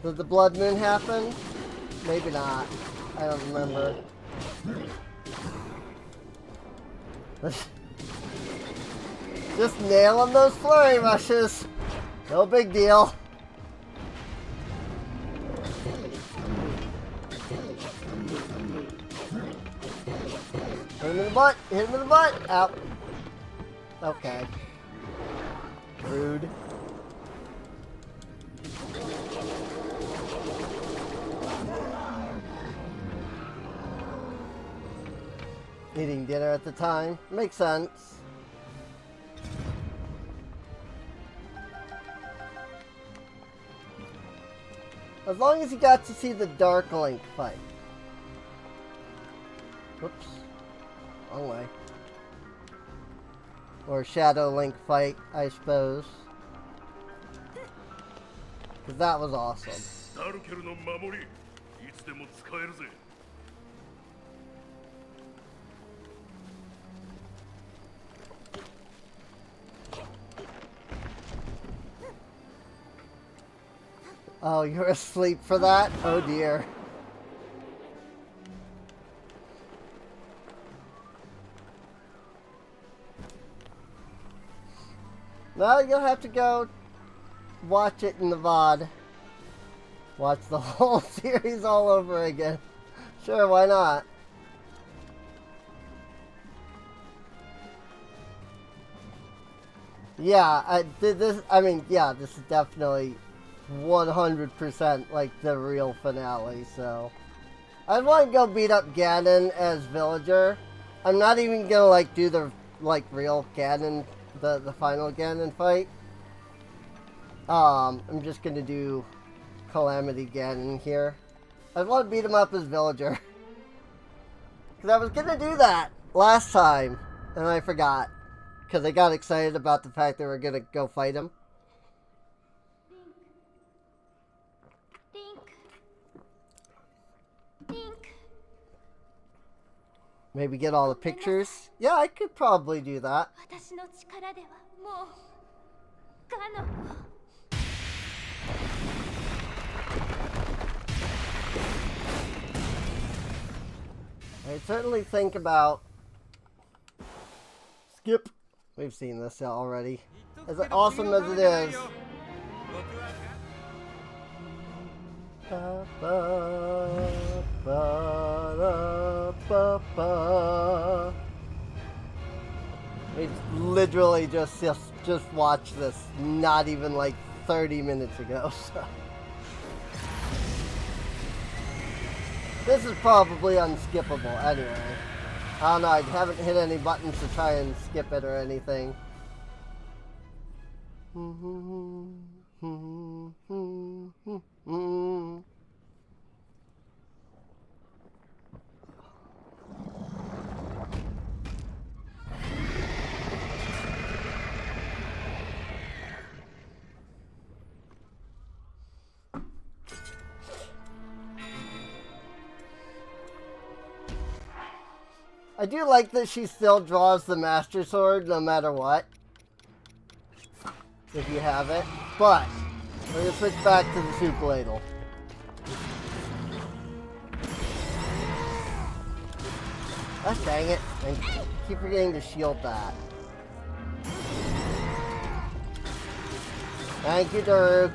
Did the blood moon happen? Maybe not. I don't remember. Just nailing those flurry rushes. No big deal. Hit him in the butt! Hit him in the butt! Ow. Okay. Rude. Eating dinner at the time. Makes sense. As long as you got to see the Dark Link fight. Whoops. Wrong way. Or Shadow Link fight, I suppose. Because that was awesome. Oh, you're asleep for that? Oh dear. Now you'll have to go watch it in the VOD. Watch the whole series all over again. Sure, why not? Yeah, I did this. I mean, yeah, this is definitely 100% like the real finale. So I want to go beat up Ganon as villager. I'm not even gonna like do the like real Ganon, the final Ganon fight. I'm just gonna do Calamity Ganon here. I want to beat him up as villager. Because I was gonna do that last time, and I forgot. Because I got excited about the fact that we're gonna go fight him. Link. Maybe get all the pictures. Yeah, I could probably do that. 私の力ではもうガノンを I certainly think about Skip. We've seen this already. As awesome as it is. Ba, ba, ba, da, ba, ba. We literally just watched this not even like 30 minutes ago. So. This is probably unskippable anyway. I don't know, I haven't hit any buttons to try and skip it or anything. I do like that she still draws the Master Sword no matter what. If you have it. But, we're going to switch back to the soup ladle. Gosh dang it. I keep forgetting to shield that. Thank you, Dirk.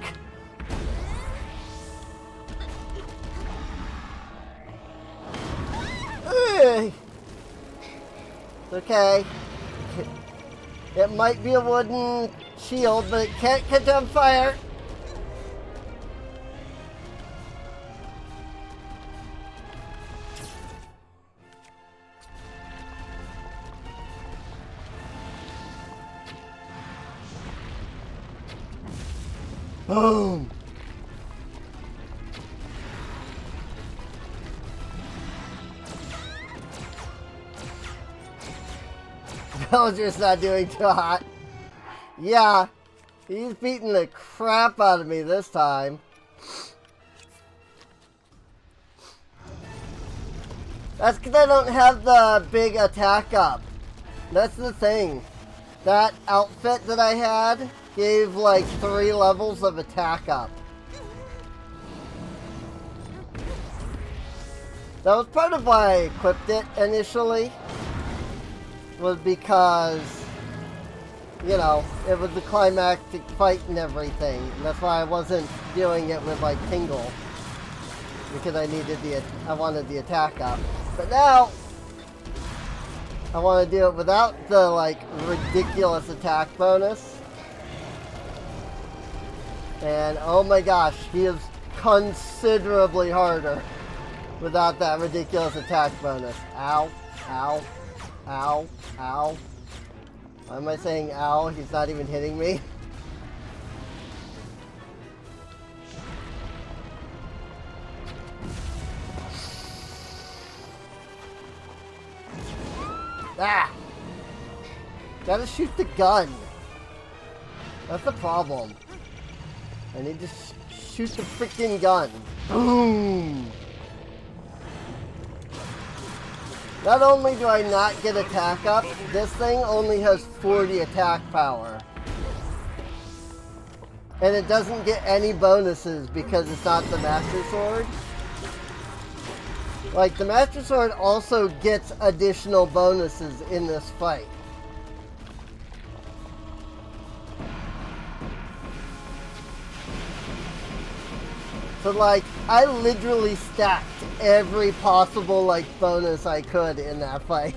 Ugh. It's okay. It might be a wooden shield, but it can't catch on fire. Boom. Villager's not doing too hot. Yeah, he's beating the crap out of me this time. That's because I don't have the big attack up. That's the thing. That outfit that I had gave like 3 levels of attack up. That was part of why I equipped it initially. Was because, you know, it was the climactic fight and everything. And that's why I wasn't doing it with like Tingle. Because I wanted the attack up. But now, I want to do it without the like ridiculous attack bonus. And oh my gosh, he is considerably harder without that ridiculous attack bonus. Ow, ow. Ow, ow. Why am I saying ow? He's not even hitting me. Ah! Gotta shoot the gun. That's the problem. I need to shoot the freaking gun. Boom! Not only do I not get attack up, this thing only has 40 attack power. And it doesn't get any bonuses because it's not the Master Sword. Like, the Master Sword also gets additional bonuses in this fight. So, like, I literally stacked every possible, like, bonus I could in that fight.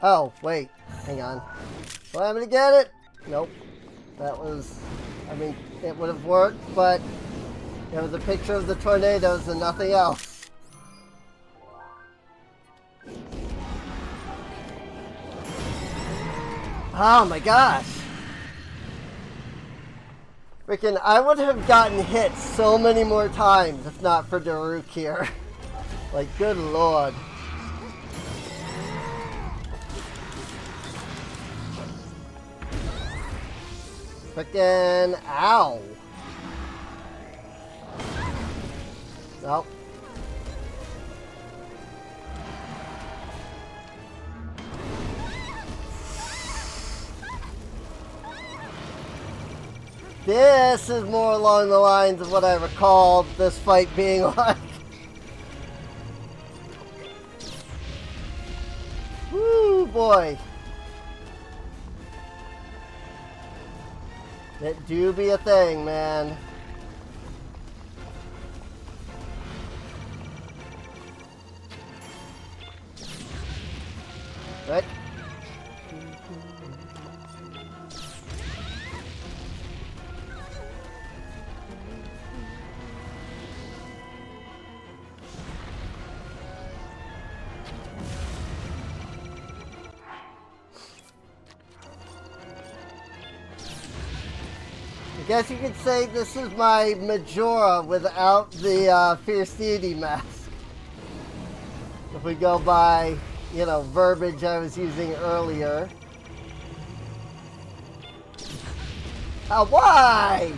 Oh, wait. Hang on. Do I am gonna get it? Nope. That was... I mean, it would have worked, but... It was a picture of the tornadoes and nothing else. Oh my gosh. Freaking, I would have gotten hit so many more times if not for Daruk here. Like, good lord. Frickin' ow. Nope. This is more along the lines of what I recalled this fight being like. Woo, boy. It do be a thing, man. Right? I guess you could say this is my Majora without the Fierce Deity mask. If we go by, you know, verbiage I was using earlier. Oh, why?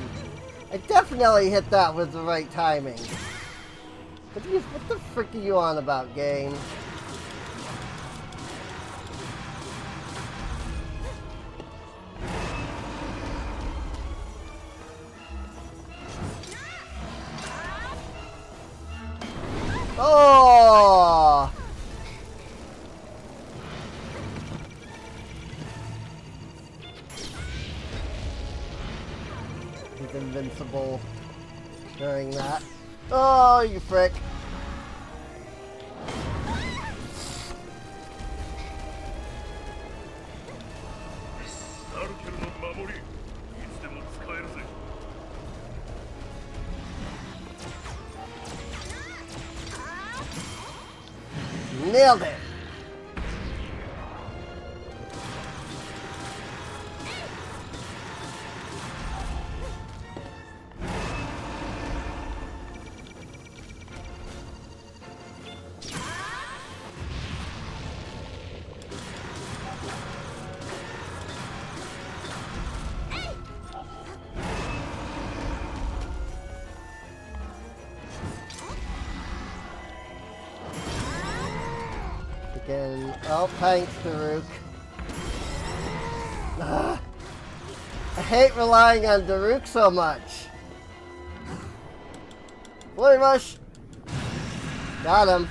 I definitely hit that with the right timing. What the frick are you on about, game? Oh! He's invincible during that. Oh, you frick. Nailed it. Again. Oh, thanks, Daruk. Ugh. I hate relying on Daruk so much. Flurry rush. Got him.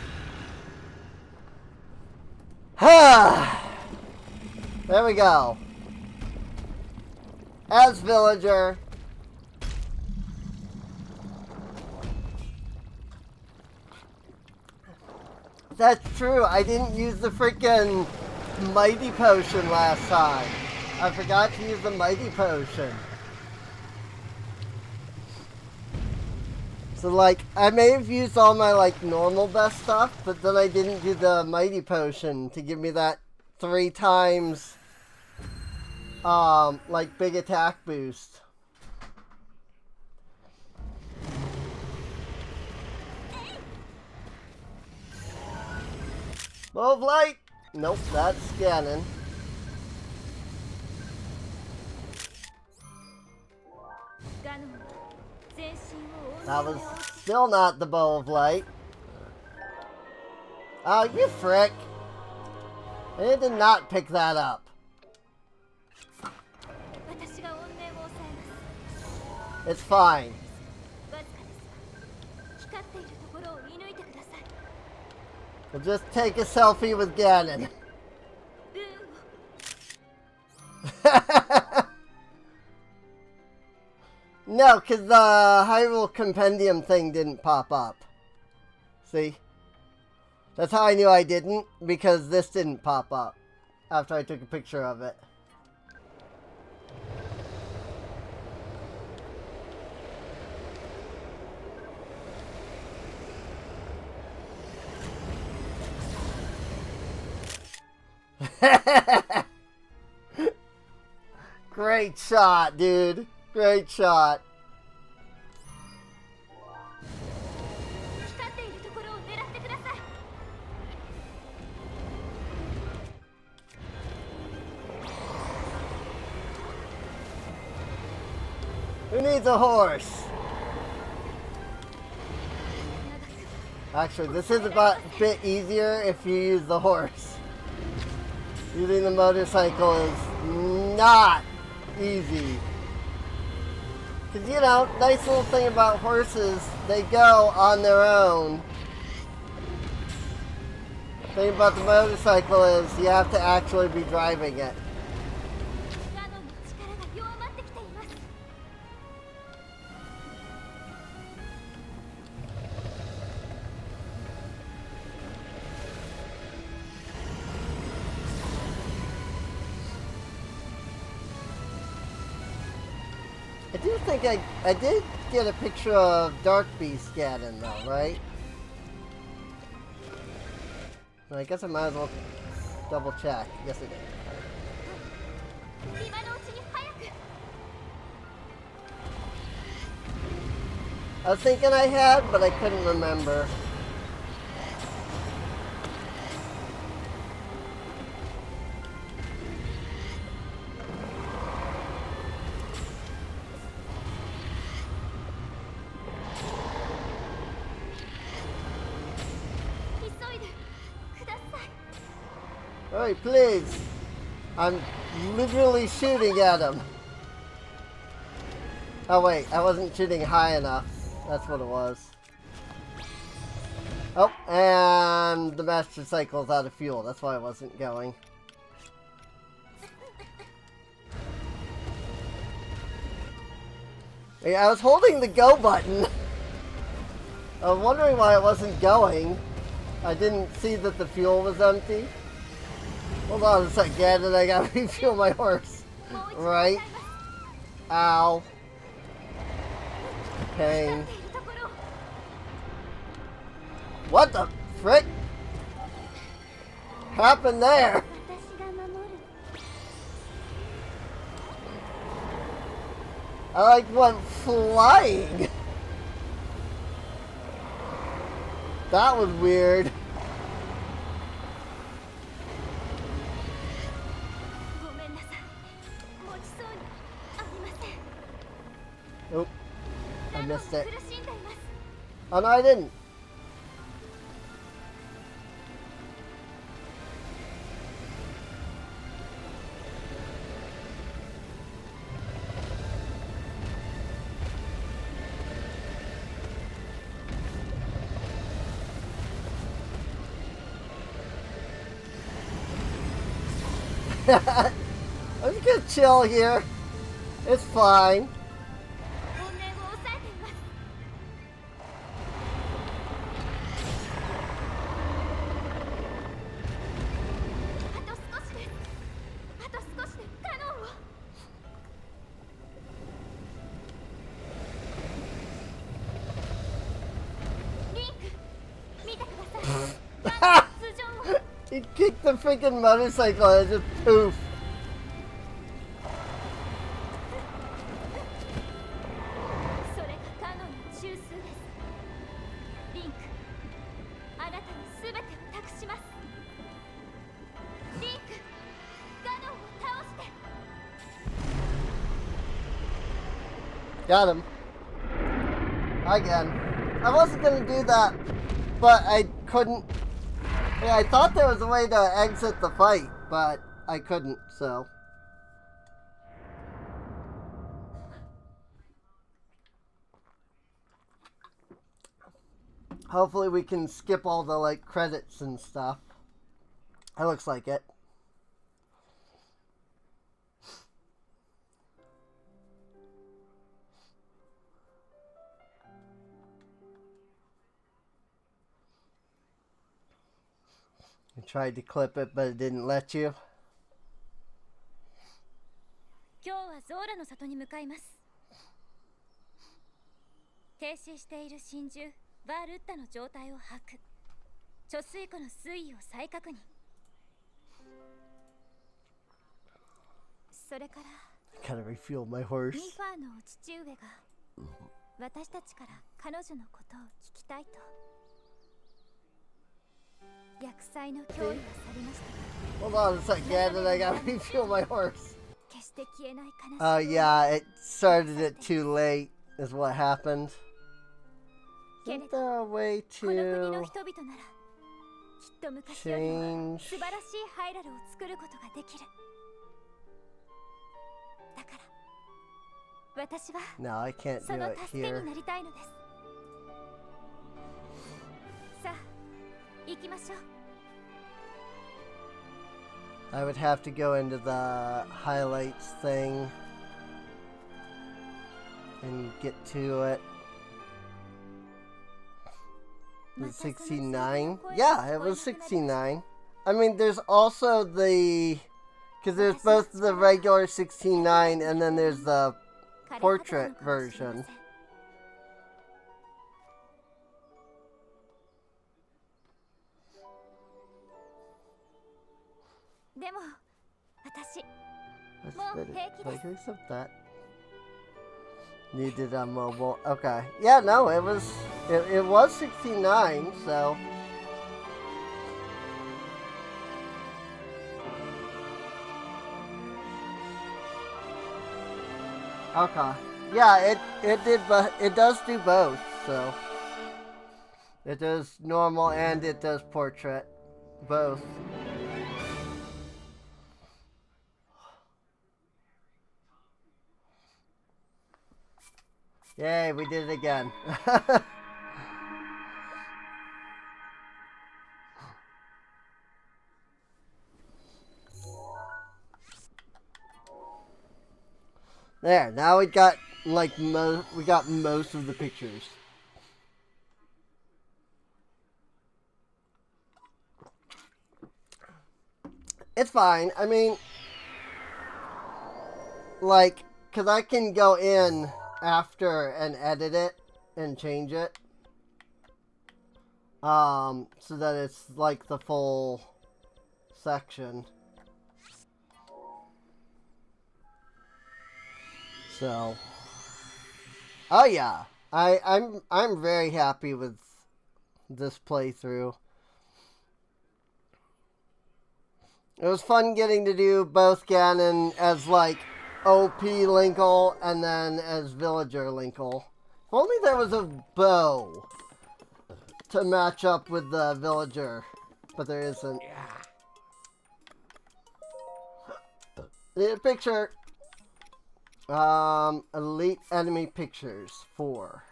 Ha! There we go. As villager. That's true. I didn't use the freaking mighty potion last time. I forgot to use the mighty potion. So, like, I may have used all my, like, normal best stuff, but then I didn't do the mighty potion to give me that 3 times, like, big attack boost. Bow of light! Nope, that's scanning. That was still not the bow of light. Oh, you frick! I did not pick that up. It's fine. We'll just take a selfie with Ganon. No, because the Hyrule Compendium thing didn't pop up. See? That's how I knew I didn't, because this didn't pop up. after I took a picture of it. Great shot, dude. Great shot. 光っているところを狙ってください。 Who needs a horse? Actually, this is a bit easier if you use the horse. Using the motorcycle is not easy. Because, you know, nice little thing about horses, they go on their own. The thing about the motorcycle is you have to actually be driving it. ガノンの力が弱まってきています。 I do think I did get a picture of Dark Beast Ganon though, right? I guess I might as well double check. Yes, I did. 今のうちに早く。 I was thinking I had, but I couldn't remember. Alright, please. I'm literally shooting at him. Oh wait, I wasn't shooting high enough. That's what it was. Oh, and the Master Cycle's out of fuel. That's why I wasn't going. Yeah, I was holding the go button. I was wondering why it wasn't going. I didn't see that the fuel was empty. Hold on a second, and I gotta refuel my horse. Right? Ow. Pain. What the frick happened there? 私が守る。 I like went flying. That was weird. ごめんなさい。持ちそうにありません。 Nope. I missed it. 苦しんでいます。 Oh no, I didn't. I'm just gonna chill here. It's fine. 怨念を抑えています。 あと少しです。あと少しでカノンを。 リンク、見てください。ガノンの頭上を。 He kicked the freaking motorcycle and it just poof. それがカノンの中枢です。リンク、あなたに全てを託します。リンク、ガノンを倒して。 Got him. Again. I wasn't gonna do that, but I couldn't. Yeah, I thought there was a way to exit the fight, but I couldn't, so. Hopefully we can skip all the, like, credits and stuff. It looks like it. I tried to clip it, but it didn't let you. の里に向かいます。停止している真珠バールッタの状態を把握。貯水湖の水位を再確認。それから Gotta refuel my horse. ミファーのお父上が私たちから彼女のことを聞きたいと。薬剤の脅威は去りました。 Hold on a second, and I gotta refuel my horse. 決して消えない悲しみ。 Oh yeah, it started it too late, is what happened. Isn't there a way この国の to 人々ならきっと昔よりも change? 素晴らしいハイラルを作ることができる。だから私は No, I can't そ do の it 助け here. になりたいのです。さあ行きましょう。 I would have to go into the highlights thing and get to it. Was it 69? Yeah, it was 69. I mean, there's also the... Because there's both the regular 69 and then there's the portrait version. でも私 Let's Well, put it- heck, it like, is. accept that. Needed on mobile. Okay. Yeah, no, it was 69, so... Okay. Yeah, it does do both, so... It does normal and it does portrait. Both. Yay, we did it again. There, now we got like we got most of the pictures. It's fine. I mean, like, cause I can go in after and edit it and change it. So that it's like the full section. So, oh yeah, I'm very happy with this playthrough. It was fun getting to do both Ganon as like OP Linkle and then as Villager Linkle. If only there was a bow to match up with the Villager, but there isn't. Need a picture. Elite enemy pictures 4.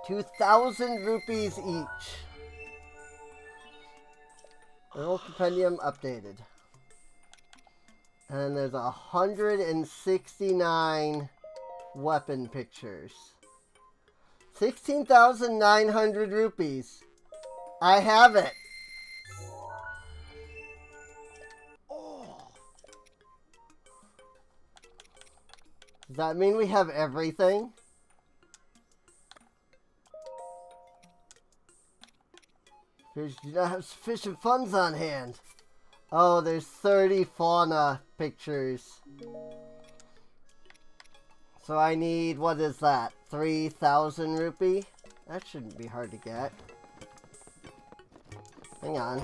2,000 rupees each. Little compendium updated. And there's 169 weapon pictures. 16,900 rupees. I have it. Does that mean we have everything? Fish do not have sufficient funds on hand. Oh, there's 30 fauna pictures. So I need, what is that? 3,000 rupee? That shouldn't be hard to get. Hang on.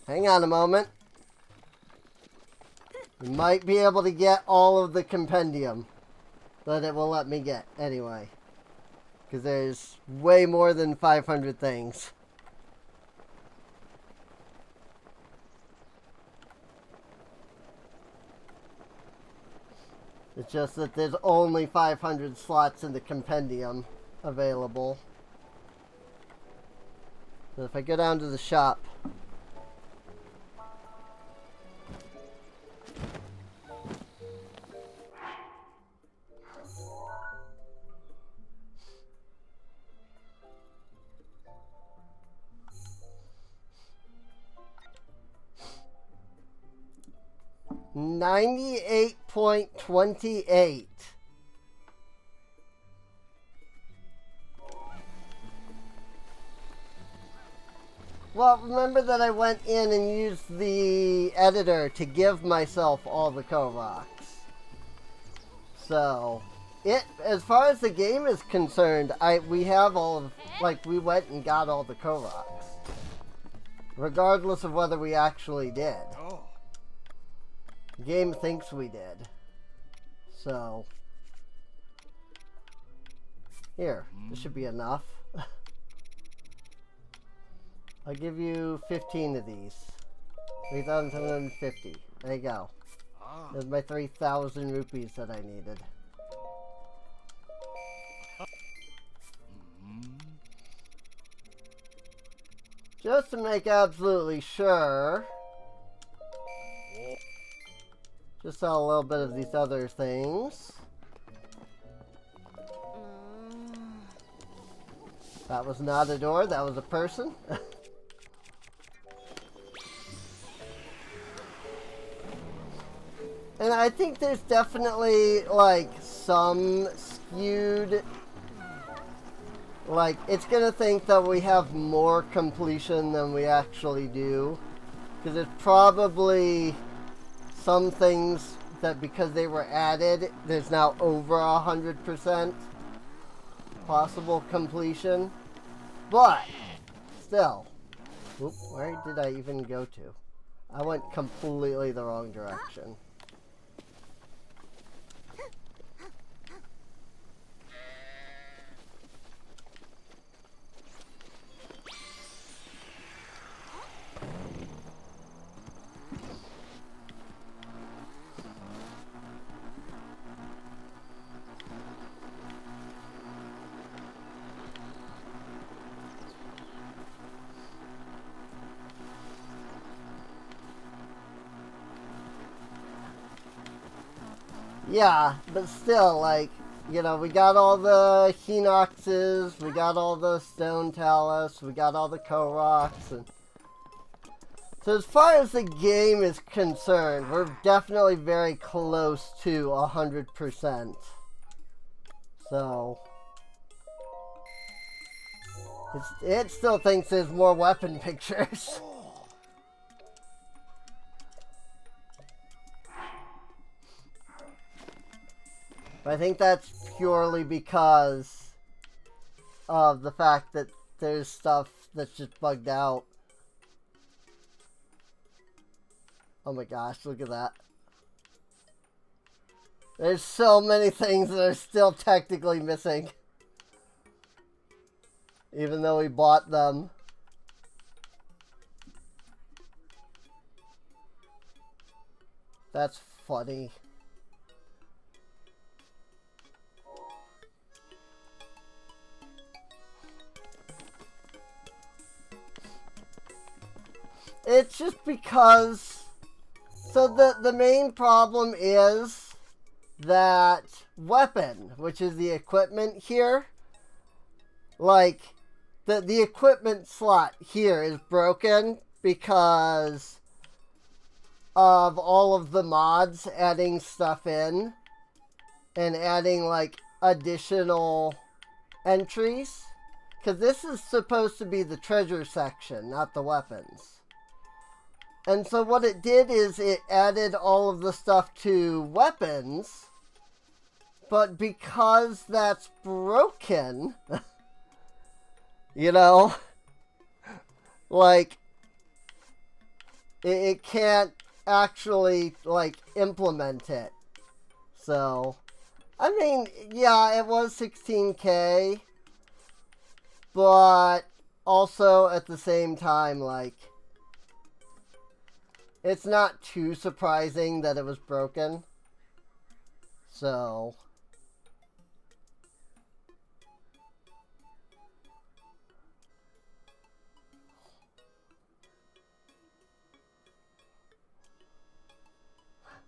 Hang on a moment. We might be able to get all of the compendium that it will let me get anyway. Because there's way more than 500 things. It's just that there's only 500 slots in the compendium available. So if I go down to the shop, 98.28. Well, remember that I went in and used the editor to give myself all the Koroks. So, as far as the game is concerned, we have all of, like, we went and got all the Koroks. Regardless of whether we actually did. The game thinks we did. So, here, this should be enough. I'll give you 15 of these. 3,750. There you go. There's my 3,000 rupees that I needed. Just to make absolutely sure. Just sell a little bit of these other things. That was not a door, that was a person. And I think there's definitely, like, some skewed... Like, it's gonna think that we have more completion than we actually do. Because there's probably some things that because they were added, there's now over 100% possible completion. But, still. Oop, where did I even go to? I went completely the wrong direction. Yeah, but still, like, you know, we got all the Hinoxes, we got all the Stone Talus, we got all the Koroks, and... So as far as the game is concerned, we're definitely very close to 100%. So... It still thinks there's more weapon pictures. But I think that's purely because of the fact that there's stuff that's just bugged out. Oh my gosh, look at that. There's so many things that are still technically missing. Even though we bought them. That's funny. It's just because, so the main problem is that weapon, which is the equipment here, like, the equipment slot here is broken because of all of the mods adding stuff in and adding, like, additional entries. Because this is supposed to be the treasure section, not the weapons. And so what it did is it added all of the stuff to weapons, but because that's broken, you know, like, it can't actually, like, implement it. So, I mean, yeah, it was 16K, but also at the same time, like, it's not too surprising that it was broken. So...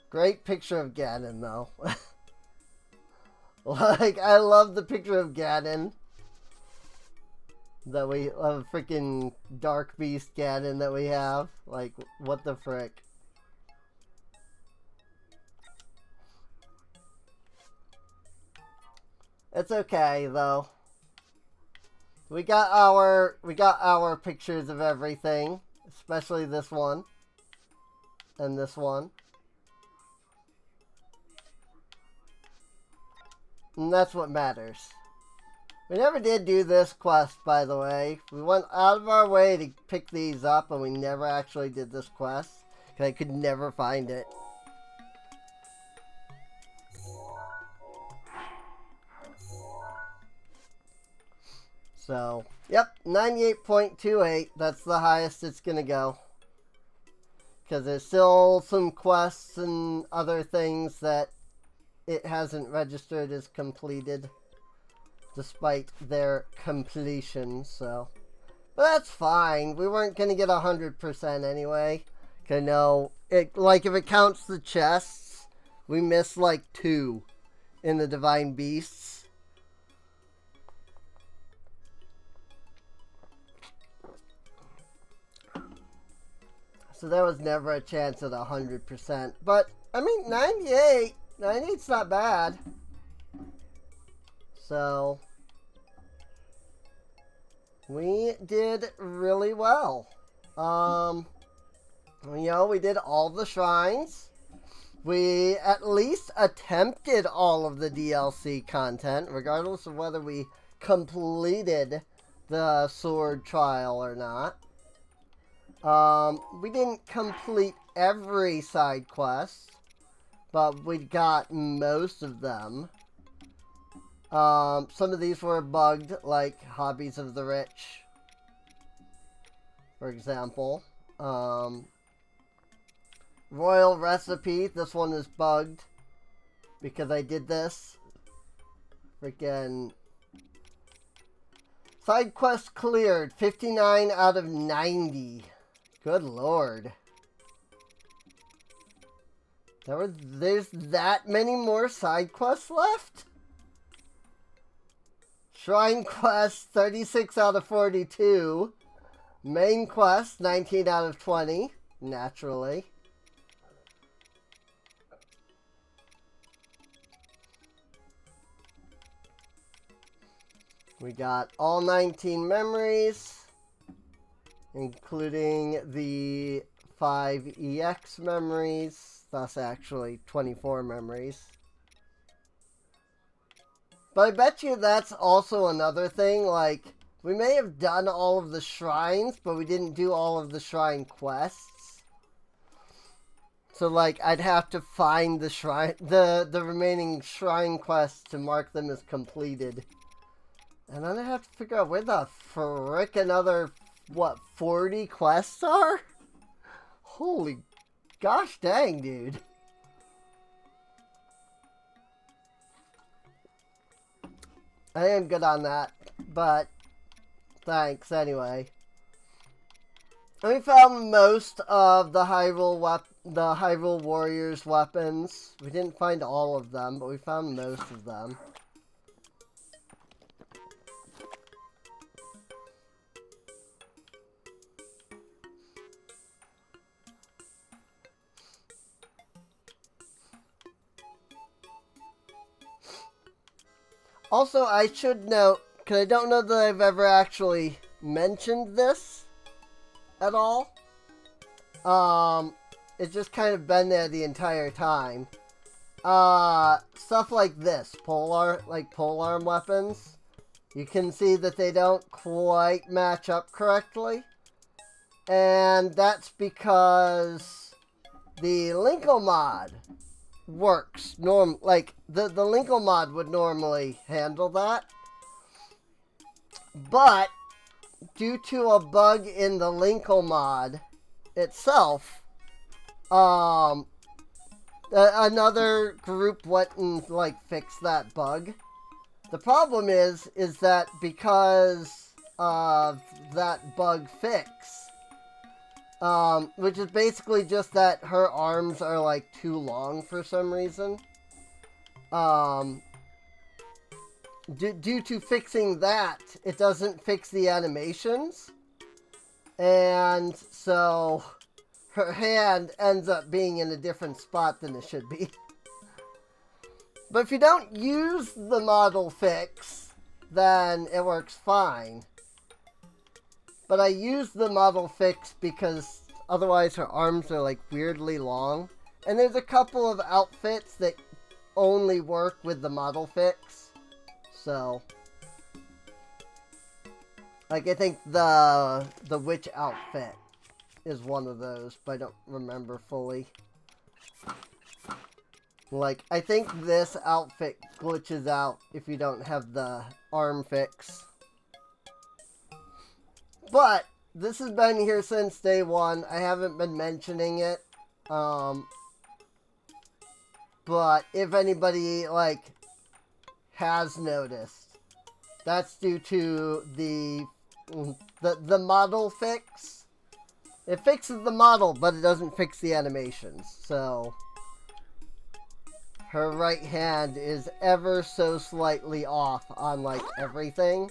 Great picture of Ganon, though. Like, I love the picture of Ganon. That we, freaking Dark Beast Ganon that we have. Like, what the frick. It's okay though. We got our pictures of everything, especially this one and this one. And that's what matters. We never did do this quest, by the way. We went out of our way to pick these up, and we never actually did this quest. Because I could never find it. So, yep, 98.28. That's the highest it's going to go. Because there's still some quests and other things that it hasn't registered as completed. Despite their completion, so. But that's fine. We weren't going to get 100% anyway. I know, like, if it counts the chests, we missed, like, 2 in the Divine Beasts. So there was never a chance at 100%. But, I mean, 98. 98's not bad. So, we did really well. You know, we did all the shrines. We at least attempted all of the DLC content, regardless of whether we completed the sword trial or not. We didn't complete every side quest, but we got most of them. Some of these were bugged, like Hobbies of the Rich, for example. Royal Recipe, this one is bugged because I did this. Freaking side quest cleared, 59 out of 90. Good lord. There's that many more side quests left? Shrine quest, 36 out of 42. Main quest, 19 out of 20. Naturally. We got all 19 memories, including the 5 EX memories. Thus, actually, 24 memories. But I bet you that's also another thing, like, we may have done all of the shrines, but we didn't do all of the shrine quests. So, like, I'd have to find the shrine, the remaining shrine quests to mark them as completed. And then I have to figure out where the frick another, what, 40 quests are? Holy gosh dang, dude. I am good on that, but thanks anyway. And we found most of the Hyrule Warriors weapons. We didn't find all of them, but we found most of them. Also, I should note, because I don't know that I've ever actually mentioned this at all. It's just kind of been there the entire time. Stuff like this, polearm weapons, you can see that they don't quite match up correctly. And that's because the Linkle mod works like the Linkle mod would normally handle that, but due to a bug in the Linkle mod itself, another group went and like fixed that bug. The problem is that because of that bug fix, which is basically just that her arms are, like, too long for some reason. Due to fixing that, it doesn't fix the animations. And so, her hand ends up being in a different spot than it should be. But if you don't use the model fix, then it works fine. But I use the model fix because otherwise her arms are like weirdly long. And there's a couple of outfits that only work with the model fix. So, like, I think the witch outfit is one of those, but I don't remember fully. Like, I think this outfit glitches out if you don't have the arm fix. But this has been here since day one. I haven't been mentioning it. But if anybody, like, has noticed, that's due to the model fix. It fixes the model, but it doesn't fix the animations. So, her right hand is ever so slightly off on, like, everything.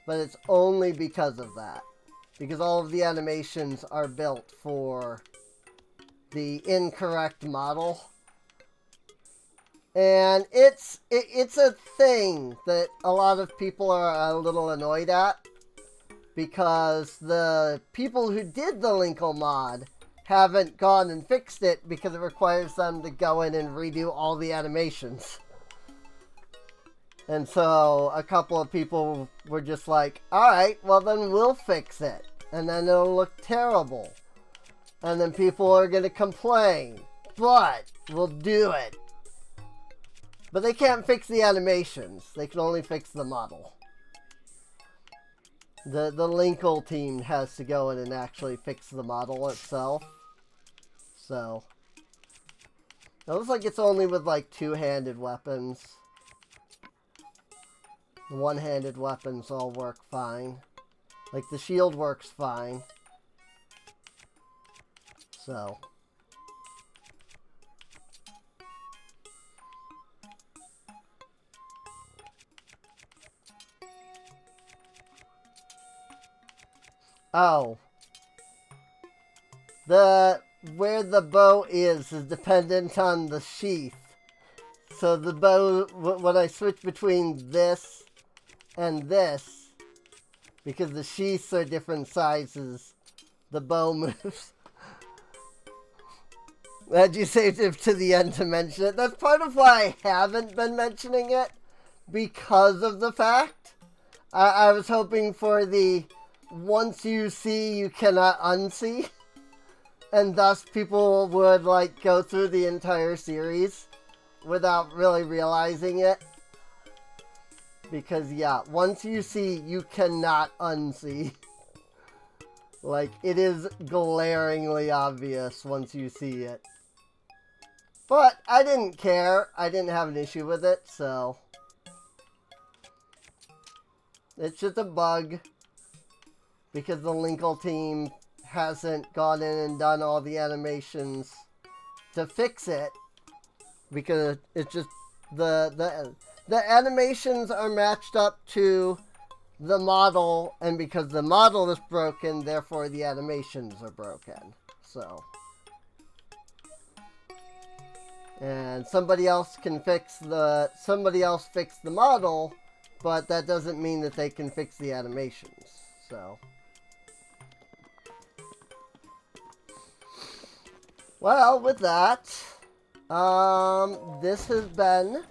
But it's only because of that. Because all of the animations are built for the incorrect model. And it's a thing that a lot of people are a little annoyed at. Because the people who did the Linkle mod haven't gone and fixed it because it requires them to go in and redo all the animations. And so a couple of people were just like, alright, well then we'll fix it. And then it'll look terrible. And then people are going to complain. But we'll do it. But they can't fix the animations. They can only fix the model. The Linkle team has to go in and actually fix the model itself. So. It looks like it's only with like two-handed weapons. The one-handed weapons all work fine. Like, the shield works fine. So. Oh. Where the bow is dependent on the sheath. So the bow, when I switch between this and this, because the sheaths are different sizes, the bow moves. Glad you saved it to the end to mention it. That's part of why I haven't been mentioning it, because of the fact. I was hoping for the once you see, you cannot unsee. And thus people would, like, go through the entire series without really realizing it. Because, yeah, once you see, you cannot unsee. Like, it is glaringly obvious once you see it. But I didn't care. I didn't have an issue with it, so. It's just a bug. Because the Linkle team hasn't gone in and done all the animations to fix it. Because it's just the animations are matched up to the model, and because the model is broken, therefore the animations are broken. So, and somebody else fixed the model, but that doesn't mean that they can fix the animations. So, well, with that, this has been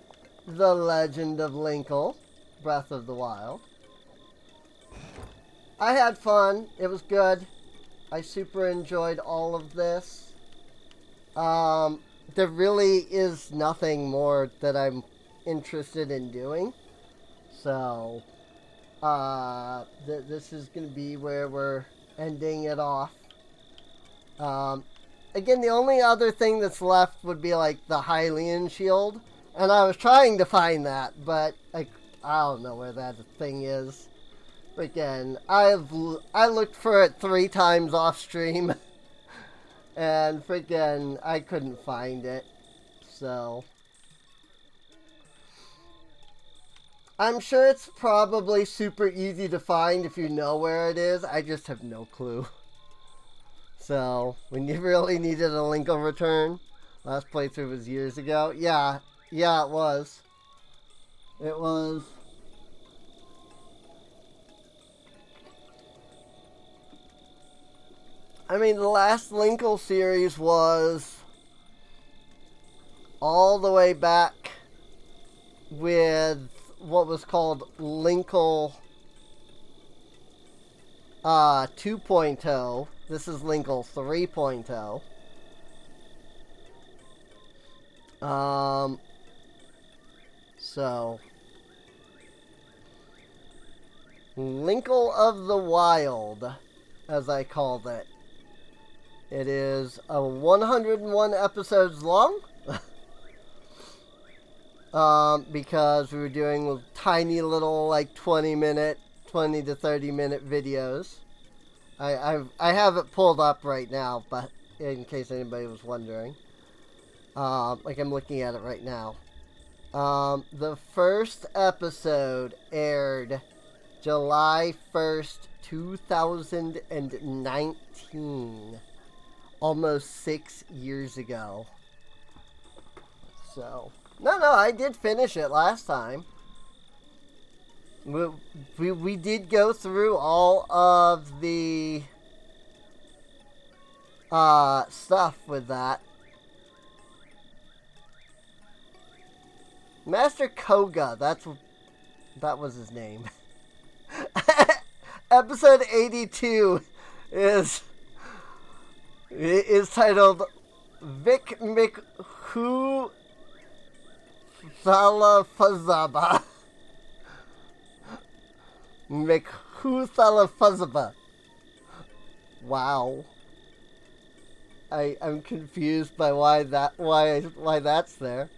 The Legend of Linkle, Breath of the Wild. I had fun. It was good. I super enjoyed all of this. There really is nothing more that I'm interested in doing. So, this is going to be where we're ending it off. Again, the only other thing that's left would be like the Hylian shield. And I was trying to find that, but I don't know where that thing is. Freaking, I looked for it 3 times off stream. And freaking, I couldn't find it. So, I'm sure it's probably super easy to find if you know where it is. I just have no clue. So, when you really needed a Linkle return, last playthrough was years ago. Yeah, it was. It was. I mean, the last Linkle series was all the way back with what was called Linkle 2.0. This is Linkle 3.0. So Linkle of the Wild, as I called it. It is 101 episodes long. Because we were doing with tiny little, like, 20 to 30 minute videos. I have it pulled up right now, but in case anybody was wondering. Like, I'm looking at it right now. The first episode aired July 1st, 2019. Almost 6 years ago. So, no, I did finish it last time. We did go through all of the stuff with that. Master Koga, that was his name. Episode 82 is titled Vic McHu Thalafazaba. McHu Thalafazaba. Wow. I'm confused by why that's there.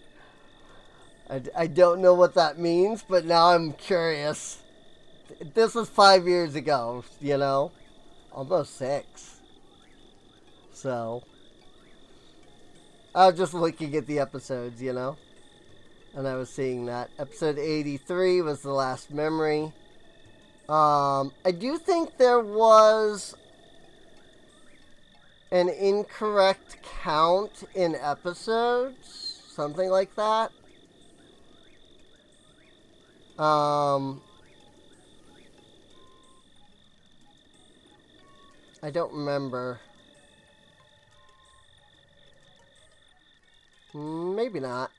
I don't know what that means, but now I'm curious. This was 5 years ago, you know? Almost 6. So, I was just looking at the episodes, you know? And I was seeing that. Episode 83 was the last memory. I do think there was an incorrect count in episodes. Something like that. I don't remember. Maybe not.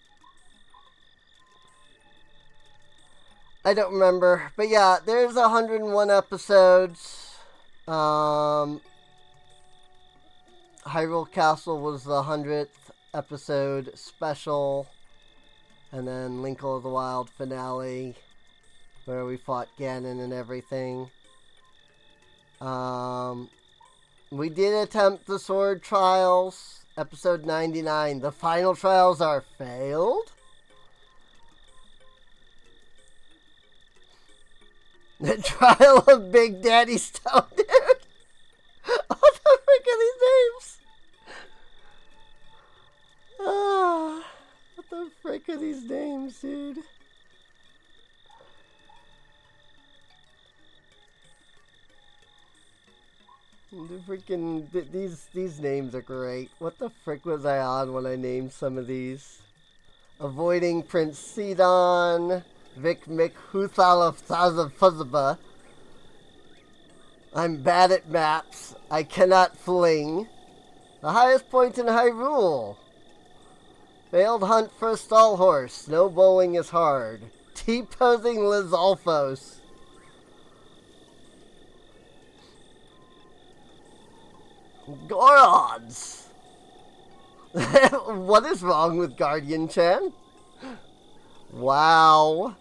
I don't remember. But yeah, there's 101 episodes. Hyrule Castle was the 100th episode special. And then Linkle of the Wild finale, where we fought Ganon and everything. We did attempt the sword trials. Episode 99. The final trials are failed. The trial of Big Daddy Stone, dude. What the frick are these names? What the frick are these names, dude? The freaking these names are great. What the frick was I on when I named some of these? Avoiding Prince Sidon, Vic McHuthalafazaba. I'm bad at maps. I cannot fling. The highest point in Hyrule. Failed hunt for a stall horse. Snow bowling is hard. T-posing Liz Alphos. Gorons! What is wrong with Guardian Chan? Wow.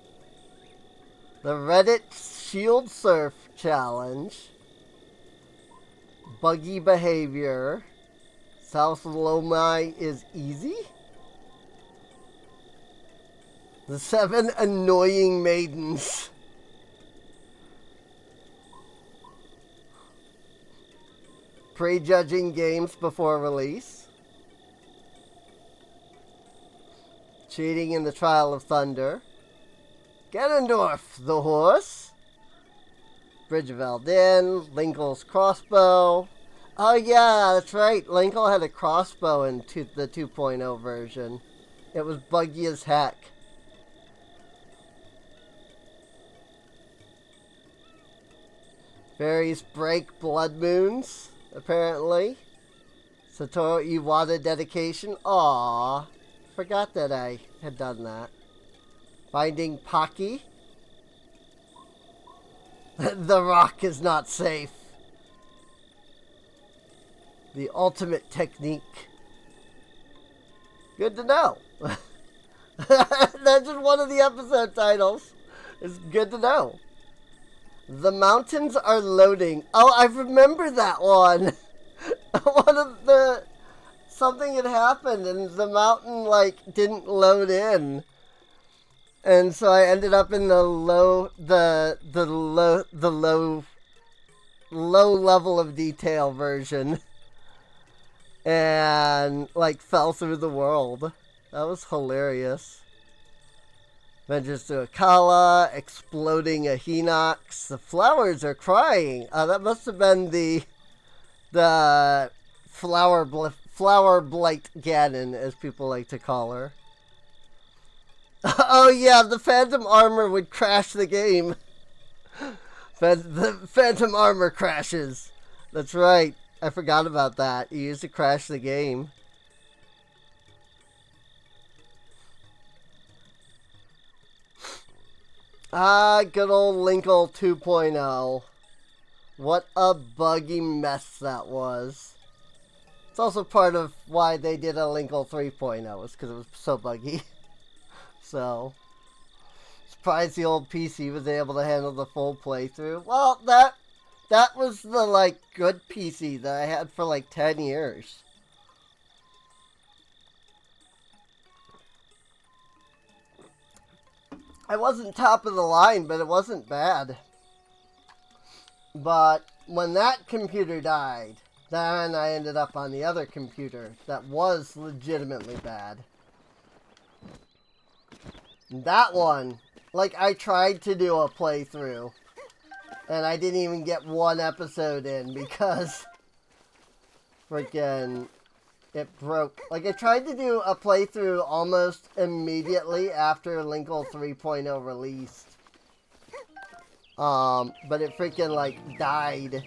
The Reddit Shield Surf Challenge. Buggy behavior. South Lomai is easy? The 7 annoying maidens. Prejudging games before release. Cheating in the Trial of Thunder. Ganondorf, the horse. Bridge of Eldin. Linkle's crossbow. Oh yeah, that's right. Linkle had a crossbow in the 2.0 version. It was buggy as heck. Fairies break blood moons, apparently. Satoru Iwata dedication. Aww. Forgot that I had done that. Finding Pocky. The rock is not safe. The ultimate technique. Good to know. That's just one of the episode titles. It's good to know. The mountains are loading. Oh, I remember that one. One of the... Something had happened and the mountain, like, didn't load in. And so I ended up in the low level of detail version. And, like, fell through the world. That was hilarious. Ventures to Akala, exploding a Hinox. The flowers are crying. That must have been the flower blight Ganon, as people like to call her. Oh yeah, the Phantom Armor would crash the game. The Phantom Armor crashes. That's right. I forgot about that. He used to crash the game. Ah, good old Linkle 2.0. What a buggy mess that was. It's also part of why they did a Linkle 3.0, is because it was so buggy. So, surprised the old PC was able to handle the full playthrough. Well, that was the, like, good PC that I had for, like, 10 years. I wasn't top of the line, but it wasn't bad. But when that computer died, then I ended up on the other computer that was legitimately bad. That one, like, I tried to do a playthrough, and I didn't even get one episode in because freaking it broke. Like, I tried to do a playthrough almost immediately after Linkle 3.0 released. But it freaking, like, died.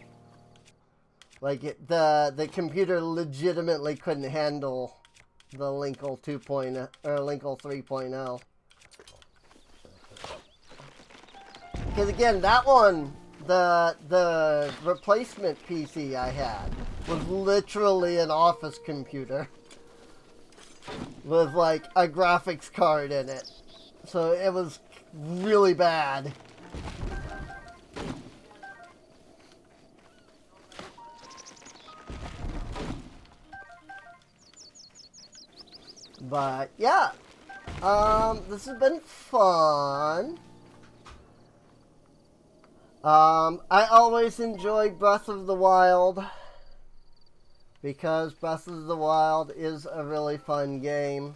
Like, the computer legitimately couldn't handle the Linkle 2.0, or Linkle 3.0. Because again, that one, the replacement PC I had was literally an office computer with like a graphics card in it. So it was really bad. But yeah, this has been fun. I always enjoy Breath of the Wild because Breath of the Wild is a really fun game,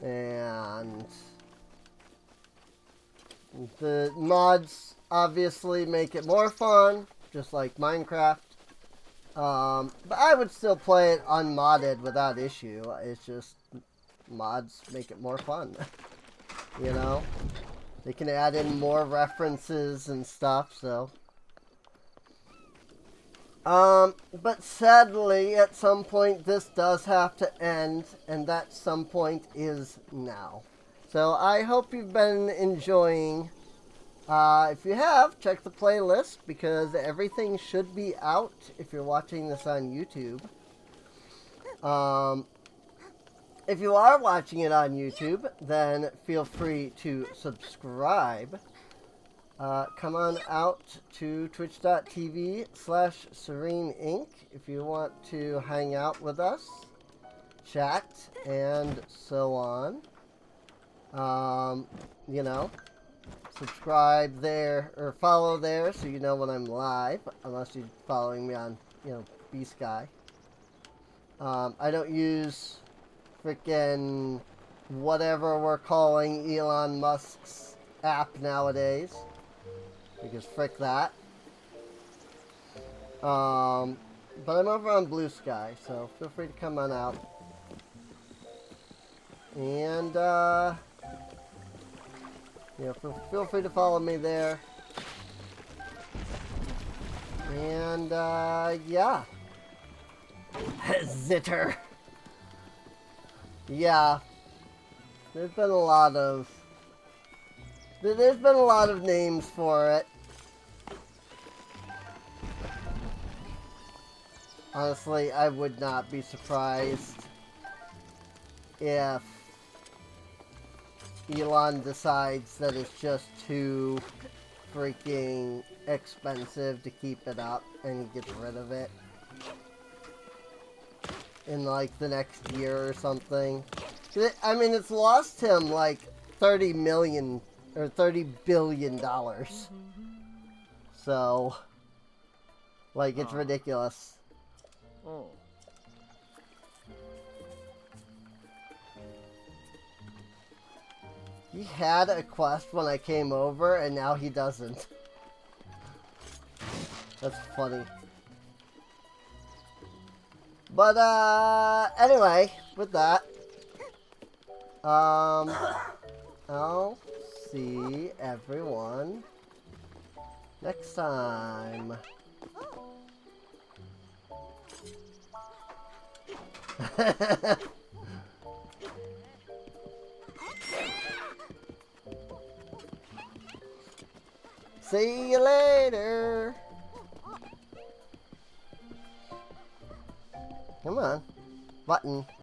and the mods obviously make it more fun, just like Minecraft. But I would still play it unmodded without issue. It's just mods make it more fun, you know? They can add in more references and stuff, so. But sadly, at some point, this does have to end, and that some point is now. So I hope you've been enjoying. If you have, check the playlist, because everything should be out if you're watching this on YouTube. If you are watching it on YouTube, then feel free to subscribe. Come on out to twitch.tv/SereneInc if you want to hang out with us, chat, and so on. You know, subscribe there, or follow there so you know when I'm live, unless you're following me on, you know, B-Sky. I don't use freaking whatever we're calling Elon Musk's app nowadays, because frick that. But I'm over on Blue Sky, so feel free to come on out. And, yeah, feel free to follow me there. And, yeah. Zitter. Yeah. There's been a lot of names for it. Honestly, I would not be surprised if Elon decides that it's just too freaking expensive to keep it up and he gets rid of it in like the next year or something. I mean, it's lost him like $30 million or $30 billion. So, like, it's ridiculous. Oh. He had a quest when I came over, and now he doesn't. That's funny. But, anyway, with that, I'll see everyone next time. See you later. Come on. Button.